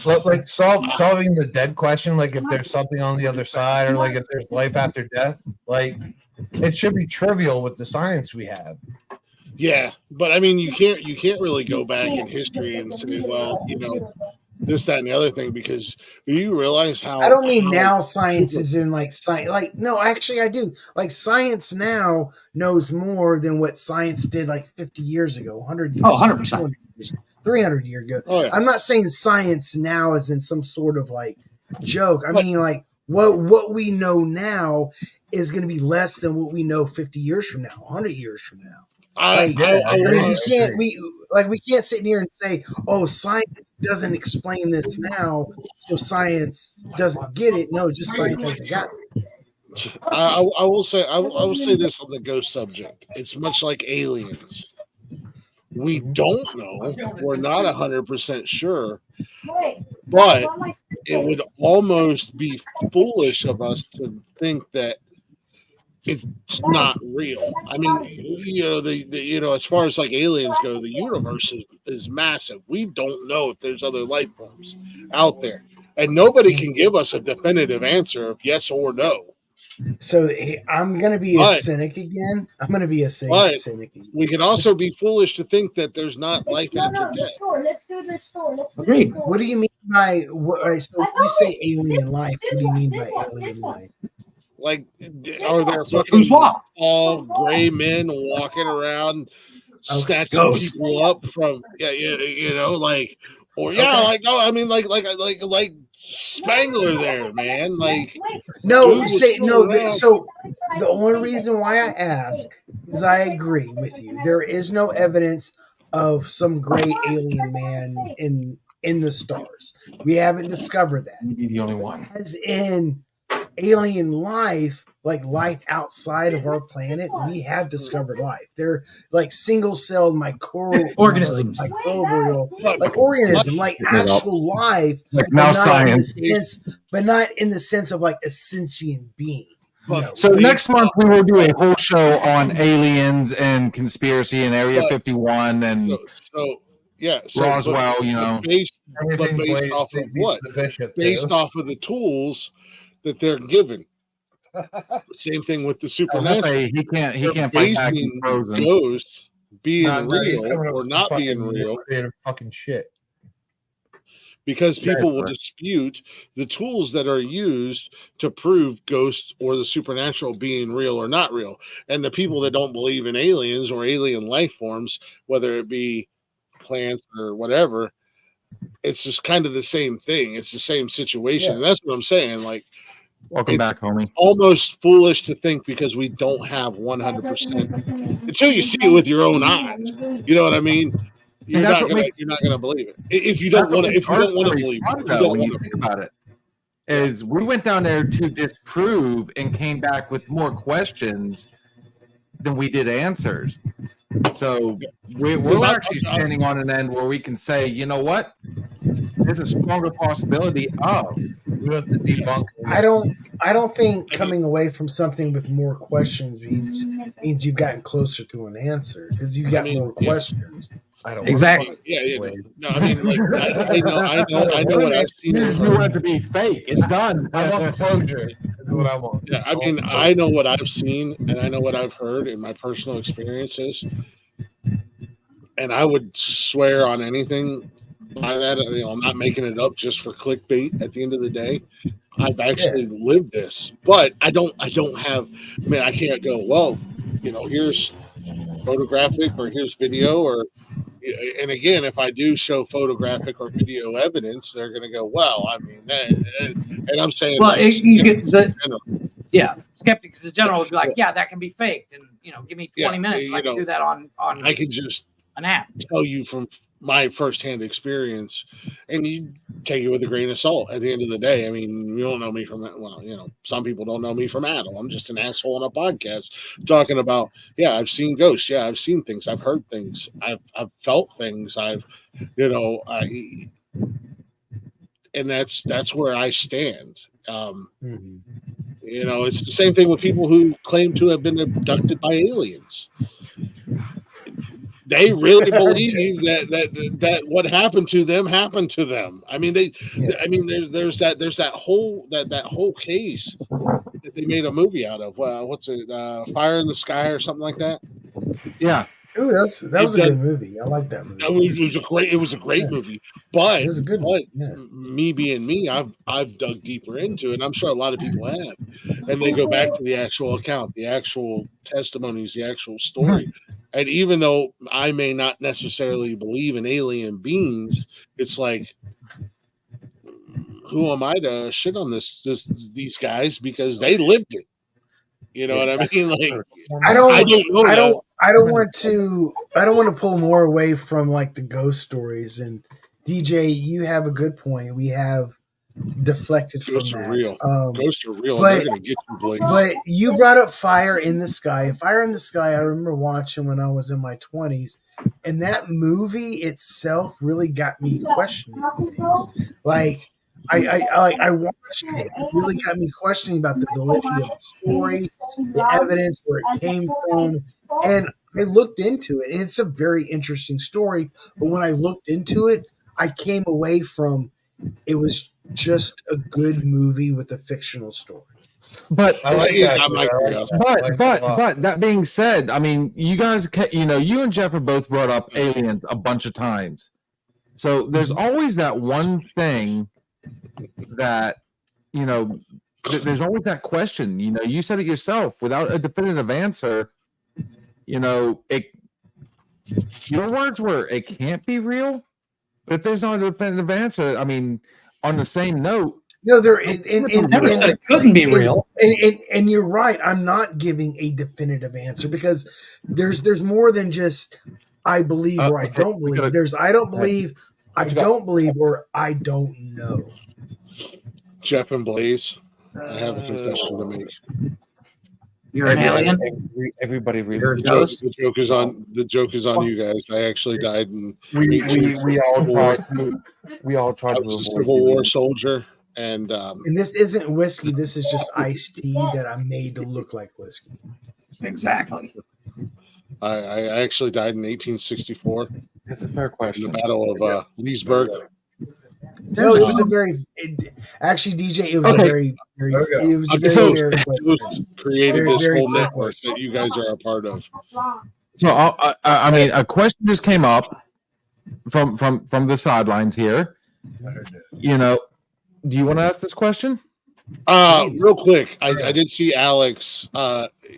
Speaker 7: like solving the dead question, like if there's something on the other side, or like if there's life after death, like it should be trivial with the science we have.
Speaker 1: Yeah, but I mean, you can't really go back in history and say, well, you know, this, that, and the other thing, because do you realize how?
Speaker 4: I don't mean now science is in like science. Like no, actually, I do. Like science now knows more than what science did like 50 years ago, 100 years,
Speaker 2: Oh, 100%.
Speaker 4: 300 years ago.
Speaker 1: Oh, yeah.
Speaker 4: I'm not saying science now is in some sort of like joke. I mean, like what we know now is going to be less than what we know 50 years from now, 100 years from now. We can't sit here and say, "Oh, science doesn't explain this now, so science doesn't get it." No, just science hasn't got it.
Speaker 1: I will say this on the ghost subject. It's much like aliens. We don't know. We're not 100% sure, but it would almost be foolish of us to think that it's not real. I mean, you know, the as far as like aliens go, the universe is massive. We don't know if there's other life forms out there, and nobody can give us a definitive answer of yes or no.
Speaker 4: So I'm going to be a cynic again. I'm going to be a cynic again.
Speaker 1: We can also be foolish to think that there's not life after death.
Speaker 8: Let's do the store.
Speaker 2: Agreed.
Speaker 4: What do you mean by what? All right, so if you say alien life, what do you mean by alien life?
Speaker 1: Like, are there fucking
Speaker 2: Swap.
Speaker 1: all gray men walking around snatching
Speaker 2: Ghost.
Speaker 1: people up from you know, like, or like, no, I mean, like Spangler there, man, like.
Speaker 4: No,
Speaker 1: Dude,
Speaker 4: say
Speaker 1: still
Speaker 4: no.
Speaker 1: around.
Speaker 4: So the only reason why I ask is I agree with you. There is no evidence of some gray alien man in the stars. We haven't discovered that.
Speaker 3: You'd be the only one.
Speaker 4: As in alien life, like life outside of our planet, we have discovered life. They're like single-celled
Speaker 2: Organisms.
Speaker 4: microbial, like organism, like actual life,
Speaker 3: Like now science.
Speaker 4: but not in the sense of like a sentient being. No.
Speaker 3: So next month we will do a whole show on aliens and conspiracy and Area 51 and Roswell.
Speaker 1: Based off of what? Based off of the tools that they're given. Same thing with the supernatural.
Speaker 3: He can't fight back in Frozen.
Speaker 1: Ghosts being real or not being real.
Speaker 7: Fucking shit.
Speaker 1: Because people will dispute the tools that are used to prove ghosts or the supernatural being real or not real. And the people that don't believe in aliens or alien life forms, whether it be plants or whatever, it's just kind of the same thing. It's the same situation. And that's what I'm saying. Like,
Speaker 3: welcome back, homie.
Speaker 1: Almost foolish to think because we don't have 100% until you see it with your own eyes. You know what I mean? You're not gonna believe it. If you don't want to, believe it,
Speaker 3: when you think about it, is we went down there to disprove and came back with more questions than we did answers. So we're actually standing on an end where we can say, you know what? There's a stronger possibility of.
Speaker 7: We have to debunk.
Speaker 4: I don't think coming away from something with more questions means you've gotten closer to an answer because you got more questions.
Speaker 7: I don't
Speaker 2: exactly.
Speaker 1: No, I mean, like, I know what I've seen.
Speaker 3: You want it to be fake. It's done.
Speaker 7: I want closure. That's what I want.
Speaker 1: Yeah, I mean, I know what I've seen and I know what I've heard in my personal experiences, and I would swear on anything by that. I'm not making it up just for clickbait. At the end of the day, I've actually lived this, but I don't have. I mean, I can't go. Well, here's photographic or here's video or. And again, if I do show photographic or video evidence, they're going to go, well, I mean, and I'm saying,
Speaker 2: well, skeptics in general would be like, that can be faked, and give me 20 minutes, I can do that on.
Speaker 1: I can just
Speaker 2: an app.
Speaker 1: Tell you from my firsthand experience, and you take it with a grain of salt. At the end of the day, I mean, you don't know me from that. Well, some people don't know me from Adam. I'm just an asshole on a podcast talking about, I've seen ghosts. Yeah, I've seen things. I've heard things. I've felt things. And that's where I stand. It's the same thing with people who claim to have been abducted by aliens. They really believe that what happened to them happened to them. I mean, there's that whole case that they made a movie out of. What's it? Fire in the Sky or something like that.
Speaker 3: Yeah.
Speaker 4: Ooh, that was a good movie. I like that movie.
Speaker 1: It was a great movie. But
Speaker 4: it was a good
Speaker 1: one. Me being me, I've dug deeper into it, and I'm sure a lot of people have. And they go back to the actual account, the actual testimonies, the actual story. And even though I may not necessarily believe in alien beings, it's like, who am I to shit on these guys because they lived it? You know what I mean? Like,
Speaker 4: I don't want to pull more away from like the ghost stories. And DJ, you have a good point. We have deflected from
Speaker 1: Ghosts
Speaker 4: that.
Speaker 1: Are real. Ghosts are real.
Speaker 4: But,
Speaker 1: they're gonna get you, Blake.
Speaker 4: But you brought up Fire in the Sky. Fire in the Sky, I remember watching when I was in my 20s, and that movie itself really got me questioning things. Like I watched it. It really got me questioning about the validity of the story, the evidence, where it came from, and I looked into it. And it's a very interesting story, but when I looked into it, I came away from it was just a good movie with a fictional story.
Speaker 3: But
Speaker 7: I like that.
Speaker 3: But that being said, I mean, you guys, you and Jeff have both brought up aliens a bunch of times. So there's always that one thing that, there's always that question. You said it yourself. Without a definitive answer, your words were, it can't be real. But if there's not a definitive answer, I mean, on the same note,
Speaker 4: no,
Speaker 2: never said it couldn't be real.
Speaker 4: And you're right. I'm not giving a definitive answer because there's more than just I believe or I don't believe. There's I don't believe, I don't believe or I don't know.
Speaker 1: Jeff and Blaze, I have a confession to make.
Speaker 2: You're an alien.
Speaker 3: Everybody read
Speaker 2: You're a
Speaker 3: it.
Speaker 2: ghost.
Speaker 1: The joke is on. The joke is on you guys. I actually died in.
Speaker 3: We all
Speaker 1: 1864.
Speaker 3: tried to. We all tried
Speaker 1: I
Speaker 3: to
Speaker 1: was a
Speaker 3: avoid
Speaker 1: Civil War
Speaker 3: doing
Speaker 1: soldier, and
Speaker 4: And this isn't whiskey. This is just iced tea that I made to look like whiskey.
Speaker 2: Exactly.
Speaker 1: I actually died in 1864
Speaker 3: That's a fair
Speaker 1: in the
Speaker 3: question.
Speaker 1: Battle of Leesburg.
Speaker 4: No, it was a very actually, DJ. It was a very, very. It was a very fair question.
Speaker 1: Created
Speaker 4: Very,
Speaker 1: this
Speaker 4: very
Speaker 1: whole
Speaker 4: fair
Speaker 1: network
Speaker 4: question.
Speaker 1: that you guys are a part of.
Speaker 3: So I mean, a question just came up from the sidelines here. You know, do you want to ask this question?
Speaker 1: Real quick, I did see Alex.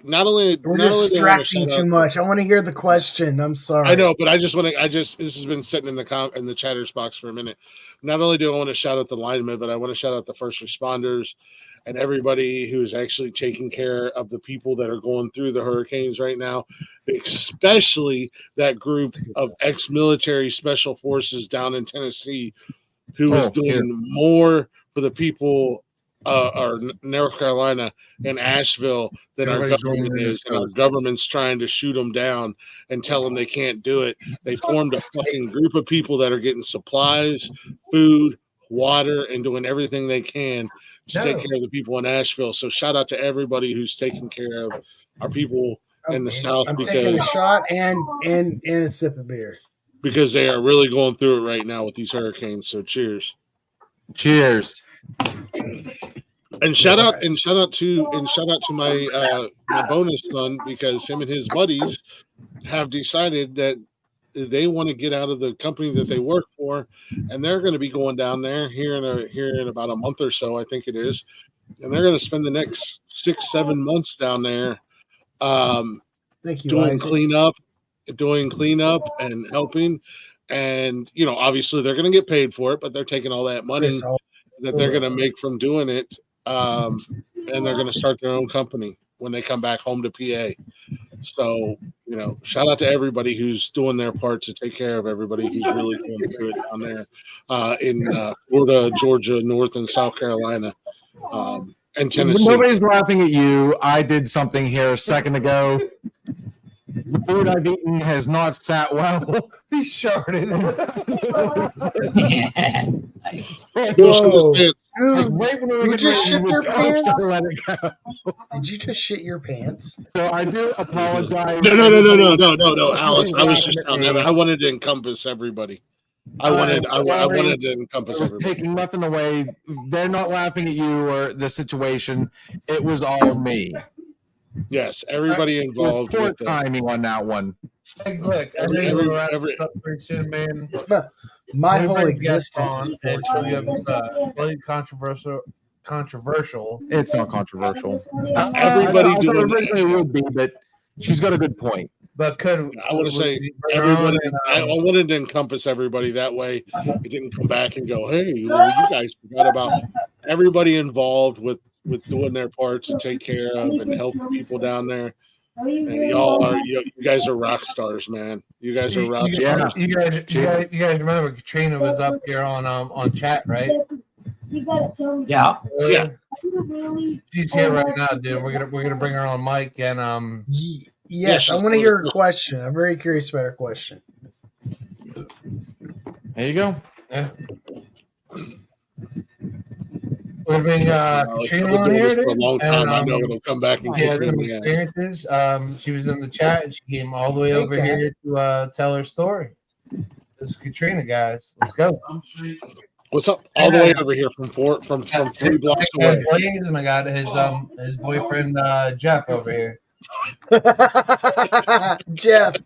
Speaker 1: Not only
Speaker 4: We're
Speaker 1: not only do I wanna
Speaker 4: distracting
Speaker 1: shout
Speaker 4: too
Speaker 1: out-
Speaker 4: much. I want to hear the question. I'm sorry.
Speaker 1: I know, but I just want to. This has been sitting in the chatters box for a minute. Not only do I want to shout out the linemen, but I want to shout out the first responders and everybody who's actually taking care of the people that are going through the hurricanes right now, especially that group of ex-military special forces down in Tennessee who is doing more for the people or North Carolina and Asheville than our
Speaker 7: Everybody's
Speaker 1: government
Speaker 7: going in
Speaker 1: is,
Speaker 7: this
Speaker 1: and our government's trying to shoot them down and tell them they can't do it. They formed a fucking group of people that are getting supplies, food, water, and doing everything they can to take care of the people in Asheville. So shout out to everybody who's taking care of our people in the South
Speaker 4: I'm taking a shot and a sip of beer
Speaker 1: because they are really going through it right now with these hurricanes. So cheers.
Speaker 3: Cheers.
Speaker 1: And shout out to my my bonus son, because him and his buddies have decided that they want to get out of the company that they work for, and they're going to be going down there here in about a month or so, I think it is, and they're going to spend the next 6-7 months down there,
Speaker 4: Thank you,
Speaker 1: doing
Speaker 4: Isaac.
Speaker 1: cleanup and helping, and obviously they're going to get paid for it, but they're taking all that money that they're going to make from doing it, and they're going to start their own company when they come back home to PA. So, shout out to everybody who's doing their part to take care of everybody who's really going through it down there in Florida, Georgia, North and South Carolina, and Tennessee.
Speaker 3: Nobody's laughing at you. I did something here a second ago. The food I've eaten has not sat well.
Speaker 7: He sharted.
Speaker 4: Whoa.
Speaker 3: You
Speaker 4: just shit your pants?
Speaker 3: Let it go.
Speaker 4: Did you just shit your pants?
Speaker 3: So I do apologize.
Speaker 1: No, Alex. I was just telling them. I wanted to encompass everybody. I wanted to encompass
Speaker 3: I was
Speaker 1: everybody.
Speaker 3: taking nothing away. They're not laughing at you or the situation. It was all me.
Speaker 1: Yes, everybody involved.
Speaker 3: Poor
Speaker 1: With
Speaker 3: timing on that one.
Speaker 7: Hey, look, I
Speaker 1: Every-
Speaker 7: think we're
Speaker 1: every-
Speaker 7: up pretty soon, man.
Speaker 4: My
Speaker 7: We
Speaker 4: whole
Speaker 7: bring guests
Speaker 4: existence is
Speaker 7: on,
Speaker 4: poor
Speaker 7: and tell you
Speaker 4: timing.
Speaker 7: really controversial.
Speaker 3: It's not controversial.
Speaker 1: Everybody
Speaker 3: I thought
Speaker 1: doing
Speaker 3: originally it would be, but she's got a good point.
Speaker 7: But
Speaker 1: I want to say everybody. I wanted to encompass everybody that way. It didn't come back and go, "Hey, well, you guys forgot about everybody involved with doing their part to take care of and help people down there." And you guys are rock stars, man. You guys are rock stars.
Speaker 7: You guys remember Katrina was up here on chat, right?
Speaker 2: Yeah.
Speaker 1: Yeah.
Speaker 7: She's here right now, dude. We're gonna bring her on mic and
Speaker 4: Yes, I want to hear her question. I'm very curious about her question.
Speaker 3: There you go.
Speaker 7: Yeah. We're bringing Katrina on here,
Speaker 1: for a long time.
Speaker 7: and,
Speaker 1: I know it'll come back and
Speaker 7: she had
Speaker 1: kick
Speaker 7: some
Speaker 1: me in the ass.
Speaker 7: experiences. She was in the chat and she came all the way over
Speaker 4: Okay.
Speaker 7: here to tell her story. This is Katrina, guys. Let's go.
Speaker 1: What's up? All the way over here from 3 blocks
Speaker 7: I got
Speaker 1: away.
Speaker 7: Blaze and I got his boyfriend Jeff over here.
Speaker 4: Jeff,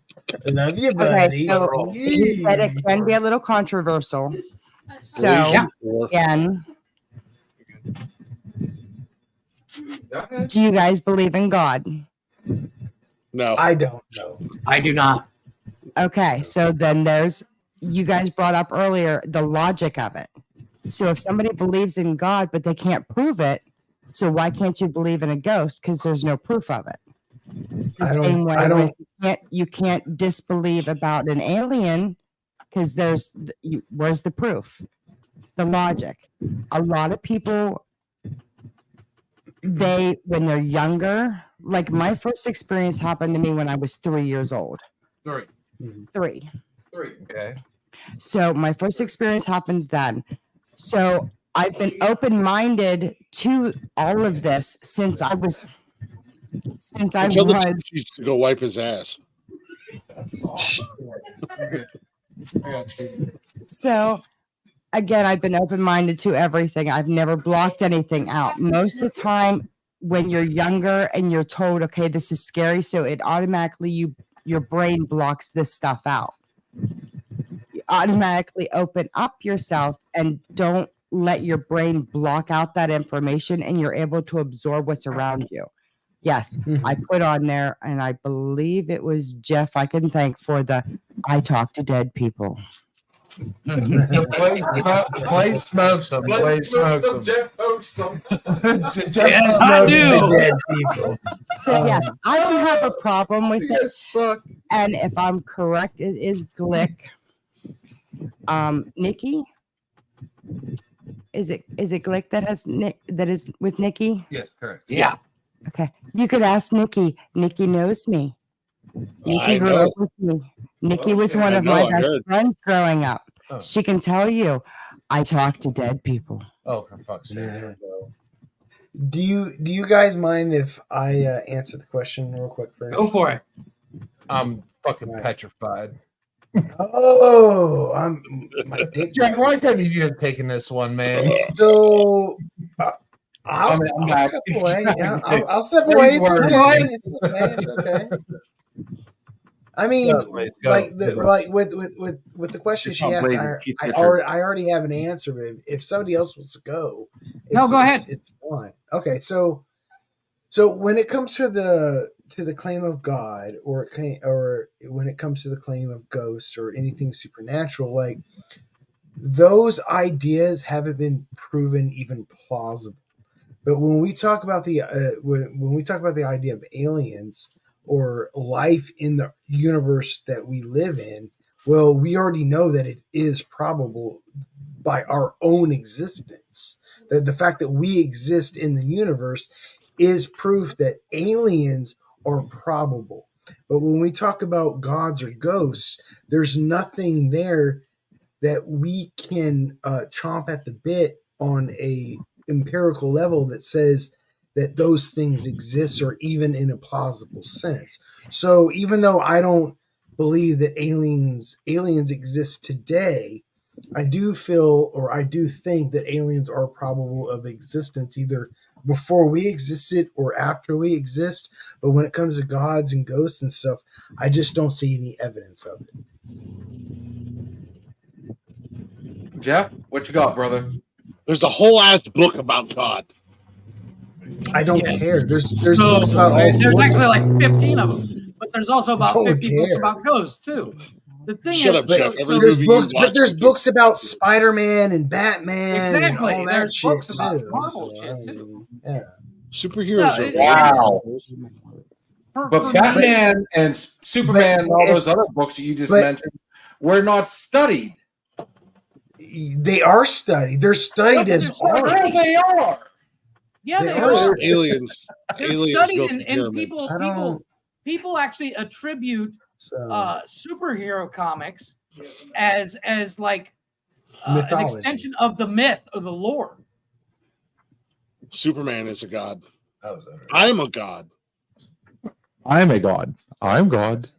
Speaker 4: love you, buddy.
Speaker 10: Okay, so you said it can be a little controversial. So, again, do you guys believe in God?
Speaker 1: No,
Speaker 4: I don't know.
Speaker 2: I do not.
Speaker 10: Okay, so then you guys brought up earlier the logic of it. So if somebody believes in God, but they can't prove it, so why can't you believe in a ghost? Because there's no proof of it. It's the same way you can't disbelieve about an alien because where's the proof? The logic. A lot of people, when they're younger, like my first experience happened to me when I was 3 years old. Three.
Speaker 7: Okay.
Speaker 10: So my first experience happened then. So I've been open-minded to all of this since I was.
Speaker 1: Tell the cheese to go wipe his ass.
Speaker 10: So again, I've been open-minded to everything. I've never blocked anything out. Most of the time, when you're younger and you're told, okay, this is scary, so it automatically your brain blocks this stuff out. You automatically open up yourself and don't let your brain block out that information, and you're able to absorb what's around you. Yes, I put on there, and I believe it was Jeff I can thank for the I talk to dead people.
Speaker 7: Play smokes them. Play smokes them.
Speaker 5: Jeff posts some.
Speaker 2: Yes, I do.
Speaker 4: Dead people.
Speaker 10: So yes, I don't have a problem with
Speaker 7: You
Speaker 10: it.
Speaker 7: guys suck.
Speaker 10: And if I'm correct, it is Glick. Nikki? Is it Glick that has Nick that is with Nikki?
Speaker 7: Yes, correct.
Speaker 2: Yeah.
Speaker 10: Okay. You could ask Nikki. Nikki knows me. Nikki
Speaker 1: I
Speaker 10: grew
Speaker 1: know.
Speaker 10: up with me. Nikki was one
Speaker 1: I
Speaker 10: of
Speaker 1: know,
Speaker 10: my
Speaker 1: I
Speaker 10: best
Speaker 1: heard.
Speaker 10: friends growing up.
Speaker 7: Oh.
Speaker 10: She can tell you I talk to dead people.
Speaker 7: Oh, for fuck's sake.
Speaker 4: Yeah. Do you guys mind if I answer the question real quick first?
Speaker 2: Go for it.
Speaker 7: I'm fucking
Speaker 4: Right.
Speaker 7: petrified.
Speaker 4: Oh, my dick.
Speaker 7: Jack, why can't you have taken this one, man?
Speaker 4: So
Speaker 7: I'm
Speaker 4: I'll
Speaker 7: back.
Speaker 4: step away. Yeah, I'll step
Speaker 7: Please
Speaker 4: away. It's
Speaker 7: word.
Speaker 4: okay. It's okay. It's okay. I mean,
Speaker 7: Go, please, go.
Speaker 4: like with the question
Speaker 3: Just
Speaker 4: she
Speaker 3: not
Speaker 4: asked,
Speaker 3: blading. Keith
Speaker 4: I
Speaker 3: Richard.
Speaker 4: already have an answer. But if somebody else wants to go,
Speaker 2: No, go ahead.
Speaker 4: It's fine. Okay, so when it comes to the claim of God, or when it comes to the claim of ghosts or anything supernatural, like those ideas haven't been proven even plausible. But when we talk about the when we talk about the idea of aliens or life in the universe that we live in, well, we already know that it is probable by our own existence. The fact that we exist in the universe is proof that aliens are probable. But when we talk about gods or ghosts, there's nothing there that we can chomp at the bit on a empirical level that says that those things exist, or even in a plausible sense. So even though I don't believe that aliens exist today, I do feel, or I do think, that aliens are probable of existence either before we existed or after we exist. But when it comes to gods and ghosts and stuff, I just don't see any evidence of it.
Speaker 3: Jeff, what you got, brother?
Speaker 1: There's a whole ass book about God.
Speaker 4: I don't
Speaker 2: Yes.
Speaker 4: care. There's
Speaker 2: So,
Speaker 4: books about all
Speaker 2: there's
Speaker 4: sorts
Speaker 2: actually
Speaker 4: of
Speaker 2: like 15 of them, but there's also about
Speaker 4: Don't
Speaker 2: 50 books
Speaker 4: care.
Speaker 2: about ghosts too. The thing
Speaker 1: Shut
Speaker 2: is,
Speaker 1: up, Jeff. Every
Speaker 4: there's
Speaker 1: movie you
Speaker 4: books,
Speaker 1: watch
Speaker 4: but there's
Speaker 1: is-
Speaker 4: books about Spider-Man and Batman
Speaker 2: Exactly.
Speaker 4: and all that
Speaker 2: There's
Speaker 4: shit
Speaker 2: books about
Speaker 4: too.
Speaker 2: Marvel
Speaker 4: So,
Speaker 2: shit,
Speaker 4: I
Speaker 2: too.
Speaker 4: mean, yeah.
Speaker 1: Superheroes
Speaker 2: No,
Speaker 1: are
Speaker 3: Wow.
Speaker 2: for
Speaker 3: But
Speaker 2: me,
Speaker 3: Batman and Superman and all those
Speaker 4: it's-
Speaker 3: other books that you just
Speaker 4: but-
Speaker 3: mentioned were not studied.
Speaker 4: They are studied. They're studied
Speaker 2: No,
Speaker 4: as
Speaker 2: they're studied.
Speaker 4: art.
Speaker 3: They are.
Speaker 2: yeah,
Speaker 4: they
Speaker 2: they
Speaker 4: are
Speaker 2: are.
Speaker 1: aliens.
Speaker 2: They're
Speaker 1: Aliens
Speaker 2: studied,
Speaker 1: built
Speaker 2: and
Speaker 1: the pyramids.
Speaker 2: people actually attribute
Speaker 4: So
Speaker 2: superhero comics as like an
Speaker 4: Mythology.
Speaker 2: extension of the myth of the lore.
Speaker 1: Superman is a god.
Speaker 7: That was it.
Speaker 1: I'm a god.
Speaker 3: I'm a god. I'm God.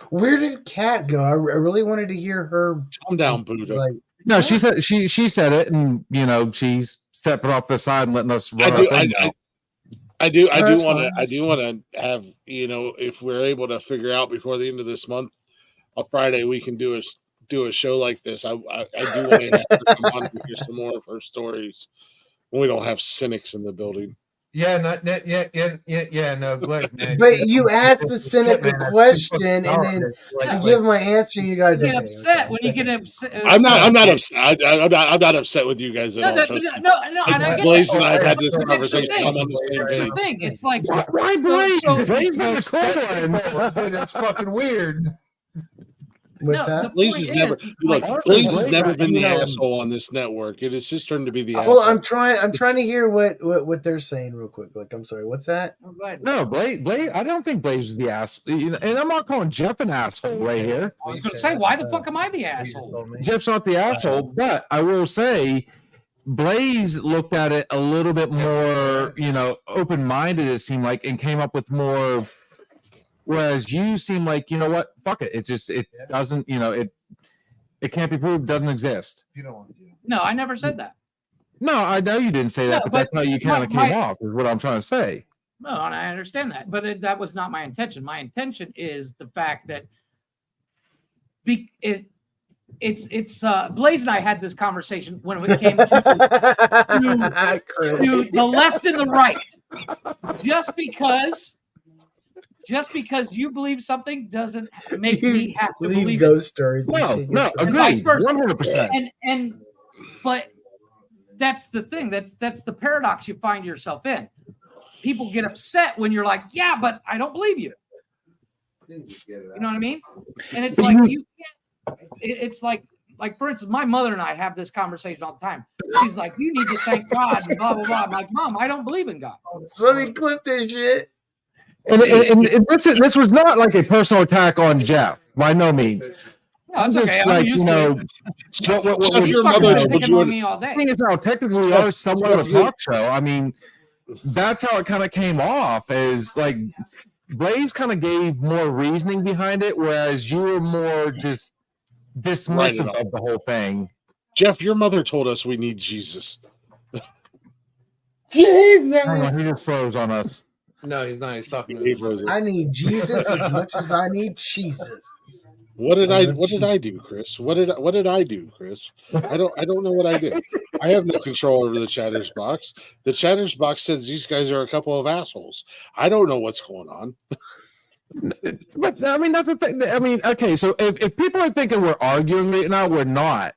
Speaker 4: where did Kat go? I really wanted to hear her.
Speaker 1: Calm down, Buddha.
Speaker 4: Like,
Speaker 3: No, she said she said it, and she's stepping off the side and letting us run our thing now.
Speaker 1: I do
Speaker 4: that's
Speaker 1: want to.
Speaker 4: fine.
Speaker 1: I do want to have, if we're able to figure out before the end of this month, on Friday we can do a show like this. I do want to have her come on and hear some more of her stories when we don't have cynics in the building.
Speaker 7: Yeah, no, Glick, man.
Speaker 4: but you asked the cynic
Speaker 7: Man,
Speaker 4: a
Speaker 7: that's
Speaker 4: question,
Speaker 7: too
Speaker 4: and
Speaker 7: fucking
Speaker 4: then
Speaker 7: dark.
Speaker 4: I
Speaker 7: Like,
Speaker 4: give my answer, and you guys
Speaker 2: You get
Speaker 4: okay,
Speaker 2: upset
Speaker 4: okay.
Speaker 2: when you get upset.
Speaker 1: I'm not upset. I'm not upset with you guys at
Speaker 2: No,
Speaker 1: all.
Speaker 2: no,
Speaker 1: Trust me.
Speaker 2: no, and I get
Speaker 1: Blaze
Speaker 2: that.
Speaker 1: and I have had this
Speaker 2: But that's the
Speaker 1: conversation.
Speaker 2: thing.
Speaker 1: I'm on the same
Speaker 2: That's the
Speaker 1: page.
Speaker 2: thing. It's like
Speaker 3: Why Blaze?
Speaker 2: so-
Speaker 3: Blaze in the corner.
Speaker 7: Dude, it's fucking weird.
Speaker 4: What's
Speaker 2: No, the
Speaker 4: that?
Speaker 1: Blaze
Speaker 2: point
Speaker 1: has never,
Speaker 2: is,
Speaker 1: look,
Speaker 2: like,
Speaker 1: Blaze has never been the
Speaker 3: you know,
Speaker 1: asshole on this network. It has his turn to be the asshole.
Speaker 4: Well, I'm trying to hear what they're saying real quick. Like, I'm sorry, what's that?
Speaker 2: oh, go ahead.
Speaker 3: No, Blaze. I don't think Blaze is the ass. And I'm not calling Jeff an asshole right here.
Speaker 2: I was going to say, why the fuck am I the asshole?
Speaker 3: Jeff's not the asshole, but I will say Blaze looked at it a little bit more, open-minded, it seemed like, and came up with more. Whereas you seem like, you know what? Fuck it. It doesn't, it can't be proved, doesn't exist.
Speaker 7: You don't want to.
Speaker 2: No, I never said that.
Speaker 3: No, I know you didn't say that,
Speaker 2: No,
Speaker 3: but that's how you kind of came
Speaker 2: my-
Speaker 3: off, is what I'm trying to say.
Speaker 2: No, and I understand that, but that was not my intention. My intention is the fact that it's Blaze and I had this conversation when it came to the left and the right. Just because you believe something doesn't make me have to
Speaker 4: leave
Speaker 2: believe
Speaker 4: ghost stories. and
Speaker 3: No,
Speaker 4: shit.
Speaker 3: no,
Speaker 2: And vice
Speaker 3: agreed,
Speaker 2: versa.
Speaker 3: 100%.
Speaker 2: But that's the thing. That's the paradox you find yourself in. People get upset when you're like, yeah, but I don't believe you. You know what I mean? And it's like you can't. It's like for instance, my mother and I have this conversation all the time. She's like, you need to thank God and blah blah blah. I'm like, Mom, I don't believe in God.
Speaker 4: So let me clip this shit.
Speaker 3: And this was not like a personal attack on Jeff, by no means.
Speaker 2: No, it's
Speaker 3: Just
Speaker 2: okay. I'm
Speaker 3: like,
Speaker 2: used to it.
Speaker 1: Jeff, your
Speaker 2: Fucking
Speaker 1: mother,
Speaker 2: picking
Speaker 1: would you
Speaker 2: on me all day.
Speaker 3: The thing is now, technically, we are somewhat of a talk show. I mean, that's how it kind of came off, as like Blaze kind of gave more reasoning behind it, whereas you were more just dismissive of the whole thing.
Speaker 1: Jeff, your mother told us we need Jesus.
Speaker 4: Jesus.
Speaker 3: Hang on, he just froze on us.
Speaker 7: No, he's not. He's talking.
Speaker 4: I need Jesus as much as I need Jesus.
Speaker 1: What did I do,
Speaker 4: Jesus.
Speaker 1: Chris? What did I do, Chris? I don't know what I did. I have no control over the chatters box. The chatters box says these guys are a couple of assholes. I don't know what's going on.
Speaker 3: But I mean, that's the thing. I mean, okay, so if people are thinking we're arguing right now, we're not.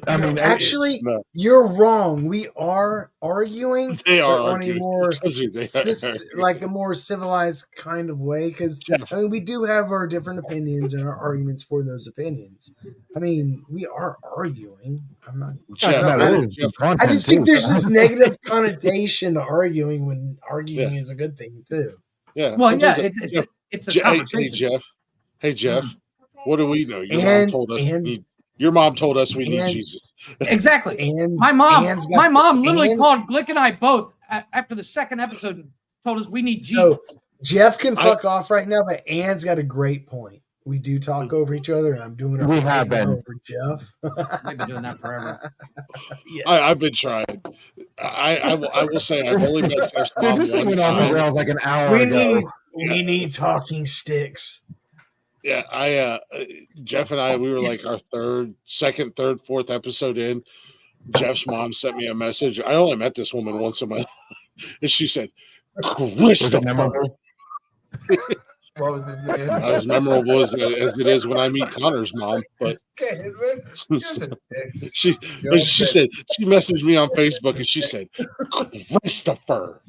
Speaker 3: I mean,
Speaker 4: Actually,
Speaker 1: no.
Speaker 4: you're wrong. We are arguing,
Speaker 1: They are
Speaker 4: but on a
Speaker 1: arguing.
Speaker 4: more
Speaker 1: They are.
Speaker 4: like a more civilized kind of way. Because I mean, we do have our different opinions and our arguments for those opinions. I mean, we are arguing. I'm not.
Speaker 1: Jeff,
Speaker 4: I just think there's this negative connotation to arguing when arguing is a good thing too.
Speaker 1: Yeah.
Speaker 2: Well, yeah,
Speaker 1: sometimes
Speaker 2: it's a conversation.
Speaker 1: Hey Jeff. What do we know? Your
Speaker 4: And-
Speaker 1: mom told us.
Speaker 4: and-
Speaker 1: Your mom told us we need
Speaker 4: and-
Speaker 1: Jesus.
Speaker 2: Exactly.
Speaker 4: And
Speaker 2: My mom literally called Glick and I both after the second episode and told us we need Jesus.
Speaker 4: So Jeff can fuck off right now, but Ann's got a great point. We do talk over each other, and I'm doing it
Speaker 3: We
Speaker 4: right
Speaker 3: have
Speaker 4: now
Speaker 3: been.
Speaker 4: over Jeff.
Speaker 2: We've been doing that forever.
Speaker 4: Yes.
Speaker 1: I've been trying. I will say I've only met Jeff's
Speaker 3: Dude,
Speaker 1: mom
Speaker 3: this thing
Speaker 1: one
Speaker 3: went off the
Speaker 1: time.
Speaker 3: rails like an hour
Speaker 4: we
Speaker 3: ago.
Speaker 4: need talking sticks.
Speaker 1: Yeah, Jeff and I, we were like our second, third, fourth episode in. Jeff's mom sent me a message. I only met this woman once in my life, and she said,
Speaker 3: Was it memorable?
Speaker 7: What was his name?
Speaker 1: Not as memorable as it is when I meet Connor's mom, but she said, she messaged me on Facebook and she said, Christopher,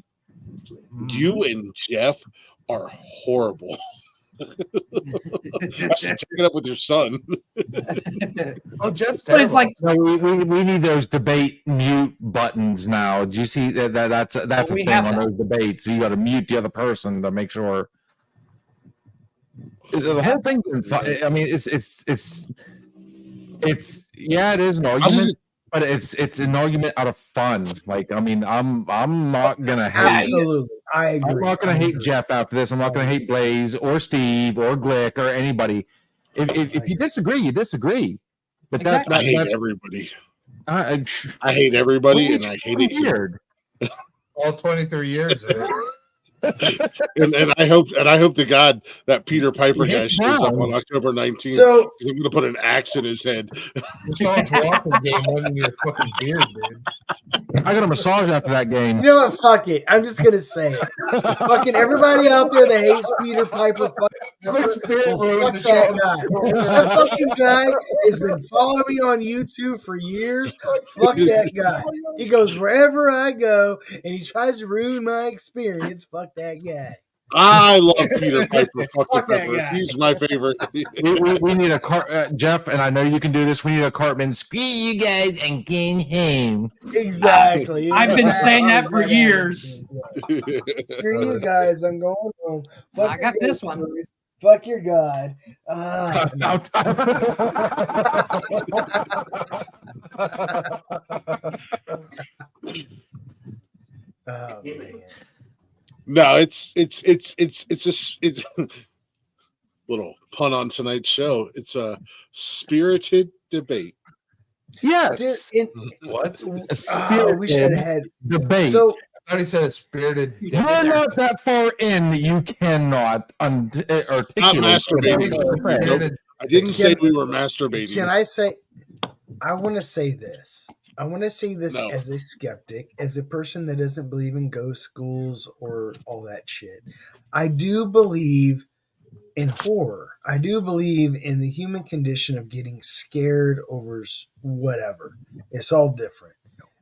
Speaker 1: you and Jeff are horrible. I said, take it up with your son.
Speaker 7: Oh, Jeff's
Speaker 2: But it's like
Speaker 3: No, we need those debate mute buttons now. Do you see that's a
Speaker 2: we
Speaker 3: thing
Speaker 2: have
Speaker 3: on
Speaker 2: that.
Speaker 3: those debates? So you got to mute the other person to make sure. The whole thing. I mean, it's yeah, it is an argument, but it's an argument out of fun. Like, I mean, I'm not gonna hate.
Speaker 4: Absolutely, I agree.
Speaker 3: I'm not gonna hate Jeff after this. I'm not gonna hate Blaze or Steve or Glick or anybody. If you disagree, you disagree. But
Speaker 2: Exactly.
Speaker 1: I hate everybody.
Speaker 3: I
Speaker 1: I hate everybody, and I hate it here.
Speaker 3: weird.
Speaker 7: all 23 years of it.
Speaker 1: And I hope to God that Peter Piper
Speaker 3: You
Speaker 1: guy
Speaker 3: hate
Speaker 1: shows up on
Speaker 3: Browns.
Speaker 1: October 19th.
Speaker 4: So
Speaker 1: I'm gonna put an axe in his head.
Speaker 7: Sean's walking game wasn't your fucking beard, dude.
Speaker 3: I got a massage after that
Speaker 4: you
Speaker 3: game.
Speaker 4: know what? Fuck it. I'm just gonna say it. Fucking everybody out there that hates Peter Piper, fuck that guy. That fucking guy has been following me on YouTube for years. Fuck that guy. He goes wherever I go, and he tries to ruin my experience. Fuck that guy.
Speaker 1: I love Peter Piper.
Speaker 2: Fuck
Speaker 1: Fucking
Speaker 2: that
Speaker 1: Pepper.
Speaker 2: guy.
Speaker 1: He's my favorite.
Speaker 3: We need a Jeff, and I know you can do this. We need a Cartman. Screw you guys and get home.
Speaker 4: Exactly.
Speaker 2: I've been saying that for years.
Speaker 4: Screw you guys. I'm going home. Fuck
Speaker 2: I got
Speaker 4: your
Speaker 2: this
Speaker 4: ghost
Speaker 2: one.
Speaker 4: stories. Fuck your God. Oh man.
Speaker 1: No, it's little pun on tonight's show. It's a spirited debate.
Speaker 3: Yes.
Speaker 7: What?
Speaker 4: I wish I'd had
Speaker 3: debate.
Speaker 4: So
Speaker 7: I already said a spirited.
Speaker 3: You're not that far in that you cannot articulate.
Speaker 1: Not masturbating.
Speaker 7: Spirited-
Speaker 1: I didn't say we were masturbating.
Speaker 4: Can I say? I want to say this. I want to say this
Speaker 1: No.
Speaker 4: as a skeptic, as a person that doesn't believe in ghost schools or all that shit. I do believe in horror. I do believe in the human condition of getting scared over whatever. It's all different.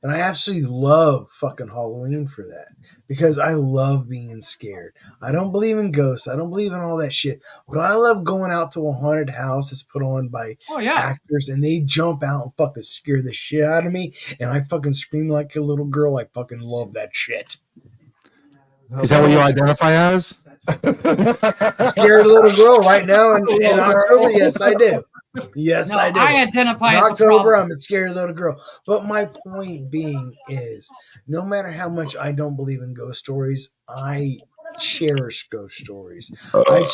Speaker 4: And I absolutely love fucking Halloween for that because I love being scared. I don't believe in ghosts. I don't believe in all that shit. But I love going out to a haunted house that's put on by actors and they jump out and fucking scare the shit out of me. And I fucking scream like a little girl. I fucking love that shit.
Speaker 3: Is that what you identify as?
Speaker 4: Scared little girl right now in October. Yes, I do. Yes,
Speaker 2: No,
Speaker 4: I do.
Speaker 2: I identify
Speaker 4: in
Speaker 2: as a
Speaker 4: October.
Speaker 2: problem.
Speaker 4: I'm a scared little girl. But my point being is, no matter how much I don't believe in ghost stories, I cherish ghost stories. I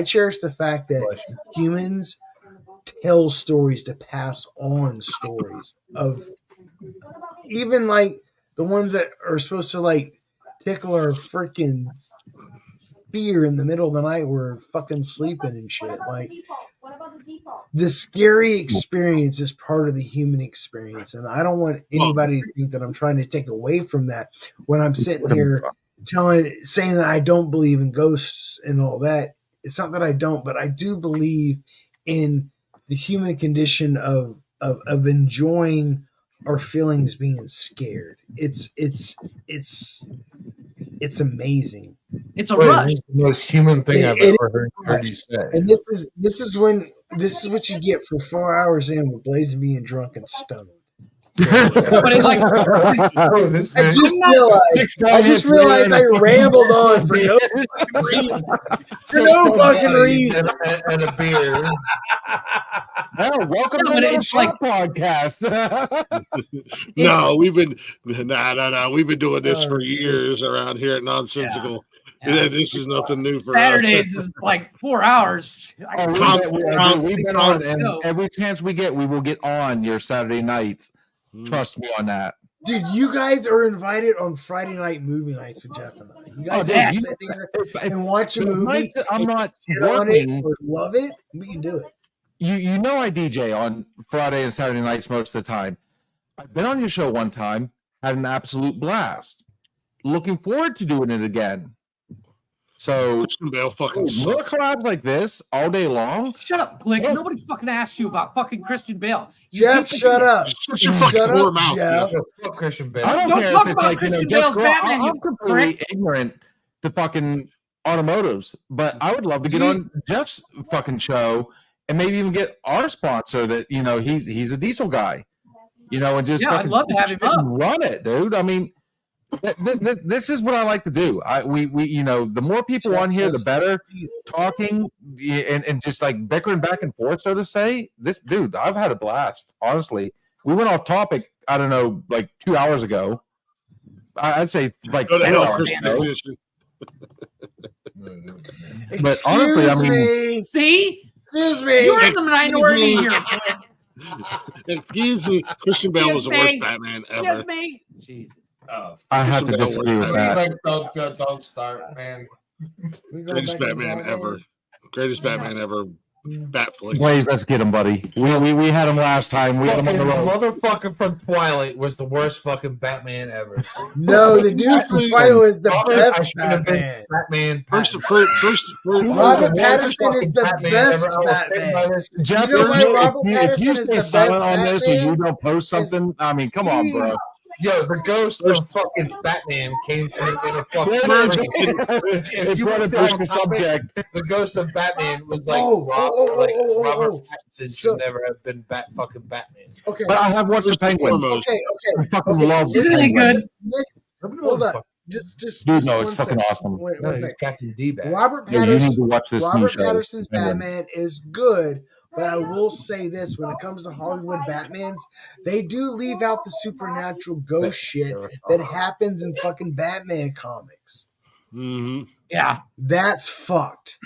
Speaker 4: cherish the fact that humans tell stories to pass on stories of even like the ones that are supposed to like tickle our freaking fear in the middle of the night we're fucking sleeping and shit. Like the scary experience is part of the human experience, and I don't want anybody to think that I'm trying to take away from that when I'm sitting here saying that I don't believe in ghosts and all that. It's not that I don't, but I do believe in the human condition of enjoying our feelings being scared. It's amazing.
Speaker 2: It's a rush.
Speaker 7: It's the most human thing I've ever heard you say.
Speaker 4: And this is what you get for 4 hours in with Blaze being drunk and stoned.
Speaker 2: But it's like,
Speaker 4: I just realized I rambled on for no reason. For no fucking reason.
Speaker 7: And a beer.
Speaker 3: Oh, welcome
Speaker 2: No,
Speaker 3: to
Speaker 2: but
Speaker 3: the
Speaker 2: it's like-
Speaker 3: podcast.
Speaker 1: No, we've been we've been doing this for years around here at Nonsensical.
Speaker 2: Yeah.
Speaker 1: This is nothing new for
Speaker 2: Saturdays
Speaker 1: us.
Speaker 2: is like 4 hours.
Speaker 3: We've been on, and every chance we get, we will get on your Saturday nights. Trust me on that.
Speaker 4: Dude, you guys are invited on Friday night movie nights with Jeff and I. You guys want to sit here and watch a movie.
Speaker 3: I'm not
Speaker 4: on it
Speaker 3: working.
Speaker 4: or love it. We can do it.
Speaker 3: You know I DJ on Friday and Saturday nights most of the time. I've been on your show one time, had an absolute blast. Looking forward to doing it again. So
Speaker 1: Bale fucking
Speaker 3: more collabs like this all day long.
Speaker 2: Shut up, Glick. Nobody fucking asked you about fucking Christian Bale.
Speaker 4: Jeff, shut up.
Speaker 1: Shut your fucking whore mouth,
Speaker 4: Jeff.
Speaker 7: Fuck Christian Bale.
Speaker 3: I don't care
Speaker 2: talk
Speaker 3: if it's
Speaker 2: about
Speaker 3: like,
Speaker 2: Christian
Speaker 3: Jeff
Speaker 2: Bale's
Speaker 3: Grohl,
Speaker 2: Batman, you
Speaker 3: I'm completely
Speaker 2: prick.
Speaker 3: ignorant to fucking automotives, but I would love to get on Jeff's fucking show and maybe even get our sponsor that, he's a diesel guy, and just
Speaker 2: Yeah, I'd love to have him up.
Speaker 3: run it, dude. I mean, this is what I like to do. We the more people on here, the better. Talking and just like bickering back and forth, so to say. This dude, I've had a blast. Honestly, we went off topic. I don't know, like 2 hours ago. I'd say like 4 hours ago. But honestly, I mean,
Speaker 4: Excuse me.
Speaker 2: You're in the minority here.
Speaker 1: Excuse me. Christian Bale was the worst Batman ever.
Speaker 2: Jesus.
Speaker 3: I have to disagree with that.
Speaker 7: Don't start, man.
Speaker 1: Greatest Batman ever. Greatest Batman ever. Batflick.
Speaker 3: Blaze, let's get him, buddy. We had him last time. We had him on the road.
Speaker 7: Motherfucker from Twilight was the worst fucking Batman ever.
Speaker 4: No, the dude from Twilight was the best Batman.
Speaker 1: First,
Speaker 4: Robert Pattinson is the best Batman.
Speaker 3: Jeff,
Speaker 4: You know why Robert
Speaker 3: if you
Speaker 4: Pattinson is
Speaker 3: stay
Speaker 4: the
Speaker 3: silent
Speaker 4: best
Speaker 3: on this or
Speaker 4: Batman?
Speaker 3: you don't post something, I mean, come on, bro.
Speaker 7: Yo, the ghost of fucking Batman came to me in a fucking
Speaker 3: It brought it back to subject.
Speaker 7: The ghost of Batman was like, Robert Pattinson
Speaker 4: So-
Speaker 7: should never have been fucking Batman.
Speaker 4: Okay.
Speaker 3: But I have watched the Penguin.
Speaker 4: Okay.
Speaker 3: I fucking love
Speaker 2: Isn't
Speaker 3: the
Speaker 2: it
Speaker 3: Penguin.
Speaker 2: good?
Speaker 4: Hold on. Just
Speaker 3: Dude, no,
Speaker 4: one
Speaker 3: it's fucking
Speaker 4: second.
Speaker 3: awesome.
Speaker 4: Wait,
Speaker 7: No,
Speaker 4: one
Speaker 7: he's
Speaker 4: second.
Speaker 7: Captain D-Bag.
Speaker 4: Robert
Speaker 3: Yeah, you need
Speaker 4: Patterson.
Speaker 3: to watch this new
Speaker 4: Robert
Speaker 3: show.
Speaker 4: Patterson's
Speaker 3: Penguin.
Speaker 4: Batman is good, but I will say this: when it comes to Hollywood Batmans, they do leave out the supernatural ghost shit that happens in fucking Batman comics.
Speaker 1: Mm-hmm.
Speaker 2: Yeah.
Speaker 4: That's fucked.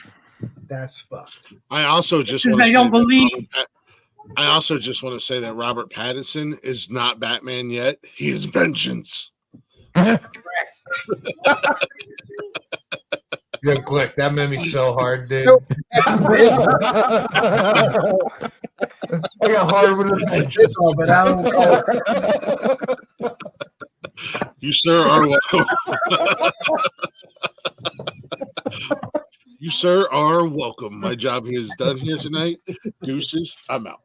Speaker 4: That's fucked.
Speaker 1: I also just
Speaker 2: Because
Speaker 1: want to
Speaker 2: they
Speaker 1: say
Speaker 2: don't
Speaker 1: that
Speaker 2: believe.
Speaker 1: I also just want to say that Robert Pattinson is not Batman yet. He is vengeance.
Speaker 7: Yo, Glick, that made me so hard, dude.
Speaker 4: So,
Speaker 7: I got hard with a
Speaker 4: but I don't call it.
Speaker 1: You, sir, are welcome. You, sir, are welcome. My job is done here tonight. Deuces, I'm out.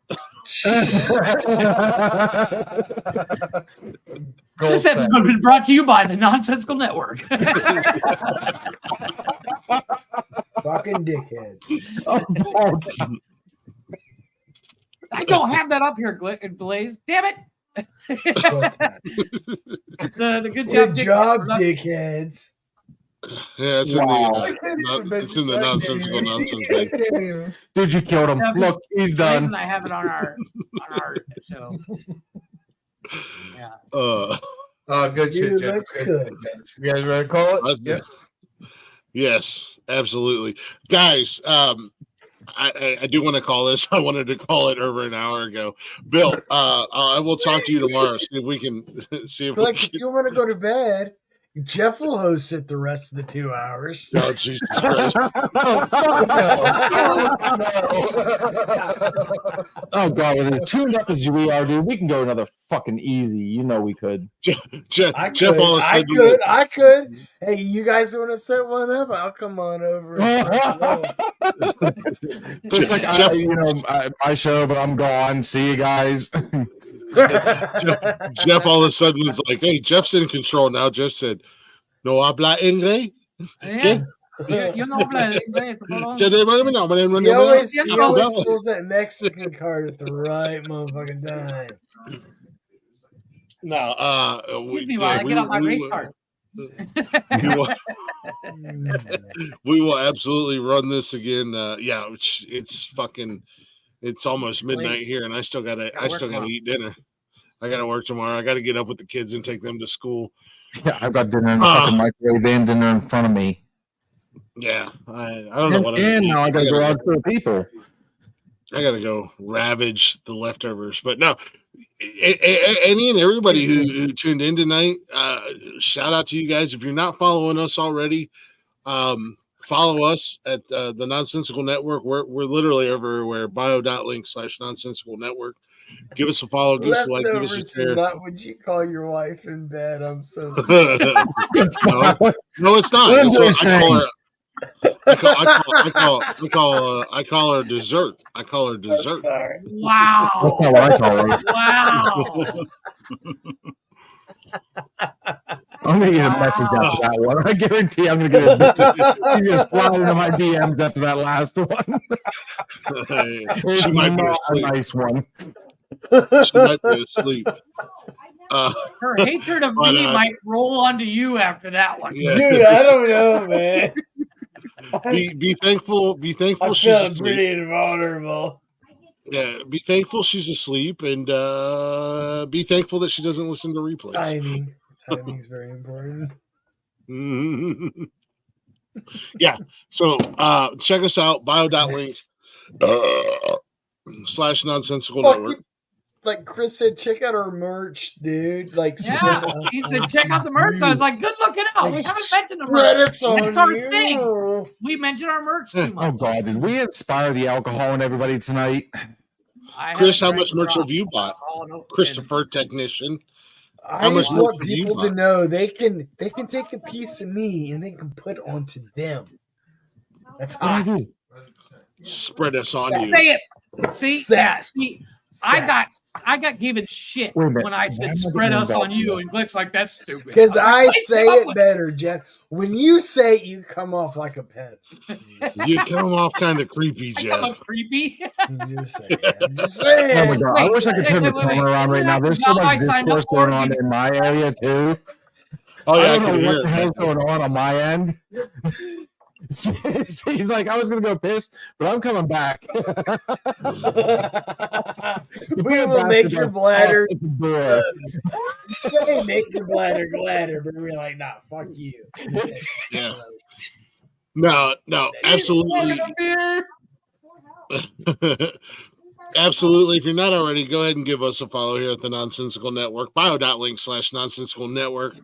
Speaker 2: This episode has been brought to you by the Nonsensical Network.
Speaker 4: Fucking dickheads.
Speaker 2: I don't have that up here, Blaze. Damn it. the good job.
Speaker 4: Good job, dickheads.
Speaker 1: Yeah, it's it's in the nonsensical nonsense thing.
Speaker 3: Dude, you killed him.
Speaker 2: Yeah,
Speaker 3: Look, he's
Speaker 2: Blaze
Speaker 3: done.
Speaker 2: and I have it on our show. Yeah.
Speaker 7: Oh, good
Speaker 4: Dude,
Speaker 7: shit,
Speaker 4: looks
Speaker 7: Jeff.
Speaker 4: good.
Speaker 7: You guys ready to call it?
Speaker 1: Yeah. Yes, absolutely, guys. I do want to call this. I wanted to call it over an hour ago. Bill, I will talk to you tomorrow. See if we can see if we
Speaker 4: Like,
Speaker 1: can.
Speaker 4: if you want to go to bed, Jeff will host it the rest of the 2 hours.
Speaker 1: Oh, Jesus Christ.
Speaker 3: Oh God, with as tuned up as we are, dude, we can go another fucking easy. You know we could.
Speaker 1: Jeff,
Speaker 4: I
Speaker 1: Jeff
Speaker 4: could.
Speaker 1: all of a
Speaker 4: I
Speaker 1: sudden
Speaker 4: could. I could. Hey, you guys want to set one up? I'll come on over.
Speaker 3: Looks like
Speaker 1: Jeff-
Speaker 3: my show, but I'm gone. See you guys.
Speaker 1: Jeff all of a sudden was like, "Hey, Jeff's in control now." Jeff said, "No habla inglés."
Speaker 2: Yeah. You know, inglés,
Speaker 4: He always pulls that Mexican card at the right motherfucking time.
Speaker 1: No,
Speaker 2: Excuse me while I get out my race card.
Speaker 1: We will absolutely run this again. Yeah, it's almost midnight here, and I still gotta eat dinner. I gotta work tomorrow. I gotta get up with the kids and take them to school.
Speaker 3: Yeah, I've got dinner in the fucking microwave and dinner in front of me.
Speaker 1: Yeah, I don't know what.
Speaker 3: And now I gotta go out to the people.
Speaker 1: I gotta go ravage the leftovers, but no. Any and everybody who tuned in tonight, shout out to you guys. If you're not following us already, follow us at the Nonsensical Network. We're literally everywhere. bio.link/Nonsensical Network. Give us a follow, give us a like, give us a
Speaker 4: Leftovers
Speaker 1: share.
Speaker 4: is not what you call your wife in bed. I'm so sorry.
Speaker 1: No, it's not. It's what I call her. I call her dessert. I call her dessert.
Speaker 4: Sorry.
Speaker 2: Wow.
Speaker 3: That's not what I call her.
Speaker 2: Wow.
Speaker 3: I'm gonna get a message after that one. I guarantee I'm gonna get a message. You just slide into my DMs after that last one. It's
Speaker 1: She might be
Speaker 3: not a
Speaker 1: asleep.
Speaker 3: nice one.
Speaker 1: She might be asleep.
Speaker 2: Her hatred of
Speaker 1: But,
Speaker 2: me might roll onto you after that one.
Speaker 1: Yeah.
Speaker 4: Dude, I don't know, man.
Speaker 1: Be thankful. Be thankful
Speaker 4: I
Speaker 1: she's
Speaker 4: felt
Speaker 1: asleep.
Speaker 4: pretty invulnerable.
Speaker 1: Yeah, be thankful she's asleep, and be thankful that she doesn't listen to replays.
Speaker 4: Timing. Timing is very important.
Speaker 1: Yeah. So check us out, bio.link /Nonsensical Network.
Speaker 4: Fucking, like Chris said, check out our merch, dude. Like,
Speaker 2: Yeah,
Speaker 4: spread us
Speaker 2: he
Speaker 4: on
Speaker 2: said, check out the merch. I was like, good looking out.
Speaker 4: Like,
Speaker 2: We haven't mentioned the
Speaker 4: spread
Speaker 2: merch.
Speaker 4: us on
Speaker 2: That's our
Speaker 4: you.
Speaker 2: thing. We mention our merch too
Speaker 3: Oh
Speaker 2: much.
Speaker 3: God, did we inspire the alcohol in everybody tonight?
Speaker 2: I
Speaker 1: Chris, how
Speaker 2: haven't
Speaker 1: much
Speaker 2: drank
Speaker 1: merch
Speaker 2: a
Speaker 1: have you
Speaker 2: drop.
Speaker 1: bought?
Speaker 2: Oh, no
Speaker 1: Christopher
Speaker 2: kidding.
Speaker 1: Technician.
Speaker 4: I
Speaker 1: How much
Speaker 4: just
Speaker 1: merch
Speaker 4: want
Speaker 1: have you
Speaker 4: people to
Speaker 1: bought?
Speaker 4: know they can take a piece of me and they can put onto them. That's hot.
Speaker 1: Spread us on you.
Speaker 2: Say it. See,
Speaker 4: Sex.
Speaker 2: yeah, see, I got given shit
Speaker 3: Wait a minute.
Speaker 2: when I
Speaker 3: Why
Speaker 2: said
Speaker 3: am I
Speaker 2: spread
Speaker 3: getting
Speaker 2: us on
Speaker 3: involved
Speaker 2: you,
Speaker 3: in
Speaker 2: and Glick's like, that's stupid.
Speaker 4: Because
Speaker 2: I'm like,
Speaker 4: I
Speaker 2: what
Speaker 4: say
Speaker 2: you come up
Speaker 4: it
Speaker 2: with?
Speaker 4: better, Jeff. When you say it, you come off like a pet.
Speaker 1: You come off kind of creepy,
Speaker 2: I
Speaker 1: Jeff.
Speaker 2: come up creepy.
Speaker 4: I'm just saying. I'm just saying.
Speaker 3: Oh my god! I
Speaker 2: Wait,
Speaker 3: wish I could
Speaker 2: wait,
Speaker 3: turn the
Speaker 2: wait, wait,
Speaker 3: camera around
Speaker 2: wait.
Speaker 3: right now. There's so
Speaker 2: Now I
Speaker 3: much
Speaker 2: signed
Speaker 3: discourse
Speaker 2: up for
Speaker 3: going
Speaker 2: it,
Speaker 3: on
Speaker 2: dude.
Speaker 3: in my area too.
Speaker 1: Oh
Speaker 3: I
Speaker 1: yeah, I
Speaker 3: don't
Speaker 1: can
Speaker 3: know
Speaker 1: hear
Speaker 3: what the
Speaker 1: it.
Speaker 3: hell's going on my end. He's like, I was gonna go piss, but I'm coming back.
Speaker 4: We will make your bladder. Say make your bladder gladder, but we're like, nah, fuck you.
Speaker 1: Yeah. No, absolutely. Absolutely. If you're not already, go ahead and give us a follow here at the Nonsensical Network. Bio.link/Nonsensical Network.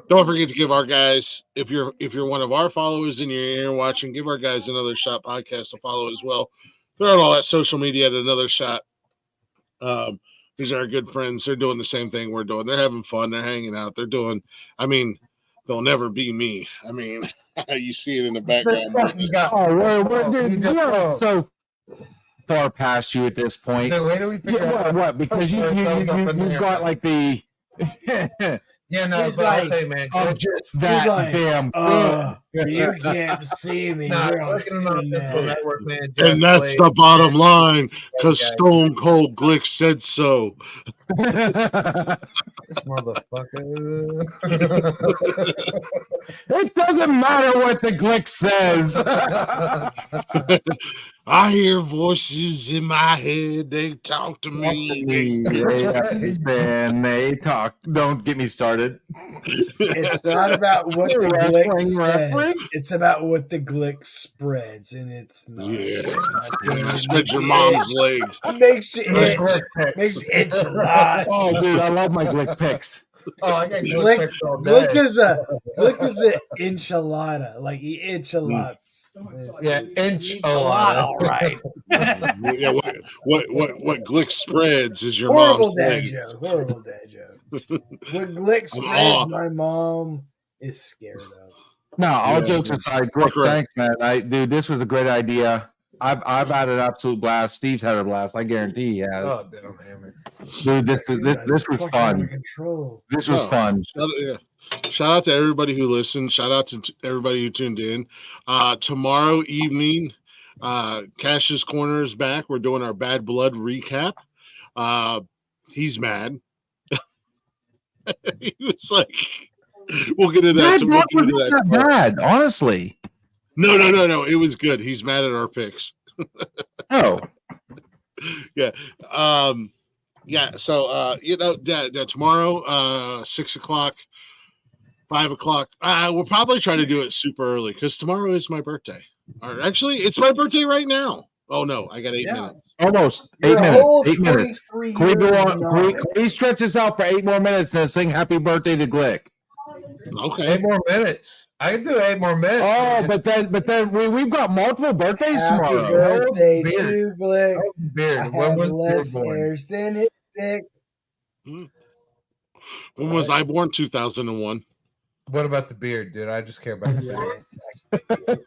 Speaker 1: Don't forget to give our guys, if you're one of our followers and you're here watching, give our guys Another Shot podcast a follow as well. They're on all that social media at Another Shot. These are our good friends. They're doing the same thing we're doing. They're having fun. They're hanging out. They're doing, I mean, they'll never be me. I mean, you see it in the background.
Speaker 3: We're so far past you at this point. What? Because you've got like the.
Speaker 7: Yeah, no,
Speaker 4: He's
Speaker 7: but
Speaker 4: like,
Speaker 7: I'll tell you, man.
Speaker 3: I'm just that
Speaker 4: like,
Speaker 3: damn
Speaker 4: you can't see me.
Speaker 7: Nah,
Speaker 4: You're on
Speaker 7: working on the
Speaker 4: the
Speaker 7: network, man.
Speaker 1: And that's the bottom line, because Stone Cold Glick said so.
Speaker 7: This motherfucker.
Speaker 3: It doesn't matter what the Glick says.
Speaker 1: I hear voices in my head. They talk to me.
Speaker 3: They talk. Don't get me started.
Speaker 4: It's not about what the Glick
Speaker 3: Wrestling
Speaker 4: says.
Speaker 3: reference?
Speaker 4: It's about what the Glick spreads, and it's not.
Speaker 1: Yeah.
Speaker 4: It
Speaker 1: Spread your mom's legs.
Speaker 4: makes you itch. Makes you itch a lot.
Speaker 3: Oh, dude, I love my Glick picks.
Speaker 7: Oh, I got
Speaker 4: Glick is an enchilada. Like he enchiladas.
Speaker 7: Yeah, enchilada.
Speaker 2: All right.
Speaker 1: Yeah, what Glick spreads is your
Speaker 4: Horrible
Speaker 1: mom's
Speaker 4: dad
Speaker 1: legs.
Speaker 4: joke. Horrible dad joke. When Glick spreads, my mom is scared of.
Speaker 3: No, all
Speaker 1: Yeah.
Speaker 3: jokes aside, Glick,
Speaker 1: Correct.
Speaker 3: thanks, man. Dude, this was a great idea. I've had an absolute blast. Steve's had a blast. I guarantee he has.
Speaker 7: Oh, damn, hammer.
Speaker 3: Dude, this was
Speaker 4: Fucking out of
Speaker 3: fun.
Speaker 4: control.
Speaker 3: This was
Speaker 1: No.
Speaker 3: fun.
Speaker 1: Shout out to everybody who listened. Shout out to everybody who tuned in. Tomorrow evening, Cash's Corner is back. We're doing our Bad Blood recap. He's mad. He was like, we'll get into that.
Speaker 3: Bad Blood was not bad, honestly.
Speaker 1: No. It was good. He's mad at our picks.
Speaker 3: Oh.
Speaker 1: Yeah. So tomorrow, 6 o'clock, 5 o'clock. We'll probably try to do it super early because tomorrow is my birthday. Or actually, it's my birthday right now. Oh no, I got 8 minutes.
Speaker 3: Almost
Speaker 4: Your
Speaker 3: 8 minutes.
Speaker 4: whole
Speaker 3: 8 minutes.
Speaker 4: 23
Speaker 3: Can we go
Speaker 4: years
Speaker 3: on?
Speaker 4: young.
Speaker 3: Can we stretch this out for 8 more minutes and sing happy birthday to Glick?
Speaker 1: Okay.
Speaker 7: 8 more minutes. I can do 8 more minutes.
Speaker 3: Oh,
Speaker 7: man.
Speaker 3: but then we've got multiple birthdays
Speaker 4: Happy
Speaker 3: tomorrow.
Speaker 4: birthday
Speaker 7: Beard.
Speaker 4: to Glick.
Speaker 7: Oh,
Speaker 4: I
Speaker 7: Beard. When
Speaker 4: have
Speaker 7: was
Speaker 4: less
Speaker 7: Beard born?
Speaker 4: hairs than his dick.
Speaker 1: When was I born? 2001.
Speaker 7: What about the beard, dude? I just care about the beard.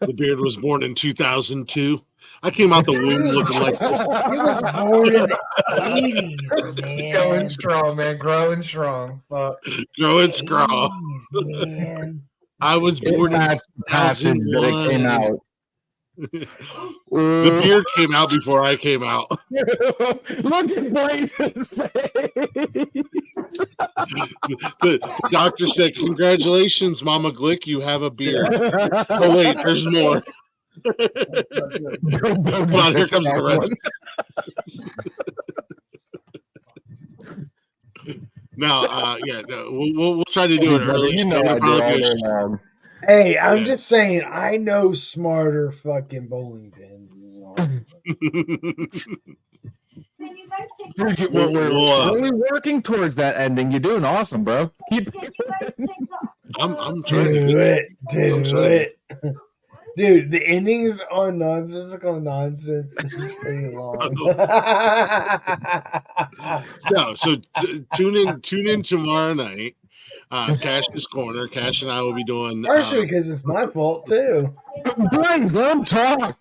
Speaker 1: The beard was born in 2002. I came out the womb looking like this.
Speaker 4: He was born in the 80s, man.
Speaker 7: Going strong, man. Growing strong. Fuck.
Speaker 1: Growing scrawl.
Speaker 4: 80s, man.
Speaker 1: I was born in
Speaker 3: That's the passage that it came
Speaker 1: 2001.
Speaker 3: out.
Speaker 1: The beard came out before I came out.
Speaker 3: Look at Blaze's face.
Speaker 1: The doctor said, "Congratulations, Mama Glick, you have a beard." Oh wait, there's more. Come on, here comes the rest. No, we'll try to do it early.
Speaker 3: You know I do all day long.
Speaker 4: Hey, I'm
Speaker 1: Yeah.
Speaker 4: just saying, I know smarter fucking bowling pins.
Speaker 8: Can you guys take
Speaker 3: Dude, we're slowly working towards that ending. You're doing awesome, bro. Keep
Speaker 8: Can you guys take the
Speaker 1: I'm trying to
Speaker 4: Do
Speaker 1: get
Speaker 4: it. Do
Speaker 1: sorry.
Speaker 4: it. Dude, the endings on Nonsensical Nonsense is pretty long.
Speaker 1: No, so tune in tomorrow night. Cash's Corner. Cash and I will be doing.
Speaker 4: Partially because it's my fault, too.
Speaker 3: Blaze, let him talk.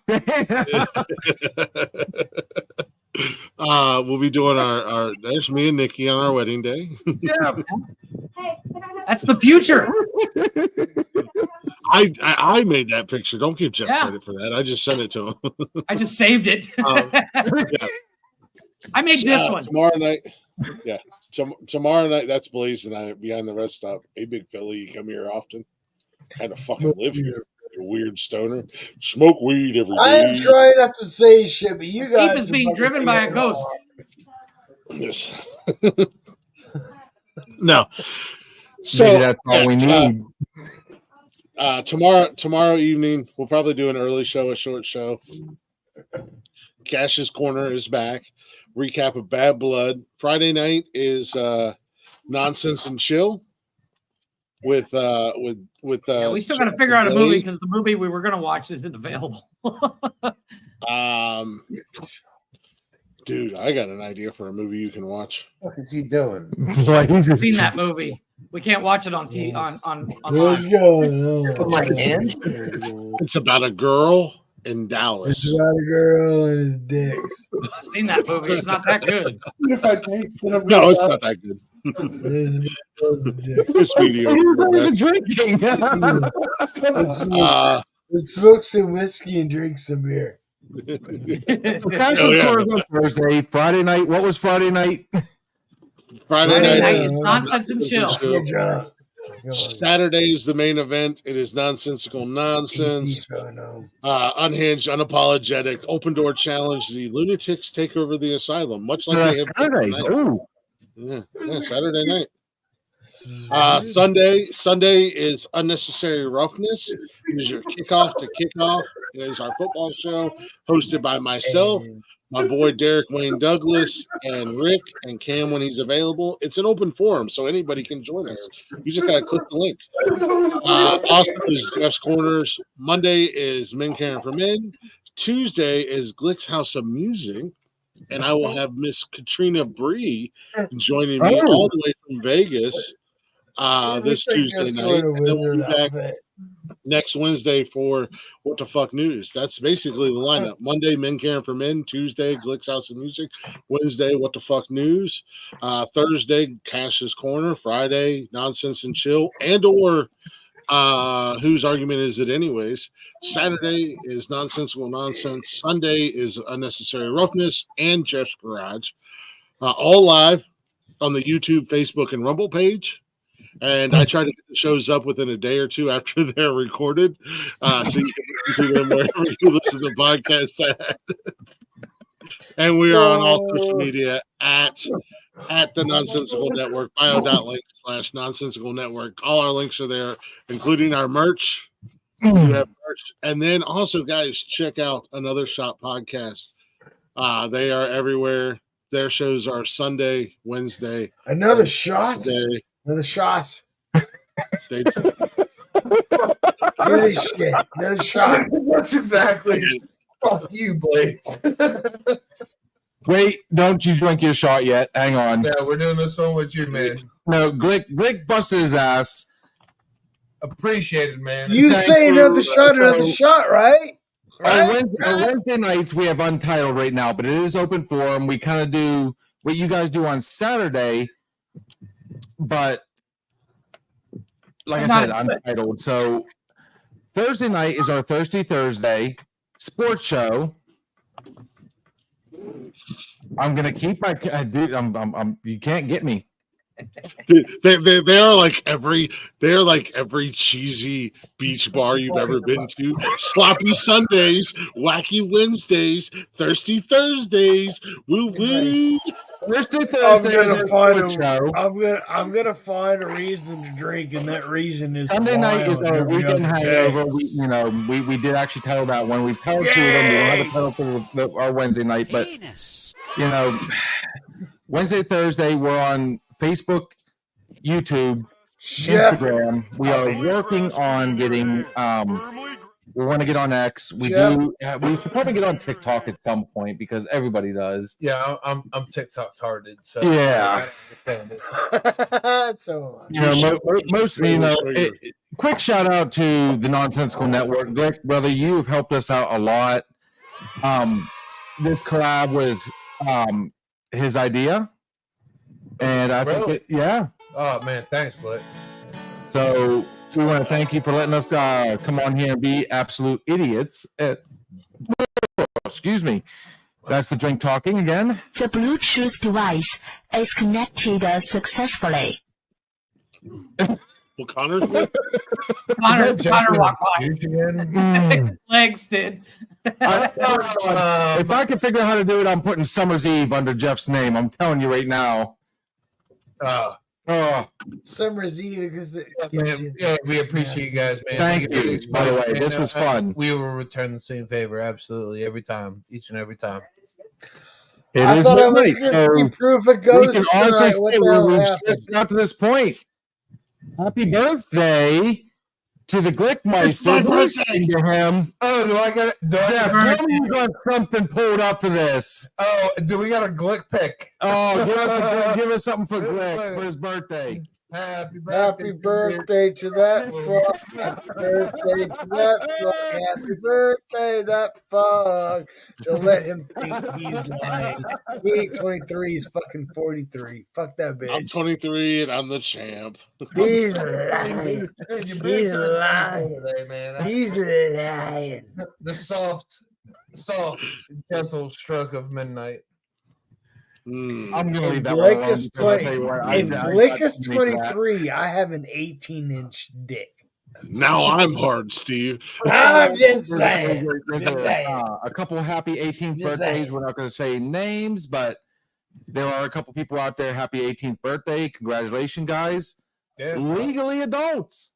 Speaker 1: We'll be doing our there's me and Nikki on our wedding day.
Speaker 7: Yeah.
Speaker 2: That's the future.
Speaker 1: I made that picture. Don't give Jeff
Speaker 2: Yeah.
Speaker 1: credit for that. I just sent it to him.
Speaker 2: I just saved it.
Speaker 1: Yeah.
Speaker 2: I made this one.
Speaker 1: Tomorrow night. Yeah. Tomorrow night, that's Blaze and I behind the rest stop. Hey, big fella, you come here often? Kind of fucking live here. You weird stoner. Smoke weed every day.
Speaker 4: I am trying not to say shit, but you guys
Speaker 2: Keith is being driven by a ghost.
Speaker 1: Yes. No. So
Speaker 3: Maybe that's all we need.
Speaker 1: Tomorrow evening, we'll probably do an early show, a short show. Cash's Corner is back. Recap of Bad Blood. Friday night is Nonsense and Chill with
Speaker 2: We still got to figure out a movie because the movie we were going to watch isn't available.
Speaker 1: Dude, I got an idea for a movie you can watch.
Speaker 7: What is he doing?
Speaker 2: I've seen that movie. We can't watch it on TV on.
Speaker 1: It's about a girl in Dallas.
Speaker 4: It's about a girl and his dicks.
Speaker 2: I've seen that movie. It's not that good.
Speaker 1: No, it's not that good. It's mediocre.
Speaker 3: Drinking.
Speaker 4: Let's smoke some whiskey and drink some beer.
Speaker 3: So Cash's Corner on Thursday. Friday night. What was Friday night?
Speaker 1: Friday night
Speaker 2: is Nonsense and Chill.
Speaker 1: Saturday is the main event. It is Nonsensical Nonsense. Unhinged, unapologetic, open door challenge. The lunatics take over the asylum, much like they have
Speaker 3: Saturday.
Speaker 1: Yeah, Saturday night. Sunday is Unnecessary Roughness. It is your kickoff to kickoff. It is our football show hosted by myself, my boy Derek Wayne Douglas, and Rick and Cam when he's available. It's an open forum, so anybody can join us. You just gotta click the link. Also is Jeff's Corners. Monday is Men Caring for Men. Tuesday is Glick's House of Music. And I will have Miss Katrina Bree joining me all the way from Vegas this Tuesday night. And then we'll be back next Wednesday for What the Fuck News. That's basically the lineup. Monday, Men Caring for Men. Tuesday, Glick's House of Music. Wednesday, What the Fuck News. Thursday, Cash's Corner. Friday, Nonsense and Chill. And or Whose Argument Is It Anyways? Saturday is Nonsensical Nonsense. Sunday is Unnecessary Roughness and Jeff's Garage. All live on the YouTube, Facebook, and Rumble page. And I try to get the shows up within a day or two after they're recorded. So you can listen to them wherever you listen to podcasts at. And we are on all social media at the Nonsensical Network, bio.link/Nonsensical Network. All our links are there, including our merch. We have merch. And then also, guys, check out Another Shot podcast. They are everywhere. Their shows are Sunday, Wednesday.
Speaker 4: Another shot?
Speaker 1: Thursday.
Speaker 4: Another shot.
Speaker 1: Stay tuned.
Speaker 4: Another shit. Another shot.
Speaker 7: That's exactly. Fuck you, Blake.
Speaker 3: Wait, don't you drink your shot yet. Hang on.
Speaker 7: Yeah, we're doing this one with you, man.
Speaker 3: No, Glick busted his ass.
Speaker 7: Appreciated, man.
Speaker 4: You say another shot, right?
Speaker 3: On Wednesday nights, we have Untitled right now, but it is open forum. We kind of do what you guys do on Saturday, but like I said, Untitled. So Thursday night is our Thirsty Thursday sports show. I'm gonna keep my dude. You can't get me.
Speaker 1: They are like every cheesy beach bar you've ever been to. Sloppy Sundays, wacky Wednesdays, thirsty Thursdays, woo woo.
Speaker 3: Thursday Thursday
Speaker 4: I'm gonna find a reason to drink, and that reason is
Speaker 3: Sunday night is our weekend hangover. We did actually title that one. We've titled two of them. We don't have a title for our Wednesday night, but Wednesday, Thursday, we're on Facebook, YouTube, Instagram. We are working on getting. We want to get on X. We do. We could probably get on TikTok at some point because everybody does.
Speaker 7: Yeah, I'm TikTok tarded. So
Speaker 3: yeah.
Speaker 7: I understand it.
Speaker 4: So
Speaker 3: quick shout out to the Nonsensical Network, Glick, brother. You've helped us out a lot. This collab was his idea, and I think
Speaker 7: Really?
Speaker 3: yeah.
Speaker 7: Oh man, thanks, Lit.
Speaker 3: So we want to thank you for letting us come on here and be absolute idiots. Excuse me. That's the drink talking again.
Speaker 8: The Bluetooth device is connected successfully.
Speaker 1: Well, Connor's good.
Speaker 2: Connor walked by.
Speaker 3: Mm.
Speaker 2: Legs did.
Speaker 3: If I can figure out how to do it, I'm putting Summer's Eve under Jeff's name. I'm telling you right now.
Speaker 4: Summer's Eve because
Speaker 7: Yeah, we appreciate you guys, man.
Speaker 3: Thank you. By the way, this was fun.
Speaker 7: We will return the same favor, absolutely, every time, each and every time.
Speaker 4: I thought I was going to see proof of ghosts tonight. What the hell happened?
Speaker 3: Got to this point. Happy birthday to the Glickmeister. Listening to him.
Speaker 7: Oh, do I got?
Speaker 3: Jeff, tell me you got something pulled up for this.
Speaker 7: Oh, do we got a Glick pick?
Speaker 3: Oh, give us something for Glick for his birthday.
Speaker 7: Happy
Speaker 4: birthday to that fuck. Happy birthday to that fuck. Happy birthday, that fuck. Don't let him think he's lying. He ain't 23, he's fucking 43. Fuck that bitch.
Speaker 1: I'm 23 and I'm the champ.
Speaker 4: He's lying. He's lying.
Speaker 7: Man.
Speaker 4: He's lying.
Speaker 7: The soft, gentle stroke of midnight.
Speaker 3: I'm gonna leave that
Speaker 4: Glick
Speaker 3: one
Speaker 4: is
Speaker 3: alone.
Speaker 4: 20. If Glick is 23, I have an 18-inch dick.
Speaker 1: Now I'm hard, Steve.
Speaker 4: I'm just saying.
Speaker 3: There's a couple happy 18th
Speaker 4: Just
Speaker 3: birthdays.
Speaker 4: saying.
Speaker 3: We're not going to say names, but there are a couple people out there. Happy 18th birthday! Congratulations, guys.
Speaker 7: Yeah.
Speaker 3: Legally adults.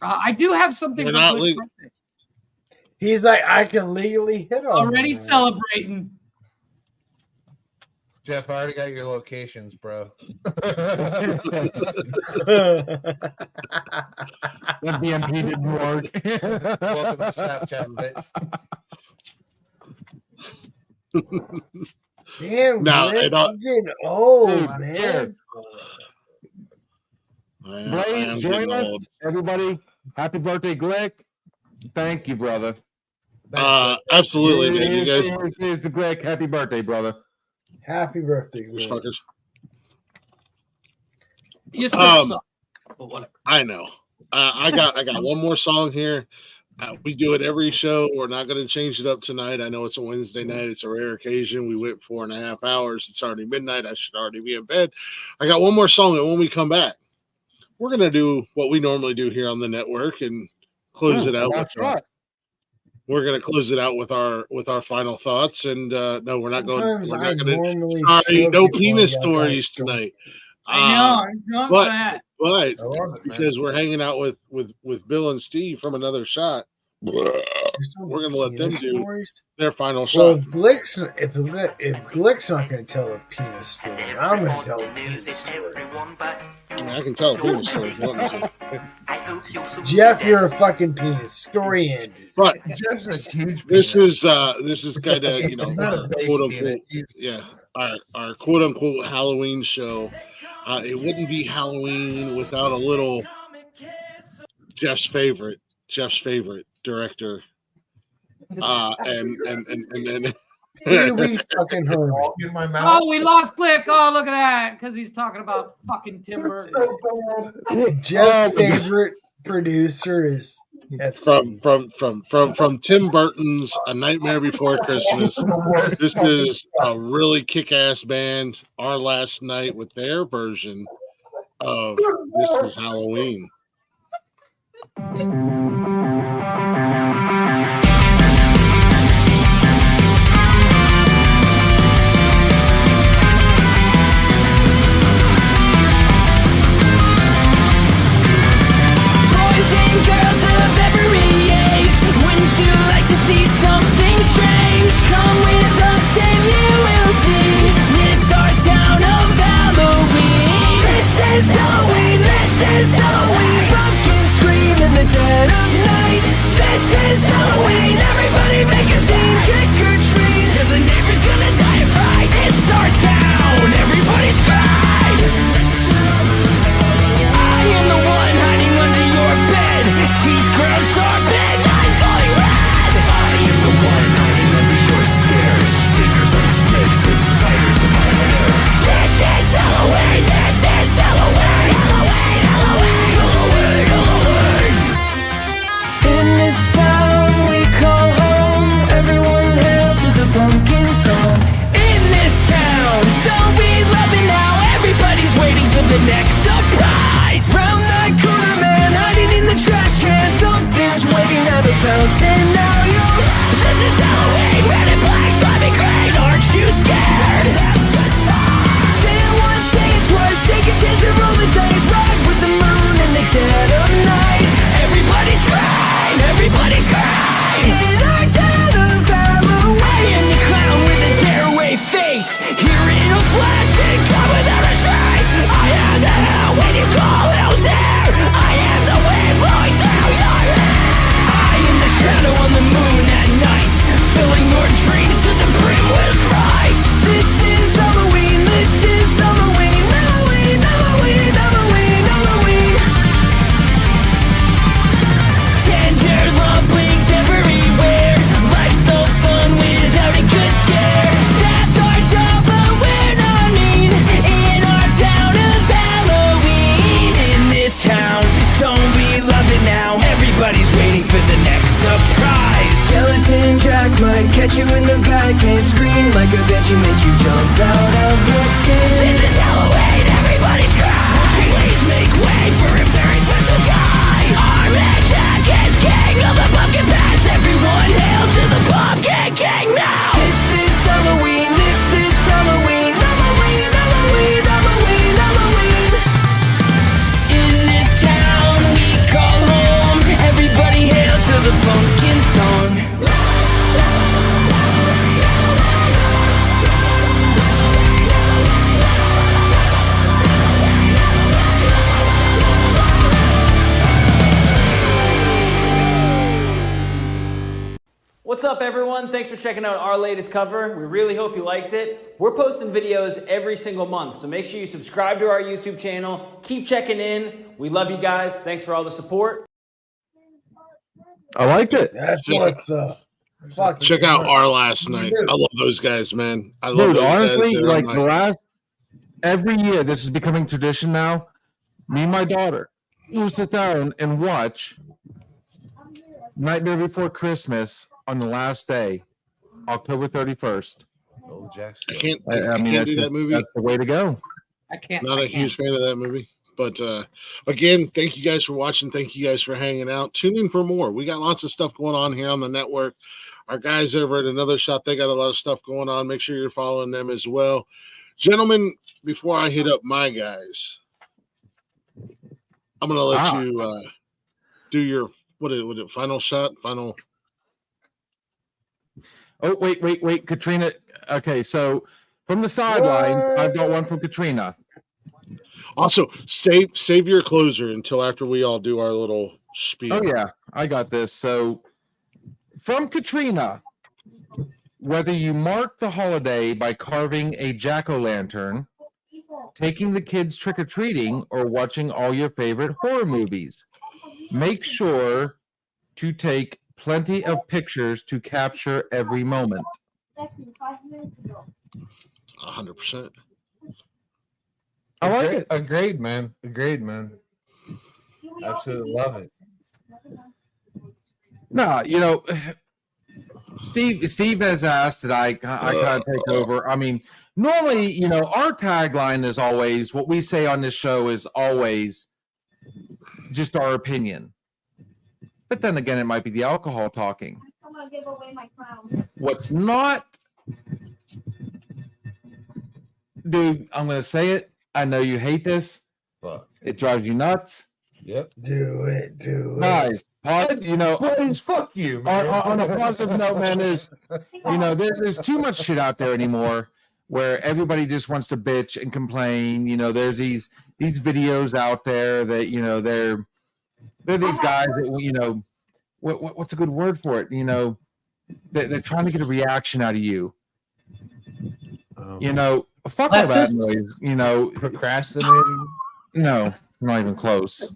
Speaker 2: I do have something
Speaker 1: We're
Speaker 2: for
Speaker 1: not
Speaker 2: Glick's
Speaker 1: legal.
Speaker 2: birthday.
Speaker 4: He's like, I can legally hit on
Speaker 2: Already
Speaker 4: him.
Speaker 2: celebrating.
Speaker 7: Jeff, I already got your locations, bro.
Speaker 3: That BMP didn't work.
Speaker 7: Welcome to Snapchat, bitch.
Speaker 4: Damn,
Speaker 1: No,
Speaker 4: Glick,
Speaker 1: it all-
Speaker 4: I'm getting old,
Speaker 3: Dude,
Speaker 4: man.
Speaker 1: I am
Speaker 3: Blaze, join
Speaker 1: getting
Speaker 3: us,
Speaker 1: old.
Speaker 3: everybody. Happy birthday, Glick. Thank you, brother.
Speaker 1: Absolutely, man. You guys,
Speaker 3: Here's the Glick. Happy birthday, brother.
Speaker 4: Happy birthday,
Speaker 1: these
Speaker 4: Glick.
Speaker 1: fuckers.
Speaker 2: You still suck. But whatever.
Speaker 1: I know. I got one more song here. We do it every show. We're not going to change it up tonight. I know it's a Wednesday night. It's a rare occasion. We went 4.5 hours. It's already midnight. I should already be in bed. I got one more song, and when we come back, we're going to do what we normally do here on the network and close it out. We're going to close it out with our final thoughts. And no, we're not going.
Speaker 4: Sometimes
Speaker 1: We're
Speaker 4: I
Speaker 1: not going
Speaker 4: normally
Speaker 1: to. Sorry,
Speaker 4: show
Speaker 1: no
Speaker 4: people
Speaker 1: penis
Speaker 4: that
Speaker 1: stories
Speaker 4: I don't-
Speaker 1: tonight.
Speaker 2: I know. I'm going for that.
Speaker 1: But
Speaker 7: I love it, man.
Speaker 1: because we're hanging out with Bill and Steve from Another Shot, we're going to let them
Speaker 4: Penis
Speaker 1: do
Speaker 4: stories?
Speaker 1: their final
Speaker 4: Well,
Speaker 1: shot.
Speaker 4: if Glick's not going to tell a penis story, I'm going to tell a penis story.
Speaker 1: I mean, I can tell a penis story if you want me to.
Speaker 4: Jeff, you're a fucking penis. Story ended.
Speaker 1: But
Speaker 7: Jeff's a huge
Speaker 1: this
Speaker 7: penis.
Speaker 1: is kind of, you know,
Speaker 7: He's not a
Speaker 1: our
Speaker 7: base
Speaker 1: quote
Speaker 7: penis.
Speaker 1: unquote,
Speaker 7: He's-
Speaker 1: yeah, our quote unquote Halloween show. It wouldn't be Halloween without a little Jeff's favorite director. And
Speaker 4: We fucking heard.
Speaker 7: Walk in my mouth.
Speaker 2: Oh, we lost Glick. Oh, look at that. Because he's talking about fucking timber.
Speaker 4: Jeff's favorite producer is Epstein.
Speaker 1: from Tim Burton's A Nightmare Before Christmas. This is a really kick-ass band. Our Last Night with their version of This Is Halloween.
Speaker 6: Boys and girls of every age, wouldn't you like to see something strange? Come with us and you will see this our town of Halloween. This is Halloween, this is Halloween. Pumpkins scream in the dead of night. This Get you in the back and scream like a banshee, make you jump out of your skin. This is Halloween, everybody scream! Won't you please make way for a very special guy? Armin Jack is king of the pumpkin patch. Everyone hail to the pumpkin king now! This is Halloween, this is Halloween. Halloween, Halloween, Halloween, Halloween. In this town we call home, everybody hail to the pumpkin song.
Speaker 11: What's up, everyone? Thanks for checking out our latest cover. We really hope you liked it. We're posting videos every single month, so make sure you subscribe to our YouTube channel. Keep checking in. We love you guys. Thanks for all the support.
Speaker 3: I like it.
Speaker 4: That's what's up.
Speaker 1: Check out our last night. I love those guys, man. I love
Speaker 3: Dude,
Speaker 1: those
Speaker 3: honestly,
Speaker 1: guys.
Speaker 3: like the last every year, this is becoming tradition now. Me and my daughter will sit down and watch Nightmare Before Christmas on the last day, October 31st.
Speaker 7: Oh, Jackson.
Speaker 1: I can't
Speaker 3: that's
Speaker 1: do that movie.
Speaker 3: That's the way to go.
Speaker 2: I can't.
Speaker 1: Not a huge fan of that movie. But again, thank you guys for watching. Thank you guys for hanging out. Tune in for more. We got lots of stuff going on here on the network. Our guys over at Another Shot, they got a lot of stuff going on. Make sure you're following them as well. Gentlemen, before I hit up my guys, I'm going to let you do your, what is it, final shot? Final.
Speaker 3: Oh, wait, Katrina. Okay, so from the sidelines, I've got one from Katrina.
Speaker 1: Also, save your closer until after we all do our little spiel.
Speaker 3: Oh, yeah, I got this. So from Katrina, whether you mark the holiday by carving a jack-o'-lantern, taking the kids trick-or-treating, or watching all your favorite horror movies, make sure to take plenty of pictures to capture every moment.
Speaker 1: 100%.
Speaker 3: I like it.
Speaker 7: Agreed, man. Agreed, man. Absolutely love it.
Speaker 3: No, you know, Steve has asked that I kind of take over. I mean, normally, you know, our tagline is always, what we say on this show is always just our opinion. But then again, it might be the alcohol talking.
Speaker 12: I'm gonna give away my crown.
Speaker 3: What's not, dude, I'm going to say it. I know you hate this.
Speaker 7: Fuck.
Speaker 3: It drives you nuts.
Speaker 7: Yep.
Speaker 4: Do it.
Speaker 3: Guys, you know,
Speaker 7: please, fuck you, man.
Speaker 3: On a positive note, man, you know, there's too much shit out there anymore where everybody just wants to bitch and complain. You know, there's these videos out there that, you know, they're these guys that, you know, what's a good word for it? You know, they're trying to get a reaction out of you. You know, fuck all that noise. You know,
Speaker 7: procrastinating.
Speaker 3: No, not even close.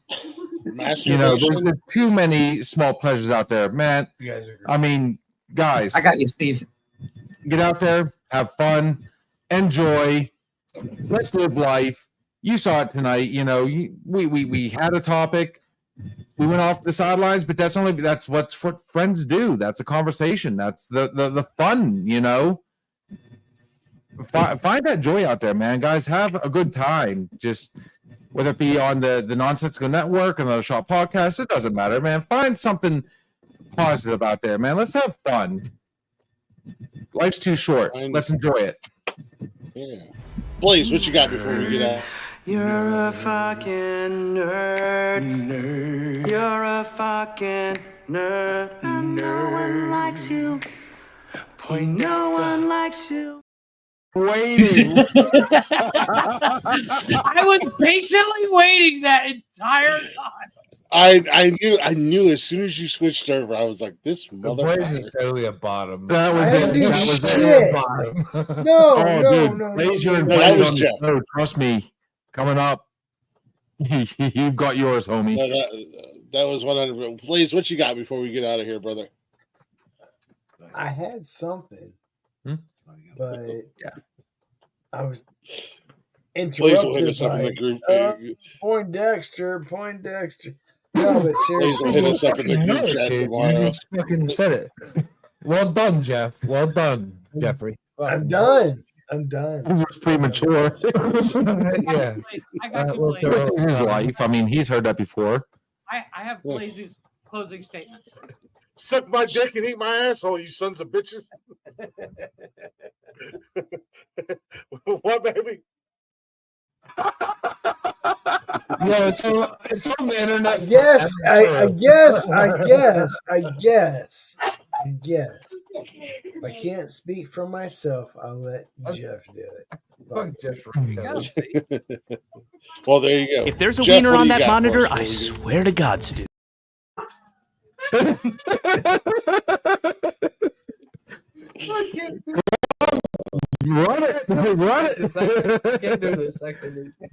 Speaker 3: You know, there's too many small pleasures out there, man.
Speaker 7: You guys are.
Speaker 3: I mean, guys,
Speaker 2: I got you, Steve.
Speaker 3: Get out there, have fun, enjoy. Let's live life. You saw it tonight. You know, we had a topic. We went off the sidelines, but that's what friends do. That's a conversation. That's the fun. You know, find that joy out there, man. Guys, have a good time. Just whether it be on the Nonsensical Network or the Shot Podcast, it doesn't matter, man. Find something positive out there, man. Let's have fun. Life's too short. Let's enjoy it.
Speaker 1: Yeah. Blaze, what you got before we get out?
Speaker 6: You're a fucking nerd. You're a fucking nerd. And no one likes you. No one likes you.
Speaker 3: Waiting.
Speaker 2: I was patiently waiting that entire time.
Speaker 1: I knew as soon as you switched over, I was like, this
Speaker 7: motherfucker is totally a bottom.
Speaker 3: That was it. That was
Speaker 4: shit.
Speaker 3: Bottom.
Speaker 4: No.
Speaker 3: Blaze, you're invited on the show. Trust me. Coming up, you've got yours, homie.
Speaker 1: That was 100. Blaze, what you got before we get out of here, brother?
Speaker 4: I had something, but
Speaker 3: yeah,
Speaker 4: I was
Speaker 1: Blaze will hit us up in the
Speaker 4: interrupted
Speaker 1: group.
Speaker 4: Poindexter. No, but
Speaker 1: Blaze will hit us up in the group chat tomorrow.
Speaker 7: You just fucking said it. Well done, Jeff. Well done, Jeffrey.
Speaker 4: I'm done. I'm done.
Speaker 3: It was premature.
Speaker 7: Yeah.
Speaker 2: I got you, Blaze.
Speaker 3: This is his life. I mean, he's heard that before.
Speaker 2: I have Blaze's closing statements.
Speaker 1: Suck my dick and eat my asshole, you sons of bitches. What, baby?
Speaker 7: Yeah, it's on the internet.
Speaker 4: Yes, I guess. If I can't speak for myself, I'll let Jeff do it.
Speaker 7: Fuck Jeff.
Speaker 1: Well, there you go.
Speaker 11: If there's a
Speaker 1: Jeff,
Speaker 11: wiener
Speaker 1: what do
Speaker 11: on
Speaker 1: you
Speaker 11: that
Speaker 1: got
Speaker 11: monitor,
Speaker 1: for us?
Speaker 11: I swear to God, Stu.
Speaker 3: Run it.
Speaker 7: I can't do this. I can do this.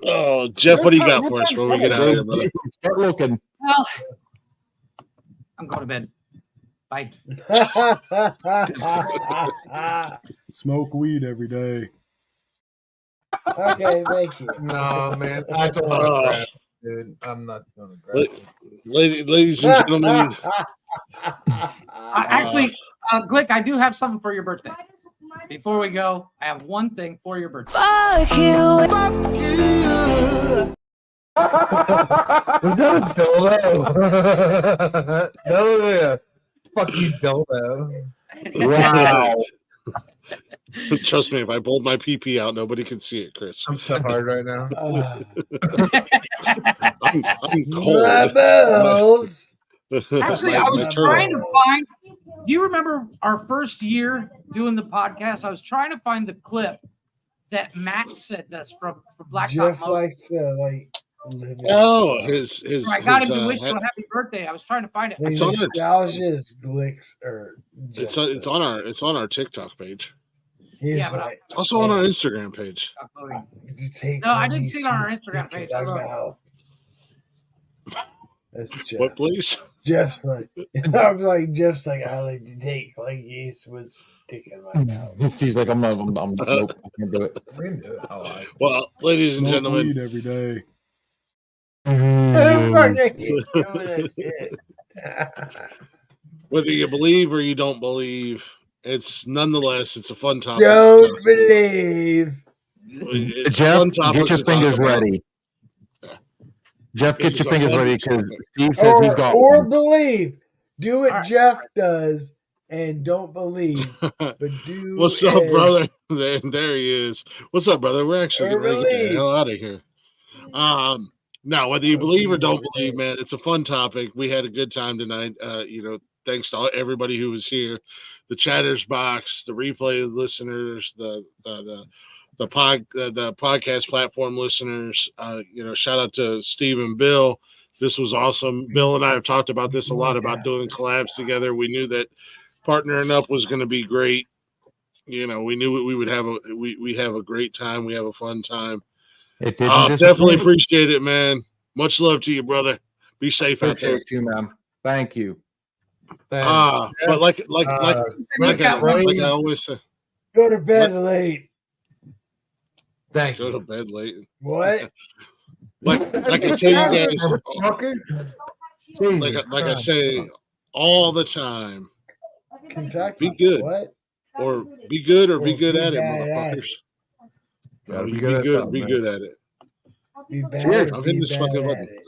Speaker 1: Oh, Jeff, what do you got for us when we get out of here, brother?
Speaker 3: Start looking.
Speaker 2: Well, I'm going to bed. Bye.
Speaker 13: Smoke weed every day.
Speaker 4: Okay, thank you.
Speaker 7: No, man. I don't want to grab it, dude. I'm not going to grab it.
Speaker 1: Ladies and gentlemen.
Speaker 2: Actually, Glick, I do have something for your birthday. Before we go, I have one thing for your birthday.
Speaker 6: Fuck you.
Speaker 7: Was that a dildo? No, yeah. Fuck you, dildo.
Speaker 3: Wow.
Speaker 1: Trust me, if I pulled my PP out, nobody can see it, Chris.
Speaker 7: I'm so hard right now.
Speaker 1: I'm cold.
Speaker 4: Rebels.
Speaker 2: Actually, I was trying to find. Do you remember our first year doing the podcast? I was trying to find the clip that Matt sent us from Black
Speaker 4: Jeff
Speaker 2: Dot
Speaker 4: likes to like live in
Speaker 1: Oh,
Speaker 4: his
Speaker 1: his.
Speaker 2: So I got him to wish
Speaker 1: head-
Speaker 2: him a happy birthday. I was trying to find it.
Speaker 1: It's on the-
Speaker 4: nostalgia is Glicks or
Speaker 1: It's on our TikTok page.
Speaker 4: He's
Speaker 2: Yeah, but
Speaker 4: like,
Speaker 1: Also on our Instagram page.
Speaker 2: No, I didn't see it on our Instagram page. I looked.
Speaker 4: That's Jeff.
Speaker 1: What, please?
Speaker 4: Jeff's like, I'm like, Jeff's like, I like to take like East was taking my mouth.
Speaker 3: He's like, I'm nope, I can't do it.
Speaker 7: We can do it. I like it.
Speaker 1: Well, ladies and
Speaker 13: Smoke
Speaker 1: gentlemen,
Speaker 13: weed every day.
Speaker 1: whether you believe or you don't believe, it's a fun topic.
Speaker 4: Don't believe.
Speaker 1: It's a
Speaker 3: Jeff,
Speaker 1: fun topic
Speaker 3: get your
Speaker 1: to talk
Speaker 3: fingers
Speaker 1: about.
Speaker 3: ready. Jeff, get
Speaker 1: It's
Speaker 3: your
Speaker 1: a
Speaker 3: fingers
Speaker 1: fun
Speaker 3: ready because
Speaker 1: topic.
Speaker 3: Steve says he's got
Speaker 4: or
Speaker 3: one.
Speaker 4: believe. Do what
Speaker 2: All right.
Speaker 4: Jeff does and don't believe, but do.
Speaker 1: What's up,
Speaker 4: as-
Speaker 1: brother? There he is. What's up, brother? We're actually
Speaker 4: Or
Speaker 1: getting ready to get the
Speaker 4: believe.
Speaker 1: hell out of here. Now, whether you believe or don't believe, man, it's a fun topic. We had a good time tonight. Thanks to everybody who was here, the chatters box, the replay listeners, the podcast platform listeners. Shout out to Steve and Bill. This was awesome. Bill and I have talked about this a lot about doing collabs together. We knew that partnering up was going to be great. We knew we would have we have a great time. We have a fun time.
Speaker 3: It didn't
Speaker 1: Definitely
Speaker 3: disappoint.
Speaker 1: appreciate it, man. Much love to you, brother. Be safe out there.
Speaker 3: Appreciate you, man. Thank you.
Speaker 1: But like I always say,
Speaker 4: Go to bed late.
Speaker 7: Thank
Speaker 1: go
Speaker 7: you.
Speaker 1: to bed late.
Speaker 4: What?
Speaker 1: Like I say, you guys,
Speaker 7: Jesus
Speaker 1: like I
Speaker 7: Christ.
Speaker 1: say all the time,
Speaker 4: Kentucky.
Speaker 1: be good.
Speaker 4: What?
Speaker 1: or be good or be
Speaker 4: Or
Speaker 1: good
Speaker 4: be
Speaker 1: at it,
Speaker 4: bad at
Speaker 1: motherfuckers.
Speaker 7: Gotta be
Speaker 1: Be
Speaker 7: good at
Speaker 1: good.
Speaker 7: something,
Speaker 1: Be
Speaker 7: man.
Speaker 1: good at it.
Speaker 4: Be bad.
Speaker 1: Cheers.
Speaker 4: or
Speaker 1: I'm
Speaker 4: be
Speaker 1: hitting this
Speaker 4: bad
Speaker 1: fucking
Speaker 4: at
Speaker 1: button.
Speaker 4: it.
Speaker 1: I'm